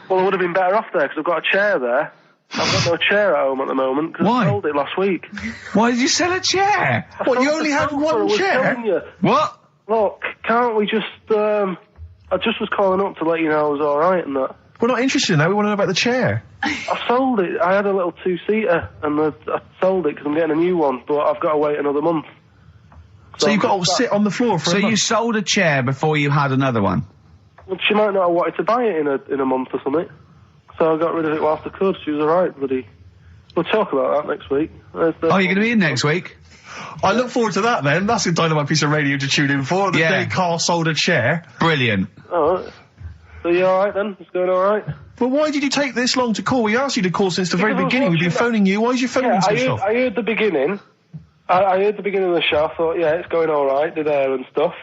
Well, I would have been better off there because I've got a chair there. I've got no chair at home at the moment because Why? I sold it last week. Why did you sell a chair? What, you only had one chair? What? Look, can't we just, I just was calling up to let you know I was alright and that. We're not interested in that. We want to know about the chair. I sold it. I had a little two-seater and I sold it because I'm getting a new one, but I've got to wait another month. So you've got to sit on the floor for So a you month. sold a chair before you had another one? Well, she might not have wanted to buy it in a month or something. So I got rid of it whilst I could. She was alright, bloody. We'll talk about that next week. Oh, you're going to be in next week? I look forward to that then. That's a dynamite piece of radio to tune in for. The day Carl sold a chair. Brilliant. Alright. So you alright then? It's going alright? Well, why did you take this long to call? We asked you to call since the very Because I was beginning. We've been watching phoning you. Why is your phone Yeah, switched off? I heard the beginning. I heard the beginning of the show. I thought, yeah, it's going alright, did air and stuff.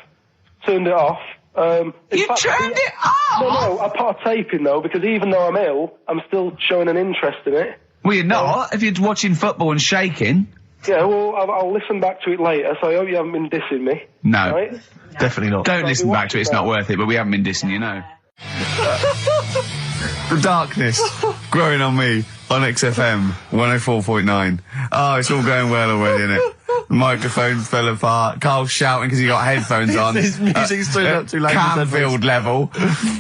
Turned it off. You turned it off? No, I put a tape in though, because even though I'm ill, I'm still showing an interest in it. Well, you're not. If you're watching football and shaking. Yeah, well, I'll listen back to it later, so I hope you haven't been dissing me. No. Right? Definitely not. Don't listen back to it. It's not worth it, but we haven't been dissing you, no. The darkness growing on me on XFM 104.9. Oh, it's all going well already, isn't it? The microphones fell apart. Carl's shouting because he got headphones on. His music's turned up too loud. Canfield level.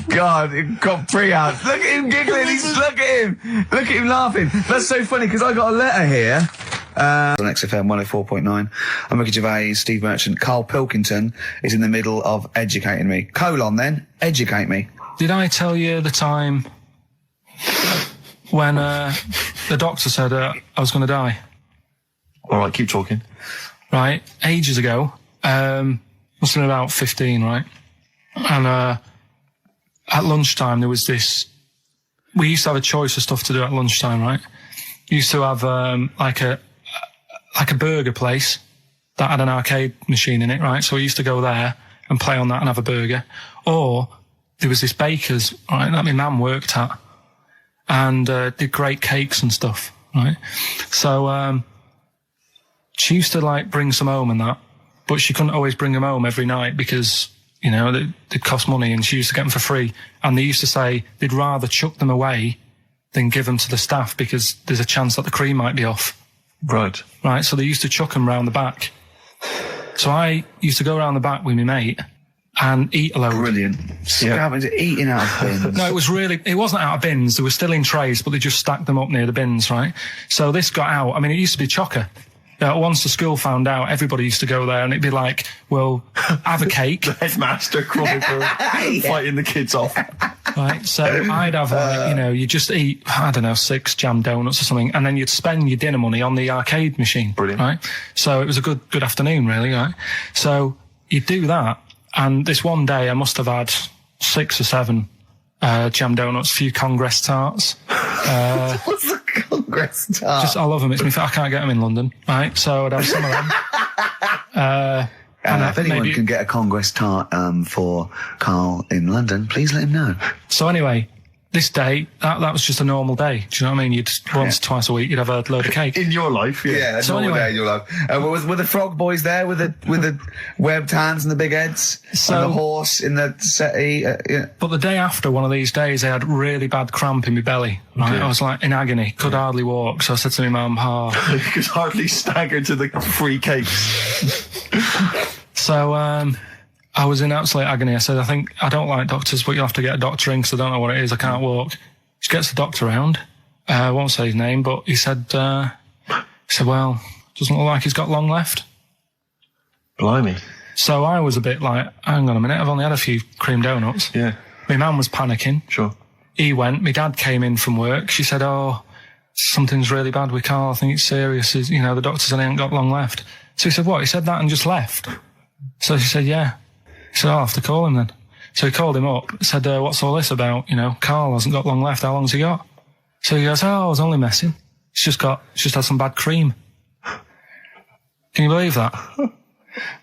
God, it got pre-out. Look at him giggling. Look at him. Look at him laughing. That's so funny because I got a letter here. On XFM 104.9. I'm Ricky Gervais, Steve Merchant. Karl Pilkington is in the middle of educating me. Then, educate me. Did I tell you the time when the doctor said I was going to die? All right, keep talking. Right, ages ago, must have been about 15, right? And at lunchtime there was this. We used to have a choice of stuff to do at lunchtime, right? We used to have like a burger place that had an arcade machine in it, right? So we used to go there and play on that and have a burger. Or there was this baker's, right, that my mum worked at, and did great cakes and stuff, right? So she used to like bring some home and that, but she couldn't always bring them home every night because, you know, they'd cost money, and she used to get them for free. And they used to say they'd rather chuck them away than give them to the staff because there's a chance that the cream might be off. Right. Right, so they used to chuck them round the back. So I used to go round the back with my mate and eat a load. Brilliant. Eating out of bins. No, it wasn't out of bins. They were still in trays, but they just stacked them up near the bins, right? So this got out. I mean, it used to be chocker. Once the school found out, everybody used to go there, and it'd be like, well, have a cake. The headmaster crawling through, fighting the kids off. Right, so I'd have, like, you know, you just eat, I don't know, 6 jam donuts or something, and then you'd spend your dinner money on the arcade machine. Brilliant. Right? So it was a good afternoon, really, right? So you'd do that, and this one day I must have had 6 or 7 jam donuts, a few Congress tarts. What's the Congress tart? I love them. I can't get them in London, right? So I'd have some of them. If anyone can get a Congress tart for Karl in London, please let him know. So anyway, this day, that was just a normal day. Do you know what I mean? You'd once, twice a week, you'd have a load of cake. In your life, yeah. Yeah, that's So normal anyway- day you'll have. Were the frog boys there with the webbed hands and the big heads? So- and the horse in the settee? Yeah. But the day after one of these days, I had really bad cramp in my belly. Right? Okay. I was like in agony, could hardly walk. So I said to my mum, You could hardly stagger to the free cakes. So I was in absolute agony. I said, I don't like doctors, but you'll have to get a doctor in because I don't know what it is. I can't walk. She gets the doctor round. I won't say his name, but he said, well, doesn't look like he's got long left. Blimey. So I was a bit like, hang on a minute, I've only had a few cream donuts. Yeah. My mum was panicking. Sure. He went. My dad came in from work. She said, something's really bad with Karl. I think it's serious. You know, the doctor said he ain't got long left. So he said, what? He said that and just left. So she said, yeah. He said, I'll have to call him then. So he called him up, said, what's all this about? You know, Karl hasn't got long left. How long's he got? So he goes, I was only messing. He's just had some bad cream. Can you believe that?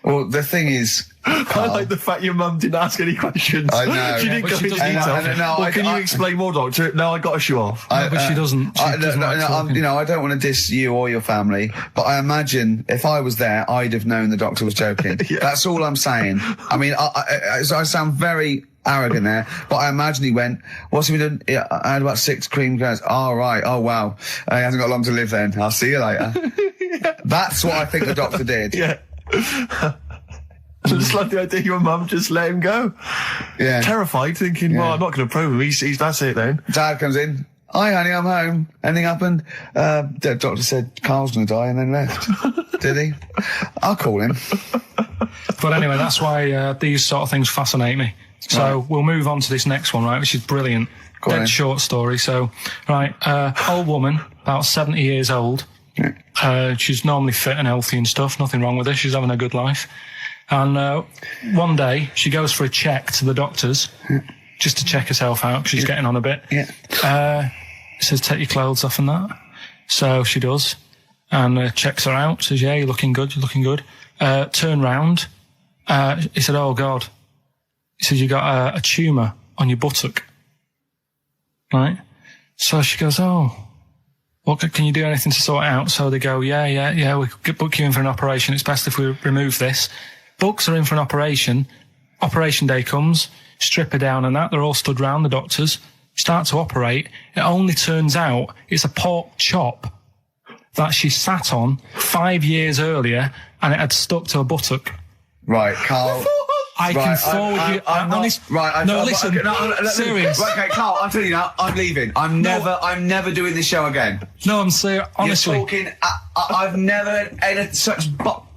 Well, the thing is, I like the fact your mum didn't ask any questions. I know. She didn't But go she into doesn't. detail. No, Can you explain more, doctor? No, I got a shoe off. But she doesn't. She doesn't like talking. you know, I don't want to diss you or your family, but I imagine if I was there, I'd have known the doctor was joking. Yeah. That's all I'm saying. I mean, I sound very arrogant there. But I imagine he went, what's he been doing? Yeah, I had about 6 cream cans. Oh, right. Oh, wow. He hasn't got long to live then. I'll see you later. That's what I think the doctor did. Yeah. I just like the idea your mum just let him go. Yeah. Terrified, thinking, well, I'm not going to probe him. He's that's it then. Dad comes in. Hi, honey, I'm home. Anything happened? The doctor said Carl's going to die and then left. Did he? I'll call him. But anyway, that's why these sort of things fascinate me. So we'll move on to this next one, right, which is brilliant. Dead short story. So, right, old woman, about 70 years old. She's normally fit and healthy and stuff. Nothing wrong with her. She's having a good life. And one day, she goes for a check to the doctors, just to check herself out, because she's getting on a bit. He says, take your clothes off and that. So she does, and checks her out, says, yeah, you're looking good, turn round. He said, oh, God. He said, you got a tumour on your buttock. Right? So she goes, oh, what, can you do anything to sort it out? So they go, yeah, we could book you in for an operation. It's best if we remove this. Books are in for an operation. Operation day comes, strip her down and that. They're all stood round, the doctors. Start to operate. It only turns out it's a pork chop that she sat on 5 years earlier, and it had stuck to her buttock. Right, Carl. I can forward you. I'm not, right. No, listen. Serious. Right, okay, Carl. I'm telling you now. I'm leaving. I'm never doing this show again. No, I'm serious. Honestly, you're talking. I've never had such.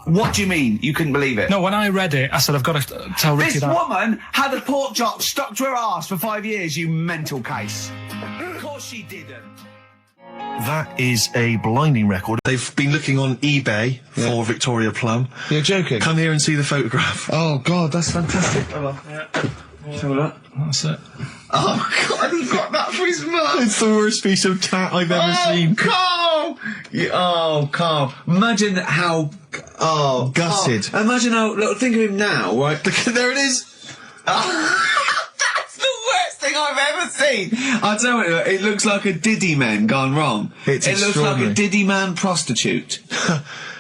What do you mean? You couldn't believe it? No, when I read it, I said I've got to tell Ricky that. This woman had a pork chop stuck to her arse for 5 years. You mental case. Of course she didn't. That is a blinding record. They've been looking on eBay for Victoria Plum. You're joking? Come here and see the photograph. Oh, God, that's fantastic. That's it. Oh, God, he got that for his mum. It's the worst piece of tat I've ever seen. Carl! Carl. Imagine how... Oh, gutted. Carl. Imagine how... Look, think of him now, right? There it is. That's the worst thing I've ever seen. I'll tell you, it looks like a Diddy man gone wrong. It looks like a Diddy man prostitute.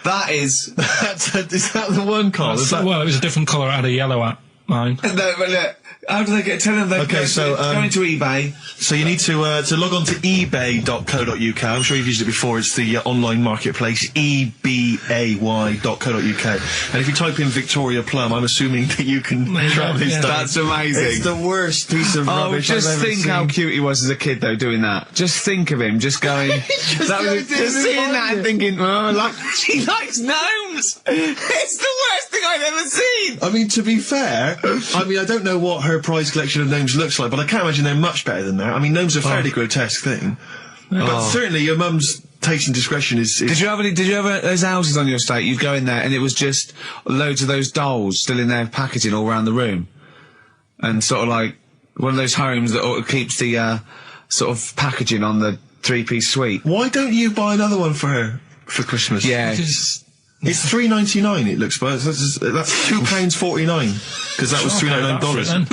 That is... Is that the one, Carl? Well, it was a different colour. It had a yellow at mine. No, but look, how do they get... Tell them they okay, going to eBay. So you need to log on to ebay.co.uk. I'm sure you've used it before. It's the online marketplace, ebay.co.uk. And if you type in Victoria Plum, I'm assuming that you can track this down. That's amazing. It's the worst piece of rubbish I've ever just think seen. how cute he was as a kid, though, doing that. Just think of him, just going... just seeing that and thinking, oh, she likes gnomes! It's the worst thing I've ever seen! I mean, to be fair, I don't know what her prize collection of gnomes looks like, but I can't imagine they're much better than that. I mean, gnomes are a fairly grotesque thing. But certainly your mum's taste and discretion is... Did you ever those houses on your estate, you'd go in there and it was just loads of those dolls still in their packaging all around the room? And sort of like one of those homes that keeps the sort of packaging on the 3-piece suite. Why don't you buy another one for her for Christmas? Yeah. It's $3.99. It looks, but that's £2.49 because that was $3.99.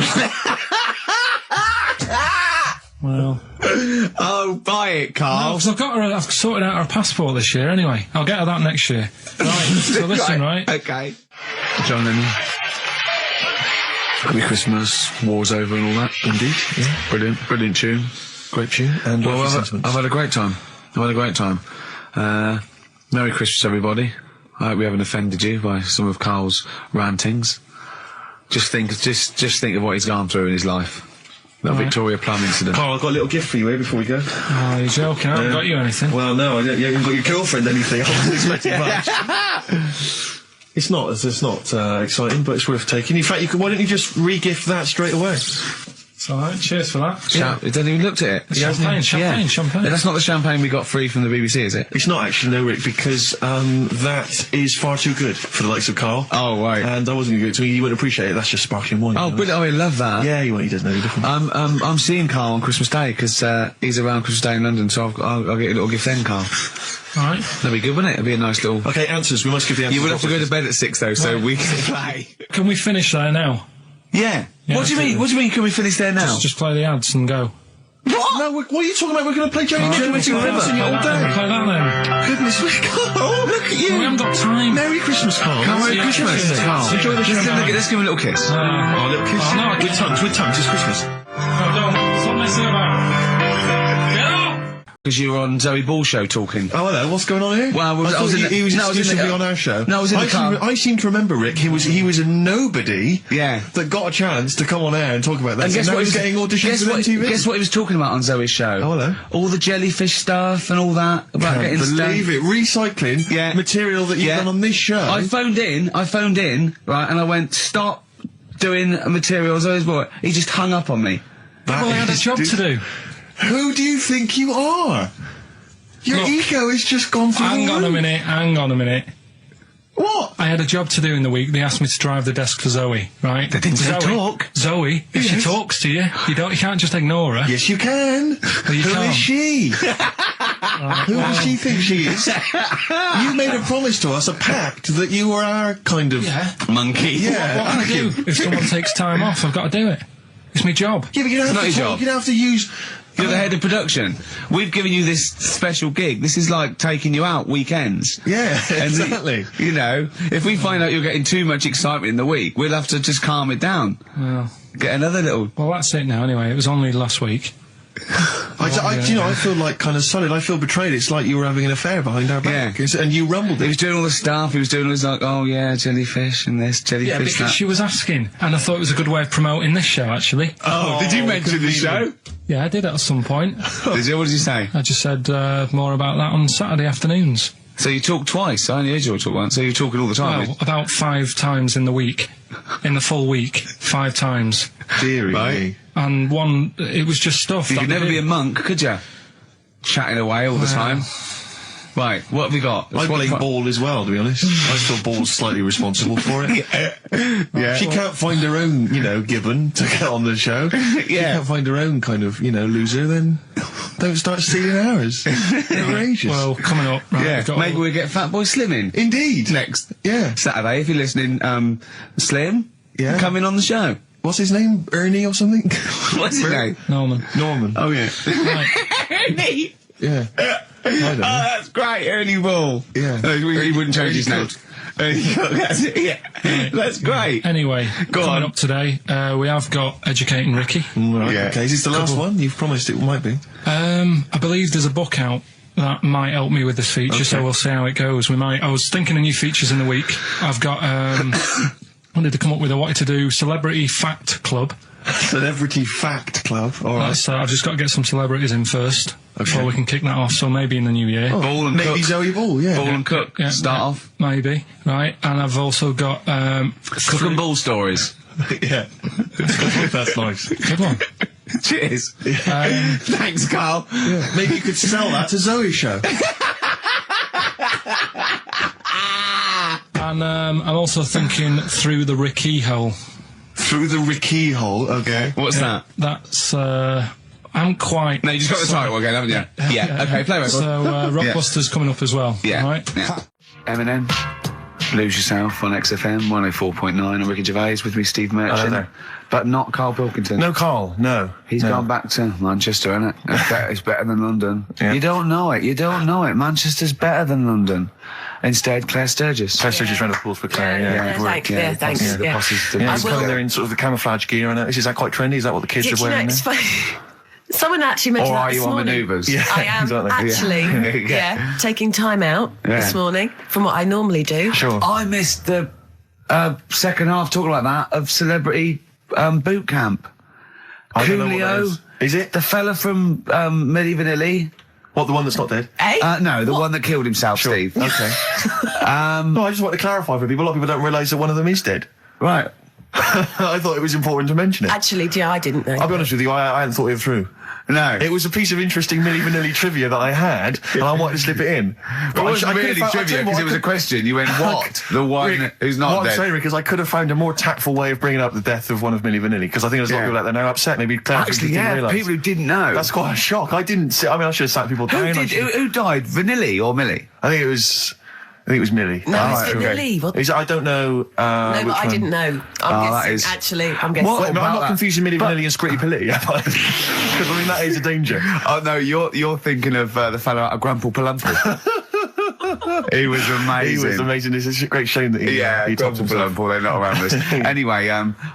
Well, oh, buy it, Carl. No, because I've sorted out her passport this year. Anyway, I'll get her that next year. Right. So listen, right? Okay. John Lennon. Happy Christmas, war's over and all that. Indeed. Yeah. Brilliant tune. Great tune. And I've had a great time. Merry Christmas, everybody. I hope we haven't offended you by some of Carl's rantings. Just think of what he's gone through in his life. That Victoria Plum incident. Carl, I've got a little gift for you here before we go. Oh, you're joking. I haven't got you anything. Well, no, you haven't got your girlfriend anything. I wasn't expecting much. It's not exciting, but it's worth taking. In fact, why don't you just re-gift that straight away? It's alright, cheers for that. It hasn't even looked at it. Champagne. That's not the champagne we got free from the BBC, is it? It's not actually, no, Rick, because that is far too good for the likes of Carl. Oh, right. And I wasn't going to give it to me. You wouldn't appreciate it. That's just sparkling wine. Oh, brilliant. Oh, I love that. Yeah, he doesn't know the difference. I'm seeing Carl on Christmas Day, because he's around Christmas Day in London, so I'll get a little gift then, Carl. Alright. That'd be good, wouldn't it? It'd be a nice little... Okay, answers. We must give the answers. You would have to go to bed at 6, though, so we can play. Can we finish there now? Yeah. What do you mean? What do you mean? Can we finish there now? Just play the ads and go. What? No, what are you talking about? We're going to play Jerry River all day. Play that then. Goodness me, Carl, look at you. We haven't got time. Merry Christmas, Carl. Merry Christmas, Carl. Enjoy the champagne. Let's give him a little kiss. Oh, a little kiss. Oh, not a With tongues, it's Christmas. No, don't. Stop messing about. Get up! Because you were on Zoe Ball's show talking. Oh, hello, what's going on here? Well, I was in the- he was no, I was in the- exclusively on our show. No, I was in the car. I seem to remember, Rick, he was a nobody Yeah. that got a chance to come on air and talk about that. And guess now what he's getting auditions for MTV? Guess what he was talking about on Zoe's show? Oh, hello. All the jellyfish stuff and all that. About getting Believe it, recycling material that you've done on this show. I phoned in, right, and I went, stop doing material Zoe's boy. He just hung up on me. Well, I had a job to do. Who do you think you are? Your ego has just gone through Hang on a minute. What? I had a job to do in the week. They asked me to drive the desk for Zoe, right? They didn't say talk. Zoe, if she talks to you, you can't just ignore her. Yes, you can. Well, you Who can't. is she? Who does she think she is? You made a promise to us, a pact, that you were our kind of monkey. Yeah. What can I do? If someone takes time off, I've got to do it. It's my job. Yeah, but you don't have Not to your talk. job. You don't have to use... You're the head of production. We've given you this special gig. This is like taking you out weekends. Yeah, And exactly. you know, if we find out you're getting too much excitement in the week, we'll have to just calm it down. Well, Get another little... well, that's it now anyway. It was only last week. I feel like kind of solid. I feel betrayed. It's like you were having an affair behind our back. Yeah. And you rumbled He it. was doing all the stuff. He was doing all this like, oh yeah, jellyfish and this, jellyfish Yeah, because that. she was asking, and I thought it was a good way of promoting this show, actually. Oh, did you mention the show? Yeah, I did at some point. Did you? What did you say? I just said more about that on Saturday afternoons. So you talked twice. I only heard you talk once. So you're talking all the time. Well, about 5 times in the week. In the full week, 5 times. Deary Right. me. And one, it was just stuff. You that could we never be did. a monk, could you? Chatting away all the time. Right, what have we got? I blame Ball as well, to be honest. I feel Ball's slightly responsible for it. Yeah. She can't find her own, gibbon to get on the show. She can't find her own kind of, loser, then don't start stealing ours. Outrageous. Well, coming up, right, Yeah, we've got maybe all- we'll get Fatboy Slim in. Indeed. Next. Yeah. Saturday, if you're listening, Slim, Yeah. come in on the show. What's his name? Ernie or something? What's his name? Norman. Norman. Oh, yeah. Right. Ernie! Yeah. I don't know. That's great, Ernie Ball. Yeah. He wouldn't change his name. Ernie That's it, yeah. That's great. Anyway, Go coming on. up today, we have got Educating Ricky. Right, Yeah. okay. Is this the last one? You've promised it might be. I believe there's a book out that might help me with this feature, so we'll see how it goes. I was thinking of new features in the week. I've got, wanted to come up with I wanted to do Celebrity Fact Club. Celebrity Fact Club. All right. So I've just got to get some celebrities in first before we can kick that off, so maybe in the new year. Ball and Maybe Cook. Zoe Ball, yeah. Ball and Cook. Yeah, Start yeah, off. Maybe, right. And I've also got Cook and Ball stories. Yeah. That's nice. good one. Cheers. Thanks, Carl. Maybe you could sell that to Zoe's show. And I'm also thinking Through the Ricky Hole. Through the Ricky hole, okay. What's that? That's I'm quite. No, you just got the title again, haven't you? Yeah. Okay, play it. So Rockbuster's coming up as well. Yeah. Right. Yeah. Eminem, Lose Yourself on XFM 104.9 and Ricky Gervais with me, Steve Merchant. Hello there. But not Karl Pilkington. No, Carl, no. He's no. gone back to Manchester, innit? It's better than London. Yeah. You don't know it. Manchester's better than London. Instead, Claire Sturgis. Claire Sturgis round of applause for Claire, yeah. Thanks, yeah, thanks. Yeah, the Yeah. posses. Yeah, I he's will- coming there in sort of the camouflage gear and is that quite trendy? Is that what the kids Did are you know, wearing it's now? funny. Someone actually mentioned Or that are this you on morning. manoeuvres? Yeah, I am exactly. actually, taking time out this morning from what I normally do. Sure. I missed the second half, talking like that, of Celebrity Boot Camp. I don't know what that Coolio. is it? The fella from Milli Vanilli. What, the one that's not dead? Eh? No, the one that killed himself, Sure. Steve. Okay. No, I just want to clarify for people. A lot of people don't realise that one of them is dead. Right. I thought it was important to mention it. Actually, yeah, I didn't know. I'll be honest with you, I hadn't thought it through. No. It was a piece of interesting Milli Vanilli trivia that I had, and I wanted to slip it in. It wasn't really trivia, because it was a question. You went, what? The one Rick, who's not what dead. I'm saying, Rick, is I could have found a more tactful way of bringing up the death of one of Milli Vanilli, because I think there's a lot of people out there now upset. Maybe Claire Actually, didn't yeah, realise. people who didn't know. That's quite a shock. I didn't see. I mean, I should have sat people down. Who died? Vanilli or Millie? I think it was Millie. No, right, it's okay. Vanilli. I don't know. No, but I didn't know. I'm that guessing. is- Actually, I'm guessing. What? Wait, I'm about not that? confusing Milli Vanilli and Scritti Pilli, because I mean that is a danger. Oh no, you're thinking of the fellow out of Grumple Palumple. He was amazing. He was amazing. It's a great shame that he topped himself. They're not around this. Anyway,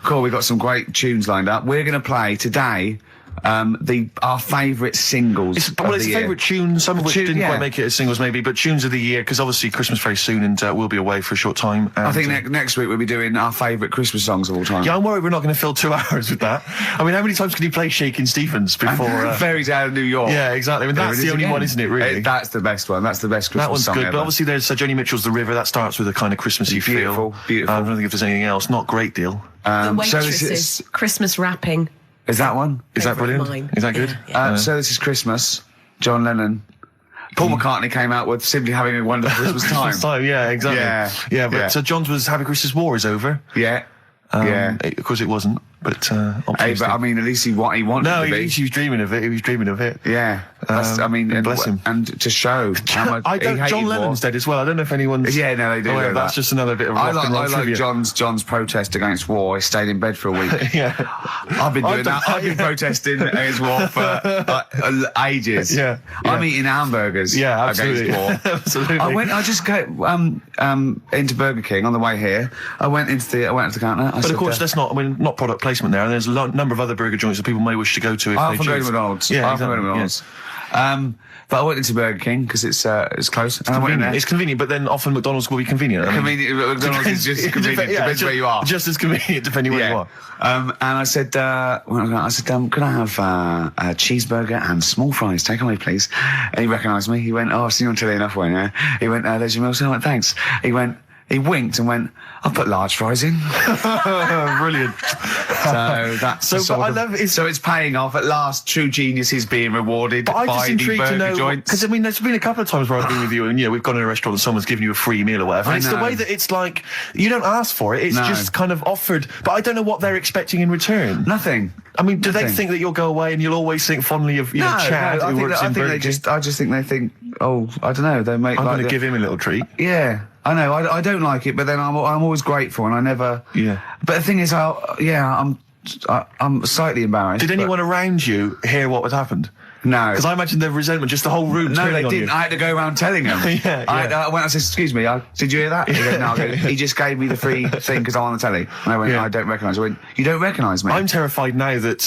cool, we've got some great tunes lined up. We're going to play today our favourite singles. It's a favourite tune, some of which didn't quite make it as singles maybe, but tunes of the year, because obviously Christmas very soon and we'll be away for a short time. And I think next week we'll be doing our favourite Christmas songs of all time. Yeah, I'm worried we're not going to fill 2 hours with that. I mean, how many times can you play Shakin' Stevens before... Fairy Tale of New York. Yeah, exactly. I mean, that's the only one, isn't it, really? That's the best one. That's the best Christmas song That one's good, ever. but obviously there's Joni Mitchell's The River. That starts with a kind of Christmassy feel. Beautiful. I don't think if there's anything else. Not a great deal. The Waitresses, Christmas wrapping. Is that one? Is that brilliant? Mine. Is that good? Yeah. So This Is Christmas, John Lennon. Paul McCartney came out with Simply Having a Wonderful Christmas Time. Christmas time, yeah, exactly. Yeah, but so John's was Happy Christmas War is over. Yeah. Of course it wasn't, but hey, but I mean, at least he wanted to be. He was dreaming of it. He was dreaming of it. Yeah. I mean, and bless him. And to show how much John Lennon's dead as well. I don't know if anyone's... Yeah, no, they do. Oh, that's just another bit of rock and roll trivia. I like John's protest against war. He stayed in bed for a week. Yeah. I've been doing that. I've been protesting against war for ages. Yeah. I'm eating hamburgers. Yeah, absolutely. Against war. Absolutely. I just got into Burger King on the way here. I went into the counter. But of course, that's not. I mean, not product placement there. And there's a number of other burger joints that people may wish to go to. I often go to McDonald's. Yeah, I often go to McDonald's. But I went into Burger King because it's close. It's convenient. It's convenient, but then often McDonald's will be convenient. McDonald's is just convenient. Depends where you are. Just as convenient depending where you are. And I said, could I have a cheeseburger and small fries? Take away, please. And he recognised me. He went, "Oh, I've seen you on telly enough, won't you?" He went, "There's your meal." So I went, "Thanks." He winked and went, "I'll put large fries in." Brilliant. So that's so it's paying off at last. True genius is being rewarded by the burger joints. Because I mean, there's been a couple of times where I've been with you, and we've gone in a restaurant and someone's given you a free meal or whatever. It's the way that it's like you don't ask for it; it's just kind of offered. But I don't know what they're expecting in return. Nothing. I mean, do they think that you'll go away and you'll always think fondly of Chad who works in Burger King? I just think they think, oh, I don't know. They make. I'm going to give him a little treat. Yeah. I know, I don't like it, but then I'm always grateful, and I never... Yeah. But the thing is, I'm slightly embarrassed. Did anyone around you hear what had happened? No. Because I imagine the resentment, just the whole room No, they on didn't. you. I had to go around telling them. I said, "Excuse me, did you hear that?" He goes, "No." He just gave me the free thing because I'm on the telly. And I went, "I don't recognise." I went, "You don't recognise me?" I'm terrified now that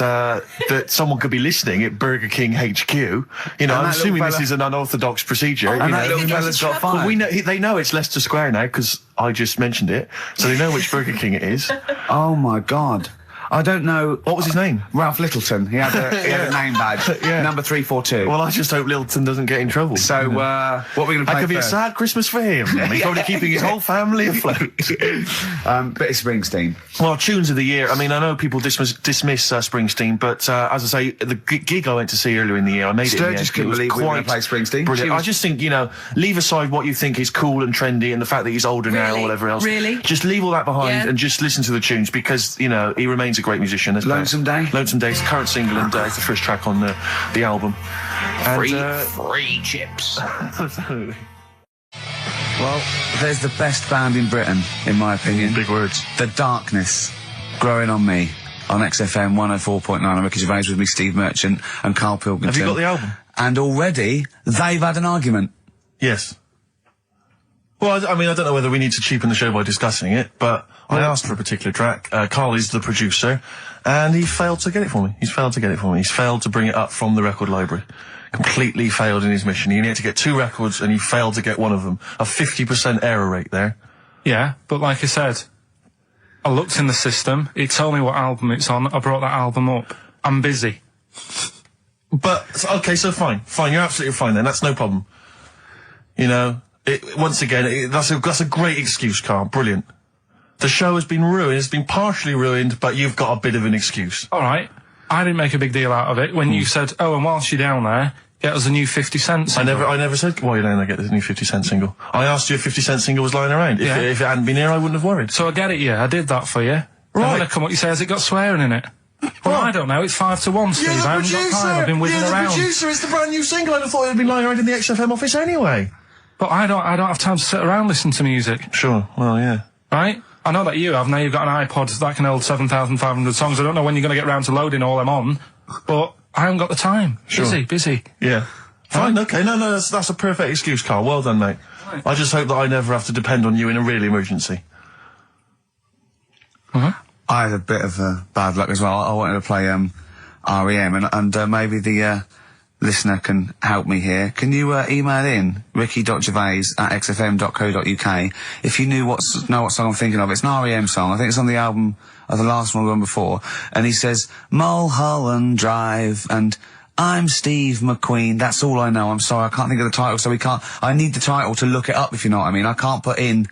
that someone could be listening at Burger King HQ. You know, I'm assuming this is an unorthodox procedure. And that little fella's got fired. Well, they know it's Leicester Square now because I just mentioned it, so they know which Burger King it is. Oh my God. I don't know. What was his name? Ralph Littleton. He had a name badge. Number 342. Well, I just hope Littleton doesn't get in trouble. So, what are we going to play? That could be a sad Christmas for him. He's probably keeping his whole family afloat. But it's Springsteen. Well, tunes of the year. I mean, I know people dismiss Springsteen, but as I say, the gig I went to see earlier in the year, I made it. Sturgis couldn't believe we were going to play Springsteen. Brilliant. I just think, leave aside what you think is cool and trendy and the fact that he's older now or whatever else. Really? Just leave all that behind and just listen to the tunes because, he remains a great musician. Lonesome Day? Lonesome Day's current single and it's the first track on the album. Free chips. Absolutely. Well, there's the best band in Britain, in my opinion. Big words. The Darkness, Growing on Me, on XFM 104.9. I'm Ricky Gervais with me, Steve Merchant and Karl Pilkington. Have you got the album? And already, they've had an argument. Yes. Well, I mean, I don't know whether we need to cheapen the show by discussing it, but I asked for a particular track. Karl is the producer, and he failed to get it for me. He's failed to bring it up from the record library. Completely failed in his mission. He needed to get 2 records, and he failed to get one of them. A 50% error rate there. Yeah, but like I said, I looked in the system. It told me what album it's on. I brought that album up. I'm busy. But, okay, so fine. Fine, you're absolutely fine then. That's no problem. Once again, that's a great excuse, Karl. Brilliant. The show has been ruined. It's been partially ruined, but you've got a bit of an excuse. All right. I didn't make a big deal out of it when you said, "Oh, and whilst you're down there, get us a new 50 Cent single." I never said, "While you're down there, get this new 50 Cent single." I asked you if 50 Cent single was lying around. If it hadn't been here, I wouldn't have worried. So I get it, I did that for you. Right. And when I come up, you say, "Has it got swearing in it?" Well, I don't know. It's 5-1, Steve. I haven't got time. I've been whizzing around. You're the producer. It's the brand new single. I'd have thought it had been lying around in the XFM office anyway. But I don't have time to sit around listening to music. Sure. Well, yeah. Right? I know that you have. Now you've got an iPod that can hold 7,500 songs. I don't know when you're going to get round to loading all them on, but I haven't got the time. Sure. Busy. Yeah. Fine, okay. No, that's a perfect excuse, Karl. Well done, mate. Right. I just hope that I never have to depend on you in a real emergency. Uh-huh. I had a bit of bad luck as well. I wanted to play REM, and maybe the listener can help me here. Can you email in ricky.gervais@xfm.co.uk if you know what song I'm thinking of? It's an REM song. I think it's on the album of the last one before. And he says Mulholland Drive and I'm Steve McQueen. That's all I know. I'm sorry, I can't think of the title, so I need the title to look it up, if you know what I mean. I can't put in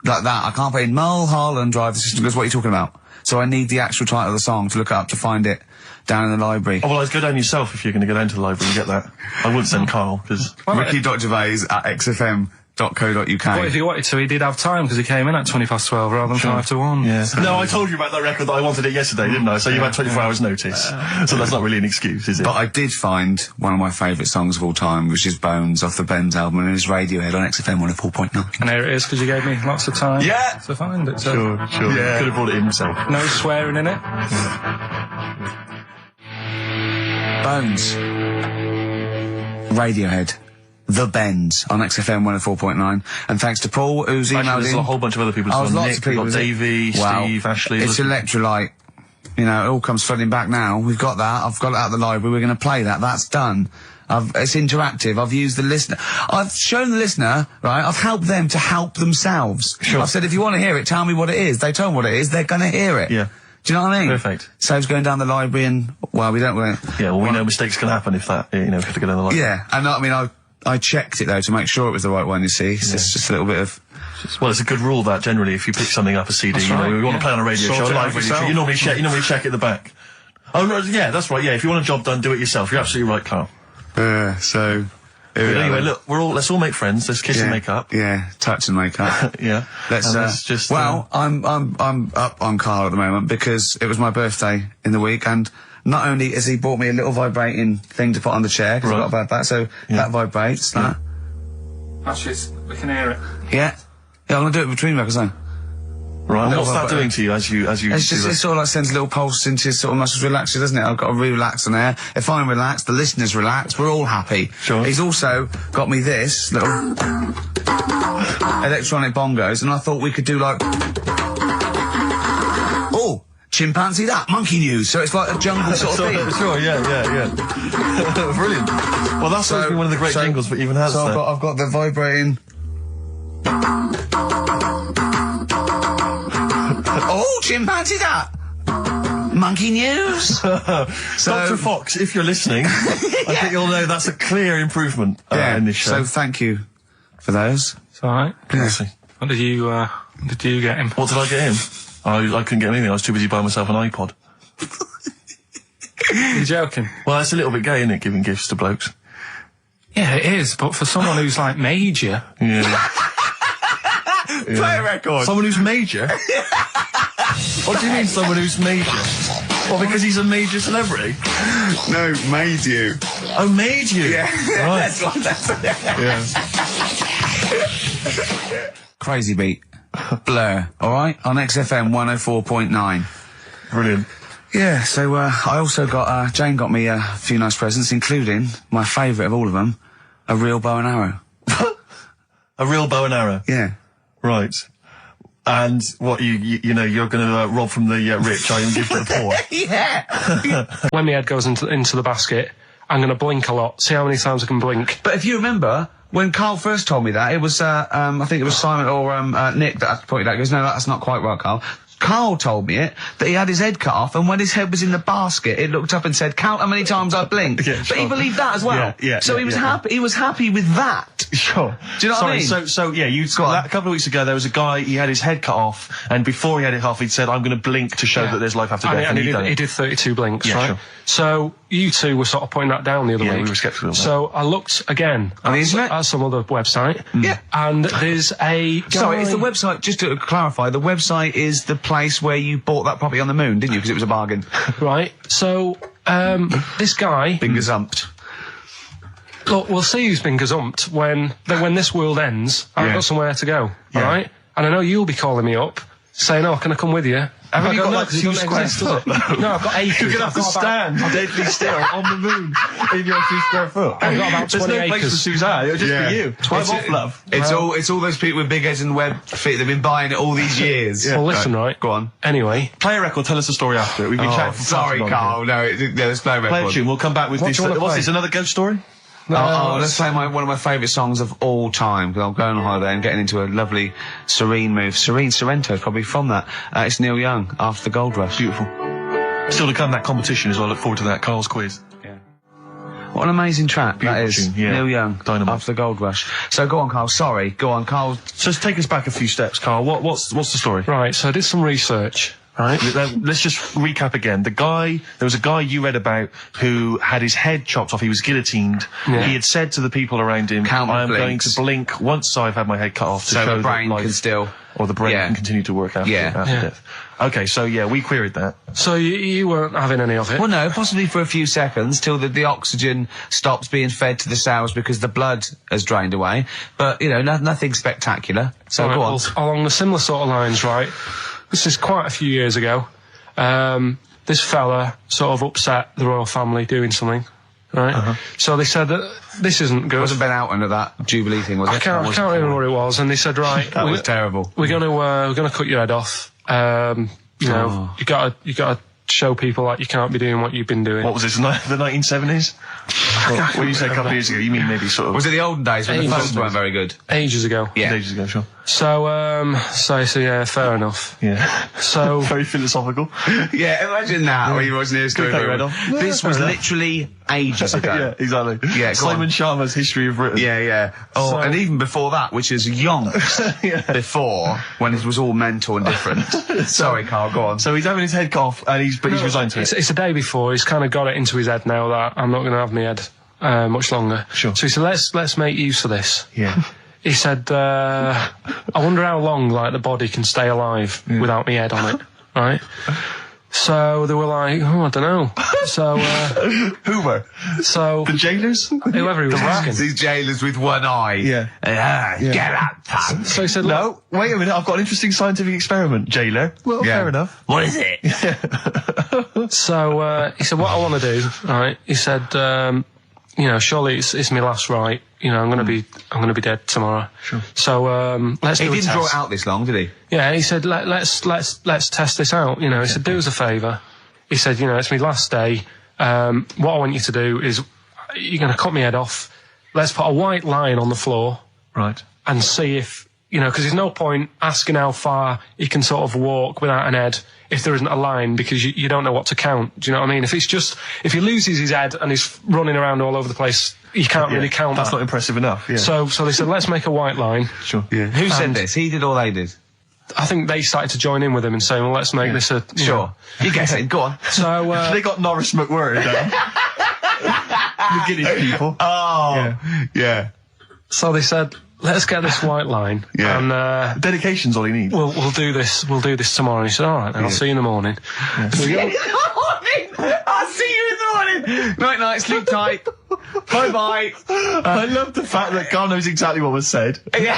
like that. I can't put in Mulholland Drive. The system goes, what are you talking about? So I need the actual title of the song to look up to find it down in the library. Oh, well, I'd go down yourself if you're going to go down to the library and get that. I wouldn't send Carl, because... ricky.gervais@xfm.co.uk. What if he wanted to? He did have time because he came in at 12:20 rather than 5 to 1. Yeah. No, I told you about that record that I wanted it yesterday, didn't I? So you had 24 hours notice. So that's not really an excuse, is it? But I did find one of my favourite songs of all time, which is Bones off the Bends album, and it's Radiohead on XFM 104.9. And here it is, because you gave me lots of time Yeah. to find it. So Sure. Yeah. Could have brought it in himself. no swearing in it. Bones. Radiohead. The Bends on XFM 104.9. And thanks to Paul, who's emailed Actually, there's in. a whole bunch of other people. Oh, There's lots Nick, of people. we've got Davey, Wow. Steve, Ashley. It's Electrolyte. You know, it all comes flooding back now. We've got that. I've got it out of the library. We're going to play that. That's done. It's interactive. I've used the listener. I've shown the listener, right? I've helped them to help themselves. Sure. I've said, if you want to hear it, tell me what it is. They tell me what it is. They're going to hear it. Yeah. Do you know what I mean? Perfect. Saves going down the library and, well, we don't... Yeah, well, we know mistakes can happen if that, you know, if you have to go down the line. Yeah, and I mean, I checked it though to make sure it was the right one, you see. So it's just a little bit of... Well, it's a good rule that generally if you pick something up, a CD, That's you know, right, we want yeah. to play on a radio Sort show, it a out live radio show, yourself. you normally check at the back. Oh, no, yeah, that's right, yeah, if you want a job done, do it yourself. You're absolutely right, Carl. so... But anyway, look, let's all make friends, let's kiss and make up. Yeah, touch and make up. Yeah. Let's just... Well, I'm up on Carl at the moment because it was my birthday in the week, and not only has he bought me a little vibrating thing to put on the chair, because I've got a bad back, so that vibrates, that. Actually, we can hear it. Yeah. Yeah, I'm gonna do it between records then. Right, and what's that doing to you as you It's do just, that? it sort of like sends a little pulse into your sort of muscles, relaxes, doesn't it? I've got to relax on air. If I'm relaxed, the listeners relax, we're all happy. Sure. He's also got me this little electronic bongos, and I thought we could do like... Oh! Chimpanzee that, monkey news, so it's like a jungle sort of thing. Sure, yeah. Brilliant. Well, that's supposed to be one of the great jingles, but even has So that. I've got the vibrating... Oh, chimpanzee that! Monkey news! Dr. Fox, if you're listening, I think you'll know that's a clear improvement in this show. So thank you for those. It's alright. Honestly. What did you get him? What did I get him? I couldn't get him anything, I was too busy buying myself an iPod. You're joking? Well, it's a little bit gay, isn't it, giving gifts to blokes? Yeah, it is, but for someone who's like major... Yeah. Play a record. Someone who's major? What do you mean, someone who's major? Well, because he's a major celebrity? No, made you. Oh, made you? Yeah. Right. Yeah. Crazy Beat. Blur. Alright? On XFM 104.9. Brilliant. Yeah, so, I also got, Jane got me a few nice presents, including my favourite of all of them, a real bow and arrow. A real bow and arrow? Yeah. Right. And what, you know, you're going to rob from the rich, and give to the poor? Yeah! When my head goes into the basket, I'm going to blink a lot, see how many times I can blink. But if you remember, when Carl first told me that, it was, I think it was Simon or Nick that pointed out. He goes, no, that's not quite right, Carl. Carl told me that he had his head cut off, and when his head was in the basket, it looked up and said, count how many times I blinked. Yeah, But sure. he believed that as well. So he was happy. He was happy with that. Sure. Do you know what I mean? So yeah, a couple of weeks ago, there was a guy, he had his head cut off, and before he had it off, he'd said, I'm going to blink to show that there's life after death. And he did 32 blinks, Yeah, right? sure. So you two were sort of pointing that down the other Yeah, week. we were sceptical of that. So I looked again On the internet? at some other website. Yeah. And there's a guy... Sorry, it's the website, just to clarify, the website is the place where you bought that property on the moon, didn't you? Because it was a bargain. Right. So, this guy... Finger zumped. Look, we'll see who's been gazumped when this world ends. I've got somewhere to go, all right? And I know you'll be calling me up, saying, oh, can I come with you? Haven't you got no, like 'cause it 2 doesn't square exist, does foot? it? No, I've got acres. You're gonna have I've to got about- stand deadly still on the moon in your 2 square foot. I've got about There's 20 no place for acres. Suzanne. It'll just be you. I'm off, love. It's all those people with big heads and web feet that've been buying it all these years. Well, listen, right. Go on. Anyway. Play a record. Tell us the story after. We've been chatting for Sorry, far too long Carl. No, there's no record. Play a tune. We'll come back with What this. do you wanna What's play? this? Another ghost story? Let's play one of my favourite songs of all time, because I'm going on holiday and getting into a lovely serene move. Sorrento is probably from that. It's Neil Young, After the Gold Rush. Beautiful. Still to come, that competition as well. Look forward to that. Carl's quiz. Yeah. What an amazing track that is. Tune, yeah. Neil Young, Dynamite. After the Gold Rush. So go on, Carl. Sorry. Go on, Carl. So let's take us back a few steps, Carl. What's the story? Right, so I did some research. Right. Let's just recap again. There was a guy you read about who had his head chopped off. He was guillotined. Yeah. He had said to the people around him, Count my I am going blinks. to blink once I've had my head cut off to So show the brain that life, can still... or the brain Yeah. can continue to work after Yeah. death. Okay, so yeah, we queried that. So you weren't having any of it? Well, no, possibly for a few seconds till the oxygen stops being fed to the cells because the blood has drained away. But, you know, nothing spectacular. So Right, go on. well, along the similar sort of lines, right? This is quite a few years ago. This fella sort of upset the royal family doing something, right? So they said that this isn't good. Wasn't Ben Alton at that Jubilee thing, was it? I can't remember what it was, and they said, right, That was terrible. we're gonna cut your head off. You know, you gotta show people that you can't be doing what you've been doing. What was this, the 1970s? What you said a couple of years ago, you mean maybe sort of... Was it the olden days when the Ages phones ago. weren't very good? Ages ago. Yeah. Ages ago, sure. So yeah, fair enough. Yeah. So Very philosophical. Yeah, imagine that when you watching the history. Good cut, Red. This Yeah, was fair enough. literally ages ago. Yeah, exactly. Yeah, go Simon on. Sharma's History of Britain. Yeah, yeah. Oh, So- and even before that, which is yonks before, when it was all mental and different. Sorry, Carl, go on. So he's having his head cut off, and he's resigned to it. it's a day before. He's kind of got it into his head now that I'm not going to have my head much longer. Sure. So he said, let's make use of this. Yeah. He said, I wonder how long like the body can stay alive without my head on it, right? So they were like, I don't know. So Who were? so The jailers? whoever he was asking. These jailers with one eye. Yeah. Get up, punk. So he said, No, wait a minute, I've got an interesting scientific experiment, jailer. Well, Yeah. fair enough. What is it? So he said, what I want to do, right? He said, you know, surely it's my last right. You know, I'm gonna be dead tomorrow. Sure. So let's He do a didn't draw test. it out this long, did he? Yeah, he said, let's test this out. You know, he said, do us a favour. He said, you know, it's my last day. What I want you to do is, you're going to cut my head off. Let's put a white line on the floor Right. and see if, you know, because there's no point asking how far he can sort of walk without an head if there isn't a line, because you don't know what to count. Do you know what I mean? If he loses his head and he's running around all over the place, you can't really count That's that. not impressive enough, yeah. So they said, let's make a white line. Sure. Yeah. Who said And- this? He did or they did? I think they started to join in with him and saying, well, let's make this a... you know. You get it. Go on. So, They got Norris McWhirter down. The Guinness people. Oh. Yeah. so they said, let's get this white line. Yeah. And, Dedication's all you need. we'll do this tomorrow. And he said, all right, then I'll see you in the morning. So we go- I'll see you in the morning. Night, night. Sleep tight. Bye, bye. I love the fact that Carl knows exactly what was said. Yeah.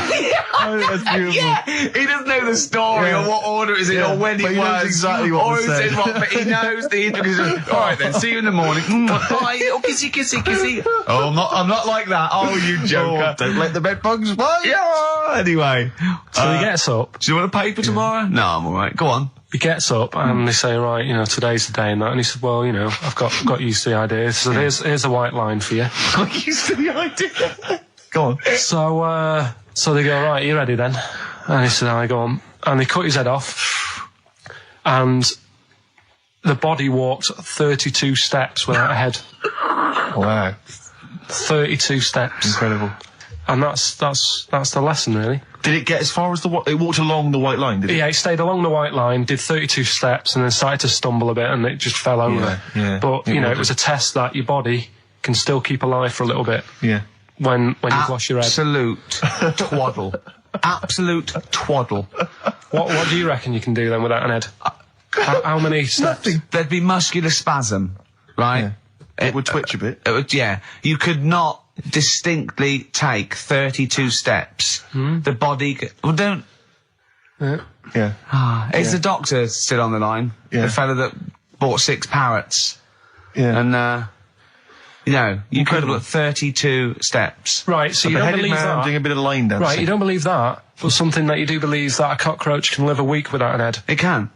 Oh, that's beautiful. Yeah, he doesn't know the story Yeah. or what order it is in Yeah, or when but it he knows was. exactly what or was who said. said what, but he knows the intricacies. All right then, see you in the morning. Bye. Oh, kissy, kissy, kissy. Oh, I'm not like that. Oh, you joker. Don't let the bed bugs bite. Yeah. Anyway. So he gets up. Do you want a paper tomorrow? No, I'm all right. Go on. He gets up and they say, right, you know, today's the day and that. And he said, well, you know, I've got used to the idea. So here's a white line for you. I'm used to the idea. Go on. So they go, right, you ready then? And he said, I go on. And they cut his head off. And the body walked 32 steps without a head. Wow. 32 steps. Incredible. And that's the lesson, really. Did it get as far as it walked along the white line, did it? Yeah, he stayed along the white line, did 32 steps, and then started to stumble a bit, and it just fell over. yeah. But, It you know, will it was a test that your body can still keep alive for a little bit Yeah. when you've lost your head. Absolute twaddle. Absolute twaddle. What do you reckon you can do then without an head? How many steps? There'd be muscular spasm, right? Yeah. It would twitch a bit. It would, yeah. You could not distinctly take 32 steps. The body... Well, don't... Yeah. Is the doctor still on the line? Yeah. The fella that bought 6 parrots. Yeah. And, you could have got 32 steps. Right, so you don't Beheaded believe man that. doing a bit of line dancing. Right, you don't believe that, but something that you do believe that a cockroach can live a week without an head. It can.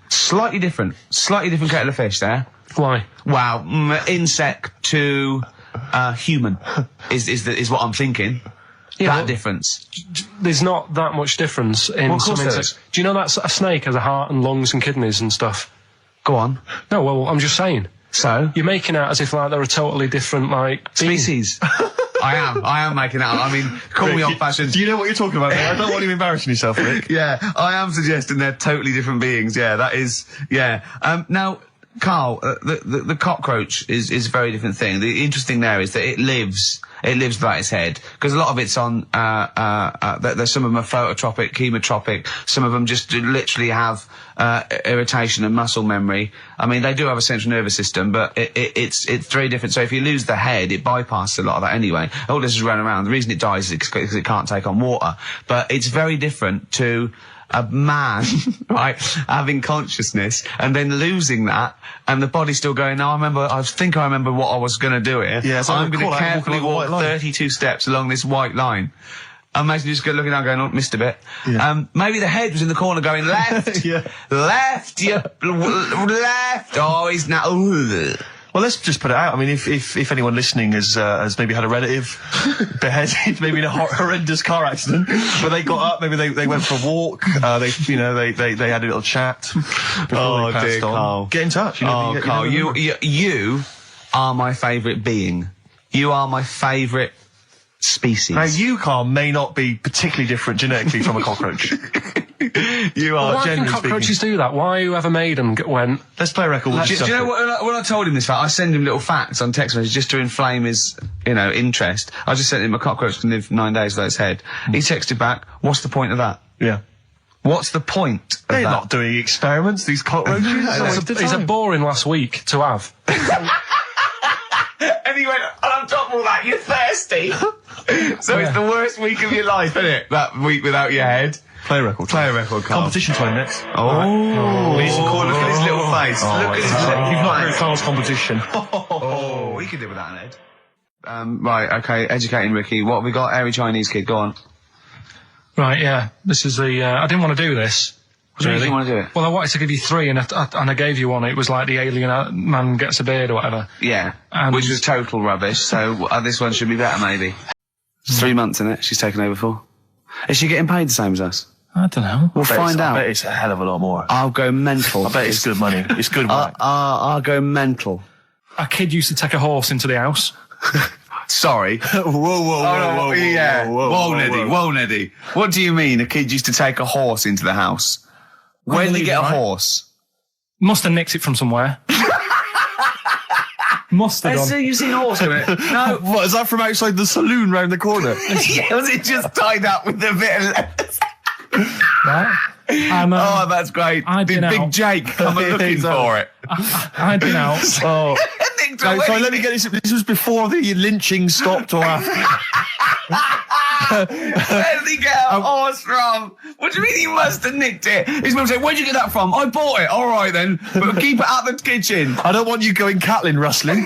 Slightly different kettle of fish there. Why? Wow, insect to human is what I'm thinking. Yeah, that but difference. There's not that much difference in Of course some there insects. is. Do you know that a snake has a heart and lungs and kidneys and stuff? Go on. No, well, I'm just saying. So? You're making out as if like they're a totally different being. Species. I am making out. I mean, call me old-fashioned. Do you know what you're talking about there? I don't want you embarrassing yourself, Rick. Yeah, I am suggesting they're totally different beings. Yeah, that is. Yeah. Now, Carl, the cockroach is a very different thing. The interesting there is that it lives without its head, because a lot of it's on. There's some of them are phototropic, chemotropic. Some of them just literally have irritation and muscle memory. I mean, they do have a central nervous system, but it's very different. So if you lose the head, it bypasses a lot of that anyway. All this is running around. The reason it dies is because it can't take on water. But it's very different to a man, right, having consciousness and then losing that, and the body still going, no, I think I remember what I was going to do here. Yeah, so I'm going to walking carefully along a walk white line. 32 steps along this white line. Imagine you just looking down going, oh, missed a bit. Yeah. Maybe the head was in the corner going, left, left, left. Oh, he's now. Well, let's just put it out. I mean, if anyone listening has maybe had a relative beheaded, maybe in a horrendous car accident, but they got up, maybe they went for a walk, they had a little chat before they passed on. Carl. Get in touch. Carl, you are my favourite being. You are my favourite species. Now, you, Carl, may not be particularly different genetically from a cockroach. You are, Why can generally cockroaches speaking. do that? Why whoever made them went... Let's play a record. Do you know what? When I told him this fact, I send him little facts on text messages just to inflame his, interest. I just sent him a cockroach can live 9 days without its head. He texted back, "What's the point of that? Yeah. What's the point of They're that?" not doing experiments, these cockroaches. It's a boring last week to have. And he went, and on top of all that, you're thirsty. So it's the worst week of your life, isn't it? That week without your head. Play a record. Play a record, Carl. Competition time next. Oh. He's look at his little face. Look at his little You've not heard face. Carl's competition. Oh, we could live without an head. Right, okay, educating Ricky. What have we got? Airy Chinese kid, go on. Right, yeah. This is the... I didn't want to do this. What do you think you want to do it? Well, I wanted to give you 3, and I gave you one. It was like the alien man gets a beard or whatever. Yeah, And- which was total rubbish, so this one should be better, maybe. It's 3 months, isn't it? She's taken over for. Is she getting paid the same as us? I don't know. We'll find I bet out. it's a hell of a lot more. I'll go mental. I bet it's good money. It's good work. I'll go mental. A kid used to take a horse into the house. Sorry. Whoa, yeah. Whoa, Neddy. What do you mean a kid used to take a horse into the house? Where did they get a horse? Must have nicked it from somewhere. Must have done. You've seen a horse in it? No. What, is that from outside the saloon round the corner? Yeah, was it just tied up with a bit of leather? Right? And, Oh, that's great. I'd Did been Big out. Jake come looking for it? I'd been out. Oh. Nicked Right, away. sorry, let me get this. This was before the lynching stopped or after. Where did he get a horse from? What do you mean he must have nicked it? His mum said, "Where'd you get that from?" "I bought it." "All right then, but keep it out the kitchen." I don't want you going Catlin rustling.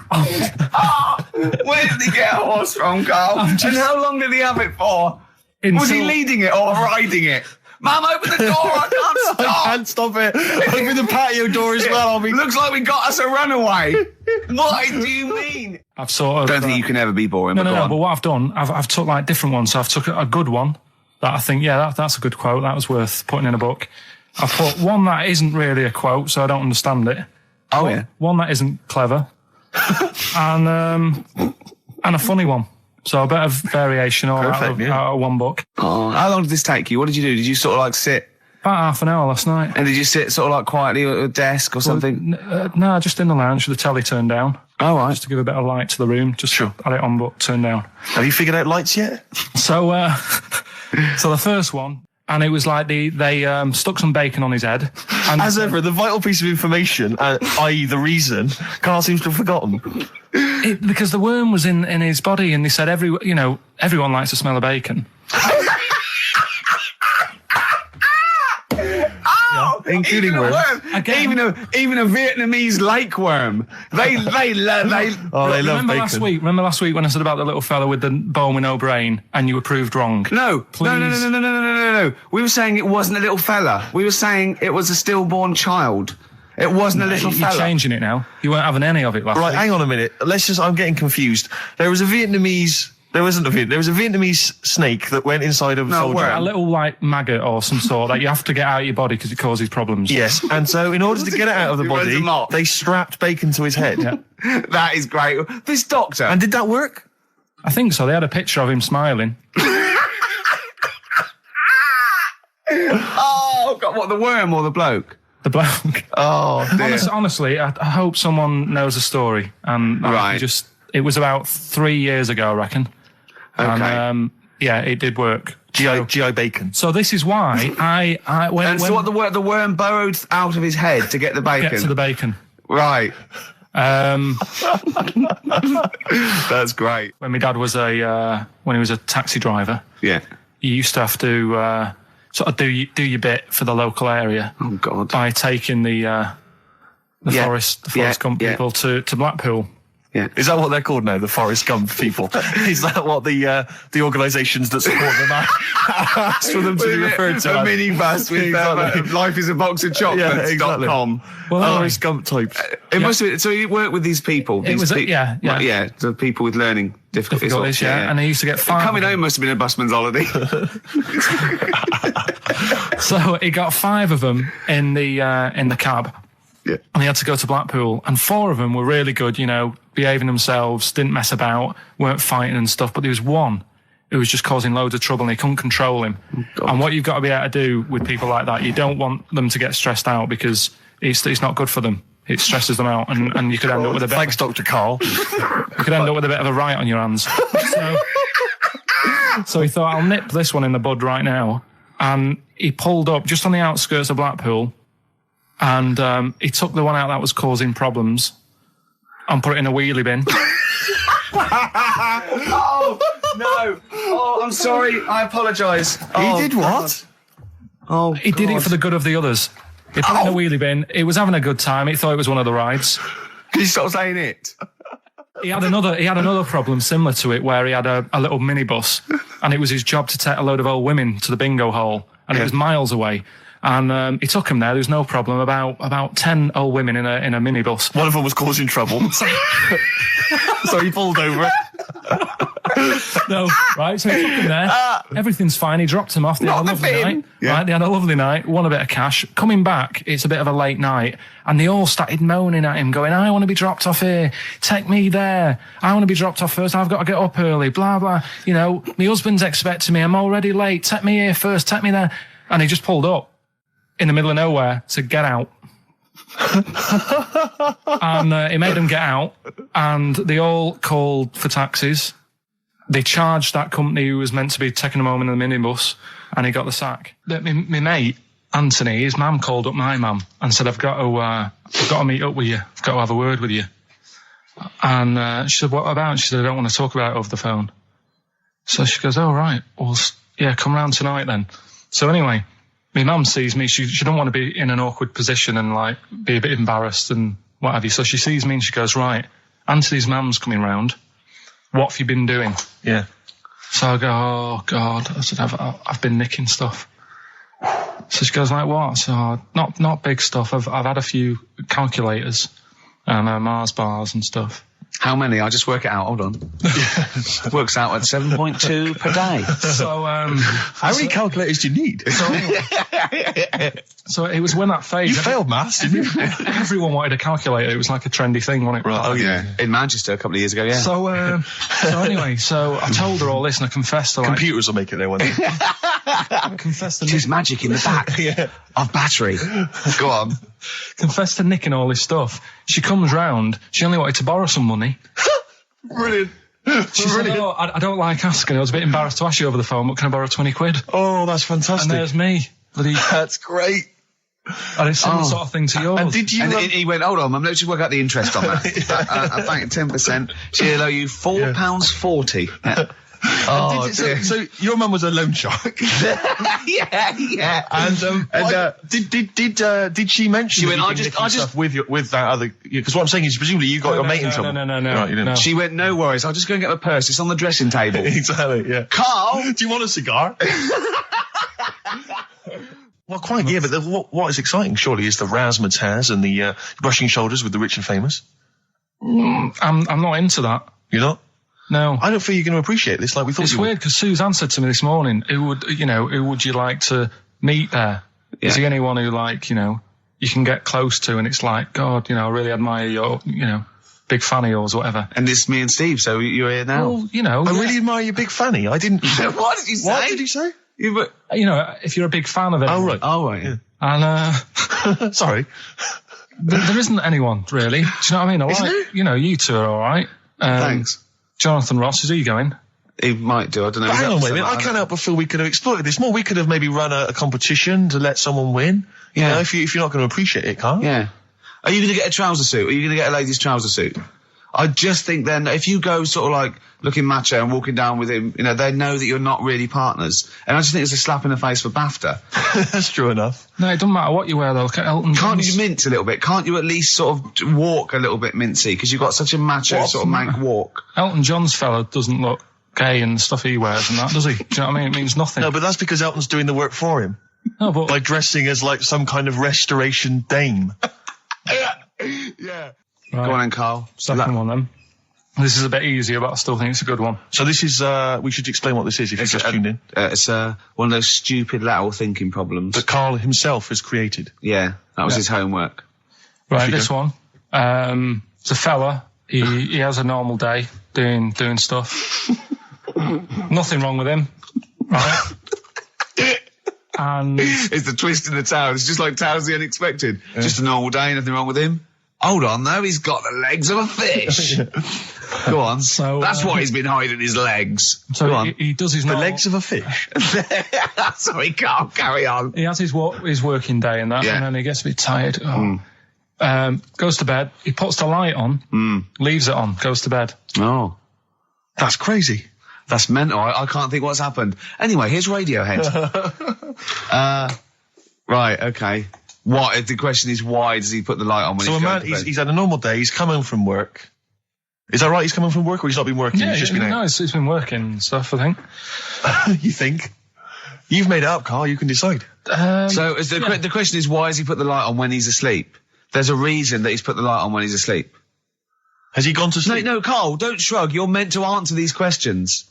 Where did he get a horse from, Carl? And how long did he have it for? Was he leading it or riding it? "Mum, open the door, I can't stop." I can't stop it. Open the patio door as well. I'll be... Looks like we got us a runaway. What do you mean? I've sort of... Don't think you can ever be boring, No, but no, go no. on. But what I've done, I've took like different ones. So I've took a good one that I think, that's a good quote. That was worth putting in a book. I've put one that isn't really a quote, so I don't understand it. Oh, yeah. One that isn't clever. and a funny one. So a bit of variation all out of one book. Oh, how long did this take you? What did you do? Did you sort of like sit? About half an hour last night. And did you sit sort of like quietly at a desk or something? No, just in the lounge with the telly turned down. Oh, right. Just to give a bit of light to the room. Just had it on but turned down. Have you figured out lights yet? So, so the first one, and it was like they stuck some bacon on his head. And As ever, the vital piece of information, i.e. the reason, Carl seems to have forgotten. because the worm was in his body, and they said everyone likes the smell of bacon. including worms. Even a Vietnamese lake worm. They love Remember bacon. last week when I said about the little fella with the bone with no brain and you were proved wrong? No. We were saying it wasn't a little fella. We were saying it was a stillborn child. It wasn't a little You're fella. changing it now. You weren't having any of it last Right, week. hang on a minute. I'm getting confused. There was a Vietnamese snake that went inside of a soldier. A little, like, maggot or some sort that you have to get out of your body because it causes problems. Yes, and so in order to get it out of the He runs body, amok. they strapped bacon to his head. That is great. This doctor. And did that work? I think so. They had a picture of him smiling. Oh, God, what, the worm or the bloke? The bloke. Oh, dear. Honestly, I hope someone knows the story. And Right. it was about 3 years ago, I reckon. Okay. And, yeah, it did work. GI bacon. So this is why So what, the worm burrowed out of his head to get the bacon? get to the bacon. Right. That's great. When my dad was when he was a taxi driver, yeah, you used to have to sort of do your bit for the local area. Oh God! By taking the Forrest Gump people to Blackpool. Yeah. Is that what they're called now? The Forrest Gump people? Is that what the organisations that support them ask for them to be referred to? A minibus with life is a box of chocolates.com. Forrest Gump types. It must have been, so you work with these people. It was the people with learning difficulties. And they used to get five. Coming home must have been a busman's holiday. So he got 5 of them in the cab. Yeah. And he had to go to Blackpool, and 4 of them were really good, behaving themselves, didn't mess about, weren't fighting and stuff, but there was one who was just causing loads of trouble and he couldn't control him. Oh, and what you've got to be able to do with people like that, you don't want them to get stressed out because it's not good for them. It stresses them out, and you could end up with a bit... Thanks, Dr. Karl. You could end up with a bit of a riot on your hands. So he thought, I'll nip this one in the bud right now. And he pulled up just on the outskirts of Blackpool, and he took the one out that was causing problems and put it in a wheelie bin. Oh, no. Oh, I'm sorry. I apologise. He did what? Oh, he did it for the good of the others. He put it in a wheelie bin. He was having a good time. He thought it was one of the rides. Can you stop saying it? He had another problem similar to it where he had a little minibus, and it was his job to take a load of old women to the bingo hall, and it was miles away. And he took him there. There was no problem. About 10 old women in a minibus. One of them was causing trouble, so he pulled over. No, right. So he took him there. Everything's fine. He dropped him off. They had a lovely night. Yeah. Right. They had a lovely night. Won a bit of cash. Coming back, it's a bit of a late night, and they all started moaning at him, going, "I want to be dropped off here. Take me there. I want to be dropped off first. I've got to get up early. Blah blah. My husband's expecting me. I'm already late. Take me here first. Take me there." And he just pulled up in the middle of nowhere to get out. And he made them get out, and they all called for taxis. They charged that company who was meant to be taking him home in the minibus, and he got the sack. My mate, Anthony, his mum called up my mum and said, I've got to meet up with you. I've got to have a word with you. And she said, what about? She said, I don't want to talk about it over the phone. So she goes, oh, right. Well, yeah, come round tonight then. So anyway, my mum sees me. She don't want to be in an awkward position and, like, be a bit embarrassed and what have you. So she sees me and she goes, right, Anthony's mum's coming round. What have you been doing? Yeah. So I go, oh, God. I said, I've been nicking stuff. So she goes, like, what? So, not big stuff. I've had a few calculators and Mars bars and stuff. How many? I'll just work it out. Hold on. Works out at 7.2 per day. So, how many calculators do you need? So it was when that phase. You failed maths, didn't you? Everyone wanted a calculator. It was like a trendy thing, wasn't it? Right. Oh, yeah. In Manchester a couple of years ago, yeah. So anyway, I told her all this and I confessed to, like... Computers will make it there one day. I confessed to... There's magic in the back of battery. Go on. Confessed to nicking all this stuff. She comes round. She only wanted to borrow some money. Brilliant. She said, oh, I don't like asking. I was a bit embarrassed to ask you over the phone, but can I borrow 20 quid? Oh, that's fantastic. And there's me. That's great. And it's similar sort of thing to yours. And did you? And he went, hold on, Mum, let's just work out the interest on that. I bank 10%. She'll owe you £4.40. Oh, so your mum was a loan shark. yeah. And did she mention? She went, I just with that other, because what I'm saying is presumably you got your mate in trouble. No. Right, you didn't. No. She went, no worries, I'll just go and get my purse. It's on the dressing table. Exactly. Yeah. Carl, do you want a cigar? Well, quite, yeah, but what is exciting, surely, is the razzmatazz and the brushing shoulders with the rich and famous. I'm not into that. You're not? No. I don't feel you're going to appreciate this like we thought It's you would. weird because Sue's answered to me this morning, who would you like to meet there? Yeah. Is there anyone who, like, you can get close to and it's like, God, I really admire your, big fan of yours or whatever. and it's me and Steve, so you're here now. Well, I really admire your big fanny. I didn't... What did you say? What did you say? If you're a big fan of it. Oh, right. Oh, right, yeah. And, Sorry. there isn't anyone, really. Do you know what I mean? Isn't there? You two are alright. Thanks. Jonathan Ross, is he going? He might do, I don't know. But hang on, wait a minute. I can't help but feel we could have exploited this more. We could have maybe run a competition to let someone win. Yeah. If you're not going to appreciate it, Carl. Yeah. Are you going to get a trouser suit? Are you going to get a ladies' trouser suit? I just think then, if you go sort of like looking macho and walking down with him, they know that you're not really partners. And I just think it's a slap in the face for BAFTA. That's true enough. No, it doesn't matter what you wear, though. Look at Elton Can't John's. you mince a little bit? Can't you at least sort of walk a little bit mincy? Because you've got such a macho sort of mank walk. Elton John's fella doesn't look gay and stuff he wears and that, does he? Do you know what I mean? It means nothing. No, but that's because Elton's doing the work for him. No, but... By dressing as like some kind of restoration dame. Yeah. Right. Go on then, Carl. Second one, then. This is a bit easier, but I still think it's a good one. So this is, we should explain what this is if you've just tuned in. It's one of those stupid lateral thinking problems. That Carl himself has created. Yeah, that was his homework. Right, this one. It's a fella. He has a normal day doing stuff. Nothing wrong with him. Right? And it's the twist in the tale. It's just like Tales of the Unexpected. Yeah. Just a normal day, nothing wrong with him. Hold on, though, he's got the legs of a fish. Go on. So that's why he's been hiding his legs. So Go on. He does his the legs of a fish. Sorry, can't carry on. He has his working day and that, and then he gets a bit tired. Goes to bed. He puts the light on, leaves it on, goes to bed. Oh, that's crazy. That's mental. I can't think what's happened. Anyway, here's Radiohead. Right, okay. What? The question is, why does he put the light on when he's going to bed? He's had a normal day. He's come home from work. Is that right? He's come home from work, or he's not been working? Yeah, he's just been out? No, he's been working and stuff, I think. You think? You've made it up, Carl. You can decide. So the question is, why has he put the light on when he's asleep? There's a reason that he's put the light on when he's asleep. Has he gone to sleep? No, Carl, don't shrug. You're meant to answer these questions.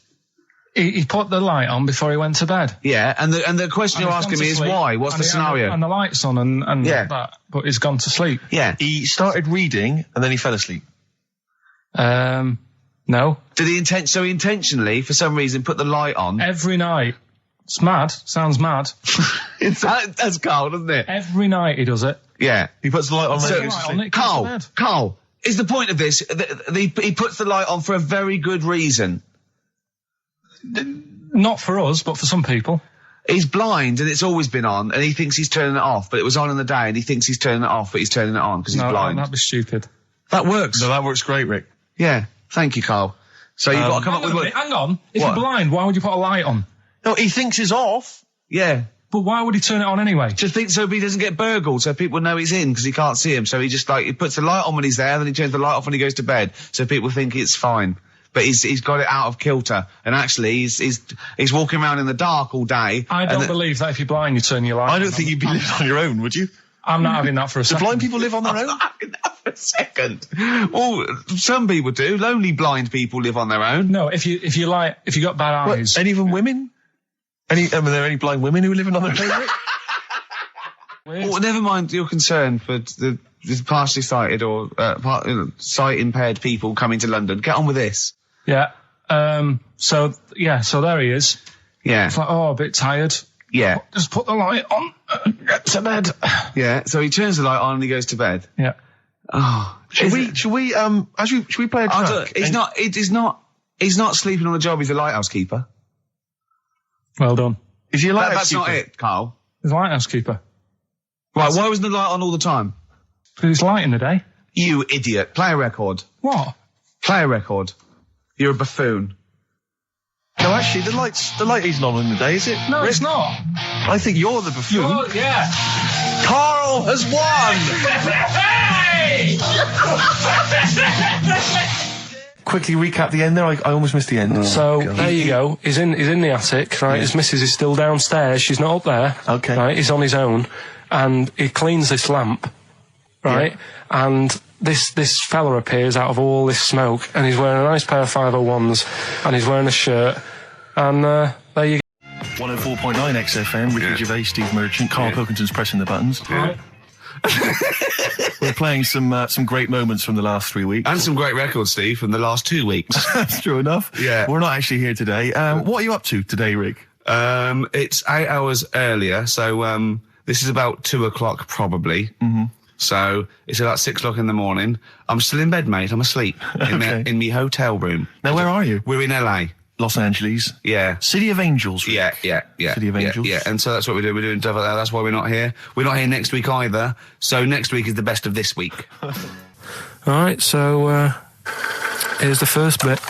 He put the light on before he went to bed. Yeah, and the question you're asking me is why? What's the scenario? And the light's on and that, but he's gone to sleep. Yeah. He started reading and then he fell asleep. No. Did he intentionally, for some reason, put the light on? Every night. It's mad. Sounds mad. That's Carl, doesn't it? Every night he does it. Yeah. He puts the light on when he goes to sleep. Carl, is the point of this, he puts the light on for a very good reason. Not for us, but for some people. He's blind and it's always been on and he thinks he's turning it off, but it was on in the day and he thinks he's turning it off, but he's turning it on because he's blind. That'd be stupid. That works. No, that works great, Rick. Yeah. Thank you, Carl. So you've got to come up with what... Hang on. If you're blind, why would you put a light on? No, he thinks it's off. Yeah. But why would he turn it on anyway? Just think so he doesn't get burgled, so people know he's in because he can't see him. So he just he puts the light on when he's there, then he turns the light off when he goes to bed, so people think it's fine. But he's got it out of kilter, and actually he's walking around in the dark all day. I don't believe that if you're blind, you turn your light on. I don't think you'd be living on your own, would you? I'm not having that for a second. Do blind people live on their own? I'm not having that for a second. Well, some people do. Lonely blind people live on their own. No, if you got bad eyes. Any even women? Are there any blind women who are living on their own? Well, never mind your concern for the partially sighted or sight impaired people coming to London. Get on with this. Yeah. So there he is. Yeah. It's like, a bit tired. Yeah. Just put the light on. Get to bed. Yeah. So he turns the light on and he goes to bed. Yeah. Oh. Should we play a track? He's not sleeping on the job. He's a lighthouse keeper. Well done. Is he a lighthouse That's keeper? not it, Carl. He's a lighthouse keeper. Right. Why wasn't the light on all the time? Because it's light in the day. You idiot. Play a record. What? Play a record. You're a buffoon. No, actually, the light isn't on in the day, is it? No, Rick? it's not. I think you're the buffoon. Yeah. Carl has won! Quickly recap the end there. I almost missed the end. So there you go. He's in the attic, right? His missus is still downstairs. She's not up there. Okay. Right. He's on his own, and he cleans this lamp, right? Yeah. And this fella appears out of all this smoke, and he's wearing a nice pair of 501s, and he's wearing a shirt, and there you go. 104.9 XFM, Ricky Gervais, Steve Merchant, Karl Pilkington's pressing the buttons. Right. We're playing some great moments from the last 3 weeks. And some great records, Steve, from the last 2 weeks. That's true enough. Yeah. We're not actually here today. What are you up to today, Rick? It's 8 hours earlier, so this is about 2 o'clock probably. Mm-hmm. So it's about 6 o'clock in the morning. I'm still in bed, mate. I'm asleep in my hotel room. Now, where are you? We're in LA. Los Angeles. Yeah. City of Angels. Rick. Yeah. City of Angels. Yeah. And so that's what we're doing. We're doing stuff like that. That's why we're not here. We're not here next week either. So next week is the best of this week. All right. So here's the first bit.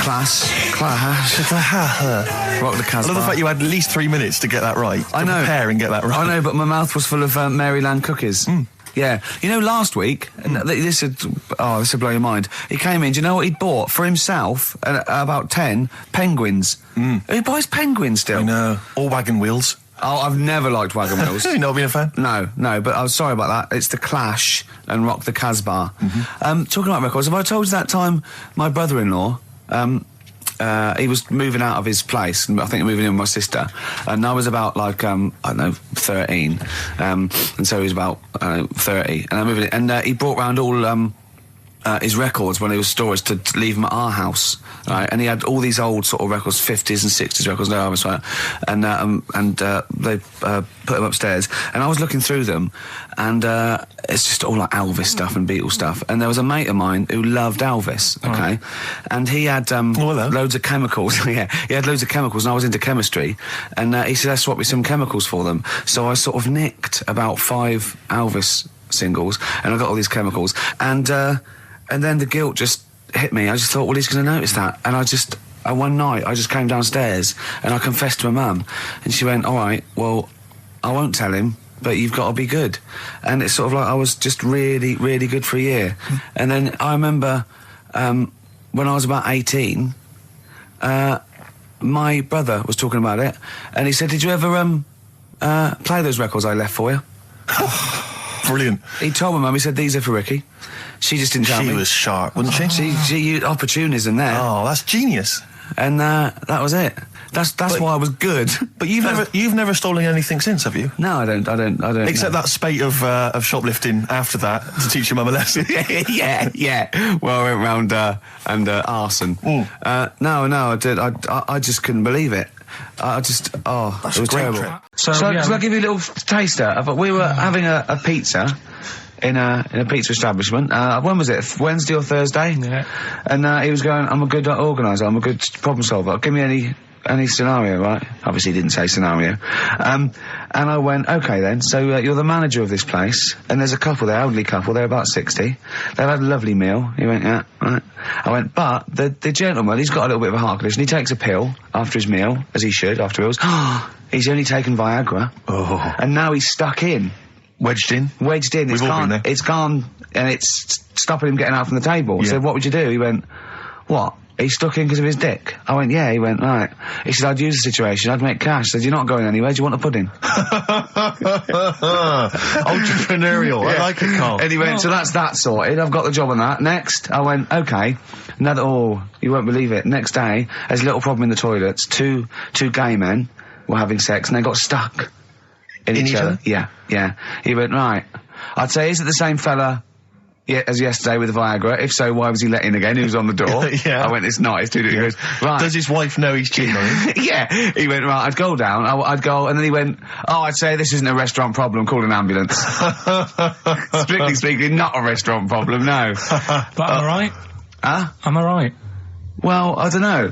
Class. Rock the Casbah. I love the fact you had at least 3 minutes to get that right. I know. Prepare and get that right. I know, but my mouth was full of Maryland cookies. Yeah. You know, last week, this would blow your mind. He came in, do you know what he'd bought? For himself, about 10 penguins. Who buys penguins still? I know. All wagon wheels. Oh, I've never liked wagon wheels. You've not been a fan? No, but I was sorry about that. It's The Clash and Rock the Casbah. Talking about records, have I told you that time my brother-in-law, he was moving out of his place, I think moving in with my sister, and I was about, like, I don't know, 13, and so he was about, 30, and I moved in, and he brought round all, his records when he was storage to leave them at our house, right? And he had all these old sort of records, 50s and 60s records, no, I was right, and they put them upstairs, and I was looking through them, and it's just all like Elvis stuff and Beatles stuff, and there was a mate of mine who loved Elvis, okay, and he had loads of chemicals. Yeah, he had loads of chemicals, and I was into chemistry, and he said, "Let's swap me some chemicals for them." So I sort of nicked about 5 Elvis singles, and I got all these chemicals, and then the guilt just hit me. I just thought, well, he's going to notice that. And one night, I just came downstairs and I confessed to my mum. And she went, all right, well, I won't tell him, but you've got to be good. And it's sort of like I was just really, really good for a year. And then I remember when I was about 18, my brother was talking about it. And he said, did you ever play those records I left for you? Brilliant. He told my mum, he said, these are for Ricky. She just didn't tell me. She was sharp, wasn't she? She used opportunism there. Oh, that's genius. And that was it. That's why I was good. But you've never stolen anything since, have you? No, I don't. Except that spate of shoplifting after that to teach your mum a lesson. yeah. Well, I went round and arson. No, I did. I just couldn't believe it. That's it was terrible. Trip. So I'll give you a little taster. We were having a pizza in a pizza establishment. When was it? Wednesday or Thursday? Yeah. And he was going, I'm a good organiser, I'm a good problem solver. Give me any scenario, right? Obviously he didn't say scenario. And I went, okay then, so you're the manager of this place, and there's a couple there, elderly couple, they're about 60. They've had a lovely meal. He went, yeah, right. I went, but the gentleman, he's got a little bit of a heart condition. He takes a pill after his meal, as he should, after meals. He's only taken Viagra. Oh. And now he's stuck in. Wedged in. We've all been there. It's gone, and it's stopping him getting out from the table. Yeah. So what would you do? He went, what? He's stuck in because of his dick? I went, yeah. He went, right. He said, I'd use the situation, I'd make cash. I said, you're not going anywhere, do you want a pudding? Entrepreneurial. I like it, Carl. And he went, so that's that sorted, I've got the job on that. Next, I went, okay. You won't believe it. Next day, there's a little problem in the toilets. Two gay men were having sex, and they got stuck. In each other? Yeah. He went, right. I'd say, is it the same fella as yesterday with the Viagra? If so, why was he let in again? He was on the door. Yeah. I went, it's not. It's too different. He goes, right. Does his wife know he's cheating on him? Yeah. He went, right, I'd go down. I'd go, and then he went, I'd say this isn't a restaurant problem, call an ambulance. Strictly speaking, not a restaurant problem, no. But am I right? Huh? Am I right? Well, I don't know.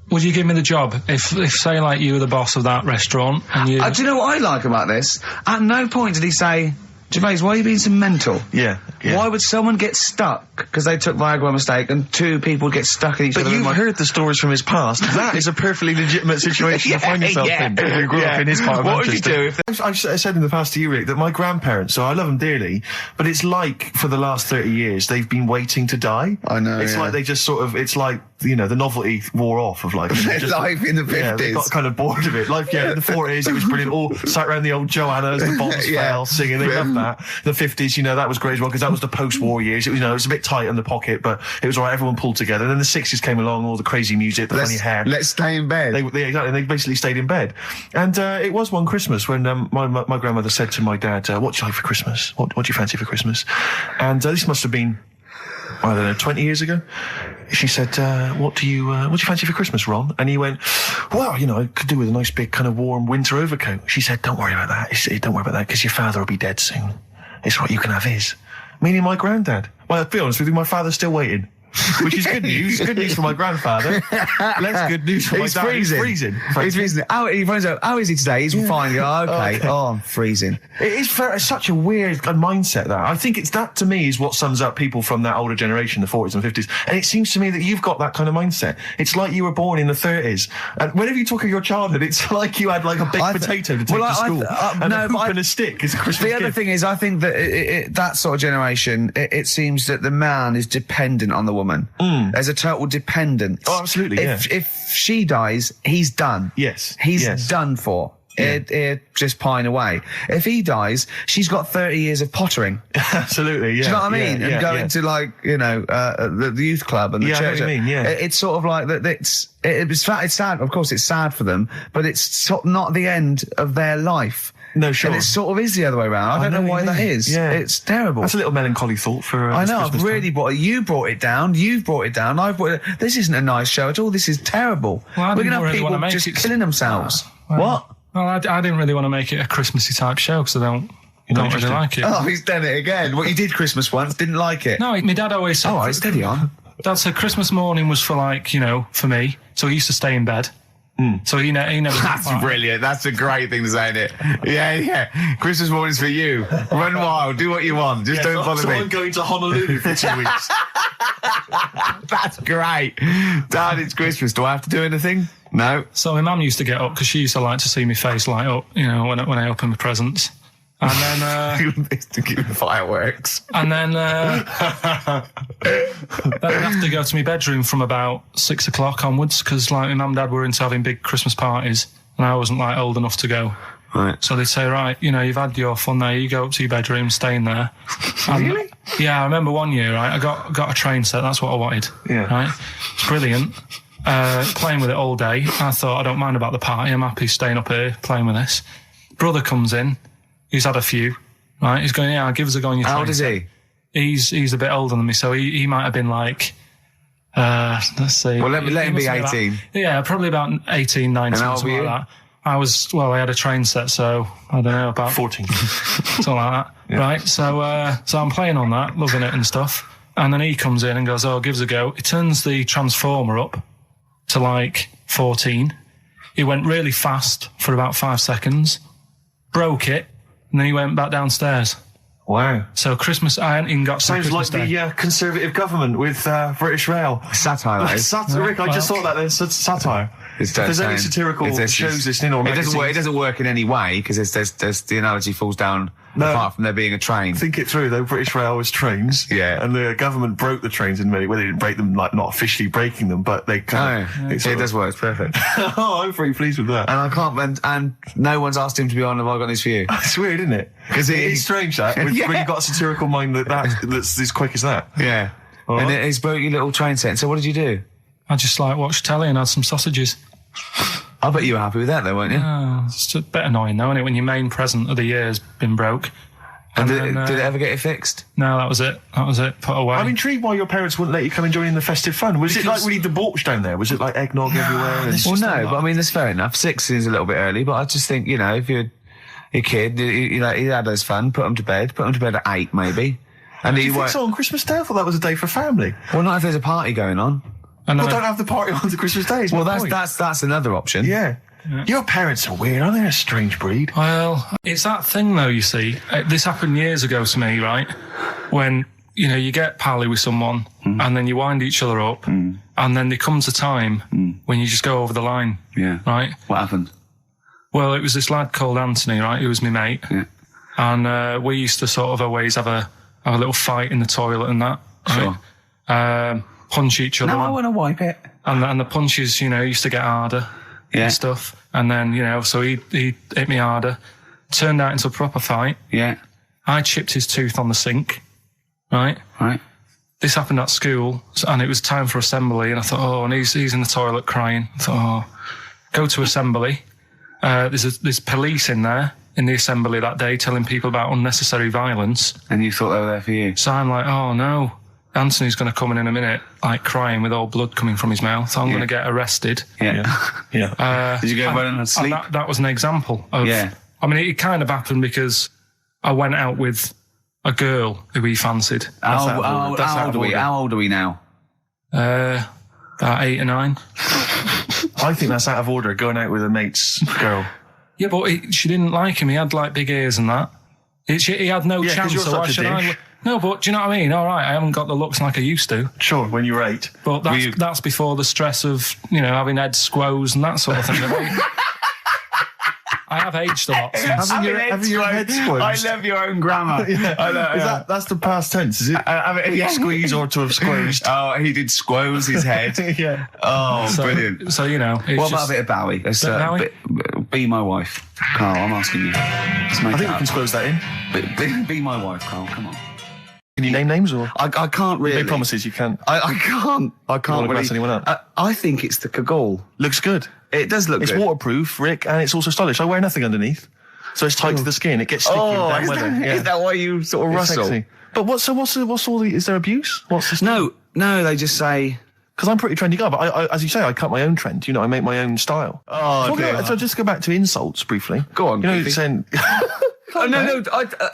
Would you give me the job if say, like, you were the boss of that restaurant and you... do you know what I like about this? At no point did he say, Gervais, why are you being so mental? Yeah. Why would someone get stuck because they took Viagra by mistake, and two people get stuck in each other? But you've heard the stories from his past. That is a perfectly legitimate situation to find yourself in. If you grew up in his part of Manchester. What would you do if... I've said in the past to you, Rick, that my grandparents, so I love them dearly, but it's like for the last 30 years they've been waiting to die. I know. It's like they just sort of, it's like, you know, the novelty wore off of life. Life in the 50s. Yeah, they got kind of bored of it. Life, in the 40s, it was brilliant. All sat around the old Joannas, the bombs fell, singing. They loved that. The 50s, you know, that was great as well, because that was the post-war years. It was, you know, it was a bit tight in the pocket, but it was all right. Everyone pulled together. And then the 60s came along, all the crazy music, the funny hair. Let's stay in bed. Exactly. They basically stayed in bed. And it was one Christmas when my grandmother said to my dad, what do you like for Christmas? What do you fancy for Christmas? And this must have been, I don't know, 20 years ago. She said, what do you fancy for Christmas, Ron? And he went, well, you know, I could do with a nice big kind of warm winter overcoat. She said, don't worry about that. Don't worry about that, because your father will be dead soon. It's right, you can have his. Meaning my granddad. Well, to be honest with you, my father's still waiting. Which is good news. Good news for my grandfather. Less good news for my dad. He's freezing. He's freezing. How is he today? He's fine. Oh, okay. Oh, I'm freezing. It is such a weird mindset, that. I think it's that, to me, is what sums up people from that older generation, the 40s and 50s. And it seems to me that you've got that kind of mindset. It's like you were born in the 30s. And whenever you talk of your childhood, it's like you had like a baked potato to take to school. And a hoop and a stick is a Christmas gift. The other thing is, I think that that sort of generation, it seems that the man is dependent on the woman. There's a total dependence. Oh, absolutely. If she dies, he's done. Yes. He's done for. Just pine away. If he dies, she's got 30 years of pottering. Absolutely, yeah. Do you know what I mean? Yeah, and going to, like, you know, the youth club and the church. I know what you mean, yeah. It's sort of like that. It's sad. Of course, it's sad for them, but it's sort of not the end of their life. No, sure. And it sort of is the other way around. I don't know why that is. Yeah. It's terrible. That's a little melancholy thought for I know, Christmas I've really brought it. You brought it down. You've brought it down. I've brought it. This isn't a nice show at all. This is terrible. Well, we're going to have people just killing themselves. What? Well, I didn't really want to make it a Christmassy type show, because I don't really like it. Oh, he's done it again. Well, you did Christmas once, didn't like it. No, my dad always said... Oh, right, steady on. Dad said Christmas morning was for, like, you know, for me. So he used to stay in bed. So he never... That's brilliant. That's a great thing to say, isn't it? Yeah. Christmas morning's for you. Run wild. Do what you want. Just don't bother me. I'm going to Honolulu for 2 weeks. That's great. Dad, it's Christmas. Do I have to do anything? No. So my mum used to get up, because she used to like to see my face light up, you know, when I open my presents. And then... to give fireworks. And then... then I'd have to go to my bedroom from about 6 o'clock onwards, because, like, my mum and dad were into having big Christmas parties, and I wasn't, like, old enough to go. Right. So they'd say, right, you know, you've had your fun there, you go up to your bedroom, stay in there. Really? Yeah, I remember one year, right, I got a train set, that's what I wanted. Yeah. Right? It's brilliant. Playing with it all day. I thought, I don't mind about the party, I'm happy staying up here playing with this. Brother comes in, he's had a few, right? He's going, yeah, give us a go on your train. How old is he? He's a bit older than me, so he might have been like, let's see. Well, let him be 18. Yeah, probably about 18, 19, and how old something were you? like that. I had a train set, so I don't know, about 14. something like that. Yeah. Right, so I'm playing on that, loving it and stuff. And then he comes in and goes, oh, give us a go. He turns the transformer up to like 14. He went really fast for about 5 seconds, broke it, and then he went back downstairs. Wow. So Christmas, I hadn't even got to Sounds Christmas like Day. the Conservative government with British Rail. Satire, that is. Rick, I just thought that there's satire. If there's any satirical shows listening or magazines... It doesn't work in any way, because there's the analogy falls down apart from there being a train. Think it through, though. British Rail was trains. Yeah. And the government broke the trains in many ways. They didn't break them, like, not officially breaking them, but they kind of... It does work. It's perfect. Oh, I'm very pleased with that. And I can't... And no one's asked him to be on Have I Got News For You? It's weird, isn't it? Because it's strange, that, when you've got a satirical mind that's as quick as that. Yeah. All and right. he's broke your little train set. So what did you do? I just like watched telly and had some sausages. I bet you were happy with that, though, weren't you? It's a bit annoying, though, isn't it, when your main present of the year's been broke. And did it ever get it fixed? No, that was it. Put away. I'm intrigued why your parents wouldn't let you come and join in the festive fun. Was it like really debauched down there? Was it like eggnog everywhere? Well, no, but I mean, that's fair enough. 6 is a little bit early, but I just think, you know, if you're a kid, you know, he had his fun, put him to bed at 8, maybe. And do you think so on Christmas Day? I thought that was a day for family. Well, not if there's a party going on. Well, don't have the party on the Christmas Day. Well, that's another option. Yeah. Your parents are weird, aren't they? A strange breed. Well, it's that thing, though, you see. This happened years ago to me, right? When you know, you get pally with someone and then you wind each other up and then there comes a time when you just go over the line. Yeah. Right? What happened? Well, it was this lad called Anthony, right, who was my mate. Yeah. And we used to sort of always have a little fight in the toilet and that. Sure. Right? Punch each other. No, I want to wipe it. And the punches, you know, used to get harder and stuff. And then, you know, so he hit me harder. Turned out into a proper fight. Yeah. I chipped his tooth on the sink. Right? Right. This happened at school, and it was time for assembly, and I thought, oh, and he's in the toilet crying. I thought, oh, go to assembly. There's police in there in the assembly that day telling people about unnecessary violence. And you thought they were there for you? So I'm like, oh no, Anthony's going to come in a minute, like crying with all blood coming from his mouth. I'm going to get arrested. Yeah. Did you go running and sleep? And that was an example of. Yeah. I mean, it kind of happened because I went out with a girl who he fancied. How old are we now? About 8 or 9. I think that's out of order, going out with a mate's girl. Yeah, but she didn't like him. He had like big ears and that. He had no chance. You're so why such a should I? dick. No, but do you know what I mean? All right, I haven't got the looks like I used to. Sure, when you were 8. But that's before the stress of, you know, having head squoze and that sort of thing. I have aged a lot. Having your head squeezed. I love your own grammar. I know, that's the past tense, is it? Squeeze or to have squeezed. Oh, he did squoze his head. Yeah. Oh, brilliant. So, you know. What about a bit of Bowie? Be my wife. Carl, I'm asking you. I think we can squoze that in. Be my wife, Carl, come on. Can you name names or? I can't really. Make promises, you can't. I can't. I can't really. mess anyone up? I think it's the Kagol. Looks good. It does look good. It's waterproof, Rick, and it's also stylish. I wear nothing underneath. So it's tight to the skin. It gets sticky in bad weather. Is that why you sort of rustle? Sexy. But what's all the, is there abuse? What's this? No, they just say, because I'm pretty trendy guy, but I, as you say, I cut my own trend. You know, I make my own style. So just go back to insults briefly. Go on. You know, saying,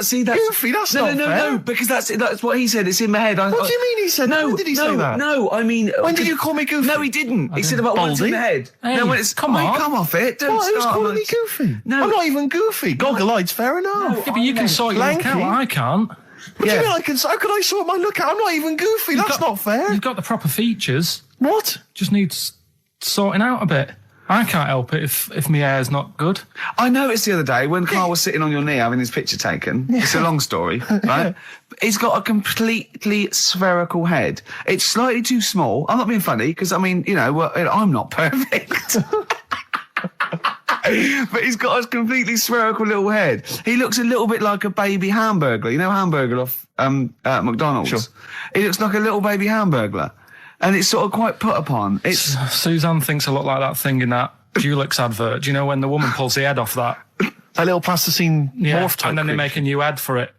see, that's goofy. That's not fair. No, because that's what he said. It's in my head. What do you mean he said? No, when did he say that? No, I mean, when did you call me goofy? No, he didn't. He said about what's in the head. Hey, no, when it's come off it. Don't what? Who's start calling me goofy? No, I'm not even goofy. Goggle-eyed's fair enough. Yeah, but you can sort your look out. I can't. What do you mean I can? How can I sort my look out? I'm not even goofy. That's not fair. You've got the proper features. What? Just needs sorting out a bit. I can't help it if my hair's not good. I noticed the other day when Carl was sitting on your knee having his picture taken. It's a long story, right? He's got a completely spherical head. It's slightly too small. I'm not being funny because, I mean, you know, I'm not perfect. But he's got a completely spherical little head. He looks a little bit like a baby hamburger. You know hamburger off McDonald's? Sure. He looks like a little baby hamburger. And it's sort of quite put upon. Suzanne thinks a lot like that thing in that Dulux advert. Do you know when the woman pulls the head off that? That little plasticine morph type. And then they make a new ad for it.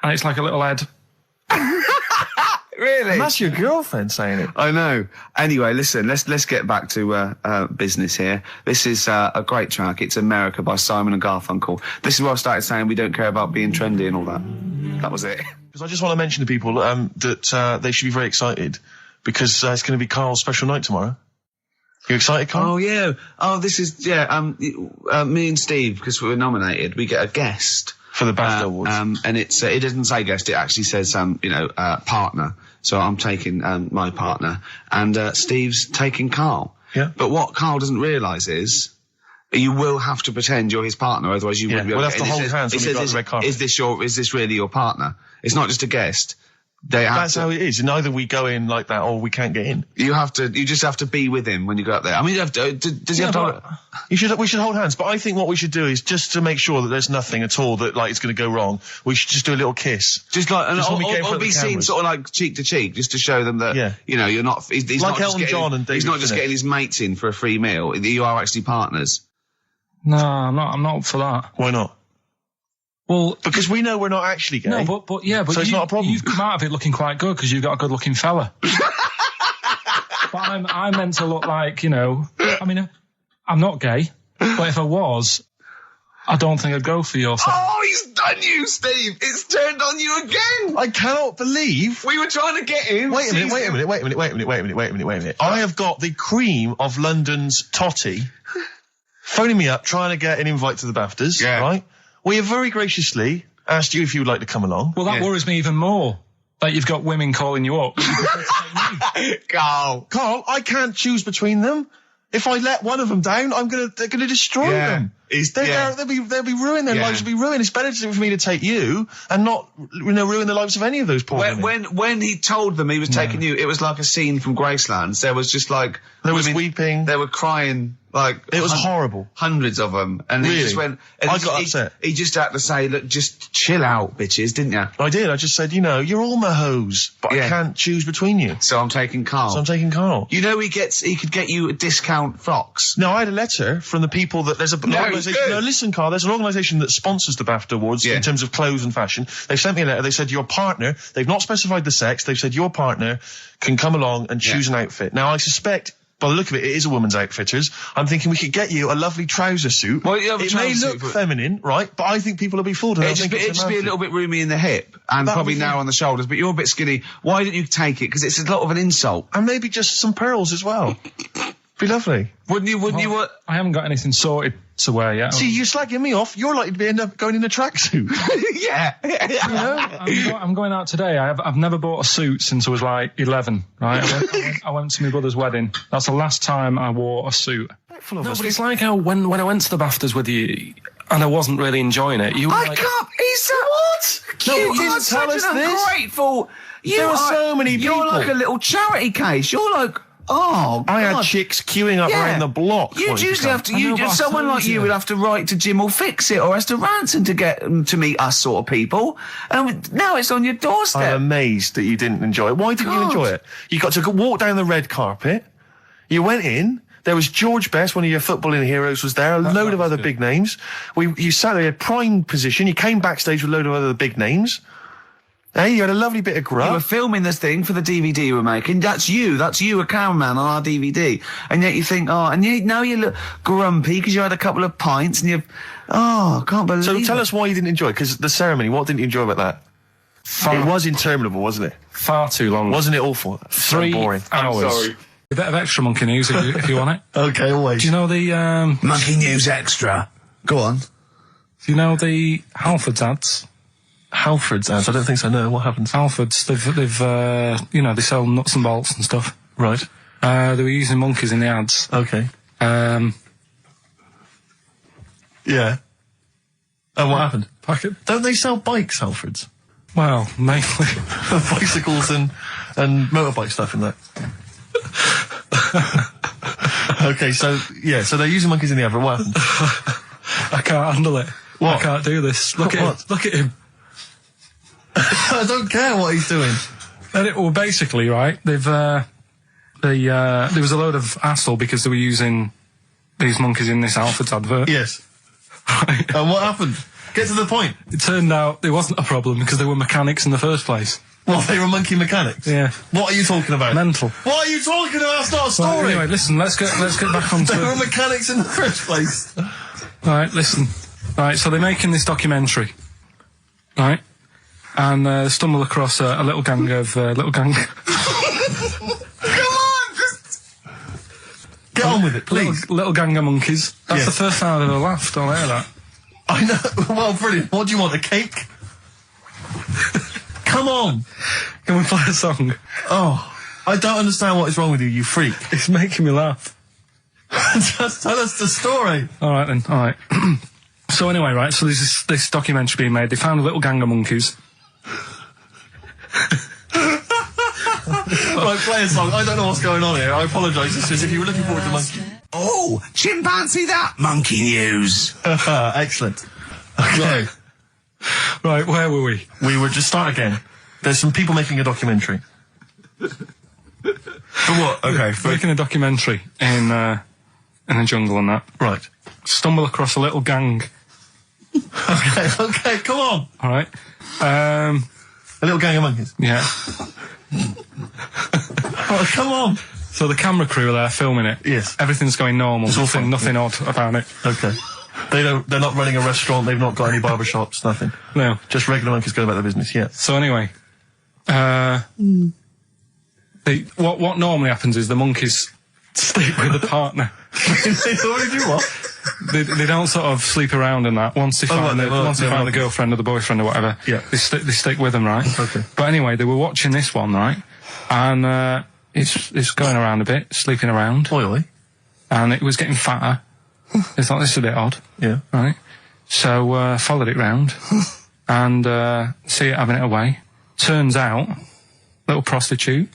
And it's like a little head. Really? And that's your girlfriend saying it. I know. Anyway, listen, let's get back to business here. This is a great track. It's America by Simon and Garfunkel. This is where I started saying we don't care about being trendy and all that. That was it. Because I just want to mention to people that they should be very excited because it's going to be Carl's special night tomorrow. You excited, Carl? Oh, yeah. Oh, this is, me and Steve, because we were nominated, we get a guest. For the BAFTA Awards. And it doesn't say guest, it actually says, partner. So I'm taking my partner. And Steve's taking Carl. Yeah. But what Carl doesn't realise is you will have to pretend you're his partner, otherwise you wouldn't be able to. We'll have to hold hands when we go on the red carpet. Is this really your partner? It's not just a guest. That's how it is. And either we go in like that or we can't get in. You just have to be with him when you go up there. I mean, does he have to? We should hold hands. But I think what we should do is just to make sure that there's nothing at all that like it's going to go wrong. We should just do a little kiss. Just like, or be seen sort of like cheek to cheek, just to show them that, you're not, he's like not Elton John and David he's not just getting his mates in for a free meal. You are actually partners. No, I'm not up for that. Why not? Well, because we know we're not actually gay. No, but so it's not a problem. You've come out of it looking quite good because you've got a good-looking fella. But I'm meant to look like, I mean, I'm not gay, but if I was, I don't think I'd go for your thing. Oh, he's done you, Steve. It's turned on you again. I cannot believe we were trying to get him. Wait a minute. I have got the cream of London's totty phoning me up, trying to get an invite to the BAFTAs, right? We have very graciously asked you if you would like to come along. Well, that worries me even more. Like you've got women calling you up. Carl. Carl, I can't choose between them. If I let one of them down, they're gonna destroy them. They'll be ruined. Their lives will be ruined. It's better for me to take you and not, ruin the lives of any of those poor women. When he told them he was taking you, it was like a scene from Graceland. There was just like there was weeping. They were crying. Like it was horrible. Hundreds of them, and really? He just went. And I got upset. He just had to say, "Look, just chill out, bitches," didn't you? I did. I just said, you're all my hoes, but I can't choose between you. So I'm taking Carl. You know, he could get you a discount frocks. No, I had a letter from the people that there's an organisation. No, listen, Carl. There's an organisation that sponsors the BAFTA Awards in terms of clothes and fashion. They've sent me a letter. They said your partner. They've not specified the sex. They've said your partner can come along and choose an outfit. Now I suspect, by the look of it, it is a woman's outfitters. I'm thinking we could get you a lovely trouser suit. Well, it may look feminine, right? But I think people will be fooled. It'd just be a little bit roomy in the hip and probably narrow on the shoulders, but you're a bit skinny. Why didn't you take it? Because it's a lot of an insult. And maybe just some pearls as well. Be lovely. Wouldn't you? I haven't got anything sorted to wear yet. See, you're slagging me off. You're likely to end up going in a tracksuit. Yeah. I'm going out today. I've never bought a suit since I was like 11, right? I went to my brother's wedding. That's the last time I wore a suit. No, but it's like how when I went to the BAFTAs with you and I wasn't really enjoying it, you were I like... can't... He's what? No, you didn't are tell such us an this. ungrateful... There are so many people. You're like a little charity case. You're like... Oh, I God. had chicks queuing up around the block. You'd usually have to. Someone like you would have to write to Jim or Fix It or Esther Ranson to get them to meet us sort of people. And now it's on your doorstep. I'm amazed that you didn't enjoy it. Why didn't you enjoy it? You got to walk down the red carpet. You went in. There was George Best, one of your footballing heroes, was there. A load of other big names. You sat there in prime position. You came backstage with a load of other big names. Hey, you had a lovely bit of grub. You were filming this thing for the DVD you were making. That's you, a cameraman on our DVD. And yet you think, now you look grumpy because you had a couple of pints and I can't believe it. So it. tell us why you didn't enjoy it, because the ceremony, what didn't you enjoy about that? It was interminable, wasn't it? Far too long. Wasn't it awful? 3 boring. hours. I'm sorry. A bit of extra monkey news if you want it. Okay, always. Do you know the... Monkey News Extra. Go on. Do you know the Halfords ads? Halfords ads? I don't think so, no. What happens? Halfords, they've they sell nuts and bolts and stuff. Right. They were using monkeys in the ads. Okay. Yeah. And what happened? Don't they sell bikes, Halfords? Well, mainly. Bicycles and motorbike stuff in that. Okay, so they're using monkeys in the advert. What happened? I can't handle it. What? I can't do this. Look at him. I don't care what he's doing. Well, basically, right, there was a load of hassle because they were using these monkeys in this Halfords advert. Yes. Right. And what happened? Get to the point. It turned out there wasn't a problem because they were mechanics in the first place. Well, they were monkey mechanics? Yeah. What are you talking about? Mental. What are you talking about? That's not a story. Well, anyway, listen, let's get back onto... They were mechanics in the first place. Right, listen. Right, so they're making this documentary. Right? And stumble across a little gang of... Come on, just... Get on with it, please. Little gang of monkeys. That's the first time I've ever laughed. I'll hear that. I know. Well, brilliant. What do you want, a cake? Come on. Can we play a song? Oh, I don't understand what is wrong with you, you freak. It's making me laugh. Just tell us the story. All right, then. All right. So anyway, right, so there's this documentary being made. They found a little gang of monkeys. Right, play a song. I don't know what's going on here. I apologise. It's as if you were looking forward to monkey. Oh, chimpanzee that! Monkey News. Excellent. Okay. Right, where were we? We were just start again. There's some people making a documentary. For what? Okay. Making a documentary in a jungle and that. Right. Stumble across a little gang. Okay, come on. All right. A little gang of monkeys. Yeah. Oh, come on. So the camera crew are there filming it. Yes. Everything's going normal. It's all fine. Nothing odd about it. Okay. They're not running a restaurant. They've not got any barber shops. Nothing. No. Just regular monkeys going about their business. Yeah. So anyway, what normally happens is the monkeys sleep with the partner. They already do what? they don't sort of sleep around and that. Once they find the girlfriend or the boyfriend or whatever, they stick with them, right? Okay. But anyway, they were watching this one, right? And it's going around a bit, sleeping around. Oily. And it was getting fatter. They thought, this is a bit odd. Yeah. Right? So, followed it round. And, see it having it away. Turns out, little prostitute.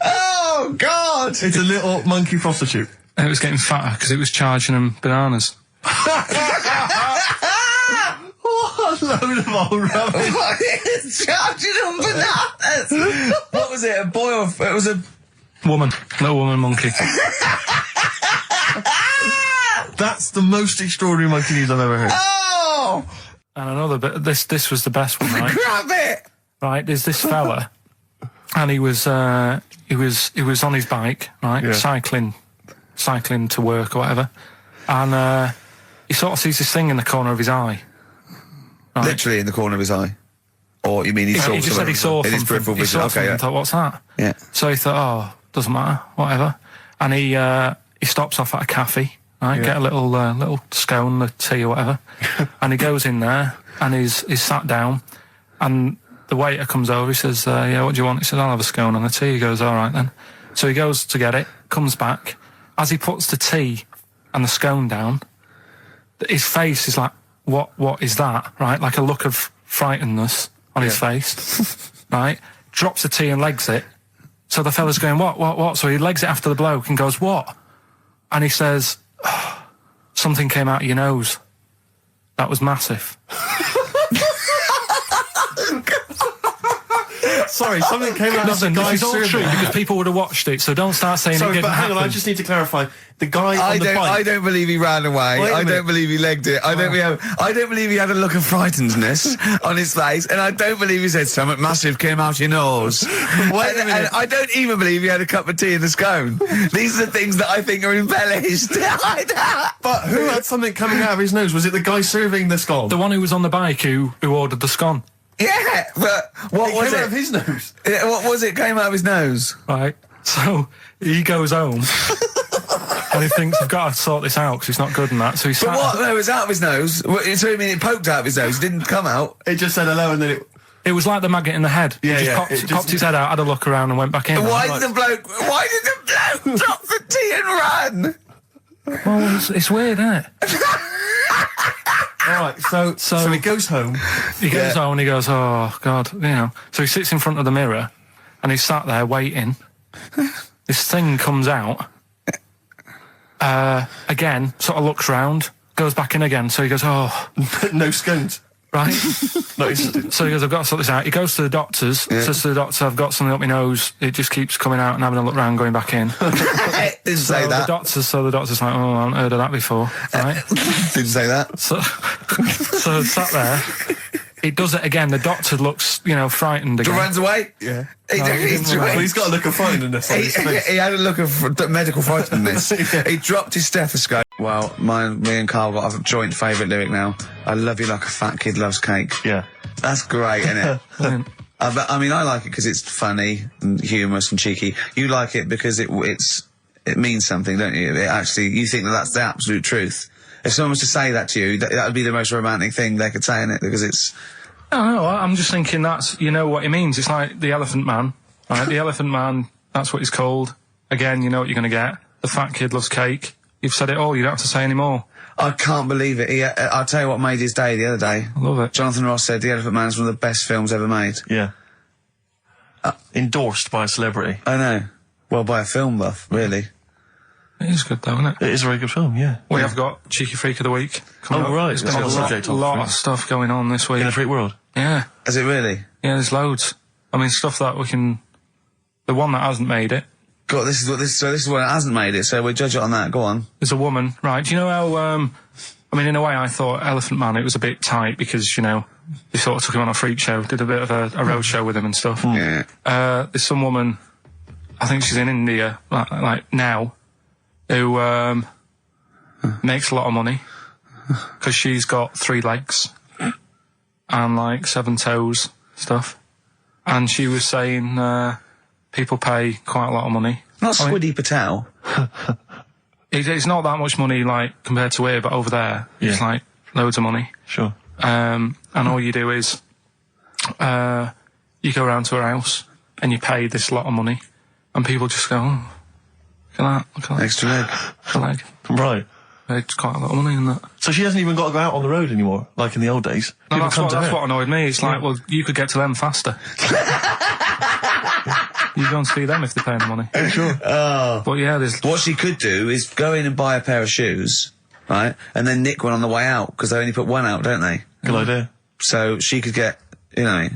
Oh, God! It's a little monkey prostitute. And it was getting fatter because it was charging them bananas. What a load of old rubbish. Charging them bananas! What was it, a boy or... It was a... Woman. Little woman monkey. That's the most extraordinary monkey news I've ever heard. Oh! And another bit, this was the best one, right? Grab it! Right, there's this fella, and he was on his bike, right, cycling to work or whatever, and he sort of sees this thing in the corner of his eye. Right? Literally in the corner of his eye? Or you mean he saw He just said he saw in his peripheral vision? Okay, yeah. And thought, what's that? Yeah. So he thought, oh, doesn't matter, whatever. And he stops off at a cafe, right, get a little scone, a tea or whatever, and he goes in there, and he's sat down, and the waiter comes over, he says, yeah, what do you want? He says, I'll have a scone and a tea. He goes, all right then. So he goes to get it, comes back. As he puts the tea and the scone down, his face is like, what is that? Right? Like a look of frightenedness on his face. Right? Drops the tea and legs it. So the fella's going, what? So he legs it after the bloke and goes, what? And he says, oh, something came out of your nose. That was massive. Sorry, something came out of the guy's all true because people would have watched it, so don't start saying it didn't happen. Hang on, I just need to clarify. The guy on the bike... I don't believe he ran away. I don't believe he legged it. I don't believe he had a look of frightenedness on his face, and I don't believe he said something massive came out your nose. And I don't even believe he had a cup of tea in the scone. These are the things that I think are embellished. But who had something coming out of his nose? Was it the guy serving the scone? The one who was on the bike who ordered the scone. Yeah, but what was it? Came out of his nose. What was it? Came out of his nose. Right. So he goes home and he thinks, I've got to sort this out because it's not good and that. So he But what? No, it was out of his nose. So you mean it poked out of his nose? It didn't come out. It just said hello and then it... It was like the maggot in the head. Yeah, he just popped his head out, had a look around and went back in. Why did the bloke drop the tea and run? Well, it's weird, isn't it? All right, so he goes home. He goes home and he goes, oh, God, you know. So he sits in front of the mirror and he's sat there waiting. This thing comes out. Again, sort of looks round, goes back in again. So he goes, oh. No scones. Right. So he goes, I've got to sort this out. He goes to the doctors, says to the doctor, I've got something up my nose. It just keeps coming out and having a look round, going back in. Didn't say that. The doctor's like, oh, I haven't heard of that before. Right? Didn't say that. So sat there. It does it again. The doctor looks, frightened again. Runs away? Yeah. He's got a look of frightenedness on his face. He had a look of medical frightenedness. He dropped his stethoscope. Well, me and Carl got a joint favourite lyric now. I love you like a fat kid loves cake. Yeah. That's great, isn't it? I mean, I like it because it's funny and humorous and cheeky. You like it because it means something, don't you? You think that's the absolute truth. If someone was to say that to you, that would be the most romantic thing they could say in it, because it's... No, I'm just thinking you know what it means. It's like the Elephant Man, right? The Elephant Man, that's what he's called. Again, you know what you're going to get. The fat kid loves cake. You've said it all, you don't have to say any more. I can't believe it. I'll tell you what made his day the other day. I love it. Jonathan Ross said The Elephant Man is one of the best films ever made. Yeah. Endorsed by a celebrity. I know. Well, by a film buff, really. It is good though, isn't it? It is a very good film, yeah. We have got Cheeky Freak of the Week coming up. Right. There's been a lot of stuff going on this week. In the freak world? Yeah. Is it really? Yeah, there's loads. I mean, stuff that we can... The one that hasn't made it. God, this is what it hasn't made it, so we'll judge it on that. Go on. There's a woman, right? Do you know how, I mean, in a way I thought Elephant Man, it was a bit tight because, they sort of took him on a freak show, did a bit of a road show with him and stuff. Yeah. There's some woman, I think she's in India, like now, who, makes a lot of money because she's got 3 legs and 7 toes stuff. And she was saying, people pay quite a lot of money Not Squiddy Patel. It's not that much money, like, compared to here, but over there, it's like loads of money. Sure. And all you do is, you go around to her house and you pay this lot of money, and people just go, oh, look at that. Extra leg. Extra leg. Right. It's quite a lot of money in that. So she hasn't even got to go out on the road anymore, like in the old days? No, People come that's to her. what annoyed me. It's like, well, you could get to them faster. You go and see them if they're paying the money. Sure. But yeah, there's... What she could do is go in and buy a pair of shoes, right, and then nick one on the way out, because they only put one out, don't they? Good idea. So she could get, you know,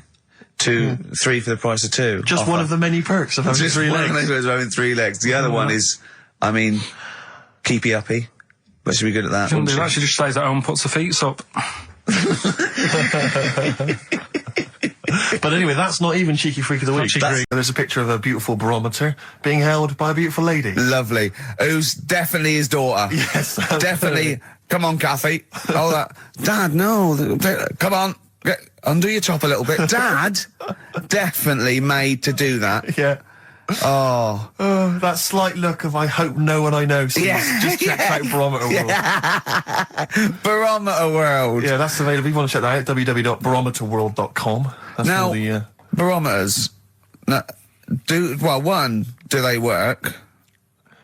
2, 3 for the price of 2. Just one of the many perks of having Just 3 one legs. of the perks of having 3 legs. The other one is, I mean, keepy uppy. But she'd be good at that. Shouldn't do that. She just stays at home and puts her feet up. But anyway, that's not even Cheeky Freak of the Week. There's a picture of a beautiful barometer being held by a beautiful lady. Lovely. Who's definitely his daughter. Yes. Definitely. Come on, Kathy. Oh, that. Dad, no. Come on. Undo your top a little bit. Dad, definitely made to do that. Yeah. Oh. That slight look of I hope no one I know sees. Yeah. Just check out Barometer World. Barometer World. Yeah, that's available. If you want to check that out, www.barometerworld.com. That's Now, all the, barometers, do they work?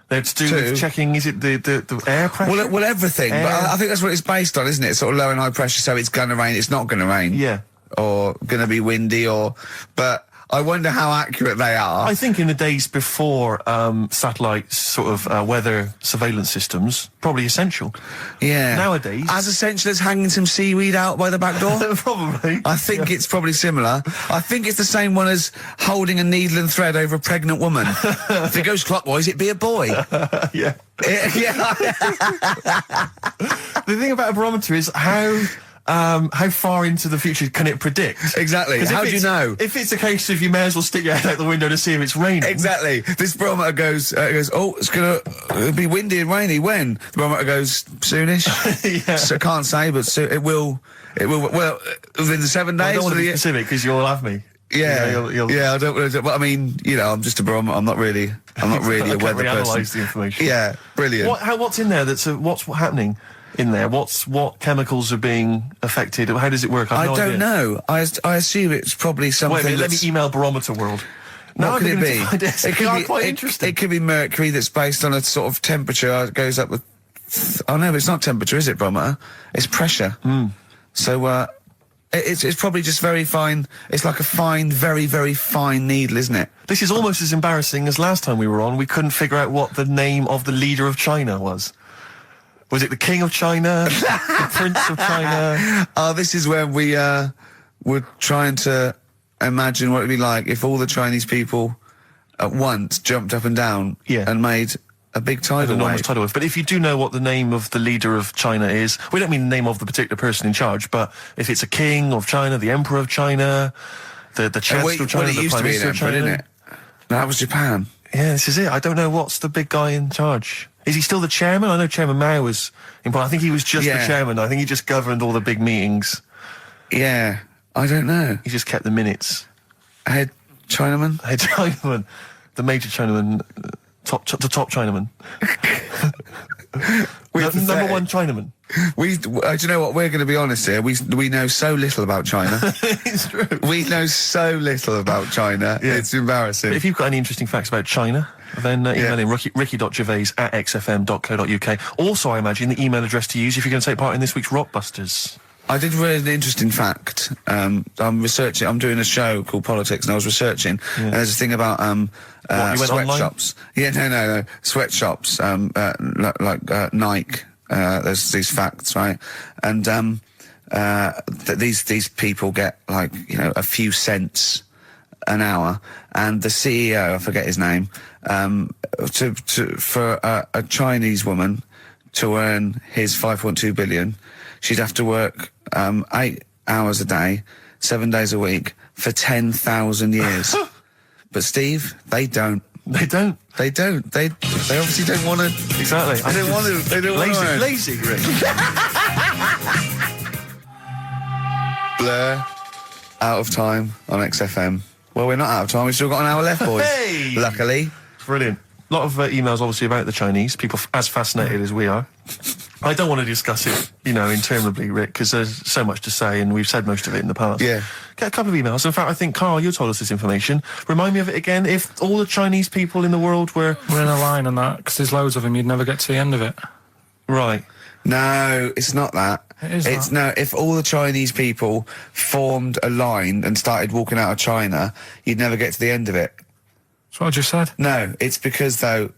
they're to do with checking, is it the air pressure? Well, everything. But I think that's what it's based on, isn't it? Sort of low and high pressure, so it's going to rain, it's not going to rain. Yeah. Or going to be windy, but I wonder how accurate they are. I think in the days before satellite sort of weather surveillance systems, probably essential. Yeah. Nowadays... As essential as hanging some seaweed out by the back door? Probably. I think it's probably similar. I think it's the same one as holding a needle and thread over a pregnant woman. If it goes clockwise, it'd be a boy. Yeah. Yeah. The thing about a barometer is how far into the future can it predict? Exactly. How do you know? If it's a case of you may as well stick your head out the window to see if it's raining. Exactly. This barometer goes, oh, it's going to be windy and rainy. When? The barometer goes, soonish. Yeah. So I can't say, but it will, well, within the 7 days. I don't want to be specific because you'll have me. Yeah, you'll yeah, I don't want to, but I mean, you know, I'm just a barometer. I'm not really a weather person. Analyse the information. Yeah, brilliant. What's in there? What's happening in there? What chemicals are being affected? How does it work? I don't know. I assume it's probably something. Wait a minute, let me email Barometer World. What could it be? It could be quite interesting. It could be mercury that's based on a sort of temperature. It goes up with. Oh no, but it's not temperature, is it, barometer? It's pressure. So it's probably just very fine. It's like a fine, very, very fine needle, isn't it? This is almost as embarrassing as last time we were on. We couldn't figure out what the name of the leader of China was. Was it the King of China? The Prince of China? Oh, this is when we were trying to imagine what it'd be like if all the Chinese people at once jumped up and down and made a big tidal wave. Tidal wave. But if you do know what the name of the leader of China is, we don't mean the name of the particular person in charge, but if it's a king of China, the emperor of China, the chancellor of China, the prime minister of China, didn't it? No, that was Japan. Yeah, this is it. I don't know what's the big guy in charge. Is he still the chairman? I know Chairman Mao was important. I think he was just the chairman. I think he just governed all the big meetings. Yeah, I don't know. He just kept the minutes. Head Chinaman? Head Chinaman. The major Chinaman. The top Chinaman. Number one Chinaman. Do you know what? We're going to be honest here. We know so little about China. It's true. We know so little about China. Yeah. It's embarrassing. But if you've got any interesting facts about China, then email in ricky.gervais@xfm.co.uk. Also, I imagine the email address to use if you're going to take part in this week's Rockbusters. I did read an interesting fact. I'm doing a show called Politics, and I was researching, and there's a thing about sweatshops. Yeah, no. Sweatshops, like Nike. There's these facts, right? And these people get, like, you know, a few cents an hour, and the CEO, I forget his name, for a Chinese woman to earn his 5.2 billion, she'd have to work 8 hours a day, 7 days a week for 10,000 years. But Steve, they don't. They don't. They don't. They obviously don't want to. Exactly. They don't want to. They don't want to. Lazy, Rick. Blur, out of time on XFM. Well, we're not out of time. We've still got an hour left, boys. Hey! Luckily. Brilliant. lot of emails, obviously, about the Chinese. People as fascinated as we are. I don't want to discuss it, interminably, Rick, because there's so much to say, and we've said most of it in the past. Yeah. Get a couple of emails. In fact, I think, Carl, you told us this information. Remind me of it again. If all the Chinese people in the world were... We're in a line on that, because there's loads of them, you'd never get to the end of it. Right. No, it's not that. It's no, if all the Chinese people formed a line and started walking out of China, you'd never get to the end of it. That's what I just said. No, it's because, though,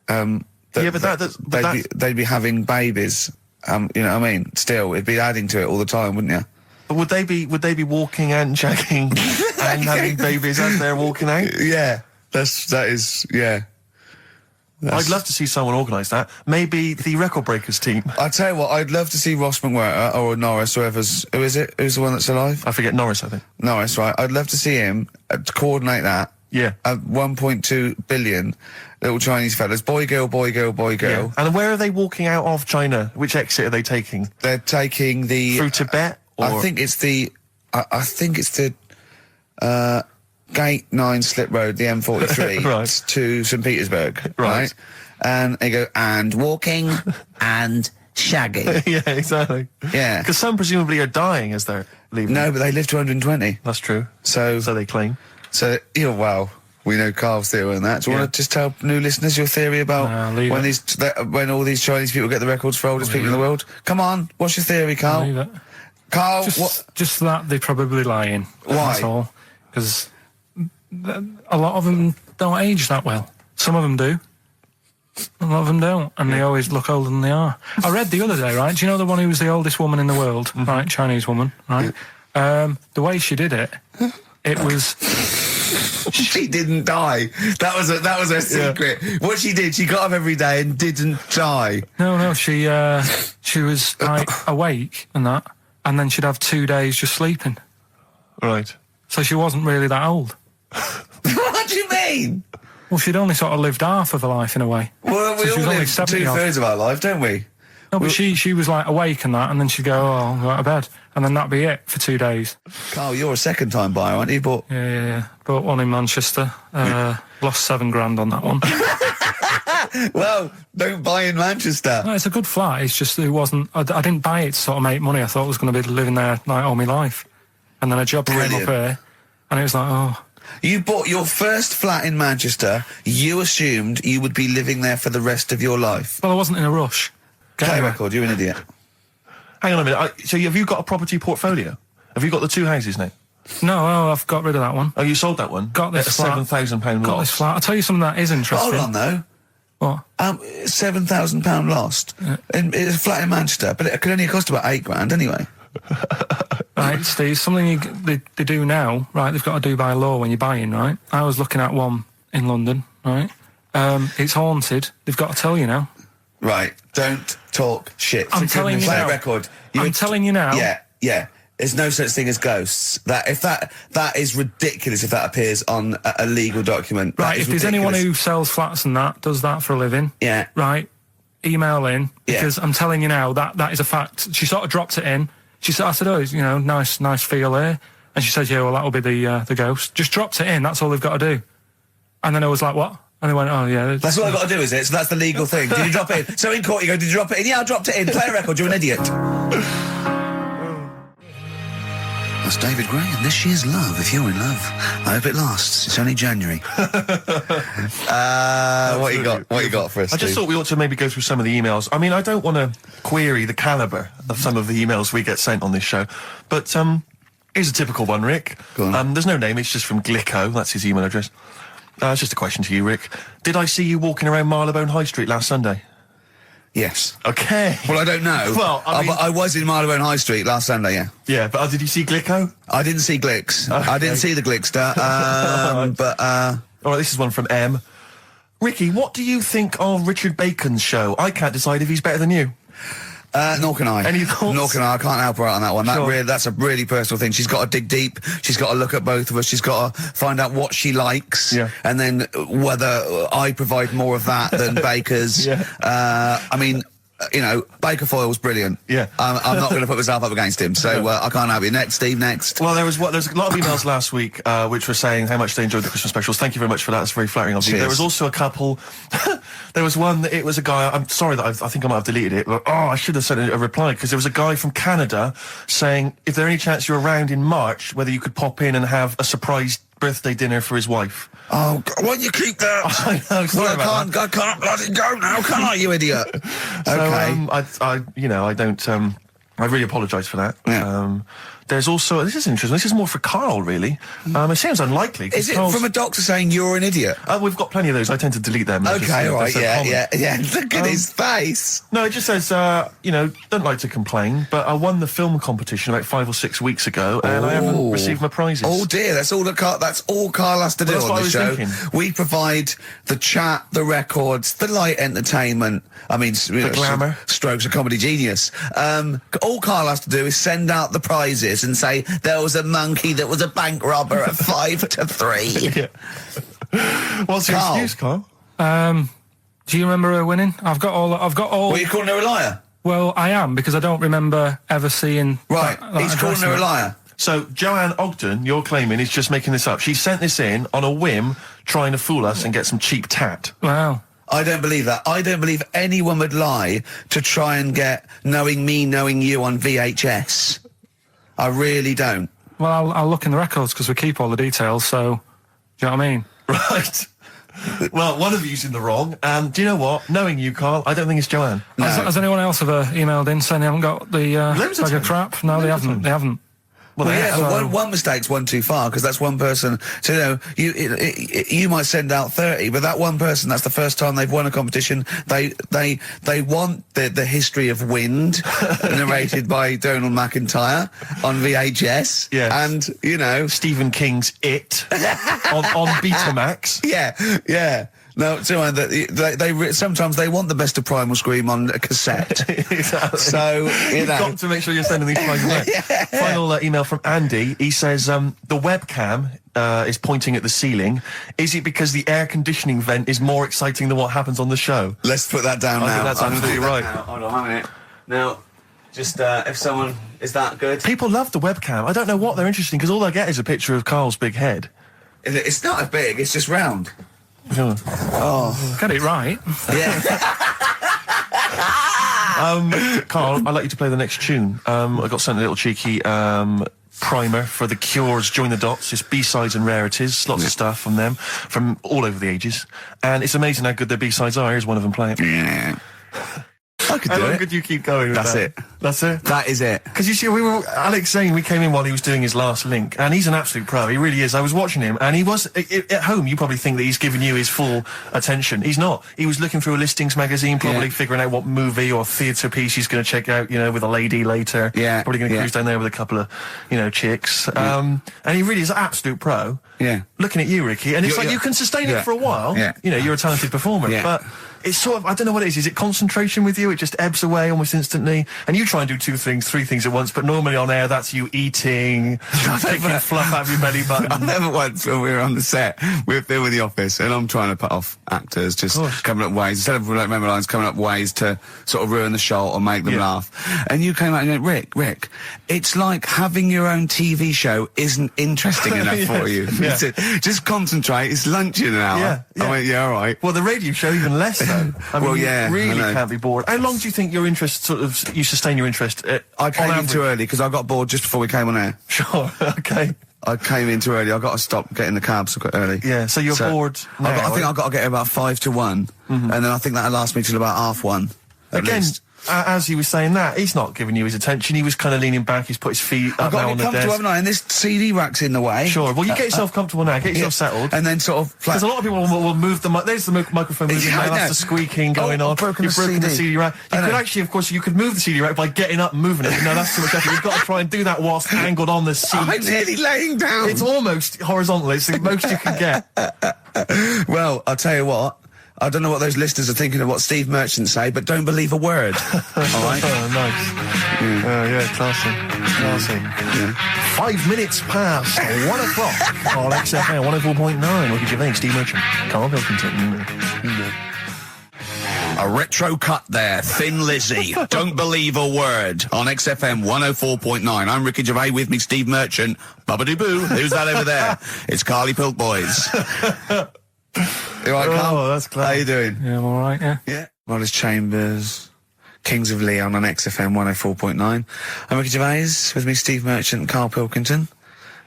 they'd be having babies. You know what I mean? Still, it'd be adding to it all the time, wouldn't you? But would they be walking and shagging and having babies as they're walking out? Yeah, that is. I'd love to see someone organise that. Maybe the Record Breakers team. I tell you what, I'd love to see Ross McWhirter or Norris, who is it? Who's the one that's alive? I forget Norris, I think. Norris, right? I'd love to see him to coordinate that. Yeah. 1.2 billion little Chinese fellas. Boy, girl, boy, girl, boy, girl. Yeah. And where are they walking out of China? Which exit are they taking? They're taking the... Through Tibet? Or? I think it's the Gate 9 Slip Road, the M43, right. to St. Petersburg, right? And they go, and walking, and shagging. Yeah, exactly. Yeah. Because some presumably are dying as they're leaving. No, but they live to 120. That's true. So they claim. So, well, we know Carl's theory on that. Do you want to just tell new listeners your theory about when all these Chinese people get the records for oldest people in the world? Come on, what's your theory, Carl? Carl, just that they're probably lying. Why? That's all. Because a lot of them don't age that well. Some of them do. A lot of them don't, and they always look older than they are. I read the other day, right? Do you know the one who was the oldest woman in the world, right? Chinese woman, right? The way she did it, it was... She didn't die. That was her secret. Yeah. What she did, she got up every day and didn't die. No, she was like awake and that, and then she'd have 2 days just sleeping. Right. So she wasn't really that old. What do you mean? Well, she'd only sort of lived half of her life in a way. Well, we all live 2/3 of our life, don't we? No, but she was like awake and that, and then she'd go, I'll go out of bed. And then that'd be it for 2 days. Carl, you're a second-time buyer, aren't you? Yeah. Bought one in Manchester. Lost $7,000 on that one. Well, don't buy in Manchester. No, it's a good flat. It's just it wasn't... I didn't buy it to sort of make money. I thought I was going to be living there like all my life. And then a job came up here, and it was like, You bought your first flat in Manchester. You assumed you would be living there for the rest of your life. Well, I wasn't in a rush. Play record, you're an idiot. Hang on a minute. So have you got a property portfolio? Have you got the 2 houses now? No, I've got rid of that one. Oh, you sold that one? Got this flat. £7,000 loss. Got this flat. I'll tell you something that is interesting. Hold on, though. What? £7,000 lost. Yeah. It's a flat in Manchester, but it could only cost about £8,000 anyway. Right, Steve, something they do now, right, they've got to do by law when you're buying, right? I was looking at one in London, right? It's haunted. They've got to tell you now. Right, don't talk shit. I'm telling you now. Play a record. I'm telling you now. Yeah. There's no such thing as ghosts. That is ridiculous if that appears on a legal document. Right, if there's anyone who sells flats and that, does that for a living. Yeah. Right, email in, because I'm telling you now, that is a fact. She sort of dropped it in. I said, nice feel here. And she said, yeah, well, that'll be the ghost. Just dropped it in, that's all they've got to do. And then I was like, what? And they went, oh, yeah. That's all I've got to do, is it? So that's the legal thing. Did you drop it in? So in court you go, did you drop it in? Yeah, I dropped it in. Play a record, you're an idiot. That's David Gray, and this year's Love, if you're in love. I hope it lasts. It's only January. What you got for us, I just thought we ought to maybe go through some of the emails. I mean, I don't want to query the calibre of some of the emails we get sent on this show, but here's a typical one, Rick. Go on. There's no name, it's just from Glicko, that's his email address. It's just a question to you, Rick. Did I see you walking around Marylebone High Street last Sunday? Yes. Okay. Well, I don't know. Well, I was in Marylebone High Street last Sunday, yeah. Yeah, but did you see Glicko? I didn't see Glicks. Okay. I didn't see the Glickster. But all right, this is one from M. Ricky, what do you think of Richard Bacon's show? I can't decide if he's better than you. Nor can I. Any thoughts? Nor can I can't help her out on that one. Sure. That's a really personal thing. She's got to dig deep. She's got to look at both of us. She's got to find out what she likes. Yeah. And then whether I provide more of that than Baker's. Yeah. I mean, you know, Baker Foyle's brilliant. Yeah. I'm not going to put myself up against him, so I can't have you. Next, Steve, next. Well, there's a lot of emails last week which were saying how much they enjoyed the Christmas specials. Thank you very much for that. That's very flattering of you. Cheers. There was also a couple. There was one that it was a guy. I'm sorry that I think I might have deleted it. But, I should have sent a reply because there was a guy from Canada saying if there any chance you're around in March, whether you could pop in and have a surprise birthday dinner for his wife. Oh, God, why don't you keep that? I know. Sorry about that. I can't bloody go now, can I, you idiot? Okay. So, I really apologise for that. Yeah. There's also, this is interesting, this is more for Karl, really. It seems unlikely. Is it from a doctor saying you're an idiot? We've got plenty of those. I tend to delete them. Okay, all right, yeah. Look at his face. No, it just says, don't like to complain, but I won the film competition about 5 or 6 weeks ago, and I haven't received my prizes. Oh dear, that's all Karl has to do on the show. We provide the chat, the records, the light entertainment. I mean, the glamour. Strokes of comedy genius. All Karl has to do is send out the prizes and say there was a monkey that was a bank robber at 5 to 3. Yeah. What's your excuse, Karl? Do you remember her winning? I've got all. Well, you're calling her a liar? Well, I am, because I don't remember ever seeing. Right, he's calling her a liar. So, Joanne Ogden, you're claiming, is just making this up. She sent this in on a whim, trying to fool us and get some cheap tat. Wow. I don't believe that. I don't believe anyone would lie to try and get Knowing Me, Knowing You on VHS. I really don't. Well, I'll look in the records because we keep all the details, so... Do you know what I mean? Right. Well, one of you's in the wrong, and do you know what? Knowing you, Karl, I don't think it's Joanne. No. Has anyone else ever emailed in saying they haven't got the bag of crap? No, they haven't. They haven't. Well, yeah, one mistake's one too far, because that's one person. So, you know, you might send out 30, but that one person, that's the first time they've won a competition. They want the history of Wind narrated by Donald McIntyre on VHS. Yeah. And, you know, Stephen King's It on Betamax. Yeah. No, sometimes they want the best of Primal Scream on a cassette. Exactly. So, You've got to make sure you're sending these prizes out. Yeah. Final email from Andy. He says, the webcam is pointing at the ceiling. Is it because the air conditioning vent is more exciting than what happens on the show? Let's put that down now. I think that's absolutely right. Hold on a minute. Now, just if someone... Is that good? People love the webcam. I don't know what they're interested in, because all they get is a picture of Karl's big head. It's not as big, it's just round. Oh, got it right. Yeah. Karl, I'd like you to play the next tune. I got sent a little cheeky primer for The Cure's Join the Dots. It's B-sides and rarities, lots of stuff from them, from all over the ages. And it's amazing how good their B-sides are. Here's one of them playing. Yeah. I could do How long it. could you keep going with That's that? it. That's it? That is it. Because you see, Alex Zane, we came in while he was doing his last link, and he's an absolute pro. He really is. I was watching him, and he was, at home, you probably think that he's giving you his full attention. He's not. He was looking through a listings magazine, probably figuring out what movie or theatre piece he's going to check out, you know, with a lady later. Yeah. Probably going to cruise down there with a couple of, you know, chicks. And he really is an absolute pro. Yeah. Looking at you, Ricky, and it's like you can sustain it for a while. Yeah. You know, you're a talented performer, but it's sort of, I don't know what it is. Is it concentration with you? It just ebbs away almost instantly. And you try and do 2 things, 3 things at once, but normally on air, that's you eating, taking fluff out of your belly button. I never once, when we were on the set, we were filming The Office, and I'm trying to put off actors, just coming up ways, instead of like memory lines, coming up ways to sort of ruin the show or make them laugh. And you came out and went, Rick, it's like having your own TV show isn't interesting enough for you. Yeah. Just concentrate, it's lunch in an hour. I went, yeah, all right. Well, the radio show even less so. I mean, you really I know. can't be bored. How long do you think your interest you sustain your interest? I came in too early because I got bored just before we came on air. Sure, okay. I came in too early. I got to stop getting the cabs quite early. Yeah, so you're bored now. I think I've got to get about 5 to 1, and then I think that'll last me till about 1:30. Again, as he was saying that, he's not giving you his attention. He was kind of leaning back. He's put his feet up now on the desk. I've got to get comfortable, haven't I? And this CD rack's in the way. Sure. Well, you get yourself comfortable now. Get yourself settled. And then sort of... Because a lot of people will move the... There's the microphone moving now. That's the squeaking going on. You've broken the CD rack. You could actually, of course, you could move the CD rack by getting up and moving it. No, that's too much effort. You've got to try and do that whilst angled on the seat. I'm nearly laying down. It's almost horizontal. It's the most you can get. Well, I'll tell you what. I don't know what those listeners are thinking of what Steve Merchant say, but don't believe a word. All right? Oh, nice. Classy. Yeah. 5 minutes past 1 o'clock on XFM 104.9. Look at your name, Steve Merchant. Karl Pilkington. A retro cut there, Thin Lizzy. Don't believe a word on XFM 104.9. I'm Ricky Gervais, with me Steve Merchant. Bubba-doo-boo, who's that over there? It's Carly Pilk Boys. You all right, Carl? Oh, that's clever. How you doing? Yeah, I'm all right, yeah. Yeah. Wallace Chambers, Kings of Leon on XFM 104.9. I'm Ricky Gervais, with me Steve Merchant, Karl Pilkington.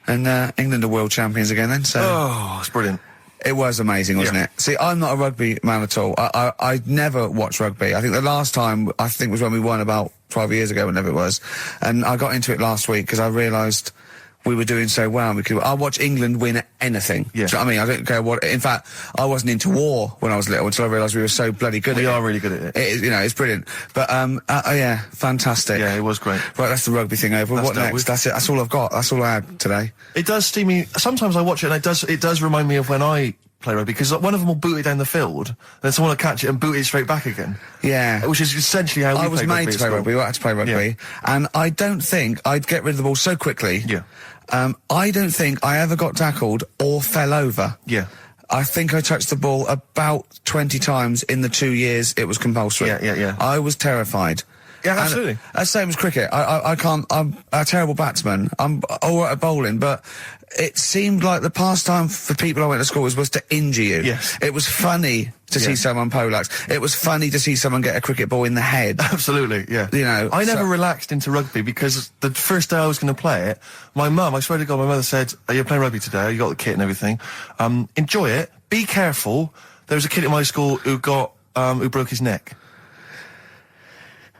And England are world champions again then, so... Oh, it's brilliant. It was amazing, wasn't it? See, I'm not a rugby man at all. I never watched rugby. I think the last time, was when we won about 12 years ago, whenever it was. And I got into it last week because I realised we were doing so well. I watch England win anything. Yeah. Do you know what I mean? I don't care what... In fact, I wasn't into war when I was little until I realised we were so bloody good at it. We are really good at it. It's brilliant. But, yeah, fantastic. Yeah, it was great. Right, that's the rugby thing over. What next? That's it. That's all I've got. That's all I had today. It does steam me. Sometimes I watch it and it does remind me of when I play rugby, because one of them will boot it down the field, then someone will catch it and boot it straight back again. Yeah. Which is essentially how we play rugby. I was made to play rugby. I had to play rugby. Yeah. And I don't think I'd get rid of the ball so quickly. Yeah. I don't think I ever got tackled or fell over. Yeah. I think I touched the ball about 20 times in the 2 years it was compulsory. Yeah. I was terrified. Yeah, And absolutely. that's the same as cricket. I can't... I'm a terrible batsman. I'm all right at bowling, but it seemed like the pastime for people I went to school was to injure you. Yes. It was funny to see someone poleaxe. It was funny to see someone get a cricket ball in the head. Absolutely, yeah. You know, I never relaxed into rugby because the first day I was going to play it, my mum, I swear to God, my mother said, "Are you playing rugby today? You got the kit and everything. Enjoy it. Be careful." There was a kid at my school who broke his neck.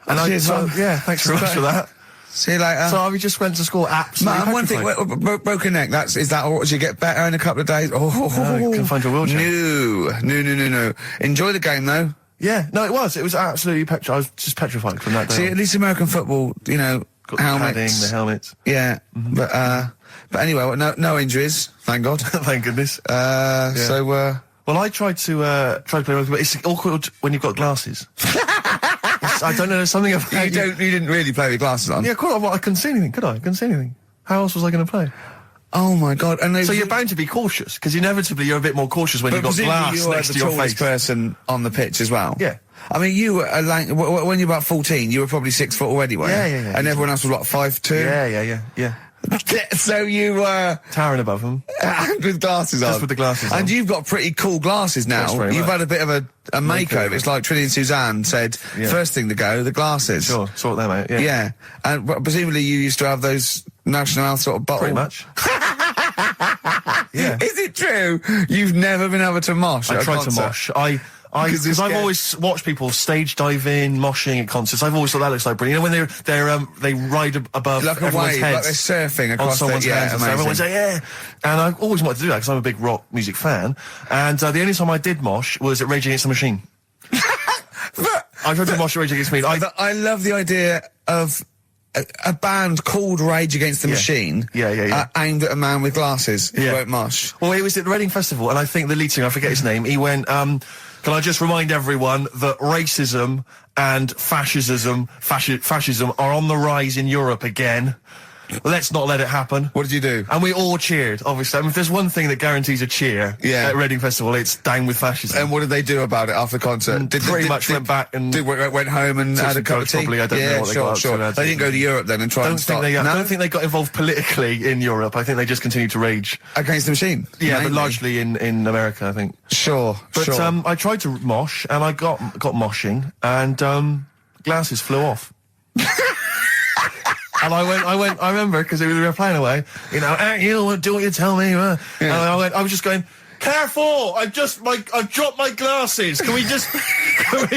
And Cheers, Mum. yeah, thanks very much for that. See you later. So I just went to school absolutely Man, one thing, broken neck, is that, or did you get better in a couple of days? Oh, you can find your wheelchair. No. Enjoy the game, though. Yeah, no, it was absolutely I was just petrified from that day. See, at least American football, you know, got helmets. the padding, the helmets. Yeah, but anyway, well, no injuries, thank God. Thank goodness. So, well, I tried to play rugby, but it's awkward when you've got glasses. I don't know, there's something about you didn't really play with glasses on? Yeah, I couldn't see anything, could I? I couldn't see anything. How else was I going to play? Oh my God! And so you're bound to be cautious, because inevitably you're a bit more cautious when you've got glass next to your face. You were the tallest person on the pitch as well. Yeah. I mean, you were when you were about 14, you were probably 6 foot already, weren't you? Yeah. And everyone else was what, 5'2"? Yeah. So you were towering above them, with glasses on. Just with the glasses on. And you've got pretty cool glasses now. You've had a bit of a makeover. It's like Trinity and Suzanne said, first thing to go, the glasses. Sure, sort them out. Yeah. Yeah, and presumably you used to have those National Health sort of bottle. Pretty much. Yeah. Is it true? You've never been able to mosh? I tried to mosh. Because I've always watched people stage diving, moshing at concerts. I've always thought that looks like brilliant. You know, when they ride above like everyone's wave, heads, like they're surfing across someone's heads. Amazing. Everyone say yeah, and I've always wanted to do that because I'm a big rock music fan. And the only time I did mosh was at Rage Against the Machine. I tried to mosh at Rage Against the Machine. I love the idea of a band called Rage Against the Machine. Yeah. Aimed at a man with glasses who won't mosh. Well, it was at the Reading Festival, and I think the lead singer, I forget his name, he went, can I just remind everyone that racism and fascism are on the rise in Europe again. Let's not let it happen. What did you do? And we all cheered, obviously. I mean, if there's one thing that guarantees a cheer at Reading Festival, it's down with fascism. And what did they do about it after the concert? Pretty much went back and... went home and had a cup of tea? Probably, I don't know what they got sure. They didn't go to Europe then and try and start... I don't think they got involved politically in Europe. I think they just continued to rage. Against the machine? Yeah, but largely in America, I think. Sure. I tried to mosh, and I got moshing, and glasses flew off. And I remember, because we were playing away, you know, you do what you tell me. And I was just going, careful! I've dropped my glasses. Can we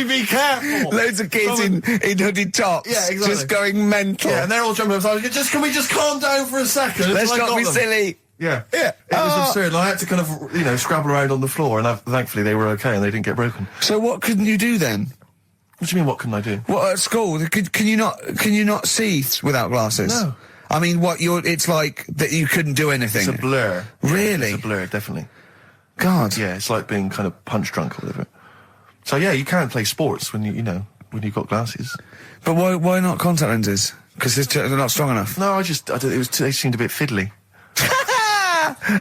be careful? Loads of kids in hooded tops. Yeah, exactly. Just going mental. Yeah, and they're all jumping up. So can we just calm down for a second? Let's not be silly. Yeah. It was absurd. And I had to kind of, you know, scrabble around on the floor, and thankfully they were okay and they didn't get broken. So what couldn't you do then? What do you mean, what couldn't I do? What, at school? Can you not see without glasses? No. I mean, it's like that you couldn't do anything. It's a blur. Really? It's a blur, definitely. God. Yeah, it's like being kind of punch drunk or whatever. So yeah, you can't play sports when when you've got glasses. But why not contact lenses? Because they're not strong enough. No, they seemed a bit fiddly.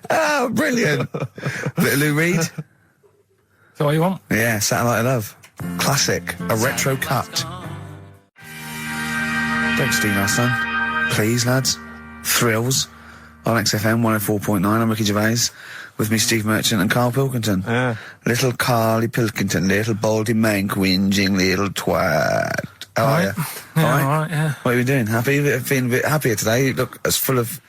Oh, brilliant. Bit of Lou Reed. Is that what you want? Yeah, Satellite of Love. Classic. A retro cut. Don't steal our son. Please, lads. Thrills. On XFM 104.9. I'm Ricky Gervais. With me, Steve Merchant and Karl Pilkington. Yeah. Little Carly Pilkington, little baldy mank, whinging little twat. How are you? Yeah, all right, yeah. What are you doing? Happy? Feeling a bit happier today? You look as full of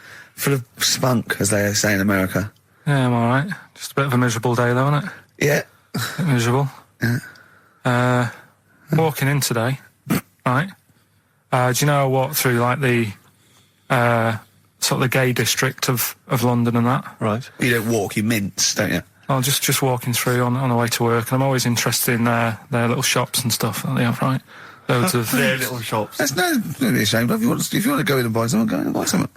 spunk, as they say in America. Yeah, I'm all right. Just a bit of a miserable day, though, isn't it? Yeah. A bit miserable. Yeah. Walking in today, right? Do you know I walked through, like, the sort of the gay district of London and that? Right. You don't walk, you mince, don't you? I'm just walking through on the way to work, and I'm always interested in their little shops and stuff that they have, right? Loads of Their little shops. That's don't be ashamed. If you want to go in and buy something, go in and buy something.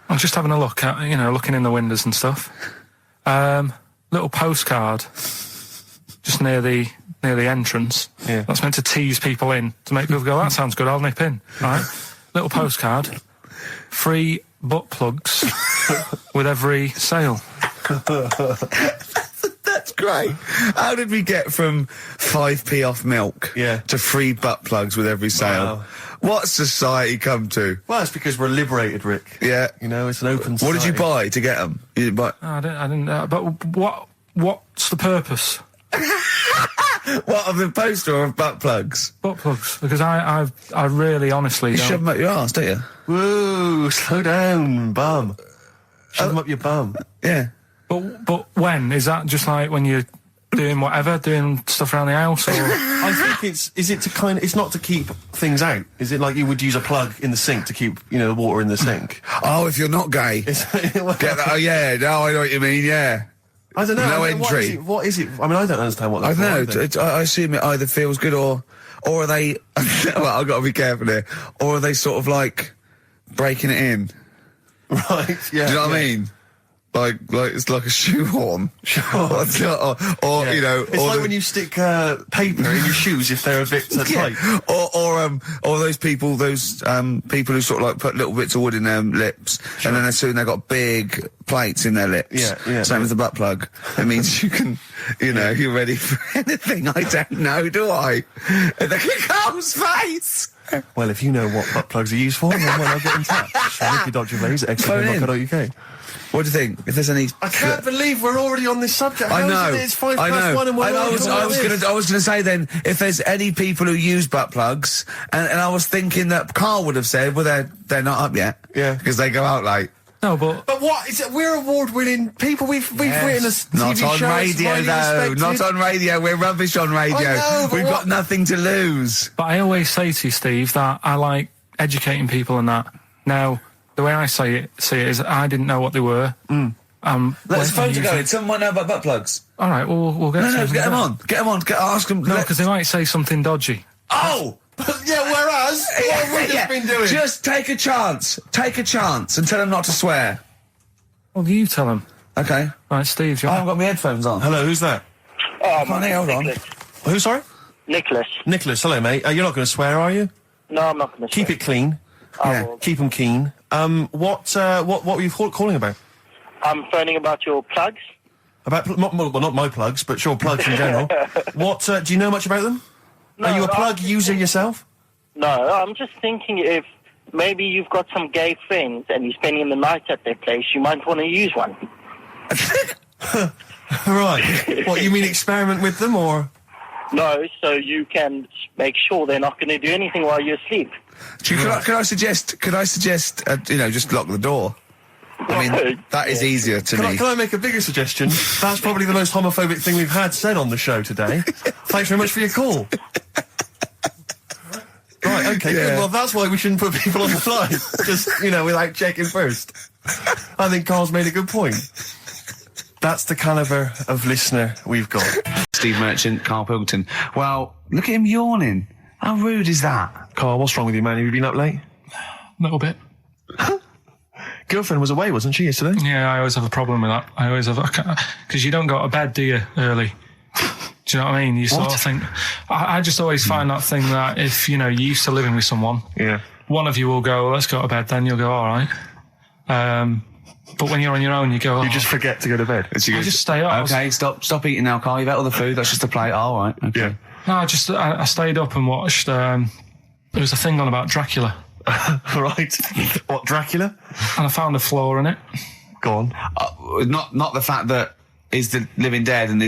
I'm just having a look at, looking in the windows and stuff. Little postcard just near the entrance. Yeah. That's meant to tease people in, to make people go, that sounds good, I'll nip in. Right? Little postcard. Free butt plugs with every sale. That's great. How did we get from 5p off milk to free butt plugs with every sale? Wow. What's society come to? Well, it's because we're liberated, Rick. Yeah. It's an open society. What did you buy to get them? You didn't buy... I didn't. But what's the purpose? What, of the poster or of butt plugs? Butt plugs, because I really honestly You don't. shove them up your arse, don't you? Whoa, slow down, bum. Shove them up your bum. Yeah. But when? Is that just like when you're doing whatever, doing stuff around the house, or? I think it's not to keep things out. Is it like you would use a plug in the sink to keep, the water in the sink? Oh, if you're not gay. Get that, oh, yeah, no, I know what you mean, yeah. I don't know. No entry. What is it? I mean, I don't understand what I that's don't know. I assume it either feels good or are they... well, I've got to be careful here. Or are they sort of like breaking it in? Right, yeah. Do you know what I mean? Like it's like a shoehorn. Sure. or It's like when you stick paper in your shoes if they're a bit tight. Or those people who sort of like put little bits of wood in their lips, and then as soon they've got big plates in their lips. Yeah. Same with the butt plug. It means you can, you're ready for anything. I don't know, do I? And look at Carl's face. Well, if you know what butt plugs are used for, then I'll get in touch. Ricky.Gervais@xfm.co.uk. What do you think? If there's any... I can't believe we're already on this subject. I know. It's 1:05 and we're I was going to say then, if there's any people who use butt plugs, and I was thinking that Carl would have said, well, they're not up yet. Yeah. Because they go out late. No, but what is it? We're award-winning people. We've written a TV Not on show. radio, though. Not on radio. We're rubbish on radio. I know, We've got nothing to lose. But I always say to you, Steve, that I like educating people and that. Now, the way I see it is I didn't know what they were. Let's phone to going. Someone might know about butt plugs. All right, we'll get No, get them on. Get them on. Ask them. No, because they might say something dodgy. Oh! Yeah, whereas, what have we just been doing? Just take a chance. Take a chance and tell them not to swear. Well, you tell them. Okay. Right, Steve, I haven't got my headphones on. Hello, who's that? Hold on. Who, sorry? Nicholas. Nicholas, hello, mate. You're not going to swear, are you? No, I'm not going to Keep it clean. Keep them keen. What were you calling about? I'm phoning about your plugs. About, not my plugs, but sure, plugs in general. What, do you know much about them? No, Are you a plug user yourself? No, I'm just thinking if maybe you've got some gay friends and you're spending the night at their place, you might want to use one. Right. What, you mean experiment with them, or...? No, so you can make sure they're not going to do anything while you're asleep. Could I suggest, just lock the door? I mean, that is easier to me. Can I make a bigger suggestion? That's probably the most homophobic thing we've had said on the show today. Thanks very much for your call. Right, okay, good. Well, that's why we shouldn't put people on the line. Just, without checking first. I think Carl's made a good point. That's the calibre of listener we've got. Steve Merchant, Karl Pilkington. Well, look at him yawning. How rude is that? Carl, what's wrong with you, man? Have you been up late? A little bit. Girlfriend was away, wasn't she, yesterday? Yeah, I always have a problem with that. I always have... Because you don't go to bed, do you, early? Do you know what I mean? You sort of think... I just always find that thing that if, you're used to living with someone, one of you will go, let's go to bed, then you'll go, all right. But when you're on your own, you go... You just forget to go to bed. I just stay up. Okay, stop eating now, Carl. You've ate all the food. That's just a plate. All right. Okay. Yeah. No, I stayed up and watched. There was a thing on about Dracula. Right. What, Dracula? And I found a flaw in it. Go on. Not the fact that he's the living dead and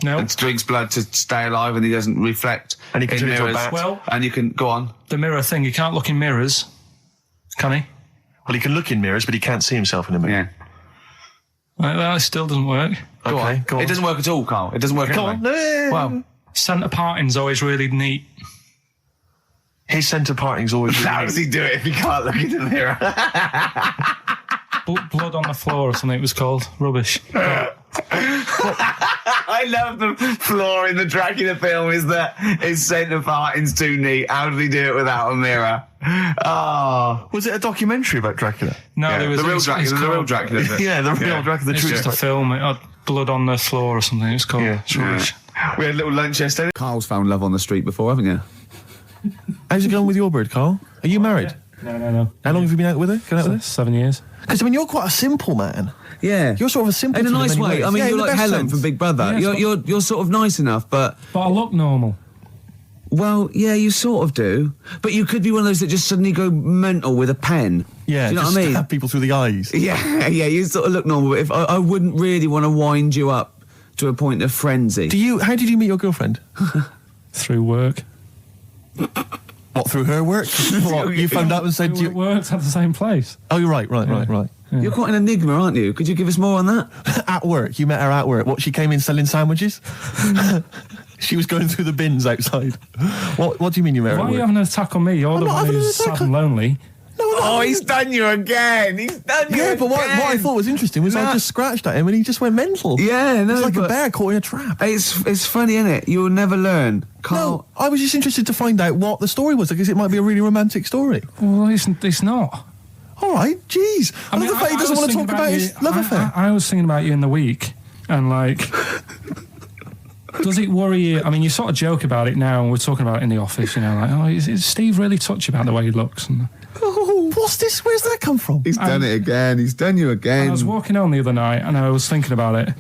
and drinks blood to stay alive and he doesn't reflect. And he can in turn into a mirrors. bat. Well, and you can go on. The mirror thing. You can't look in mirrors, can he? Well, he can look in mirrors, but he can't see himself in a mirror. Yeah. Well, it still doesn't work. Go on. It doesn't work at all, Carl. It doesn't work. Go on. No. Well, centre parting's always really neat. His centre parting's always really how does he do it if he can't look in the mirror? Blood on the floor or something it was called. Rubbish. I love the flaw in the Dracula film is that his centre parting's too neat. How did he do it without a mirror? Oh. Was it a documentary about Dracula? No, Yeah, there was the real it's Dracula. The real Dracula. Yeah, the real Dracula. The It's true just a film. It had blood on the floor or something. It's called. Yeah. It's rubbish. We had a little lunch yesterday. Carl's found love on the street before, haven't you? How's it going with your bird, Carl? Are you married? No. How long have you been out with her? Going out with her? 7 years. Because, I mean, you're quite a simple man. Yeah. You're sort of a simple In a nice way. ways. I mean, Yeah, you're in the like best Helen sense. from Big Brother. Yeah, You're sort of nice enough, but I look normal. well, yeah, you sort of do. But you could be one of those that just suddenly go mental with a pen. Yeah, do you know just what I mean? stab people through the eyes. Yeah, you sort of look normal. But if I wouldn't really want to wind you up to a point of frenzy. How did you meet your girlfriend? Through work. What, through her work? What, you phoned up and said... We worked at the same place. Oh, you're right. Yeah. You're quite an enigma, aren't you? Could you give us more on that? At work. You met her at work. What, she came in selling sandwiches? She was going through the bins outside. What do you mean you met her Why at are you work? having an attack on me? You're the not one having an who's attack sad and lonely. Oh, he's done you again. He's done you Yeah, but what I thought was interesting was I just scratched at him and he just went mental. Yeah, no, It's like a but bear caught in a trap. It's funny, isn't it? You'll never learn. Carl, No, I was just interested to find out what the story was, because it might be a really romantic story. Well, it's not. All right, jeez. I love the fact he doesn't want to talk about his love affair. I was thinking about you in the week, and like, does it worry you? I mean, you sort of joke about it now, and we're talking about it in the office, you know, like, oh, is Steve really touchy about the way he looks? And Oh, what's this? Where's that come from? he's done it again. He's done you again. I was walking home the other night, and I was thinking about it.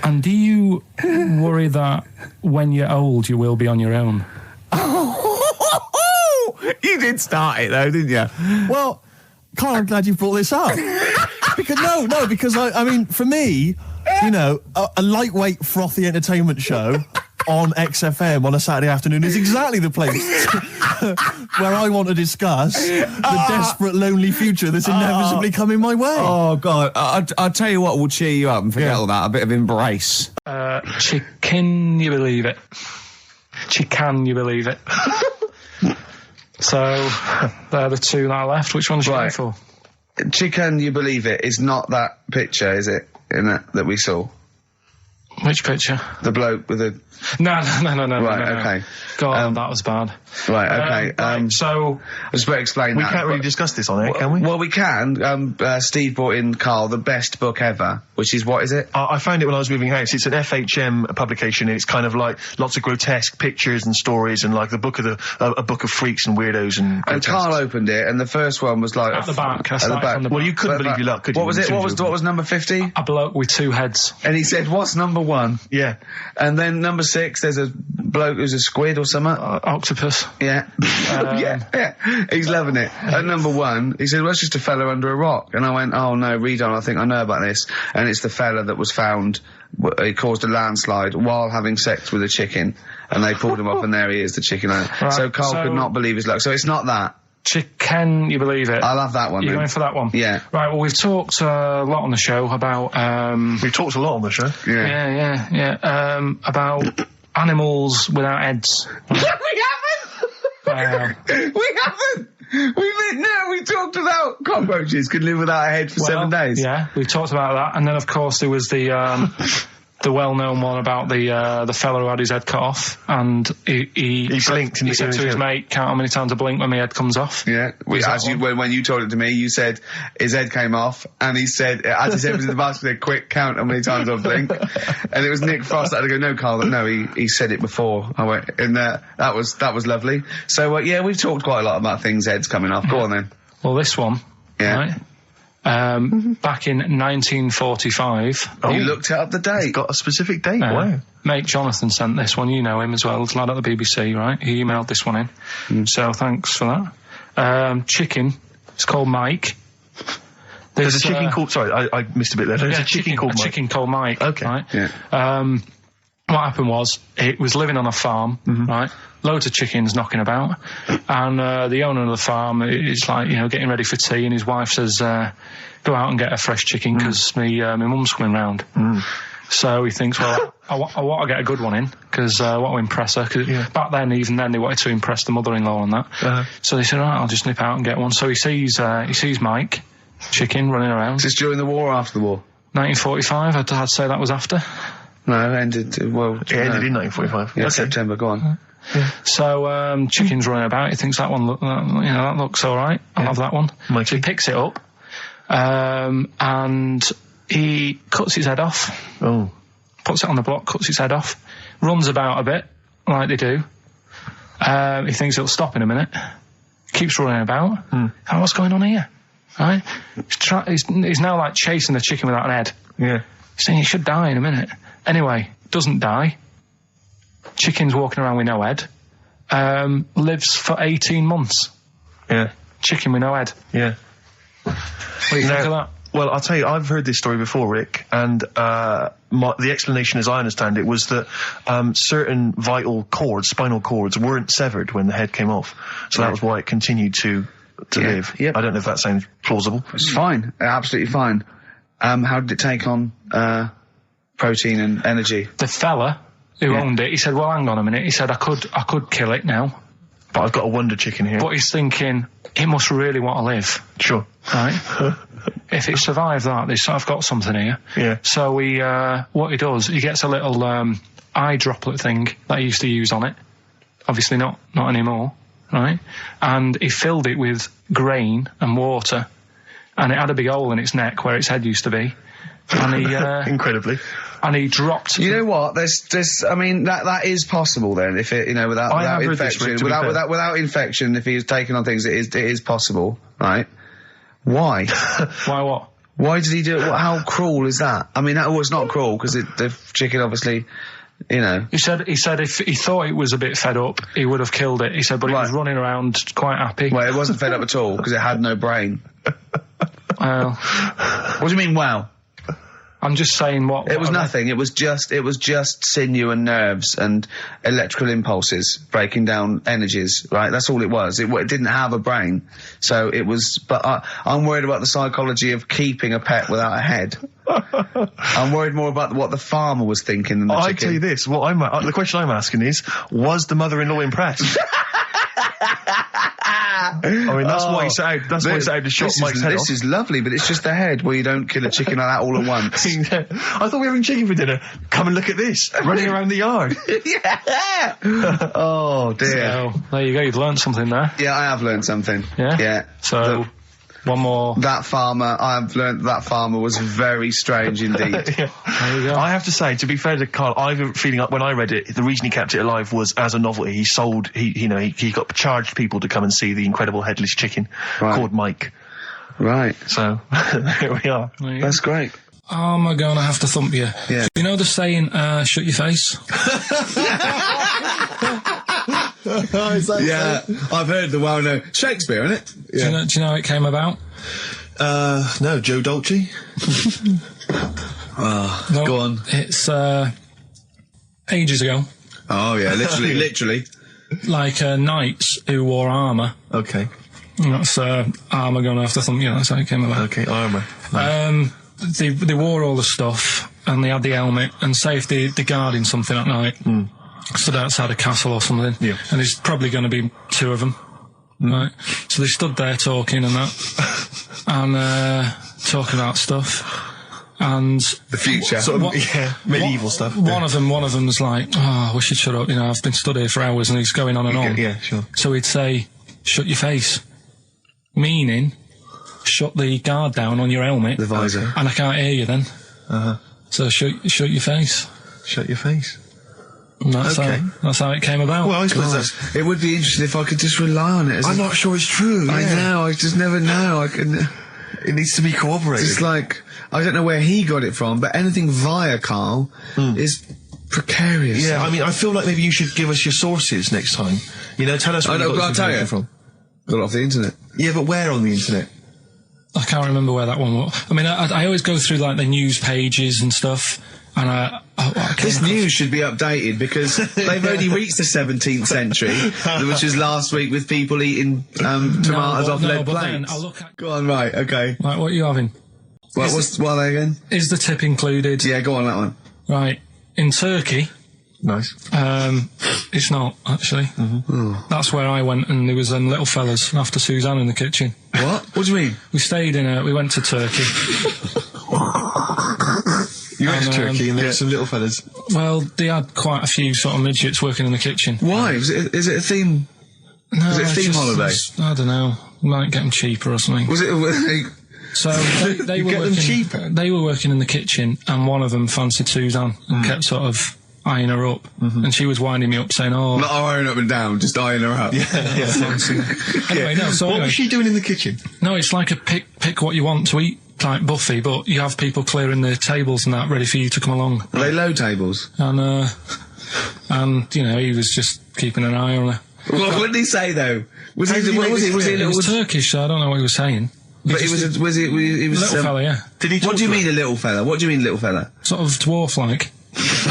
And do you worry that when you're old, you will be on your own? You did start it though, didn't you? Well, Carl, I'm glad you brought this up. because I mean, for me, you know, a lightweight, frothy entertainment show on XFM on a Saturday afternoon is exactly the place where I want to discuss the desperate, lonely future that's inevitably coming my way. Oh God! I'll tell you what will cheer you up and forget all that. A bit of embrace. Can you believe it? Can you believe it? So, they're the two that are left. Which one's you going for? Chicken, you believe it, is not that picture, is it? In that we saw. Which picture? The bloke with the... No. Right, okay. God, that was bad. Right, okay. So... I was about to explain We that. can't really discuss this on air, can we? Well, we can. Steve brought in, Carl, the best book ever, which is, what is it? I found it when I was moving house. It's an FHM publication, and it's kind of like lots of grotesque pictures and stories, and like a book of freaks and weirdos and grotesques. Carl opened it, and the first one was like... At the back. I At the started back. from the Well, back. you couldn't believe your luck, could you? What was it? What was number 50? A bloke with two heads. And he said, what's number 1? Yeah. And then number 6, there's a bloke who's a squid or something. Octopus. Yeah. yeah. He's loving it. At number 1, he said, well, it's just a fella under a rock. And I went, oh no, read on, I think I know about this. And it's the fella that was found, he caused a landslide while having sex with a chicken. And they pulled him up, and there he is, the chicken owner. Right, so Carl could not believe his luck. So it's not that. Can you believe it? I'll have that one. You're then. going for that one? Yeah. Right, well, we've talked a lot on the show about... We've talked a lot on the show. Yeah. About animals without heads. We haven't! We haven't! We talked about cockroaches could live without a head for 7 days. Yeah, we talked about that. And then, of course, there was the well-known one about the fella who had his head cut off, and he blinked. He said to his mate, "Count how many times I blink when my head comes off." Yeah, when you told it to me, you said his head came off, and he said, as his head was in the basket, he said, "Quick, count how many times I blink." And it was Nick Frost that had to go, "No, Carl, no, he said it before." I went, and that was lovely. So yeah, we've talked quite a lot about things heads coming off. Go on then. Well, this one, Yeah. right? Back in 1945. You looked up the date. It's got a specific date. Wow. Mate Jonathan sent this one. You know him as well. It's a lad at the BBC, right? He emailed this one in. So thanks for that. Chicken. It's called Mike. There's a chicken called... Sorry, I missed a bit there. There's a chicken called Mike. Chicken called Mike. Okay. Right? Yeah. What happened was, it was living on a farm, right? Loads of chickens knocking about. And the owner of the farm is like, you know, getting ready for tea, and his wife says, go out and get a fresh chicken, because my mum's coming round. So he thinks, well, I want to get a good one in, because I want to impress her. Cause back then, even then, they wanted to impress the mother-in-law and that. So they said, all right, I'll just nip out and get one. So he sees Mike, chicken, running around. Is this during the war or after the war? 1945, I'd say that was after. No, it ended, well... It ended in 1945. Yeah, September, go on. So, chicken's running about, he thinks that one, that looks alright, I'll have that one. Mikey. So he picks it up, and he cuts his head off. Oh. Puts it on the block, cuts his head off, runs about a bit, like they do. He thinks it'll stop in a minute, keeps running about. Oh, what's going on here? Right? He's now like chasing the chicken without an head. Yeah. He's saying he should die in a minute. Anyway, doesn't die. Chicken's walking around with no head. Lives for 18 months. Yeah. Chicken with no head. Yeah. What do you think of that? Well, I'll tell you, I've heard this story before, Rick, and the explanation, as I understand it, was that certain vital cords, spinal cords, weren't severed when the head came off. So that was why it continued to live. Yep. I don't know if that sounds plausible. It's fine. Absolutely fine. How did it take on protein and energy? The fella who owned it, he said, well, hang on a minute. He said, I could kill it now. But I've got a wonder chicken here. But he's thinking, it must really want to live. Sure. Right? If it survives that, I've got something here. Yeah. So what he does, he gets a little eye droplet thing that he used to use on it. Obviously not anymore. Right? And he filled it with grain and water. And it had a big hole in its neck where its head used to be. And he... Incredibly. And he dropped... You know what? There's I mean, that is possible then, if it, without infection. Without infection, if he is taking on things, it is possible, right? Why? Why what? Why did he do it? How cruel is that? I mean, it's not cruel, because the chicken obviously... He said if he thought it was a bit fed up, he would have killed it. He said, but it was running around quite happy. Well, it wasn't fed up at all, because it had no brain. Well... What do you mean, wow? I'm just saying what... It was nothing. It was just sinew and nerves and electrical impulses breaking down energies, right? That's all it was. It didn't have a brain. So it was... But I'm worried about the psychology of keeping a pet without a head. I'm worried more about what the farmer was thinking than the chicken. I tell you this, the question I'm asking is, was the mother-in-law impressed? I mean, that's why he set out to shot Mike's head off. This is lovely, but it's just the head. Well, you don't kill a chicken like that all at once. I thought we were having chicken for dinner. Come and look at this, running around the yard. Yeah. Oh, dear. So, there you go, you've learned something there. Yeah, I have learned something. Yeah? Yeah. So... One more. That farmer, I've learned that farmer was very strange indeed. Yeah. There you go. I have to say, to be fair to Karl, I have a feeling when I read it, the reason he kept it alive was as a novelty. He got charged people to come and see the incredible headless chicken called Mike. Right. So, here we are. That's great. I'm gonna have to thump you. Yeah. You know the saying, shut your face? Yeah, I've heard the well-known Shakespeare, innit? Yeah. Do you know how it came about? No, Joe Dolce. No, go on. It's ages ago. Oh yeah, literally. Like knights who wore armour. Okay. That's armour gonna have to thump you. That's how it came about. Okay, armour. They wore all the stuff and they had the helmet, and say if they're guarding something at night. Stood outside a castle or something, and there's probably going to be two of them, right? So they stood there talking and that, and talking about stuff, and the future, medieval stuff. One of them's like, "Oh, we should shut up. I've been stood here for hours," and he's going on and on. Yeah, sure. So he'd say, "Shut your face," meaning, shut the guard down on your helmet, the visor, and I can't hear you then. So shut your face. Shut your face. And that's how it came about. Well, I suppose it would be interesting if I could just rely on it. I'm not sure it's true. I know. I just never know. It needs to be corroborated. It's like, I don't know where he got it from, but anything via Karl is precarious. Yeah, I mean, I feel like maybe you should give us your sources next time. You know, tell us where you got this information from. Got it off the internet. Yeah, but where on the internet? I can't remember where that one was. I mean, I always go through like the news pages and stuff, and this news should be updated because they've only reached the 17th century, which was last week with people eating tomatoes off lead plates. I'll look at. Go on, right, okay. Like, what are you having? What are they again? Is the tip included? Yeah, go on, that one. Right. In Turkey. Nice. It's not, actually. That's where I went, and there was little fellas after Suzanne in the kitchen. What? What do you mean? We went to Turkey. You went to Turkey and there were some little fellas. Well, they had quite a few sort of midgets working in the kitchen. Why? Is it a theme? No, is it a theme holiday? I don't know. Might get them cheaper or something. Was it? So they were working, cheaper. They were working in the kitchen, and one of them fancied Suzanne and kept sort of eyeing her up, and she was winding me up, saying, "Oh, not eyeing up and down, just eyeing her up." Yeah. Anyway, no. So what was she doing in the kitchen? No, it's like a pick what you want to eat type buffet, but you have people clearing the tables and that ready for you to come along. Are they low tables? And you know, he was just keeping an eye on her. What did he say though? Was he It was Turkish, so I don't know what he was saying. But he was a little fella, yeah. Did he? What do you mean a little fella? What do you mean little fella? Sort of dwarf-like.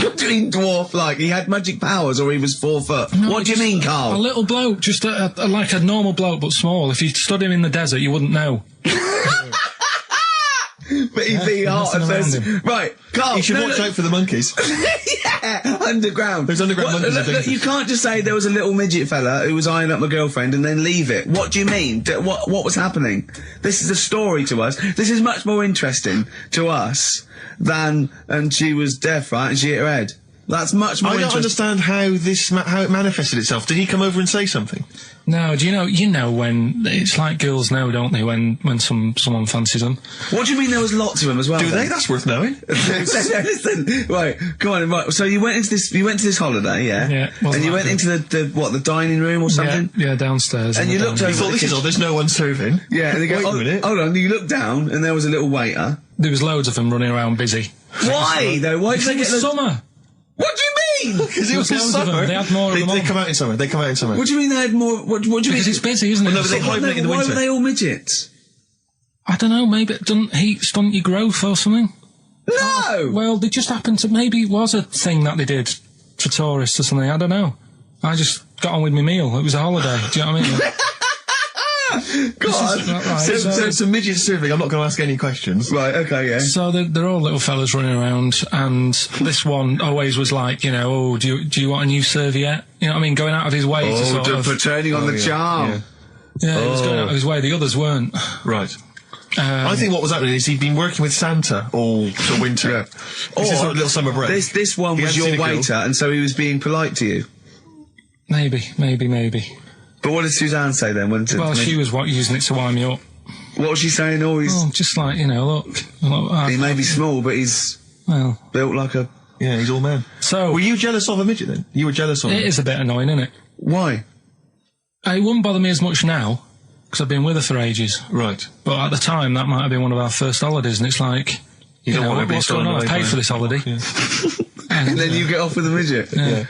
What do you mean dwarf-like? He had magic powers, or he was 4 foot? No, what do you mean, Karl? A little bloke, just like a normal bloke, but small. If you stood him in the desert, you wouldn't know. But he'd be hot and thirsty. Right, Karl. You should watch out for the monkeys. Yeah, underground. There's underground monkeys. Look, you can't just say there was a little midget fella who was eyeing up my girlfriend and then leave it. What do you mean? What was happening? This is a story to us. This is much more interesting to us than, and she was deaf, right, and she hit her head. That's much more interesting. I don't understand how it manifested itself. Did he come over and say something? No, do you know when it's like girls know, don't they, when someone fancies them? What do you mean there was lots of them as well? Do they? That's worth knowing. Listen, right, come on, right. So you went to this holiday, yeah? Yeah. And you went into the dining room or something? Yeah, downstairs. And you looked over. You thought, this is all, there's no one serving. Yeah, and they go, wait a minute. Hold on, you looked down and there was a little waiter. There was loads of them running around busy. Why though? Why did they get summer? What do you mean? Because it was summer. They had more of them. They come out in summer. They come out in summer. What do you mean they had more? What do you mean? Because it's busy, isn't it? Well, no, but they hibernate in the winter. Why were they all midgets? I don't know. Maybe it doesn't heat stunt your growth or something. No. Well, they just happened to. Maybe it was a thing that they did for tourists or something. I don't know. I just got on with my meal. It was a holiday. Do you know what I mean? God. Right, so some midget serving. I'm not going to ask any questions. Right. Okay. Yeah. So they're all little fellas running around, and this one always was like, you know, oh, do you want a new serviette? You know what I mean? Going out of his way to sort of for turning on the charm. Yeah, he was going out of his way. The others weren't. Right. I think what was happening is he'd been working with Santa all the winter. Yeah. This is sort of little summer break. This one was your waiter, and so he was being polite to you. Maybe. But what did Suzanne say then? She was using it to wind me up. What was she saying? Just like, you know, look. He may be small, but he's built like a... Yeah, he's all man. So... Were you jealous of a midget then? You were jealous of him? It is a bit annoying, isn't it? Why? It wouldn't bother me as much now, because I've been with her for ages. Right. But at the time, that might have been one of our first holidays, and it's like... You don't know, want to be what's going on? I paid for this holiday. Yeah. And then you get off with a midget? Yeah.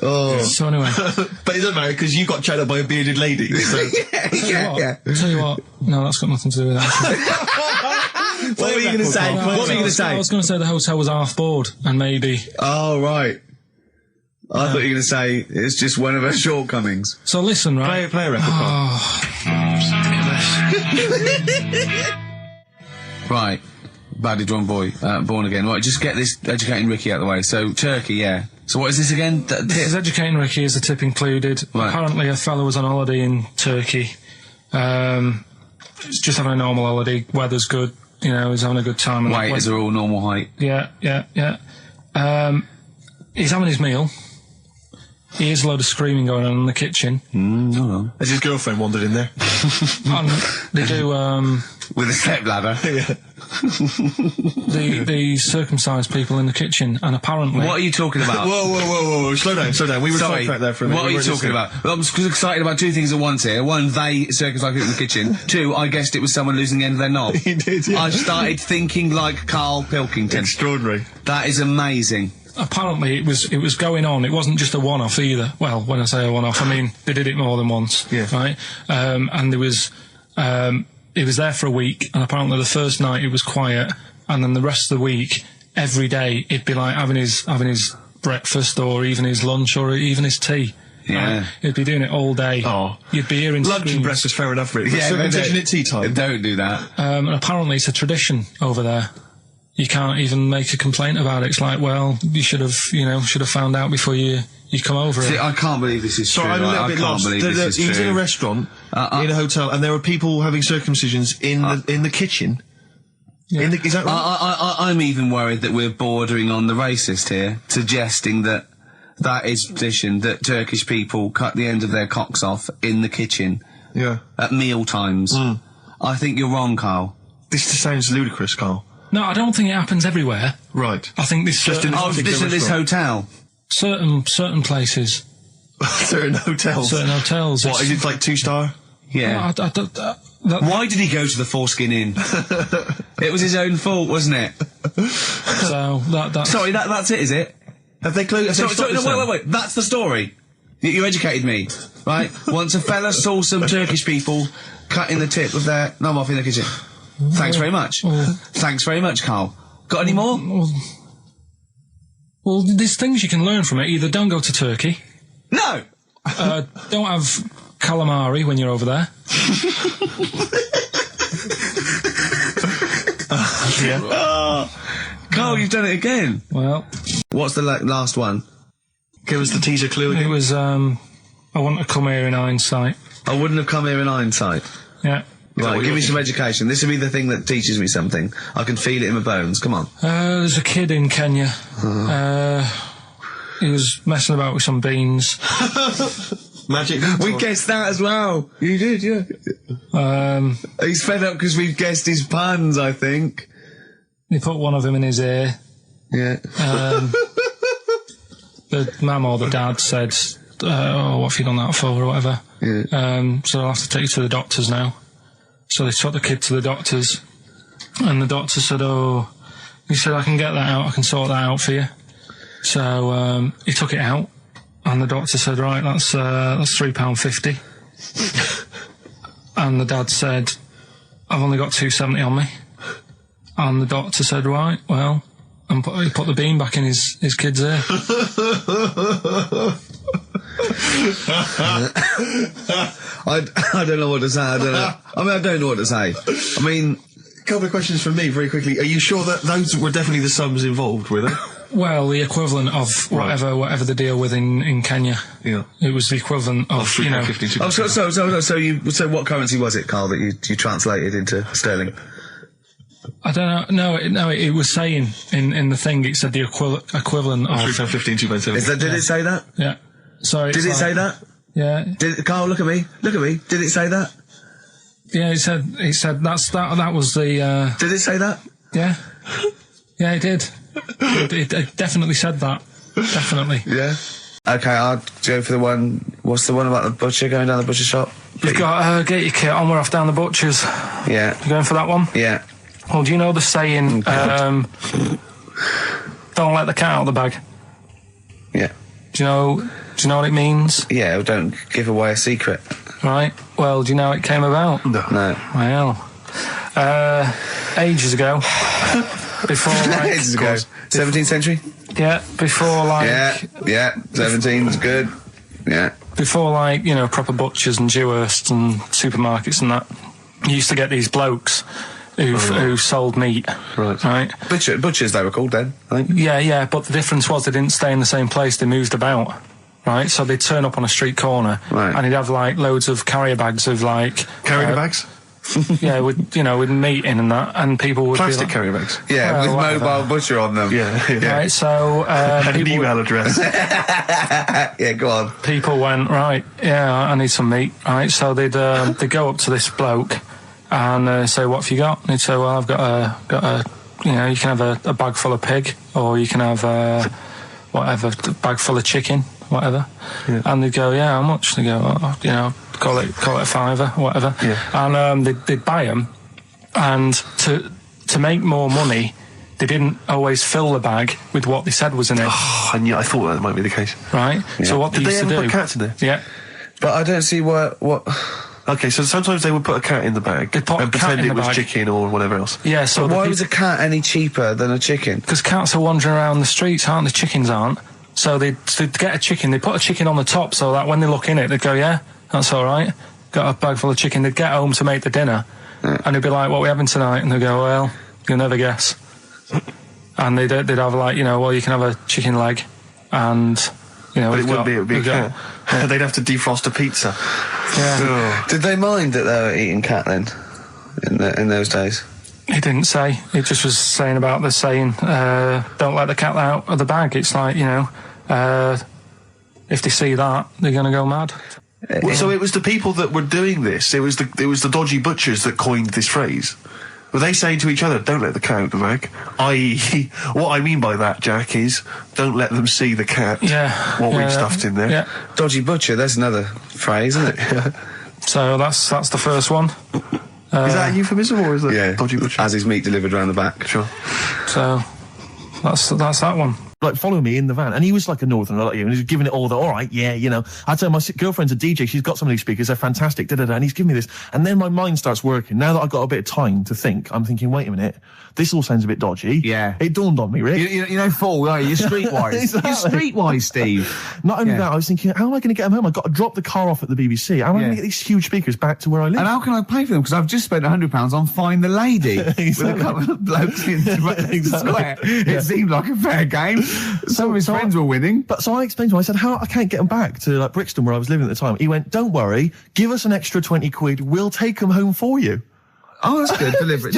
Oh. So anyway. But it doesn't matter, because you got chatted up by a bearded lady. So. yeah. Tell you what, no, that's got nothing to do with that. What were you going to say? What were you going to say? I was going to say the hotel was half board, and maybe... Oh, right. I thought you were going to say it's just one of her shortcomings. So listen, right? Play a record. Right. Badly drawn boy, born again. Right, just get this educating Ricky out of the way. So, Turkey, yeah. So what is this again? It's educating Ricky, is the tip included. Right. Apparently a fellow was on holiday in Turkey. He's just having a normal holiday. Weather's good. You know, he's having a good time. Waiters are all normal height. Yeah. He's having his meal. he hears a load of screaming going on in the kitchen. No. Has his girlfriend wandered in there? And they do, With a stepladder. Yeah. they circumcise people in the kitchen, and apparently... What are you talking about? Whoa. Slow down. We were sidetracked there for a minute. What are you talking about? Well, I'm excited about two things at once here. One, they circumcised people in the kitchen. Two, I guessed it was someone losing the end of their knob. You did, yeah. I started thinking like Karl Pilkington. Extraordinary. That is amazing. Apparently it was going on. It wasn't just a one-off either. Well, when I say a one-off, I mean they did it more than once. Yeah. Right? And there was... it was there for a week, and apparently the first night it was quiet, and then the rest of the week, every day, it'd be like having his breakfast, or even his lunch, or even his tea. Yeah. Right? He'd be doing it all day. Oh. You'd be hearing Lunch and screams. breakfast, fair enough, really. Yeah, Circumcision at tea time. Don't do that. And apparently it's a tradition over there. You can't even make a complaint about it. It's like, well, you should have found out before you come over. See, I can't believe this is true. Sorry, I'm a little bit can't lost. believe this is He was in true. a restaurant, in a hotel, and there were people having circumcisions in the kitchen. Yeah. Is that right? I'm even worried that we're bordering on the racist here, suggesting that is tradition, that Turkish people cut the end of their cocks off in the kitchen. Yeah. At meal times. I think you're wrong, Karl. This just sounds ludicrous, Karl. No, I don't think it happens everywhere. Right. I think this Just in Oh, this at this hotel. certain places, Certain hotels. certain hotels. What, is it like 2-star? Yeah. Why did he go to the Foreskin Inn? It was his own fault, wasn't it? So that's Sorry, that's it, is it? Have they closed? Sorry, no, wait. That's the story. You educated me, right? Once a fella saw some Turkish people cutting the tip of their knob off in the kitchen. Thanks very much. Thanks very much, Karl. Got any more? Well, there's things you can learn from it. Either don't go to Turkey. No! Don't have calamari when you're over there. Karl, you've done it again. Well, What's the last one? Give us the teaser clue it again. was, I want to come here in hindsight. I wouldn't have come here in hindsight. Yeah. Right, give me some education. This will be the thing that teaches me something. I can feel it in my bones. Come on. There's a kid in Kenya. He was messing about with some beans. Magic. We guessed that as well. You did, yeah. He's fed up because we've guessed his puns, I think. He put one of them in his ear. Yeah. The mum or the dad said, oh, what have you done that for, or whatever. Yeah. So I'll have to take you to the doctors now. So they took the kid to the doctors, and the doctor said, he said, I can get that out, I can sort that out for you. So he took it out, and the doctor said, right, that's £3.50. And the dad said, I've only got £2.70 on me. And the doctor said, right, well, and he put the bean back in his kid's ear. I don't know what to say. I don't know what to say. I mean, A couple of questions from me, very quickly. Are you sure that those were definitely the sums involved, were they? Well, the equivalent of whatever they deal with in Kenya. Yeah. It was the equivalent of, you know... so what currency was it, Karl, that you translated into sterling? I don't know. No, it was saying in the thing, it said the equivalent of... £3.15, £2.7. Did it say that? Yeah. Sorry. Did it say that? Yeah. Karl, look at me. Did it say that? Yeah, he said that was the... Did it say that? Yeah. Yeah, it did. It definitely said that. Definitely. Yeah. Okay, I'll go for the one... What's the one about the butcher, going down the butcher shop? You've got get your kit on, we're off down the butcher's. Yeah. You going for that one? Yeah. Well, do you know the saying, don't let the cat out of the bag? Yeah. Do you know what it means? Yeah, well, don't give away a secret. Right. Well, do you know how it came about? No. Well, ages ago. Before, like... Ages ago. 17th century? Yeah, before, like... Yeah, 17's good. Yeah. Before, like, you know, proper butchers and Dewhursts and supermarkets and that, you used to get these blokes who sold meat. Right. Butchers, they were called then, I think. Yeah, but the difference was they didn't stay in the same place, they moved about. Right, so they'd turn up on a street corner, and he'd have, like, loads of carrier bags of, like... Carrier bags? Yeah, with meat in and that, and people would Plastic be carrier bags. Yeah, Well, with whatever. mobile butcher on them. Yeah. right. So And an people, email address. Yeah, go on. people went right. Yeah, I need some meat. Right, so they'd go up to this bloke and say, "What have you got?" And he'd say, "Well, I've got a you can have a bag full of pig, or you can have whatever, a bag full of chicken, whatever." Yeah. And they'd go, "Yeah, how much?" They go, call it a fiver, whatever. Yeah. And they'd buy them, and to make more money, they didn't always fill the bag with what they said was in it. Oh, I thought that might be the case. Right? So what Did they they used ever to put do? cats in there? Yeah. But I don't see what. Okay, so sometimes they would put a cat in the bag They'd put a and cat pretend in it the was bag. chicken or whatever else. Yeah, so Why was a cat any cheaper than a chicken? because cats are wandering around the streets, aren't they? Chickens aren't. So they'd get a chicken, they put a chicken on the top so that when they look in it, they'd go, "Yeah, that's all right. Got a bag full of chicken." They'd get home to make the dinner, and they'd be like, "What are we having tonight?" And they'd go, "Well, you'll never guess." And they'd have like, well, you can have a chicken leg, and But it would be a cat. They'd have to defrost a pizza. Yeah. Ugh. Did they mind that they were eating cat then? In those days? He didn't say. He just was saying about the saying, "Don't let the cat out of the bag." It's like, if they see that, they're going to go mad. Well, so it was the people that were doing this. It was the dodgy butchers that coined this phrase. Were they saying to each other, "Don't let the cat out the bag"? I.e., what I mean by that, Jack, is don't let them see the cat. Yeah. What we've stuffed in there. Yeah. Dodgy butcher, that's another phrase, isn't it? So that's the first one. Is that a euphemism or is that dodgy butcher? As his meat delivered around the back. Sure. So that's that one. Like, follow me in the van. And he was like a northerner like you, and he was giving it all the, all right, yeah, I tell my girlfriend's a DJ, she's got some of these speakers, they're fantastic, and he's giving me this. And then my mind starts working. Now that I've got a bit of time to think, I'm thinking, wait a minute, this all sounds a bit dodgy. Yeah. It dawned on me, Rick. Fool, are you? You're streetwise. Exactly. You're streetwise, Steve. Not only that, I was thinking, how am I going to get them home? I've got to drop the car off at the BBC. How am I going to get these huge speakers back to where I live? And how can I pay for them? Because I've just spent £100 on Find the Lady with a couple of blokes in the square. It seemed like a fair game. Some of his friends were winning. But so I explained to him, I said, I can't get them back to like Brixton where I was living at the time. He went, don't worry, give us an extra 20 quid, we'll take them home for you. Oh, that's good. Delivery.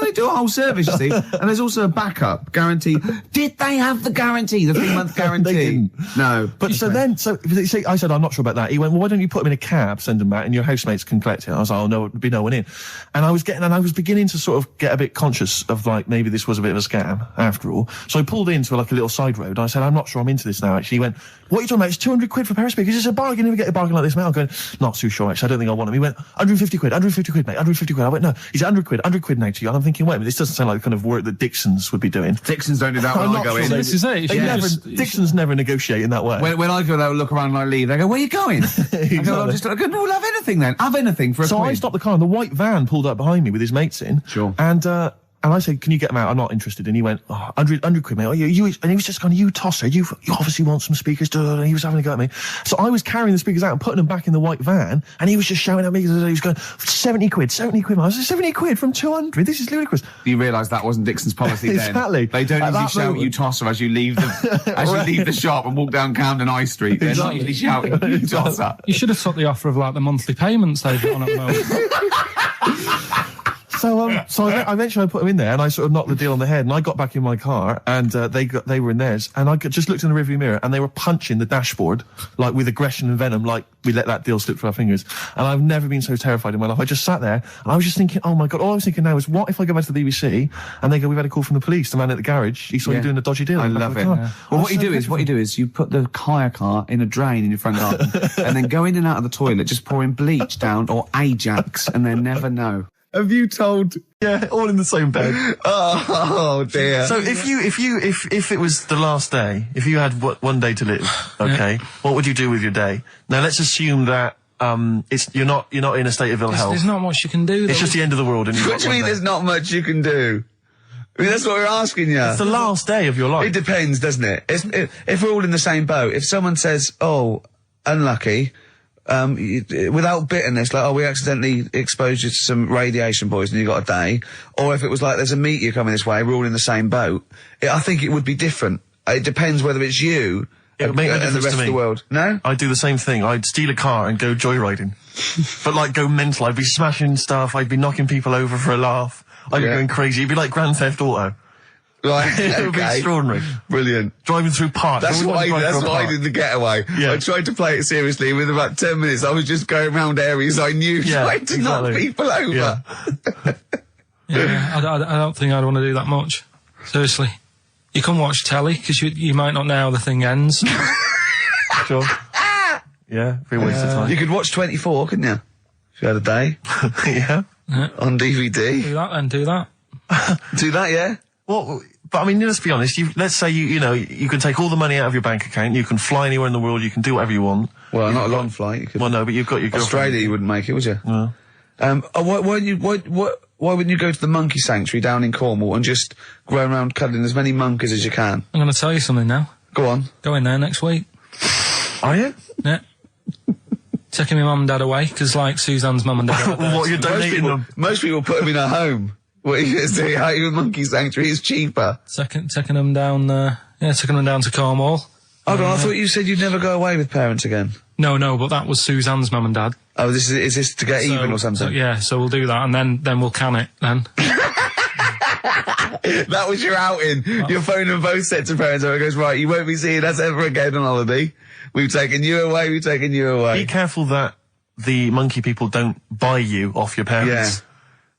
They do a whole service, you see. And there's also a backup guarantee. Did they have the guarantee, the 3-month guarantee? They didn't. No. But so I said, I'm not sure about that. He went, well, why don't you put them in a cab, send them back, and your housemates can collect it? I was like, oh, no, there'd be no one in. And I was beginning to sort of get a bit conscious of like, maybe this was a bit of a scam after all. So I pulled into like a little side road. I said, I'm not sure I'm into this now, actually. He went, what are you talking about? It's 200 quid for a pair of speakers. It's a bargain. You never get a bargain like this, mate. I'm going, not too sure, actually. I don't think I want them. He went, 150 quid, mate, 150 quid. I went, no, he's 100 quid now to you. And I'm thinking, wait a minute, this doesn't sound like the kind of work that Dixons would be doing. Dixons don't do that when I go in. This is it. Dixons never negotiate in that way. When I go, they'll look around and I leave. They go, where are you going? I go, no, we'll have anything then. Have anything for a So quid. I stopped the car and the white van pulled up behind me with his mates in. Sure. And I said, can you get them out? I'm not interested. And he went, 100 quid, mate. Oh, you, and he was just going, you tosser, you obviously want some speakers. And he was having a go at me. So I was carrying the speakers out and putting them back in the white van. And he was just shouting at me. He was going, 70 quid. I was like, 70 quid from 200? This is ludicrous. You realise that wasn't Dixon's policy then. Exactly. They don't At usually that shout moment- you tosser as you leave the, leave the shop and walk down Camden High Street. They're not usually shouting you tosser. You should have took the offer of like the monthly payments they've got on at the moment. So I eventually put them in there, and I sort of knocked the deal on the head. And I got back in my car, and they were in theirs. And I just looked in the rearview mirror, and they were punching the dashboard like with aggression and venom, like we let that deal slip through our fingers. And I've never been so terrified in my life. I just sat there, and I was just thinking, oh my god! All I was thinking now is, what if I go back to the BBC and they go, we've had a call from the police. The man at the garage, he saw you doing a dodgy deal. I love it. Well, what you do is you put the hire car in a drain in your front garden, and then go in and out of the toilet, just pouring bleach down or Ajax, and they never know. Have you told? Yeah, all in the same bed. Oh dear. So if it was the last day, if you had one day to live, okay, what would you do with your day? Now let's assume that you're not in a state of ill health. There's not much you can do. It's just the end of the world, and What do you mean there's not much you can do? I mean, that's what we're asking you. It's the last day of your life. It depends, doesn't it? If we're all in the same boat, if someone says, oh, unlucky, without bitterness, like, oh, we accidentally exposed you to some radiation poison, you got a day, or if it was like, there's a meteor coming this way, we're all in the same boat, I think it would be different. It depends whether it's you It would make no and the difference rest to of me. the world. No? I'd do the same thing. I'd steal a car and go joyriding. But, like, go mental. I'd be smashing stuff. I'd be knocking people over for a laugh. I'd be going crazy. It'd be like Grand Theft Auto. Right, It would be extraordinary. Brilliant. Driving through parks. That's what I did the getaway. Yeah. I tried to play it seriously. Within about 10 minutes, I was just going around areas I knew, trying to knock people over. Yeah, I don't think I'd want to do that much. Seriously. You can watch telly, because you might not know how the thing ends. Sure. Yeah, be a waste of time. You could watch 24, couldn't you? If you had a day. Yeah. On DVD. Do that then, do that. Do that, yeah? Well, but I mean, let's be honest. Let's say you can take all the money out of your bank account. You can fly anywhere in the world. You can do whatever you want. Well, not a long flight. You could. Well, no, but you've got your Australia, you wouldn't make it, would you? No. Why wouldn't you go to the monkey sanctuary down in Cornwall and just go around cuddling as many monkeys as you can? I'm going to tell you something now. Go on. Go in there next week. Are you? Yeah. Taking my mum and dad away, because, like, Suzanne's mum and dad are there. What, you're donating them? Most people put them in a home. What are you going to say? How you monkey sanctuary is cheaper. Taking them down, taking them down to Cornwall. Hold on, I thought you said you'd never go away with parents again. No, but that was Suzanne's mum and dad. Oh, is this to get even or something? So we'll do that, and then we'll can it, then. That was your outing. Your phone and both sets of parents, and it goes, right, you won't be seeing us ever again on holiday. We've taken you away, Be careful that the monkey people don't buy you off your parents. Yeah.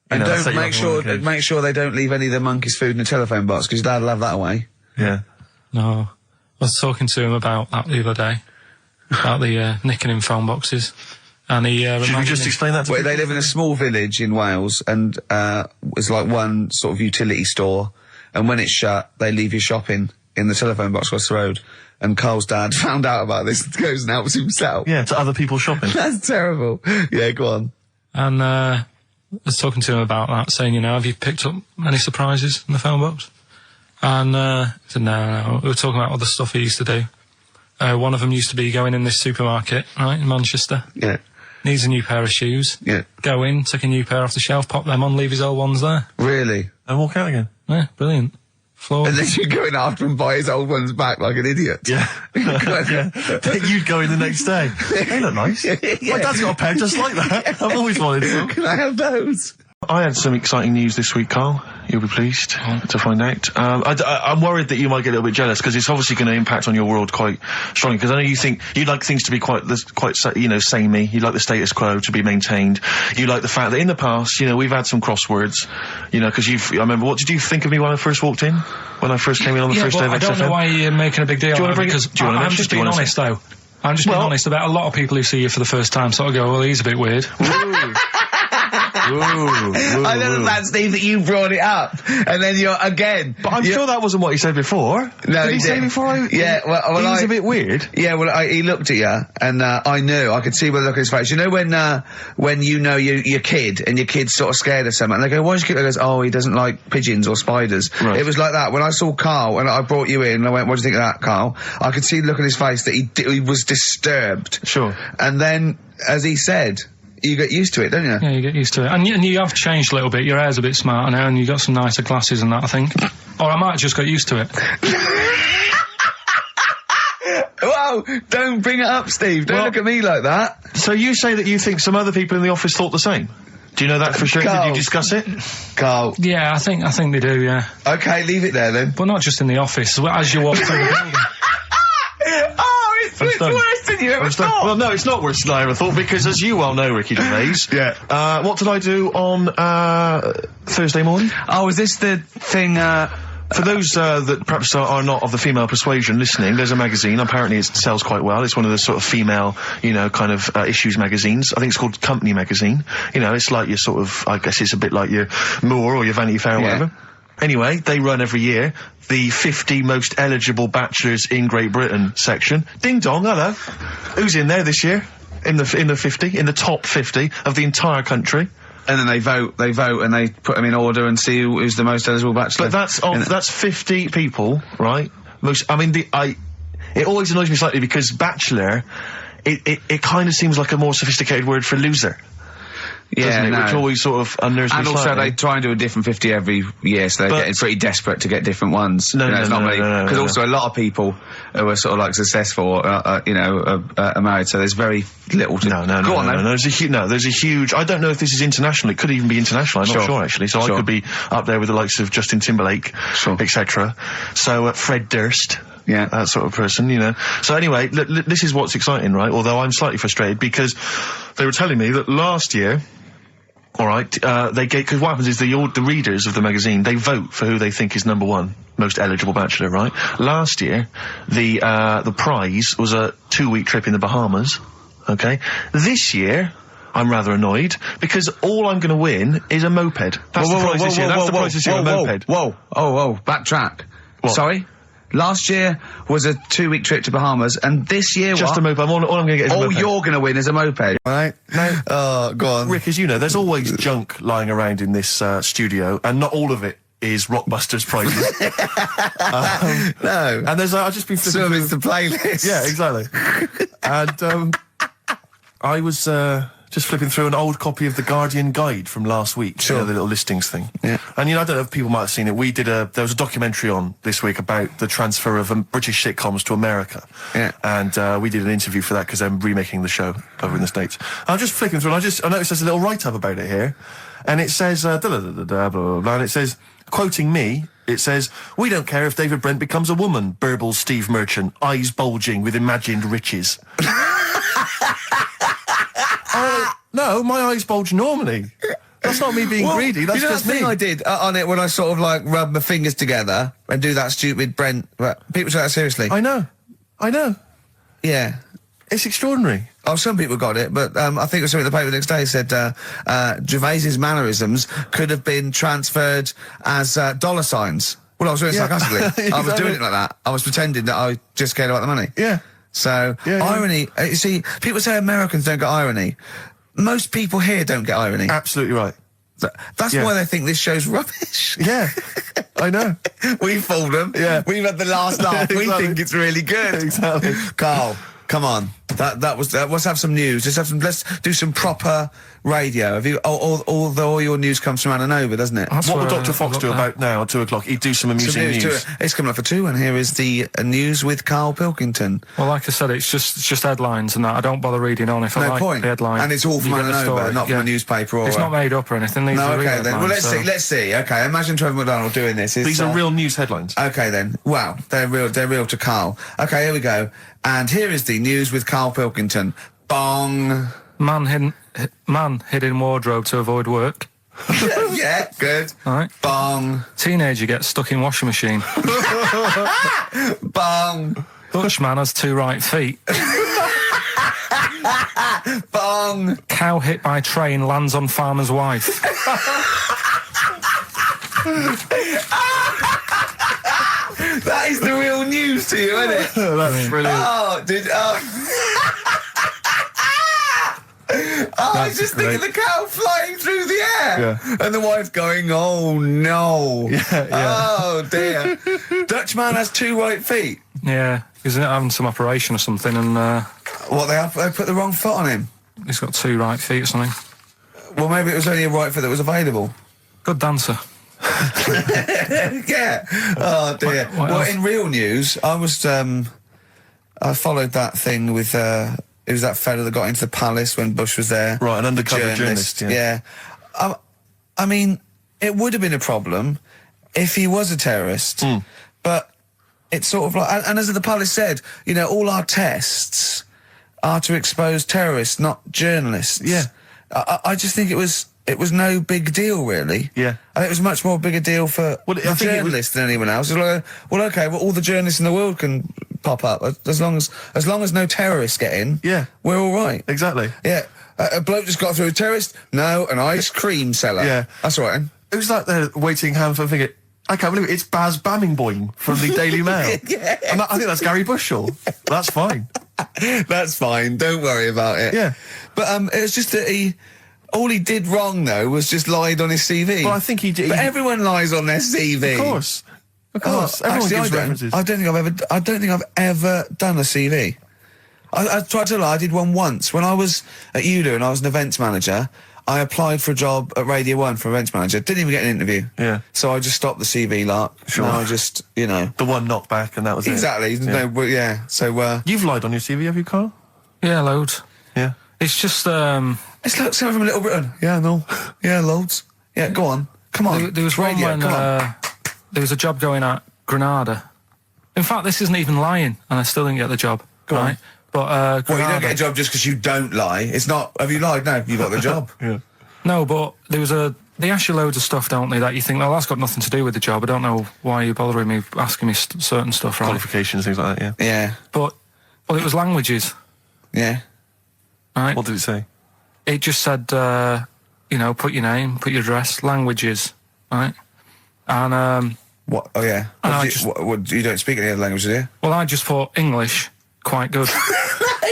And don't make sure they don't leave any of the monkeys' food in the telephone box, because Dad'll have that away. Yeah. No. I was talking to him about that the other day. About the nicking in phone boxes. And he should we just explain that to people? They live in a small village in Wales, and it's like one sort of utility store, and when it's shut, they leave you shopping in the telephone box across the road. And Carl's dad found out about this and goes and helps himself. Yeah, to other people shopping. That's terrible. Yeah, go on. And I was talking to him about that, saying, have you picked up any surprises in the phone box? And he said, no. We were talking about other stuff he used to do. One of them used to be going in this supermarket, right, in Manchester. Yeah. Needs a new pair of shoes. Yeah. Go in, take a new pair off the shelf, pop them on, leave his old ones there. Really? And walk out again. Yeah, brilliant. Flawless. And then you go in after and buy his old ones back like an idiot. Yeah. You'd go in the next day. They look nice. My dad's got a pair just like that. I've always wanted them. Can I have those? I had some exciting news this week, Carl. You'll be pleased to find out. I'm worried that you might get a little bit jealous, because it's obviously going to impact on your world quite strongly, because I know you think you'd like things to be quite samey. You'd like the status quo to be maintained. You like the fact that in the past, we've had some crosswords, because I remember, what did you think of me when I first walked in? When I first came in on the first day of XFM? I don't know why you're making a big deal out of it, because I'm just being honest, though. I'm just being honest about a lot of people who see you for the first time sort of go, well, he's a bit weird. I don't understand, Steve, that you brought it up, and then you're again. But I'm sure that wasn't what he said before. No, did he say before? Yeah, well, he was a bit weird. Yeah, well, he looked at you, and I knew. I could see by the look on his face. You know when you know your kid, and your kid's sort of scared of something, and they go, "Why's your kid?" He goes, "Oh, he doesn't like pigeons or spiders." Right. It was like that when I saw Carl, and I brought you in, and I went, "What do you think of that, Carl?" I could see the look on his face that he was disturbed. Sure. And then, as he said, you get used to it, don't you? Yeah, you get used to it. And you have changed a little bit. Your hair's a bit smarter now, and you've got some nicer glasses and that, I think. Or I might have just got used to it. Whoa, don't bring it up, Steve. Don't look at me like that. So you say that you think some other people in the office thought the same? Do you know that for sure? Carl. Did you discuss it? Carl. Yeah, I think they do, yeah. Okay, leave it there then. But not just in the office, as you walk through the building. It's worse than you ever thought. Well, no, it's not worse than I ever thought, because as you well know, Ricky Gervais. Yeah. What did I do on Thursday morning? Oh, is this the thing, For those that perhaps are not of the female persuasion listening, there's a magazine. Apparently it sells quite well. It's one of the sort of female, kind of issues magazines. I think it's called Company Magazine. It's like your sort of, I guess it's a bit like your Moore or your Vanity Fair or whatever. Anyway, they run every year the 50 most eligible bachelors in Great Britain section. Ding dong, hello. Who's in there this year? In the 50, in the top 50 of the entire country. And then they vote, and they put them in order and see who's the most eligible bachelor. But that's 50 people, right? It always annoys me slightly, because bachelor, it kind of seems like a more sophisticated word for loser. doesn't it? no. Which always sort of unnerves me And also slightly. they try and do a different 50 every year, so they're getting pretty desperate to get different ones. No, it's no, not no, really, no, no, because no. also a lot of people who are sort of like successful, are married, so there's very little to... No. Go on, then. There's a huge. I don't know if this is international. It could even be international. I'm not sure actually. So I could be up there with the likes of Justin Timberlake, etc. So Fred Durst. Yeah, that sort of person, So anyway, this is what's exciting, right? Although I'm slightly frustrated because they were telling me that last year, all right, because what happens is the readers of the magazine, they vote for who they think is number one most eligible bachelor, right? Last year, the prize was a 2-week trip in the Bahamas. Okay, this year. I'm rather annoyed because all I'm going to win is a moped. That's the prize this year. That's the prize this year. A moped. Whoa! Backtrack. What? Sorry. Last year was a 2-week trip to Bahamas, and this year just a moped. All I'm going to get is a moped. All you're going to win is a moped. Right? No. Go on. Rick, as you know, there's always junk lying around in this studio, and not all of it is Rockbusters prizes. No. And there's, I've just been flipping Some through... is the playlist. Yeah, exactly. And, I was, just flipping through an old copy of the Guardian Guide from last week. Sure. The little listings thing. Yeah. And, I don't know if people might have seen it. There was a documentary on this week about the transfer of British sitcoms to America. Yeah. And, we did an interview for that because they're remaking the show over in the States. And I'm just flicking through and I noticed there's a little write-up about it here. And it says, blah, blah, blah, blah, blah, and it says, quoting me, it says, "We don't care if David Brent becomes a woman," burbles Steve Merchant, eyes bulging with imagined riches. No, my eyes bulge normally. That's not me being greedy, that's just that me. thing I did on it when I sort of like rub my fingers together and do that stupid Brent... People take that seriously. I know. Yeah. It's extraordinary. Oh, some people got it, but I think it was something in the paper the next day said Gervais's mannerisms could have been transferred as dollar signs. Well, I was doing it sarcastically. Exactly. I was doing it like that. I was pretending that I just cared about the money. Yeah. So, irony... you see, people say Americans don't get irony. Most people here don't get irony. Absolutely right. That's why they think this show's rubbish. Yeah, I know. We fooled them. Yeah. We've had the last laugh. We Exactly. think it's really good. Exactly. Carl, come on. Let's have some news. Let's do some proper radio. Have you? All your news comes from Ananova, doesn't it? What will Dr. Fox do about now at 2 o'clock? He'd do some amusing news. It's coming up for 2, and here is the news with Karl Pilkington. Well, like I said, it's just headlines and that. I don't bother reading on if I like the headline. And it's all from You get the Ananova, story. not from a newspaper or... It's not made up or anything. These No, are real okay then. Well, headlines, let's see. Okay, imagine Trevor McDonald doing this. These are real news headlines. Okay then. Wow, they're real to Karl. Okay, here we go. And here is the news with Karl Pilkington. Bong. Man hid in wardrobe to avoid work. Yeah, good. All right. Bong. Teenager gets stuck in washing machine. Bong. Dutchman has 2 right feet. Bong. Cow hit by train lands on farmer's wife. That is the real news to you, isn't it? That's brilliant. I was just thinking the cow flying through the air. Yeah. And the wife going, oh no. Yeah. Oh dear. Dutchman has 2 right feet. Yeah, he's having some operation or something, and What, they put the wrong foot on him? he's got 2 right feet or something. Well, maybe it was only a right foot that was available. Good dancer. Yeah. Oh dear. What Well, else? in real news, I was I followed that thing with it was that fella that got into the palace when Bush was there. Right, an The undercover journalist, Yeah. I mean, it would have been a problem if he was a terrorist, but it's sort of like, and as the palace said, all our tests are to expose terrorists, not journalists. Yeah. I just think it was no big deal, really. Yeah. I think it was much more big a deal for Well, I the think it was- journalists than anyone else. It's like, well, okay, well, all the journalists in the world can pop up as long as no terrorists get in. Yeah. We're all right. Exactly. Yeah. A bloke just got through a terrorist. No, an ice cream seller. Yeah. That's all right. It was like they're waiting hand for finger. I can't believe it. It's Baz Bammingboim from the Daily Mail. Yeah. And I think that's Gary Bushell. That's fine. That's fine. Don't worry about it. Yeah. But it was just that all he did wrong though was just lied on his CV. Well, I think he did. But everyone lies on their CV. Of course. Everyone Actually, gives references. I don't think I've ever done a CV. I tried to lie. I did one once when I was at UDA and I was an events manager. I applied for a job at Radio 1 for events manager. Didn't even get an interview. Yeah. So I just stopped the CV lark. Sure. Now I just, you know. The one knocked back and that was Exactly. it. No, well, yeah. So, You've lied on your CV, have you, Carl? Yeah, loads. Yeah. It's just, it's like someone from Little Britain. Yeah, no. Yeah, loads. Yeah, go on. Come on. there was one Radio, when, come on. there was a job going at Granada. In fact, this isn't even lying, and I still didn't get the job. Go on. Right? But, Well, you Granada, don't get a job just because you don't lie. It's not, have you lied? No, you got the job. Yeah. No, but there was they ask you loads of stuff, don't they, that you think, well, that's got nothing to do with the job. I don't know why you're bothering me, asking me certain stuff, right? Qualifications, things like that, yeah. Yeah. But, well, it was languages, Yeah. right? What did it say? It just said, you know, put your name, put your address, languages, right? And, What? Oh, yeah. And What I do you, just- what, you don't speak any other languages, do you? well, I just thought English, quite good.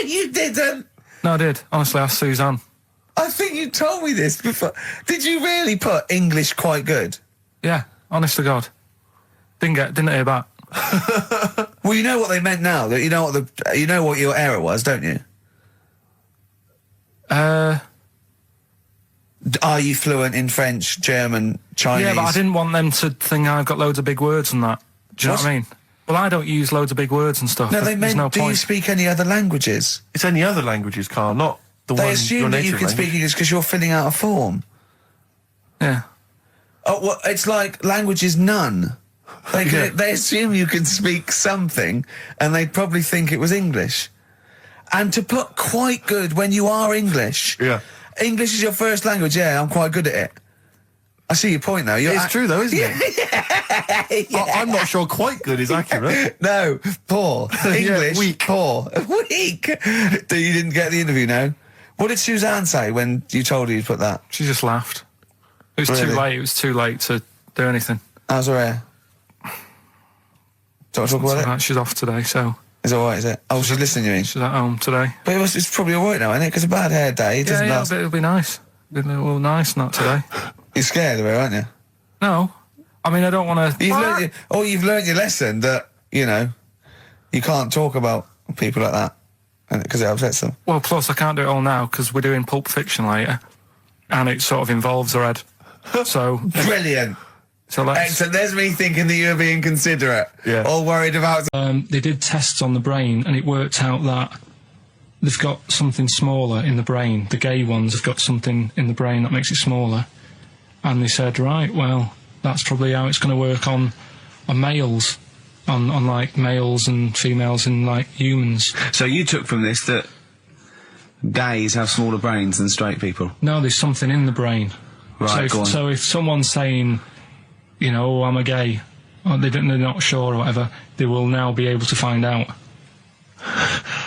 You didn't. No, I did. Honestly, asked Suzanne. I think you told me this before. Did you really put English quite good? Yeah, honest to God. Didn't hear back. Well, you know what they meant now. That you know what your error was, don't you? Are you fluent in French, German, Chinese? Yeah, but I didn't want them to think I've got loads of big words and that. Do you know what I mean? Well, I don't use loads of big words and stuff. No, they There's meant, no do you point. speak any other languages? It's any other languages, Carl, not the They one assume your that native you can language. speak English because you're filling out a form. Yeah. Oh, well, it's like language is none. They assume you can speak something, and they'd probably think it was English. And to put quite good when you are English. Yeah. English is your first language, yeah, I'm quite good at it. I see your point, though. It's true, though, isn't it? I'm not sure quite good is accurate. No, poor. English, weak. poor. Weak. So you didn't get the interview, no? What did Suzanne say when you told her you'd put that? She just laughed. It was Really? too late. It was too late to do anything. How's her hair? Do you want to talk about it? Right, she's off today, so Is it alright, is it? Oh, she's listening, you mean? she's at home today. But it's probably alright now, isn't it? Because a bad hair day, it doesn't last. It'll be nice. Well, nice, not today. You're scared of her, aren't you? No. I mean, I don't want to... You've learned your lesson that, you know, you can't talk about people like that because it upsets them. Well, plus I can't do it all now because we're doing Pulp Fiction later, and it sort of involves her head. So... Brilliant. So let's... Excellent. There's me thinking that you're being considerate. Yeah. All worried about... They did tests on the brain, and it worked out that they've got something smaller in the brain. The gay ones have got something in the brain that makes it smaller. And they said, right, well, that's probably how it's going to work on males, on like males and females and like humans. So you took from this that gays have smaller brains than straight people? No, there's something in the brain. Right, go on. So if someone's saying, you know, oh, I'm a gay, or they're not sure or whatever, they will now be able to find out.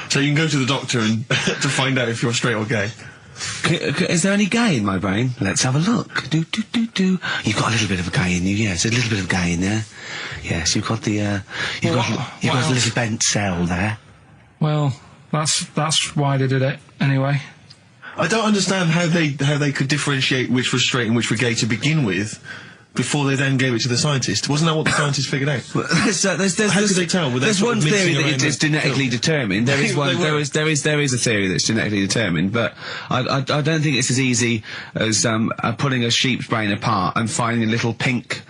So you can go to the doctor and to find out if you're straight or gay. Is there any gay in my brain? Let's have a look. Do. You've got a little bit of a gay in you, yes. A little bit of gay in there. Yes, you've got the, you've got a little bent cell there. Well, that's why they did it anyway. I don't understand how they could differentiate which was straight and which were gay to begin with, before they then gave it to the scientist. Wasn't that what the scientists figured out? How could they tell? There's one theory that it's genetically determined. There is one. There is a theory that's genetically determined, but I don't think it's as easy as pulling a sheep's brain apart and finding a little pink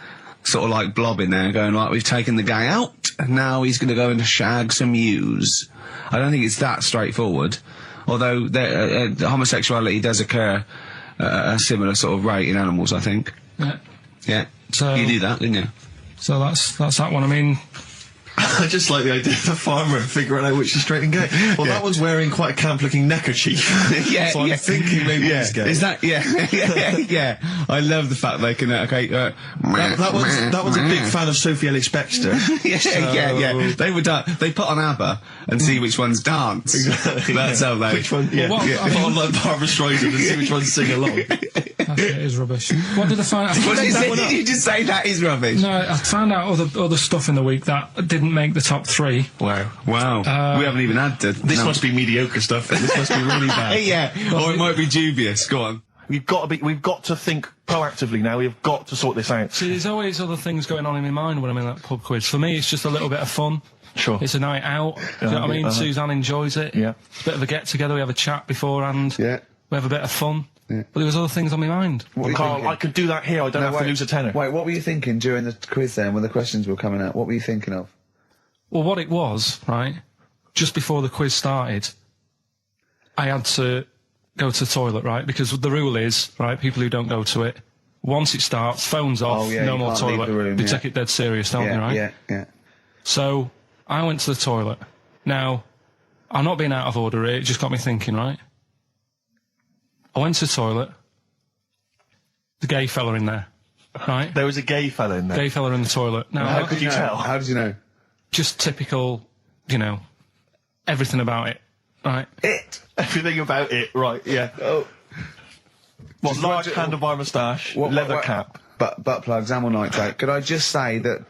sort of like blob in there and going, right, we've taken the guy out and now he's going to go and shag some ewes. I don't think it's that straightforward. Although homosexuality does occur at a similar sort of rate in animals, I think. Yeah. Yeah. So you knew that, didn't you? So that's that one. I mean, I just like the idea of the farmer figuring out which is straight and gay. Well, that one's wearing quite a camp-looking neckerchief. So I'm thinking maybe he's gay. Is that, yeah. I love the fact they can, that one's a big fan of Sophie Ellis-Bextor. Yeah. They put on ABBA and see which ones dance. Exactly. That's how they... Which one, yeah. Put on like Barbara Streisand and see which ones sing along. it is rubbish. What did I find out? Did you just say that is rubbish? No, I found out other stuff in the week that didn't make the top 3. Wow. We haven't even had to... This must be mediocre stuff. This must be really bad. Yeah, or it might be dubious. Go on. We've got to think proactively now. We've got to sort this out. See, there's always other things going on in my mind when I'm in that pub quiz. For me, it's just a little bit of fun. Sure. It's a night out. You know what I mean? Suzanne enjoys it. Yeah. It's a bit of a get-together. We have a chat beforehand. Yeah. We have a bit of fun. But there was other things on my mind. What were you Carl, thinking? I could do that here. I don't have to lose a tenner. Wait, what were you thinking during the quiz then, when the questions were coming out? What were you thinking of? Well, what it was, right, just before the quiz started, I had to go to the toilet, right, because the rule is, right, people who don't go to it, once it starts, phones off, yeah, no you more can't leave toilet. the room, They yeah. take it dead serious, don't they, right? Yeah. So, I went to the toilet. Now, I'm not being out of order here, it just got me thinking, right? I went to the toilet, the gay fella in there, right? There was a gay fella in there. Gay fella in the toilet. Now, How could you tell? How did you know? just typical, you know, everything about it, right? Everything about it, right, yeah. Oh. What, Just large like- handlebar moustache, leather cap. Butt plugs, amyl nitrate. Could I just say that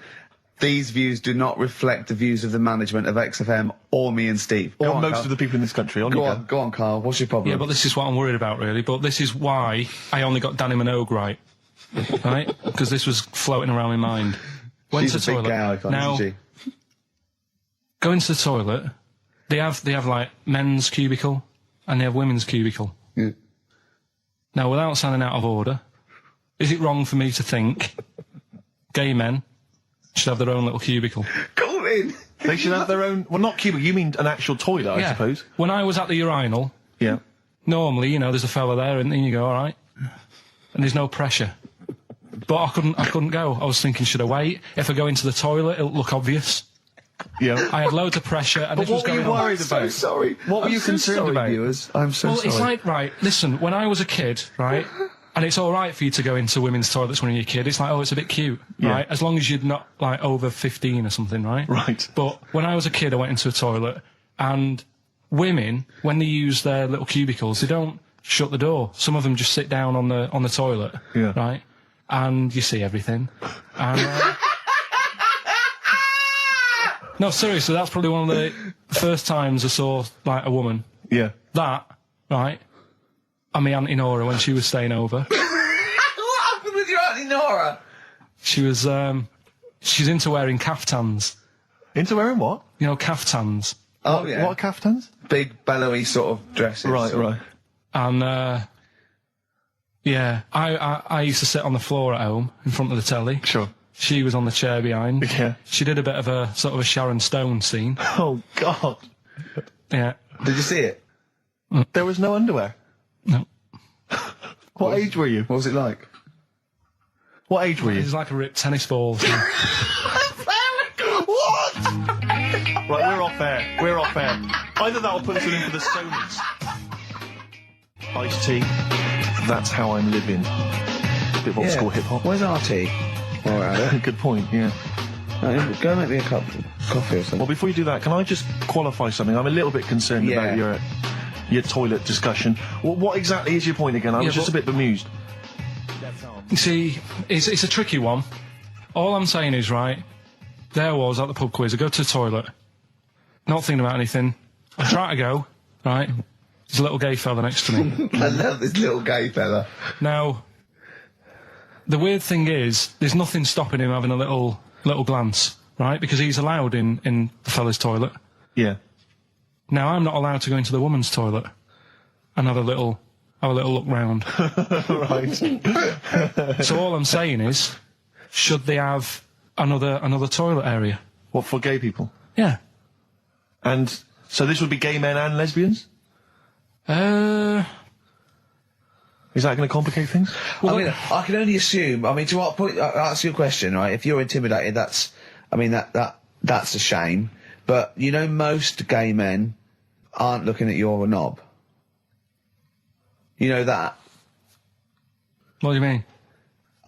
these views do not reflect the views of the management of XFM or me and Steve. Or Go on, most Carl. of the people in this country. Go on, Carl. What's your problem? Yeah, but this is what I'm worried about, really. But this is why I only got Danny Minogue right. Right? Because this was floating around my mind. Went She's to the a big toilet. gay icon, now, isn't she? go into the toilet. They have like men's cubicle and they have women's cubicle. Yeah. Now, without sounding out of order, is it wrong for me to think gay men should have their own little cubicle? Go in. They should have their own... Well, not cubicle, you mean an actual toilet, I suppose. When I was at the urinal, Yeah. normally, you know, there's a fella there and then you go, all right. And there's no pressure. But I couldn't go. I was thinking, should I wait? If I go into the toilet, it'll look obvious. Yeah. I had loads of pressure and But this was what were going you on. worried about? I'm so sorry. What were I'm you so concerned sorry, about? viewers? I'm so Well, sorry. it's like, right, listen, when I was a kid, right, and it's all right for you to go into women's toilets when you're a kid, it's like, oh, it's a bit cute, Yeah. right, as long as you're not, like, over 15 or something, right? Right. But when I was a kid, I went into a toilet, and women, when they use their little cubicles, they don't shut the door. Some of them just sit down on the toilet, Yeah. right, and you see everything. And, no, seriously, that's probably one of the first times I saw, like, a woman. Yeah. That, right, and my Auntie Nora when she was staying over. What happened with your Auntie Nora? She was, she's into wearing caftans. Into wearing what? You know, caftans. Oh, yeah. What are caftans? Big, bellowy sort of dresses. Right. And, yeah, I used to sit on the floor at home in front of the telly. Sure. She was on the chair behind. Yeah. She did a bit of a sort of a Sharon Stone scene. Oh, God. Yeah. Did you see it? There was no underwear. No. What age were you? What was it like? What age were It you? was like a ripped tennis ball. What? Right, we're off air. We're off air. Either that or put us in for the Stoners. Iced tea. That's how I'm living. Bit of old school hip hop. Where's our tea? All right. Good point, yeah. Go make me a cup of coffee or something. Well, before you do that, can I just qualify something? I'm a little bit concerned Yeah. about your toilet discussion. What exactly is your point again? I was just a bit bemused. You see, it's a tricky one. All I'm saying is, right, there I was at the pub quiz. I go to the toilet, not thinking about anything. I try to go, right, there's a little gay fella next to me. I love this little gay fella. Now, the weird thing is, there's nothing stopping him having a little glance, right, because he's allowed in the fella's toilet. Yeah. Now, I'm not allowed to go into the woman's toilet and have a little look round. Right. So all I'm saying is, should they have another toilet area? What, for gay people? Yeah. And so this would be gay men and lesbians? Is that going to complicate things? I mean, I can only assume. I mean, to what point? I'll ask you a question, right? If you're intimidated, that's a shame. But you know, most gay men aren't looking at your knob. You know that. What do you mean?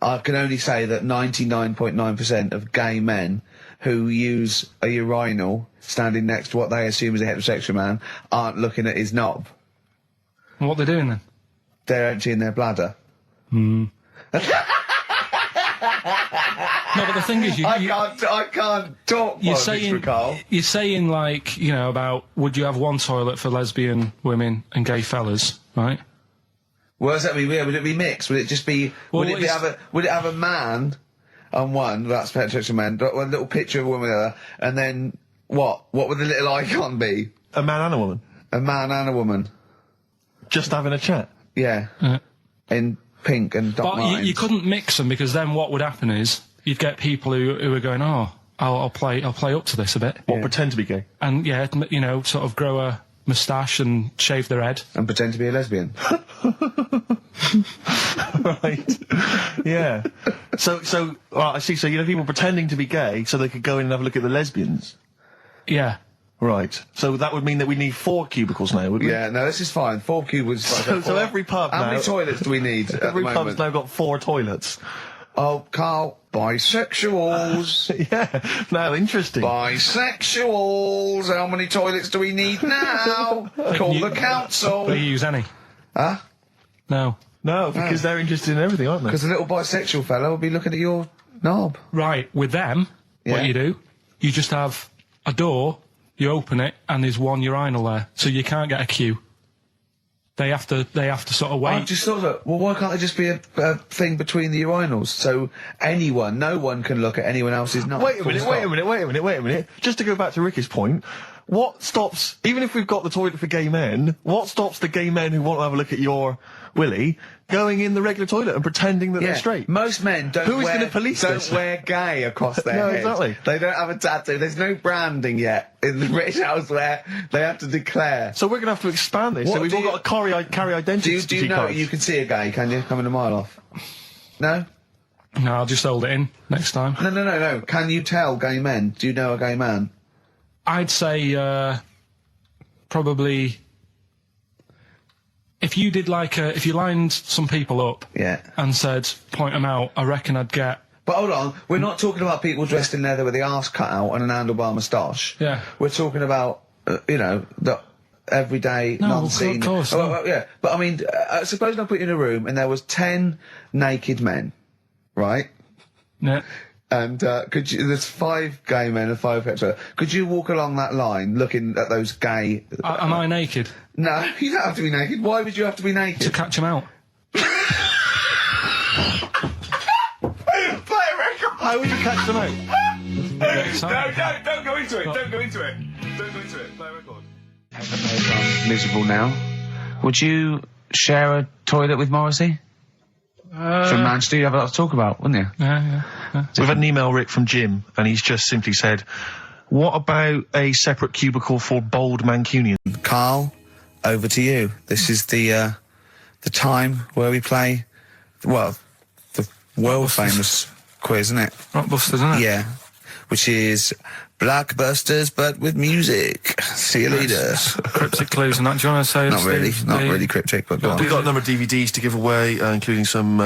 I can only say that 99.9% of gay men who use a urinal standing next to what they assume is a heterosexual man aren't looking at his knob. What they're doing then? They're emptying their bladder. No, but the thing is, I can't talk. you're politics saying for Carl. you're saying like, you know, about would you have one toilet for lesbian women and gay fellas, right? What does that mean? Would it be mixed? Would it just be? Well, would it have a man on one? That's heterosexual man. One little picture of a woman, there, and then what? What would the little icon be? A man and a woman? A man and a woman. Just having a chat? Yeah. in pink and Doc But Martens. you couldn't mix them, because then what would happen is you'd get people who are going, oh, I'll play up to this a bit. What, pretend to be gay? And yeah, you know, sort of grow a moustache and shave their head. And pretend to be a lesbian. Right. Yeah. So, well, I see. So, you know, people pretending to be gay so they could go in and have a look at the lesbians. Yeah. Right. So that would mean that we need 4 cubicles now, wouldn't we? Yeah, no, this is fine. 4 cubicles. So every pub How now... many toilets do we need at Every the pub's moment? now got 4 toilets. Oh, Carl, bisexuals. Yeah. Now, interesting. Bisexuals. How many toilets do we need now? Call the council. Do you use any? Huh? No. No, because they're interested in everything, aren't they? Because the little bisexual fella will be looking at your knob. Right, with them, Yeah. what you do, you just have a door, you open it, and there's one urinal there, so you can't get a queue. They have to sort of wait. I just thought that, well, why can't there just be a thing between the urinals so no one can look at anyone else's knob? Wait a minute. Just to go back to Ricky's point, what stops, even if we've got the toilet for gay men, what stops the gay men who want to have a look at your willy going in the regular toilet and pretending that they're straight? Most men don't Who is gonna police this? wear gay across their No, head. exactly. They don't have a tattoo. There's no branding yet in the British house where they have to declare. So we're going to have to expand this. What So we've do all you- got to carry identity Do you know cards. you can see a gay, can you? Coming a mile off. No? No, I'll just hold it in next time. No. Can you tell gay men? Do you know a gay man? I'd say probably if you did if you lined some people up Yeah. and said point them out, I reckon I'd get. But hold on, we're not talking about people dressed in leather with the arse cut out and an handlebar moustache. Yeah. We're talking about, the everyday, No, non-seen... of course, Oh, no. well, yeah, but I mean, suppose I put you in a room and there was 10 naked men, right? Yeah. And there's 5 gay men and 5 heterosexual. Could you walk along that line looking at those gay... Am I naked? No, you don't have to be naked. Why would you have to be naked? To catch them out. How would you catch them out? Don't go into it. Don't go into it. Play a record. Miserable now. Would you share a toilet with Morrissey? From Manchester, you'd have a lot to talk about, wouldn't you? Yeah. We've had an email, Rick, from Jim, and he's just simply said, what about a separate cubicle for bold Mancunian? Carl, over to you. This is the time where we play, well, the world famous quiz, isn't it? Rockbusters, isn't it? Yeah. Which is Blockbusters, but with music. See you later. Cryptic clues and that. Do you want to say? Not really cryptic, but go on. We've got a number of DVDs to give away, including some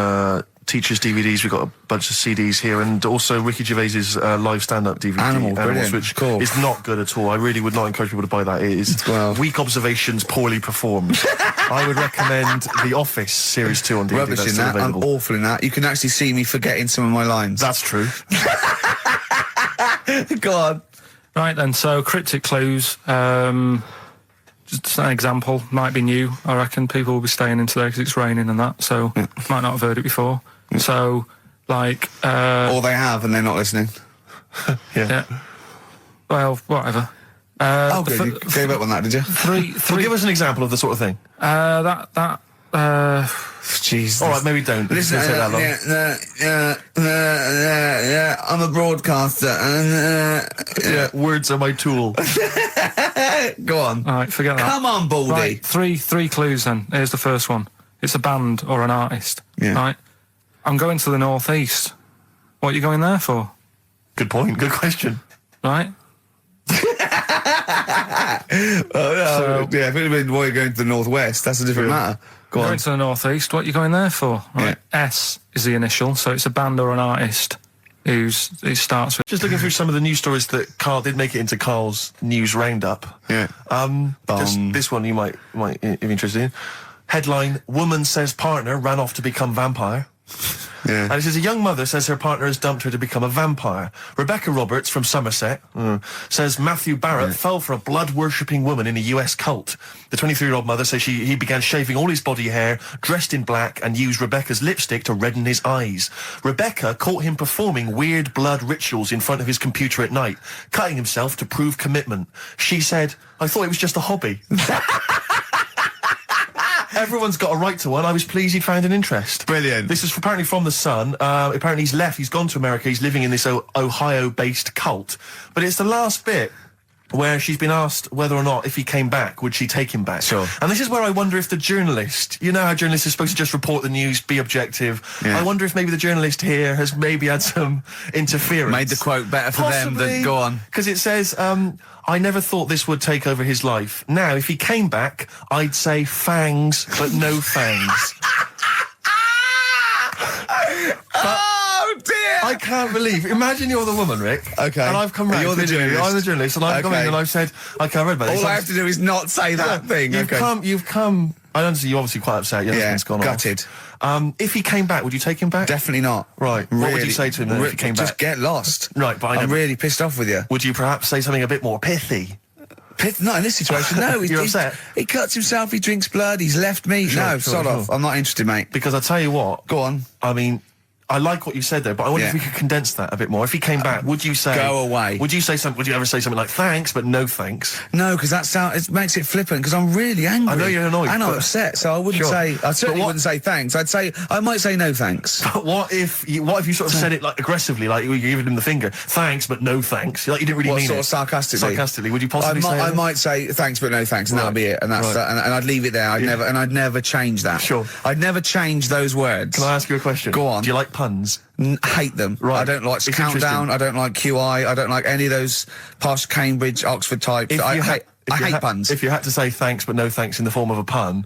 teachers' DVDs. We've got a bunch of CDs here, and also Ricky Gervais's live stand-up DVD, Animals, brilliant. which Cool. is not good at all. I really would not encourage people to buy that. It is weak observations, poorly performed. I would recommend The Office Series 2 on DVD. Rubbish That's in still that. I'm available. awful in that. You can actually see me forgetting some of my lines. That's true. Go on. Right then, so cryptic clues, just an example, might be new, I reckon. People will be staying in today because it's raining and that, so might not have heard it before. So, like... or they have and they're not listening. Yeah. Well, whatever. Good. You gave up on that, did you? Well, give us an example of the sort of thing. Jesus. All right, maybe don't. Listen, Don't say that long. yeah, I'm a broadcaster. Yeah, words are my tool. Go on. All right, forget that. Come on, Baldy. Right, three clues then. Here's the first one. It's a band or an artist. Yeah. Right? I'm going to the northeast. What are you going there for? Good point. Good question. Right? Yeah, if it had been why you're going to the northwest, that's a different matter. Go on. Going to the northeast. What are you going there for? Right. Yeah. S is the initial, so it's a band or an artist it starts with. Just looking through some of the news stories that Carl did make it into Carl's news roundup. Yeah. Just this one you might be interested in. Headline: Woman says partner ran off to become vampire. Yeah. And it says a young mother says her partner has dumped her to become a vampire. Rebecca Roberts from Somerset says Matthew Barrett fell for a blood-worshipping woman in a US cult. The 23-year-old mother says he began shaving all his body hair, dressed in black, and used Rebecca's lipstick to redden his eyes. Rebecca caught him performing weird blood rituals in front of his computer at night, cutting himself to prove commitment. She said, I thought it was just a hobby. Everyone's got a right to one. I was pleased he'd found an interest. Brilliant. This is apparently from The Sun. Apparently he's left. He's gone to America. He's living in this Ohio-based cult. But it's the last bit where she's been asked whether or not, if he came back, would she take him back? Sure. And this is where I wonder if the journalist, you know how journalists are supposed to just report the news, be objective. Yeah. I wonder if maybe the journalist here has maybe had some interference. Made the quote better for them than go on. Because it says, I never thought this would take over his life. Now, if he came back, I'd say fangs, but no fangs. Oh dear! I can't believe. Imagine you're the woman, Rick. Okay. And I've come round. You're the journalist. I'm the journalist, and I've come in and I've said, I can't read about this. All I have to do is not say that thing. You've come. I understand you're obviously quite upset. Your husband's gone gutted. off. If he came back, would you take him back? Definitely not. Right. Really, what would you say to him then if he came back? Just get lost. Right, but I'm really pissed off with you. Would you perhaps say something a bit more pithy? Not in this situation, no. You're upset? He cuts himself, he drinks blood, he's left me. Sod off. I'm not interested, mate. Because I tell you what. Go on. I mean, I like what you said there, but I wonder if we could condense that a bit more. If he came back, would you say... Go away. Would you ever say something like, thanks, but no thanks? No, because it makes it flippant, because I'm really angry. I know you're annoyed. And I'm upset, so I wouldn't say... I certainly wouldn't say thanks. I might say no thanks. But what if you sort of said it like aggressively, like you're giving him the finger, thanks, but no thanks? Like you didn't really mean sort it. of sarcastically? Sarcastically, would you possibly say I that? might say thanks, but no thanks, and that'll be it. And that's and I'd leave it there. I'd never change that. Sure. I'd never change those words. Can I ask you a question? Go on. Do you like puns? Hate them. Right. I don't like It's Countdown. I don't like QI. I don't like any of those posh Cambridge, Oxford types. I hate puns. If you had to say thanks but no thanks in the form of a pun,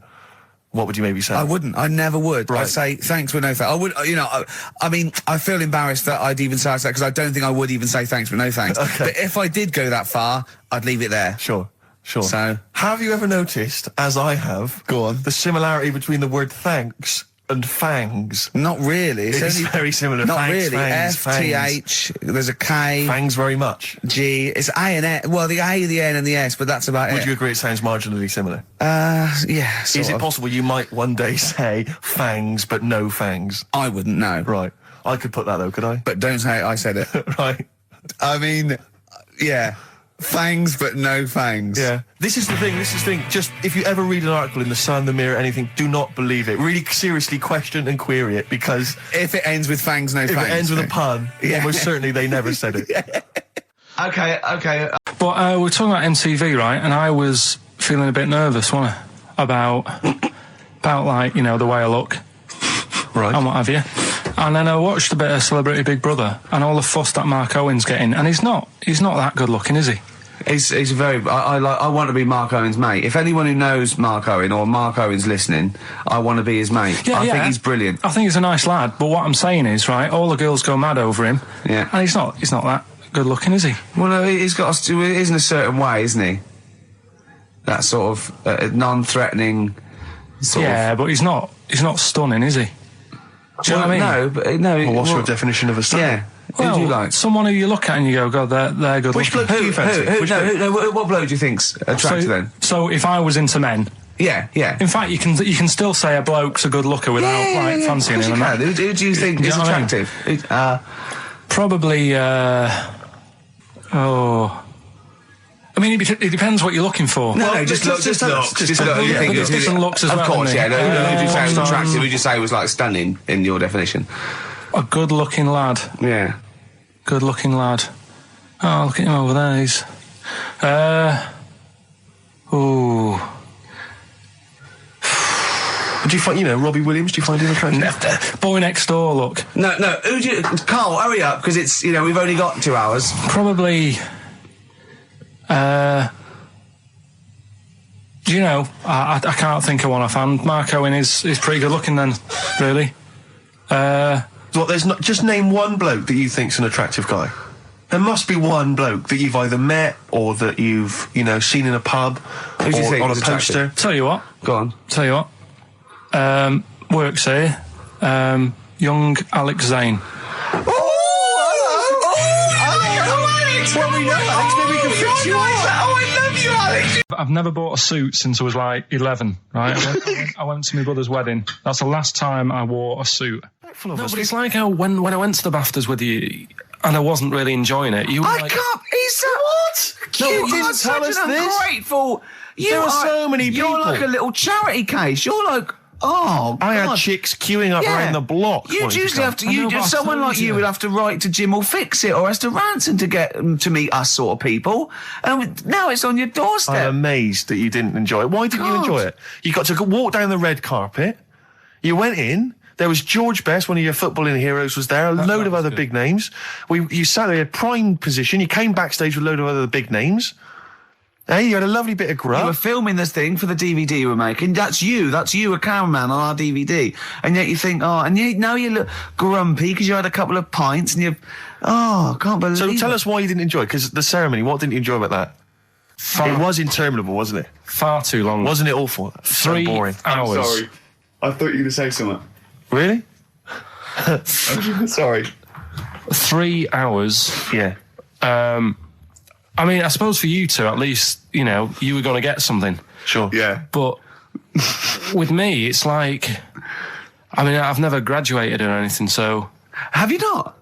what would you maybe say? I wouldn't. I never would. Right. I'd say thanks but no thanks. I would. I mean, I feel embarrassed that I'd even say that because I don't think I would even say thanks but no thanks. Okay. But if I did go that far, I'd leave it there. Sure. So, have you ever noticed, as I have, go on, the similarity between the word thanks and fangs? Not really. It's very similar. Not thanks, really. Fangs, F-T-H, there's a K. Fangs very much. G, it's A and N. Well, the A, the N and the S, but that's about it. Would you agree it sounds marginally similar? Yeah, Is it possible you might one day say fangs but no fangs? I wouldn't know. Right. I could put that though, could I? But don't say I said it. Right. I mean, yeah. Fangs, but no fangs. Yeah. This is the thing. Just, if you ever read an article in The Sun, The Mirror, anything, do not believe it. Really seriously question and query it, because... If it ends with fangs, no fangs. If it ends with a pun, almost certainly they never said it. Okay. But we're talking about MTV, right? And I was feeling a bit nervous, wasn't I? About like, the way I look. Right. And what have you. And then I watched a bit of Celebrity Big Brother and all the fuss that Mark Owen's getting, and he's not that good looking, is he? He's very. I want to be Mark Owen's mate. If anyone who knows Mark Owen or Mark Owen's listening, I want to be his mate. I think he's brilliant. I think he's a nice lad. But what I'm saying is, right, all the girls go mad over him. Yeah. And he's not that good looking, is he? Well, no, he's got. He is in a certain way, isn't he? That sort of non-threatening. But he's not stunning, is he? Do you know what I mean? No. Well, what's your definition of a stunning? Yeah. Well, who do you like? Someone who you look at and you go, God, they're good Which looking. bloke do you fancy? What bloke do you think's attractive then? So if I was into men... Yeah. In fact, you can still say a bloke's a good looker without fancying him. Who do you think is attractive? Probably, I mean, it depends what you're looking for. No, just look. Just look. You think it's different looks as well. Of course, yeah. Who would you say was attractive? Who would you say was like stunning in your definition? A good-looking lad. Yeah. Good-looking lad. Oh, look at him over there. He's. Do you find, Robbie Williams? Do you find him attractive? Boy Next Door. Look. No. Who do you? Carl, hurry up, because it's we've only got 2 hours. Probably. I can't think of one offhand. Mark Owen is pretty good looking then, really. There's not. Just name one bloke that you think's an attractive guy. There must be one bloke that you've either met or that you've seen in a pub Who do you think on a is poster. Attractive? Tell you what. Go on. Tell you what. Works here. Young Alex Zane. Well, we know Alex, maybe we can fix you up. I love you, Alex. I've never bought a suit since I was like 11, right? I went to my brother's wedding. That's the last time I wore a suit. No, but it's like how when I went to the BAFTAs with you and I wasn't really enjoying it, you were I can't. He's what? No, You you are didn't tell such us an this. ungrateful. There are so many You're people. like a little charity case. You're like, oh, I had God. chicks queuing up Yeah. around the block. You'd wanting usually come. have to. I know, You but just I someone told like you you. would have to write to Jim or Fix It or Esther Ranson to get them to meet us sort of people. And now it's on your doorstep. I'm amazed that you didn't enjoy it. Why didn't you God. enjoy it? You got to walk down the red carpet. You went in. There was George Best, one of your footballing heroes, was there. A load of other big names. You sat there in prime position. You came backstage with a load of other big names. Hey, you had a lovely bit of grub. You were filming this thing for the DVD you were making. That's you, a cameraman on our DVD. And yet you think, now you look grumpy because you had a couple of pints and I can't believe So it. tell us why you didn't enjoy it, because the ceremony, what didn't you enjoy about that? It was interminable, wasn't it? Far too long. Wasn't it awful? 3 So boring. hours. I thought you were going to say something. Really? Sorry. 3 hours. Yeah. I mean, I suppose for you two, at least, you know, you were going to get something. Sure. Yeah. But with me, it's like, I mean, I've never graduated or anything, so Have you not?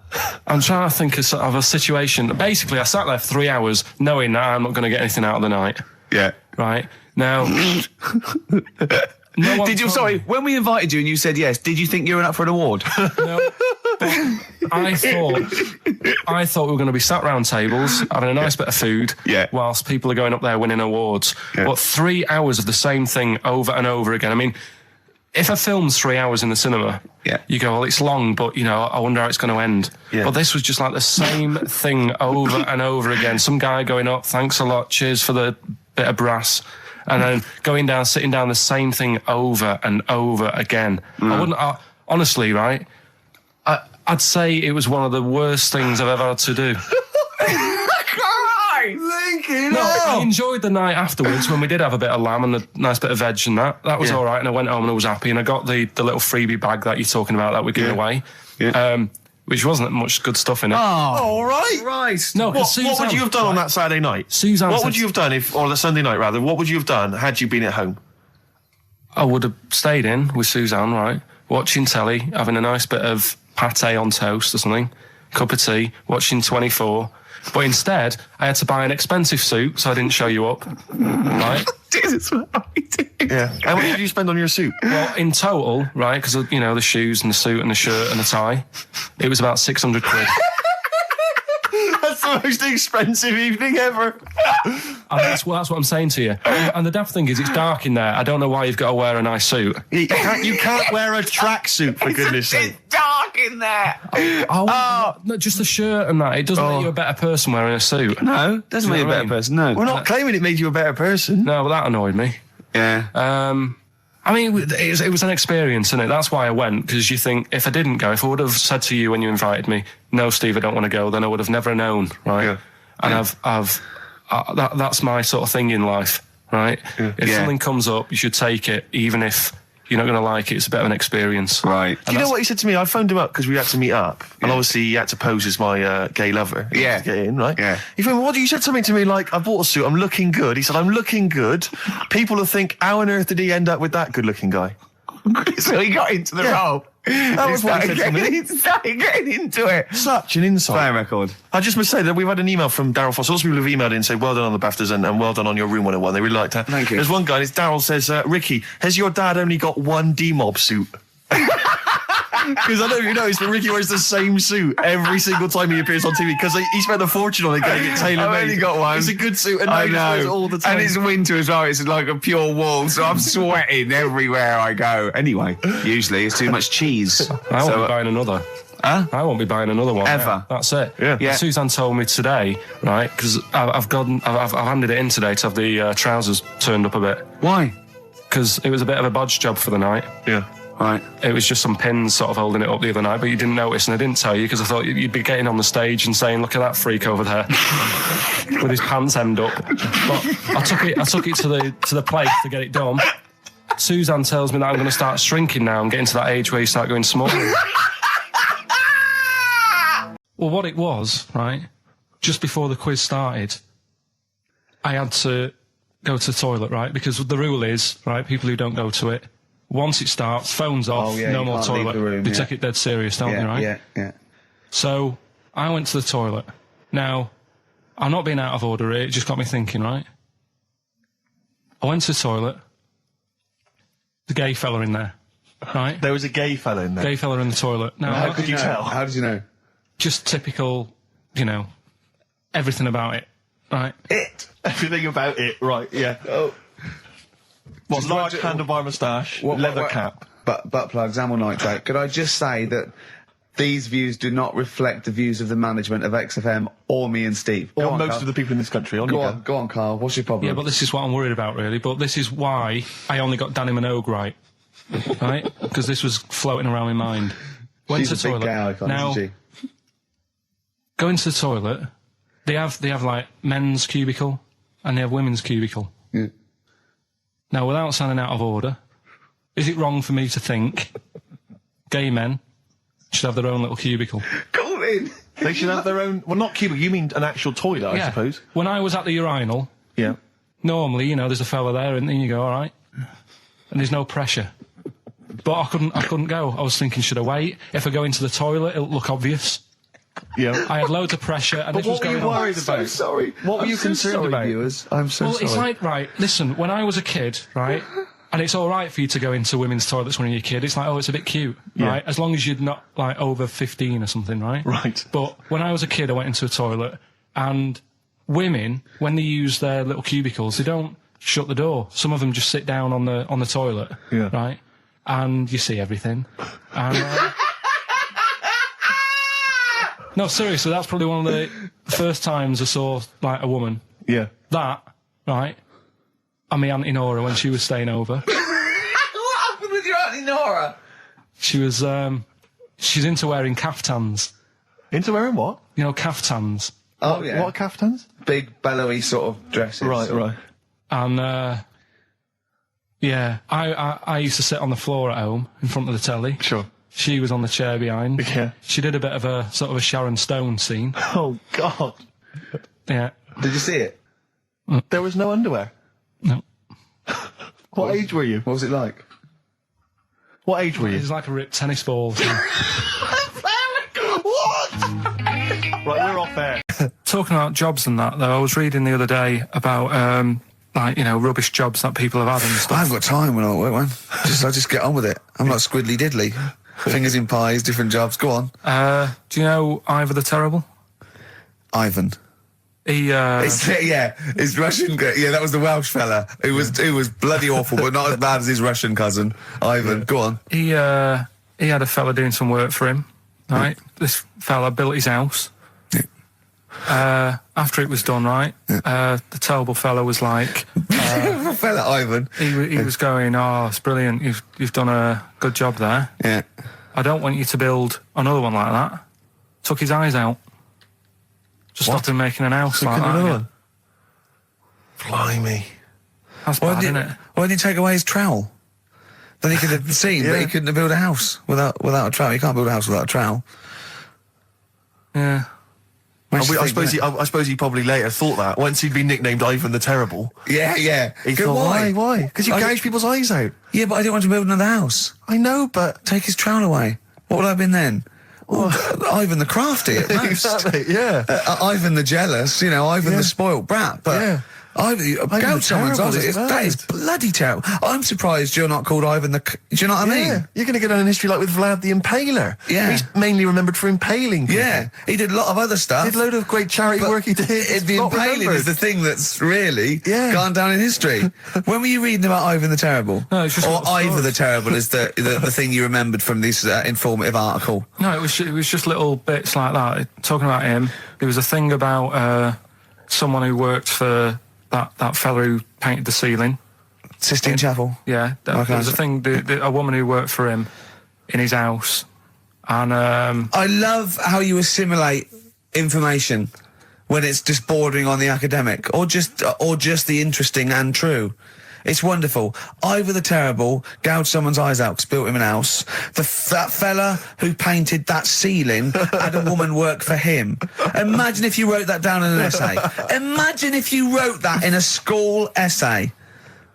I'm trying to think of a situation. Basically, I sat there for 3 hours knowing that I'm not going to get anything out of the night. Yeah. Right? Now... no one Did you? told Sorry, me. when we invited you and you said yes, did you think you were up for an award? No, but I thought we were going to be sat round tables having a nice bit of food, Yeah. whilst people are going up there winning awards. Yeah. But 3 hours of the same thing over and over again. I mean, if a film's 3 hours in the cinema, Yeah. you go, well, it's long, but, you know, I wonder how it's going to end. Yeah. But this was just like the same thing over and over again. Some guy going up, thanks a lot, cheers for the bit of brass. And then going down, sitting down, the same thing over and over again. Honestly, right, I'd say it was one of the worst things I've ever had to do. Lincoln! No, I enjoyed the night afterwards when we did have a bit of lamb and a nice bit of veg and that. That was Yeah. all right, and I went home and I was happy, and I got the little freebie bag that you're talking about that we're giving away, which wasn't much good stuff in it. Oh, All right. Christ. No, What, because what would you have done on that Saturday night? Suzanne What said- would you have done or the Sunday night rather? What would you have done had you been at home? I would have stayed in with Suzanne, right, watching telly, having a nice bit of pate on toast or something, cup of tea, watching 24. But instead, I had to buy an expensive suit, so I didn't show you up, right? Jesus, what are we doing? Yeah. How much did you spend on your suit? Well, in total, right, because, you know, the shoes and the suit and the shirt and the tie, it was about 600 quid. That's the most expensive evening ever. And that's what I'm saying to you. And the daft thing is, it's dark in there. I don't know why you've got to wear a nice suit. You can't wear a tracksuit, for goodness sake. It's dark in there. No, just the shirt and that. It doesn't make you a better person wearing a suit. No, doesn't Do make you you a know what I better mean? person, no. We're not claiming it made you a better person. No, but that annoyed me. Yeah. I mean, it was an experience, innit? That's why I went, because you think, if I didn't go, if I would have said to you when you invited me, no, Steve, I don't want to go, then I would have never known, right? Yeah. And that's my sort of thing in life, right? If Yeah. something comes up, you should take it, even if you're not going to like it. It's a bit of an experience. Right. Do you know what he said to me? I phoned him up because we had to meet up, and obviously he had to pose as my gay lover. Yeah. To get in, right? Yeah. He phoned me, what? You said something to me like, I bought a suit, I'm looking good. He said, I'm looking good. People will think, how on earth did he end up with that good-looking guy? So he got into the role. That was what he said to me. He started getting into it. Such an insight. Play a record. I just must say that we've had an email from Daryl Foss. Lots of people have emailed in and say, well done on the BAFTAs and well done on your Room 101. They really liked that. Thank you. There's one guy, Daryl says, Ricky, has your dad only got one D-Mob suit? Because I don't know if you noticed, but Ricky wears the same suit every single time he appears on TV because he spent a fortune on it getting it tailor-made. I've only got one. It's a good suit and I he just wears it know. all the time. And it's winter as well. It's like a pure wool, so I'm sweating everywhere I go. Anyway, usually it's too much cheese. I won't be buying another. Huh? I won't be buying another one. Ever. That's it. Yeah. Suzanne told me today, right, because I've handed it in today to have the trousers turned up a bit. Why? Because it was a bit of a bodge job for the night. Yeah. Right. It was just some pins sort of holding it up the other night, but you didn't notice, and I didn't tell you because I thought you'd be getting on the stage and saying, "Look at that freak over there with his pants hemmed up." But I took it to the place to get it done. Suzanne tells me that I'm going to start shrinking now and getting to that age where you start going small. Well, what it was, right? Just before the quiz started, I had to go to the toilet, right? Because the rule is, right, people who don't go to it, once it starts, phones off, no more toilet. They take it dead serious, don't they, right? Yeah. So I went to the toilet. Now, I'm not being out of order here, it just got me thinking, right? I went to the toilet. The gay fella in there, right? There was a gay fella in there. Gay fella in the toilet. Now, How could you tell? How did you know? just typical, you know, everything about it, right? Everything about it, right, yeah. Oh. What, Just large imagine- handlebar moustache, leather cap. Butt plugs, ammo nitrate. Could I just say that these views do not reflect the views of the management of XFM or me and Steve. Or Go on, most Carl. of the people in this country. Go on, Carl. What's your problem? Yeah, but this is what I'm worried about, really. But this is why I only got Danny Minogue right. Right? Because this was floating around my mind. Went She's to a the big toilet. gay icon, Now, isn't she? go into the toilet. They have like men's cubicle and they have women's cubicle. Yeah. Now, without sounding out of order, is it wrong for me to think gay men should have their own little cubicle? Go in. They should have their own... Well, not cubicle, you mean an actual toilet, I suppose. When I was at the urinal, Yeah. normally, you know, there's a fella there and then you go, all right. And there's no pressure. But I couldn't go. I was thinking, should I wait? If I go into the toilet, it'll look obvious. Yeah. I had loads of pressure and But this was what were going you on. worried about? I'm so sorry. What were you so concerned sorry, about? viewers? I'm so Well, sorry. it's like, right, listen, when I was a kid, right, and it's all right for you to go into women's toilets when you're a kid, it's like, oh, it's a bit cute, Yeah. right, as long as you're not, like, over 15 or something, right? Right. But when I was a kid, I went into a toilet, and women, when they use their little cubicles, they don't shut the door. Some of them just sit down on the toilet, Yeah. right, and you see everything. And, no, seriously, that's probably one of the first times I saw, like, a woman. Yeah. That, right, and my Auntie Nora when she was staying over. What happened with your Auntie Nora? She was, she's into wearing caftans. Into wearing what? You know, caftans. Oh, yeah. What caftans? Big, bellowy sort of dresses. Right. And, yeah, I used to sit on the floor at home in front of the telly. Sure. She was on the chair behind. Yeah. She did a bit of a sort of a Sharon Stone scene. Oh, God. Yeah. Did you see it? There was no underwear. No. What age were you? What was it like? What age were It you? was like a ripped tennis ball. What? Right, we're off there. Talking about jobs and that, though, I was reading the other day about, like, you know, rubbish jobs that people have had and stuff. I haven't got time when I'm at work, man. I just get on with it. I'm not squiddly diddly. Fingers in pies, different jobs. Go on. Do you know Ivor the Terrible? Ivan. He, His Russian. Yeah, that was the Welsh fella. Who was bloody awful, but not as bad as his Russian cousin, Ivan. Go on. He had a fella doing some work for him, right? This fella built his house. After it was done, right, the terrible fella was like... fella Ivan. He was going, oh, it's brilliant, you've done a good job there. Yeah. I don't want you to build another one like that. Took his eyes out. Just stopped him making an house like that. another Yeah. one? Blimey. That's bad, isn't it? Why didn't he take away his trowel? Then he could have seen, but he couldn't have built a house without a trowel. You can't build a house without a trowel. Yeah. Makes I you suppose think, I suppose he probably later thought that once he'd been nicknamed Ivan the Terrible. Yeah. He Go, thought, why? Because you gouge people's eyes out. Yeah, but I didn't want to build another house. I know, but Take his trowel away. What would I have been then? Ivan the crafty at most. exactly, yeah. Ivan the jealous, you know, Ivan the spoilt brat. But Yeah. Gouge someone's terrible eyes. is That is bad. bloody terrible. I'm surprised you're not called Ivan the... Do you know what I mean? Yeah, you're going to go down in history like with Vlad the Impaler. Yeah. He's mainly remembered for impaling people. Yeah, he did a lot of other stuff. Did a load of great charity But work he did. It's the not impaling remembered. is the thing that's really Yeah. gone down in history. When were you reading about Ivan the Terrible? No, it's just or little Ivor stories. the Terrible is the thing you remembered from this informative article. No, it was just little bits like that. Talking about him, there was a thing about someone who worked for that fella who painted the ceiling. Sistine Chapel. Yeah, there was a thing, a woman who worked for him in his house. And, I love how you assimilate information when it's just bordering on the academic, or just the interesting and true. It's wonderful. Ivor the Terrible gouged someone's eyes out 'cause built him an house. That fella who painted that ceiling had a woman work for him. Imagine if you wrote that down in an essay. Imagine if you wrote that in a school essay.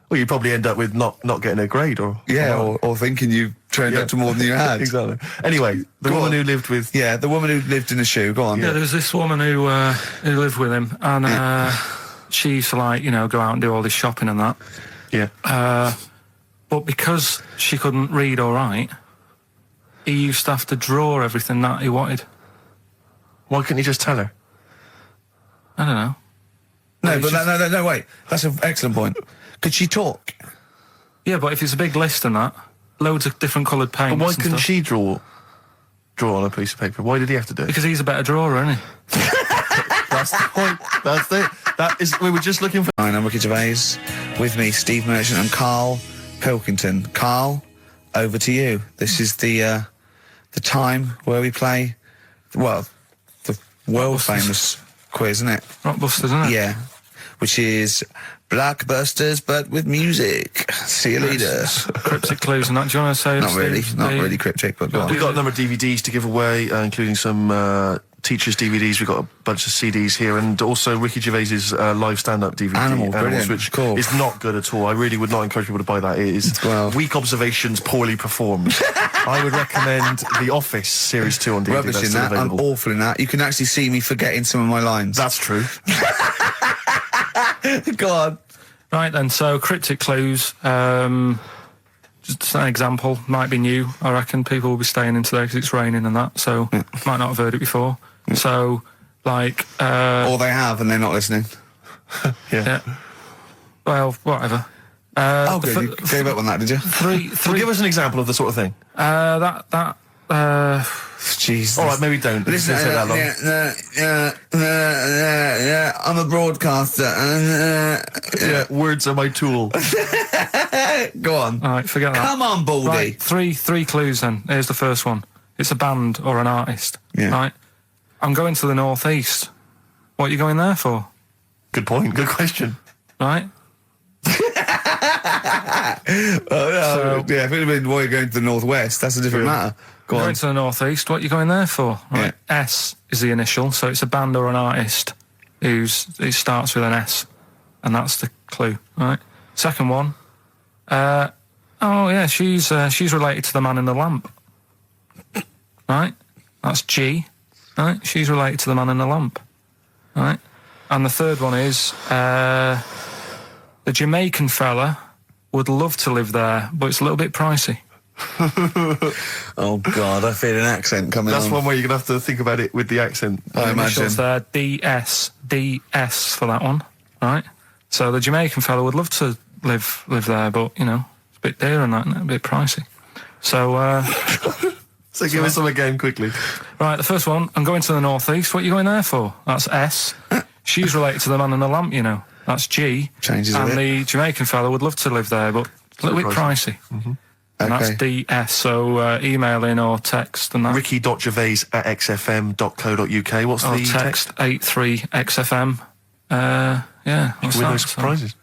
Well, you'd probably end up with not getting a grade or... Yeah, or thinking you turned up to more than you had. Exactly. Anyway, the woman who lived with... Yeah, the woman who lived in a shoe. Go on. Yeah, there was this woman who lived with him, and she used to, like, you know, go out and do all this shopping and that. Yeah. But because she couldn't read or write, he used to have to draw everything that he wanted. Why couldn't he just tell her? I don't know. No, but no, wait. That's an excellent point. Could she talk? Yeah, but if it's a big list and that, loads of different coloured paints. But why and couldn't stuff. she draw on a piece of paper? Why did he have to do it? Because he's a better drawer, isn't he? That's the point. That's it. That is. We were just looking for. I'm Ricky Gervais. With me, Steve Merchant and Karl Pilkington. Karl, over to you. This is the time where we play, well, the world famous quiz, isn't it? Rockbusters, isn't it? Yeah. Which is Blockbusters, but with music. See you later. Cryptic clues and that. Do you want to say? Not really. Steve? Not really cryptic, but go on. We've got a number of DVDs to give away, including some teachers' DVDs. We've got a bunch of CDs here, and also Ricky Gervais's live stand-up DVD, Animals, brilliant. which Cool. is not good at all. I really would not encourage people to buy that. It is weak observations, poorly performed. I would recommend The Office Series 2 on DVD. Rubbish That's in still that. I'm available. awful in that. You can actually see me forgetting some of my lines. That's true. Go on. Right then, so cryptic clues. Just an example, might be new. I reckon people will be staying in today because it's raining and that, so might not have heard it before. So, like... or they have and they're not listening. Yeah. Well, whatever. Oh, good. You gave up on that, did you? Well, give us an example of the sort of thing. Jesus. All right, maybe don't. Listen, Don't say that long. yeah, I'm a broadcaster. Yeah, words are my tool. Go on. All right, forget that. Come on, Baldy. Right, three clues then. Here's the first one. It's a band or an artist. Yeah. Right? I'm going to the northeast. What are you going there for? Good point. Good question. Right? Yeah, if it had been why you're going to the northwest, that's a different matter. Go on. Going to the northeast. What are you going there for? Right. Yeah. S is the initial, so it's a band or an artist it starts with an S, and that's the clue. Right. Second one. She's related to the man in the lamp. Right. That's G. Right. She's related to the man in the lamp. Right. And the third one is the Jamaican fella would love to live there, but it's a little bit pricey. Oh, God, I feel an accent coming That's on. one where you're going to have to think about it with the accent. I imagine. Initials there, DS for that one, right? So the Jamaican fella would love to live there, but, you know, it's a bit dear and that, and a bit pricey. So, So give us some again, quickly. right, the first one, I'm going to the northeast. What are you going there for? That's S. She's related to the man in the lamp, you know. That's G. Changes a and bit. the Jamaican fella would love to live there, but a little bit pricey. Mm-hmm. And Okay. that's DS, so email in or text and that. Ricky.gervais@xfm.co.uk. What's or the text 83XFM. Yeah, what's Win that? those So prizes.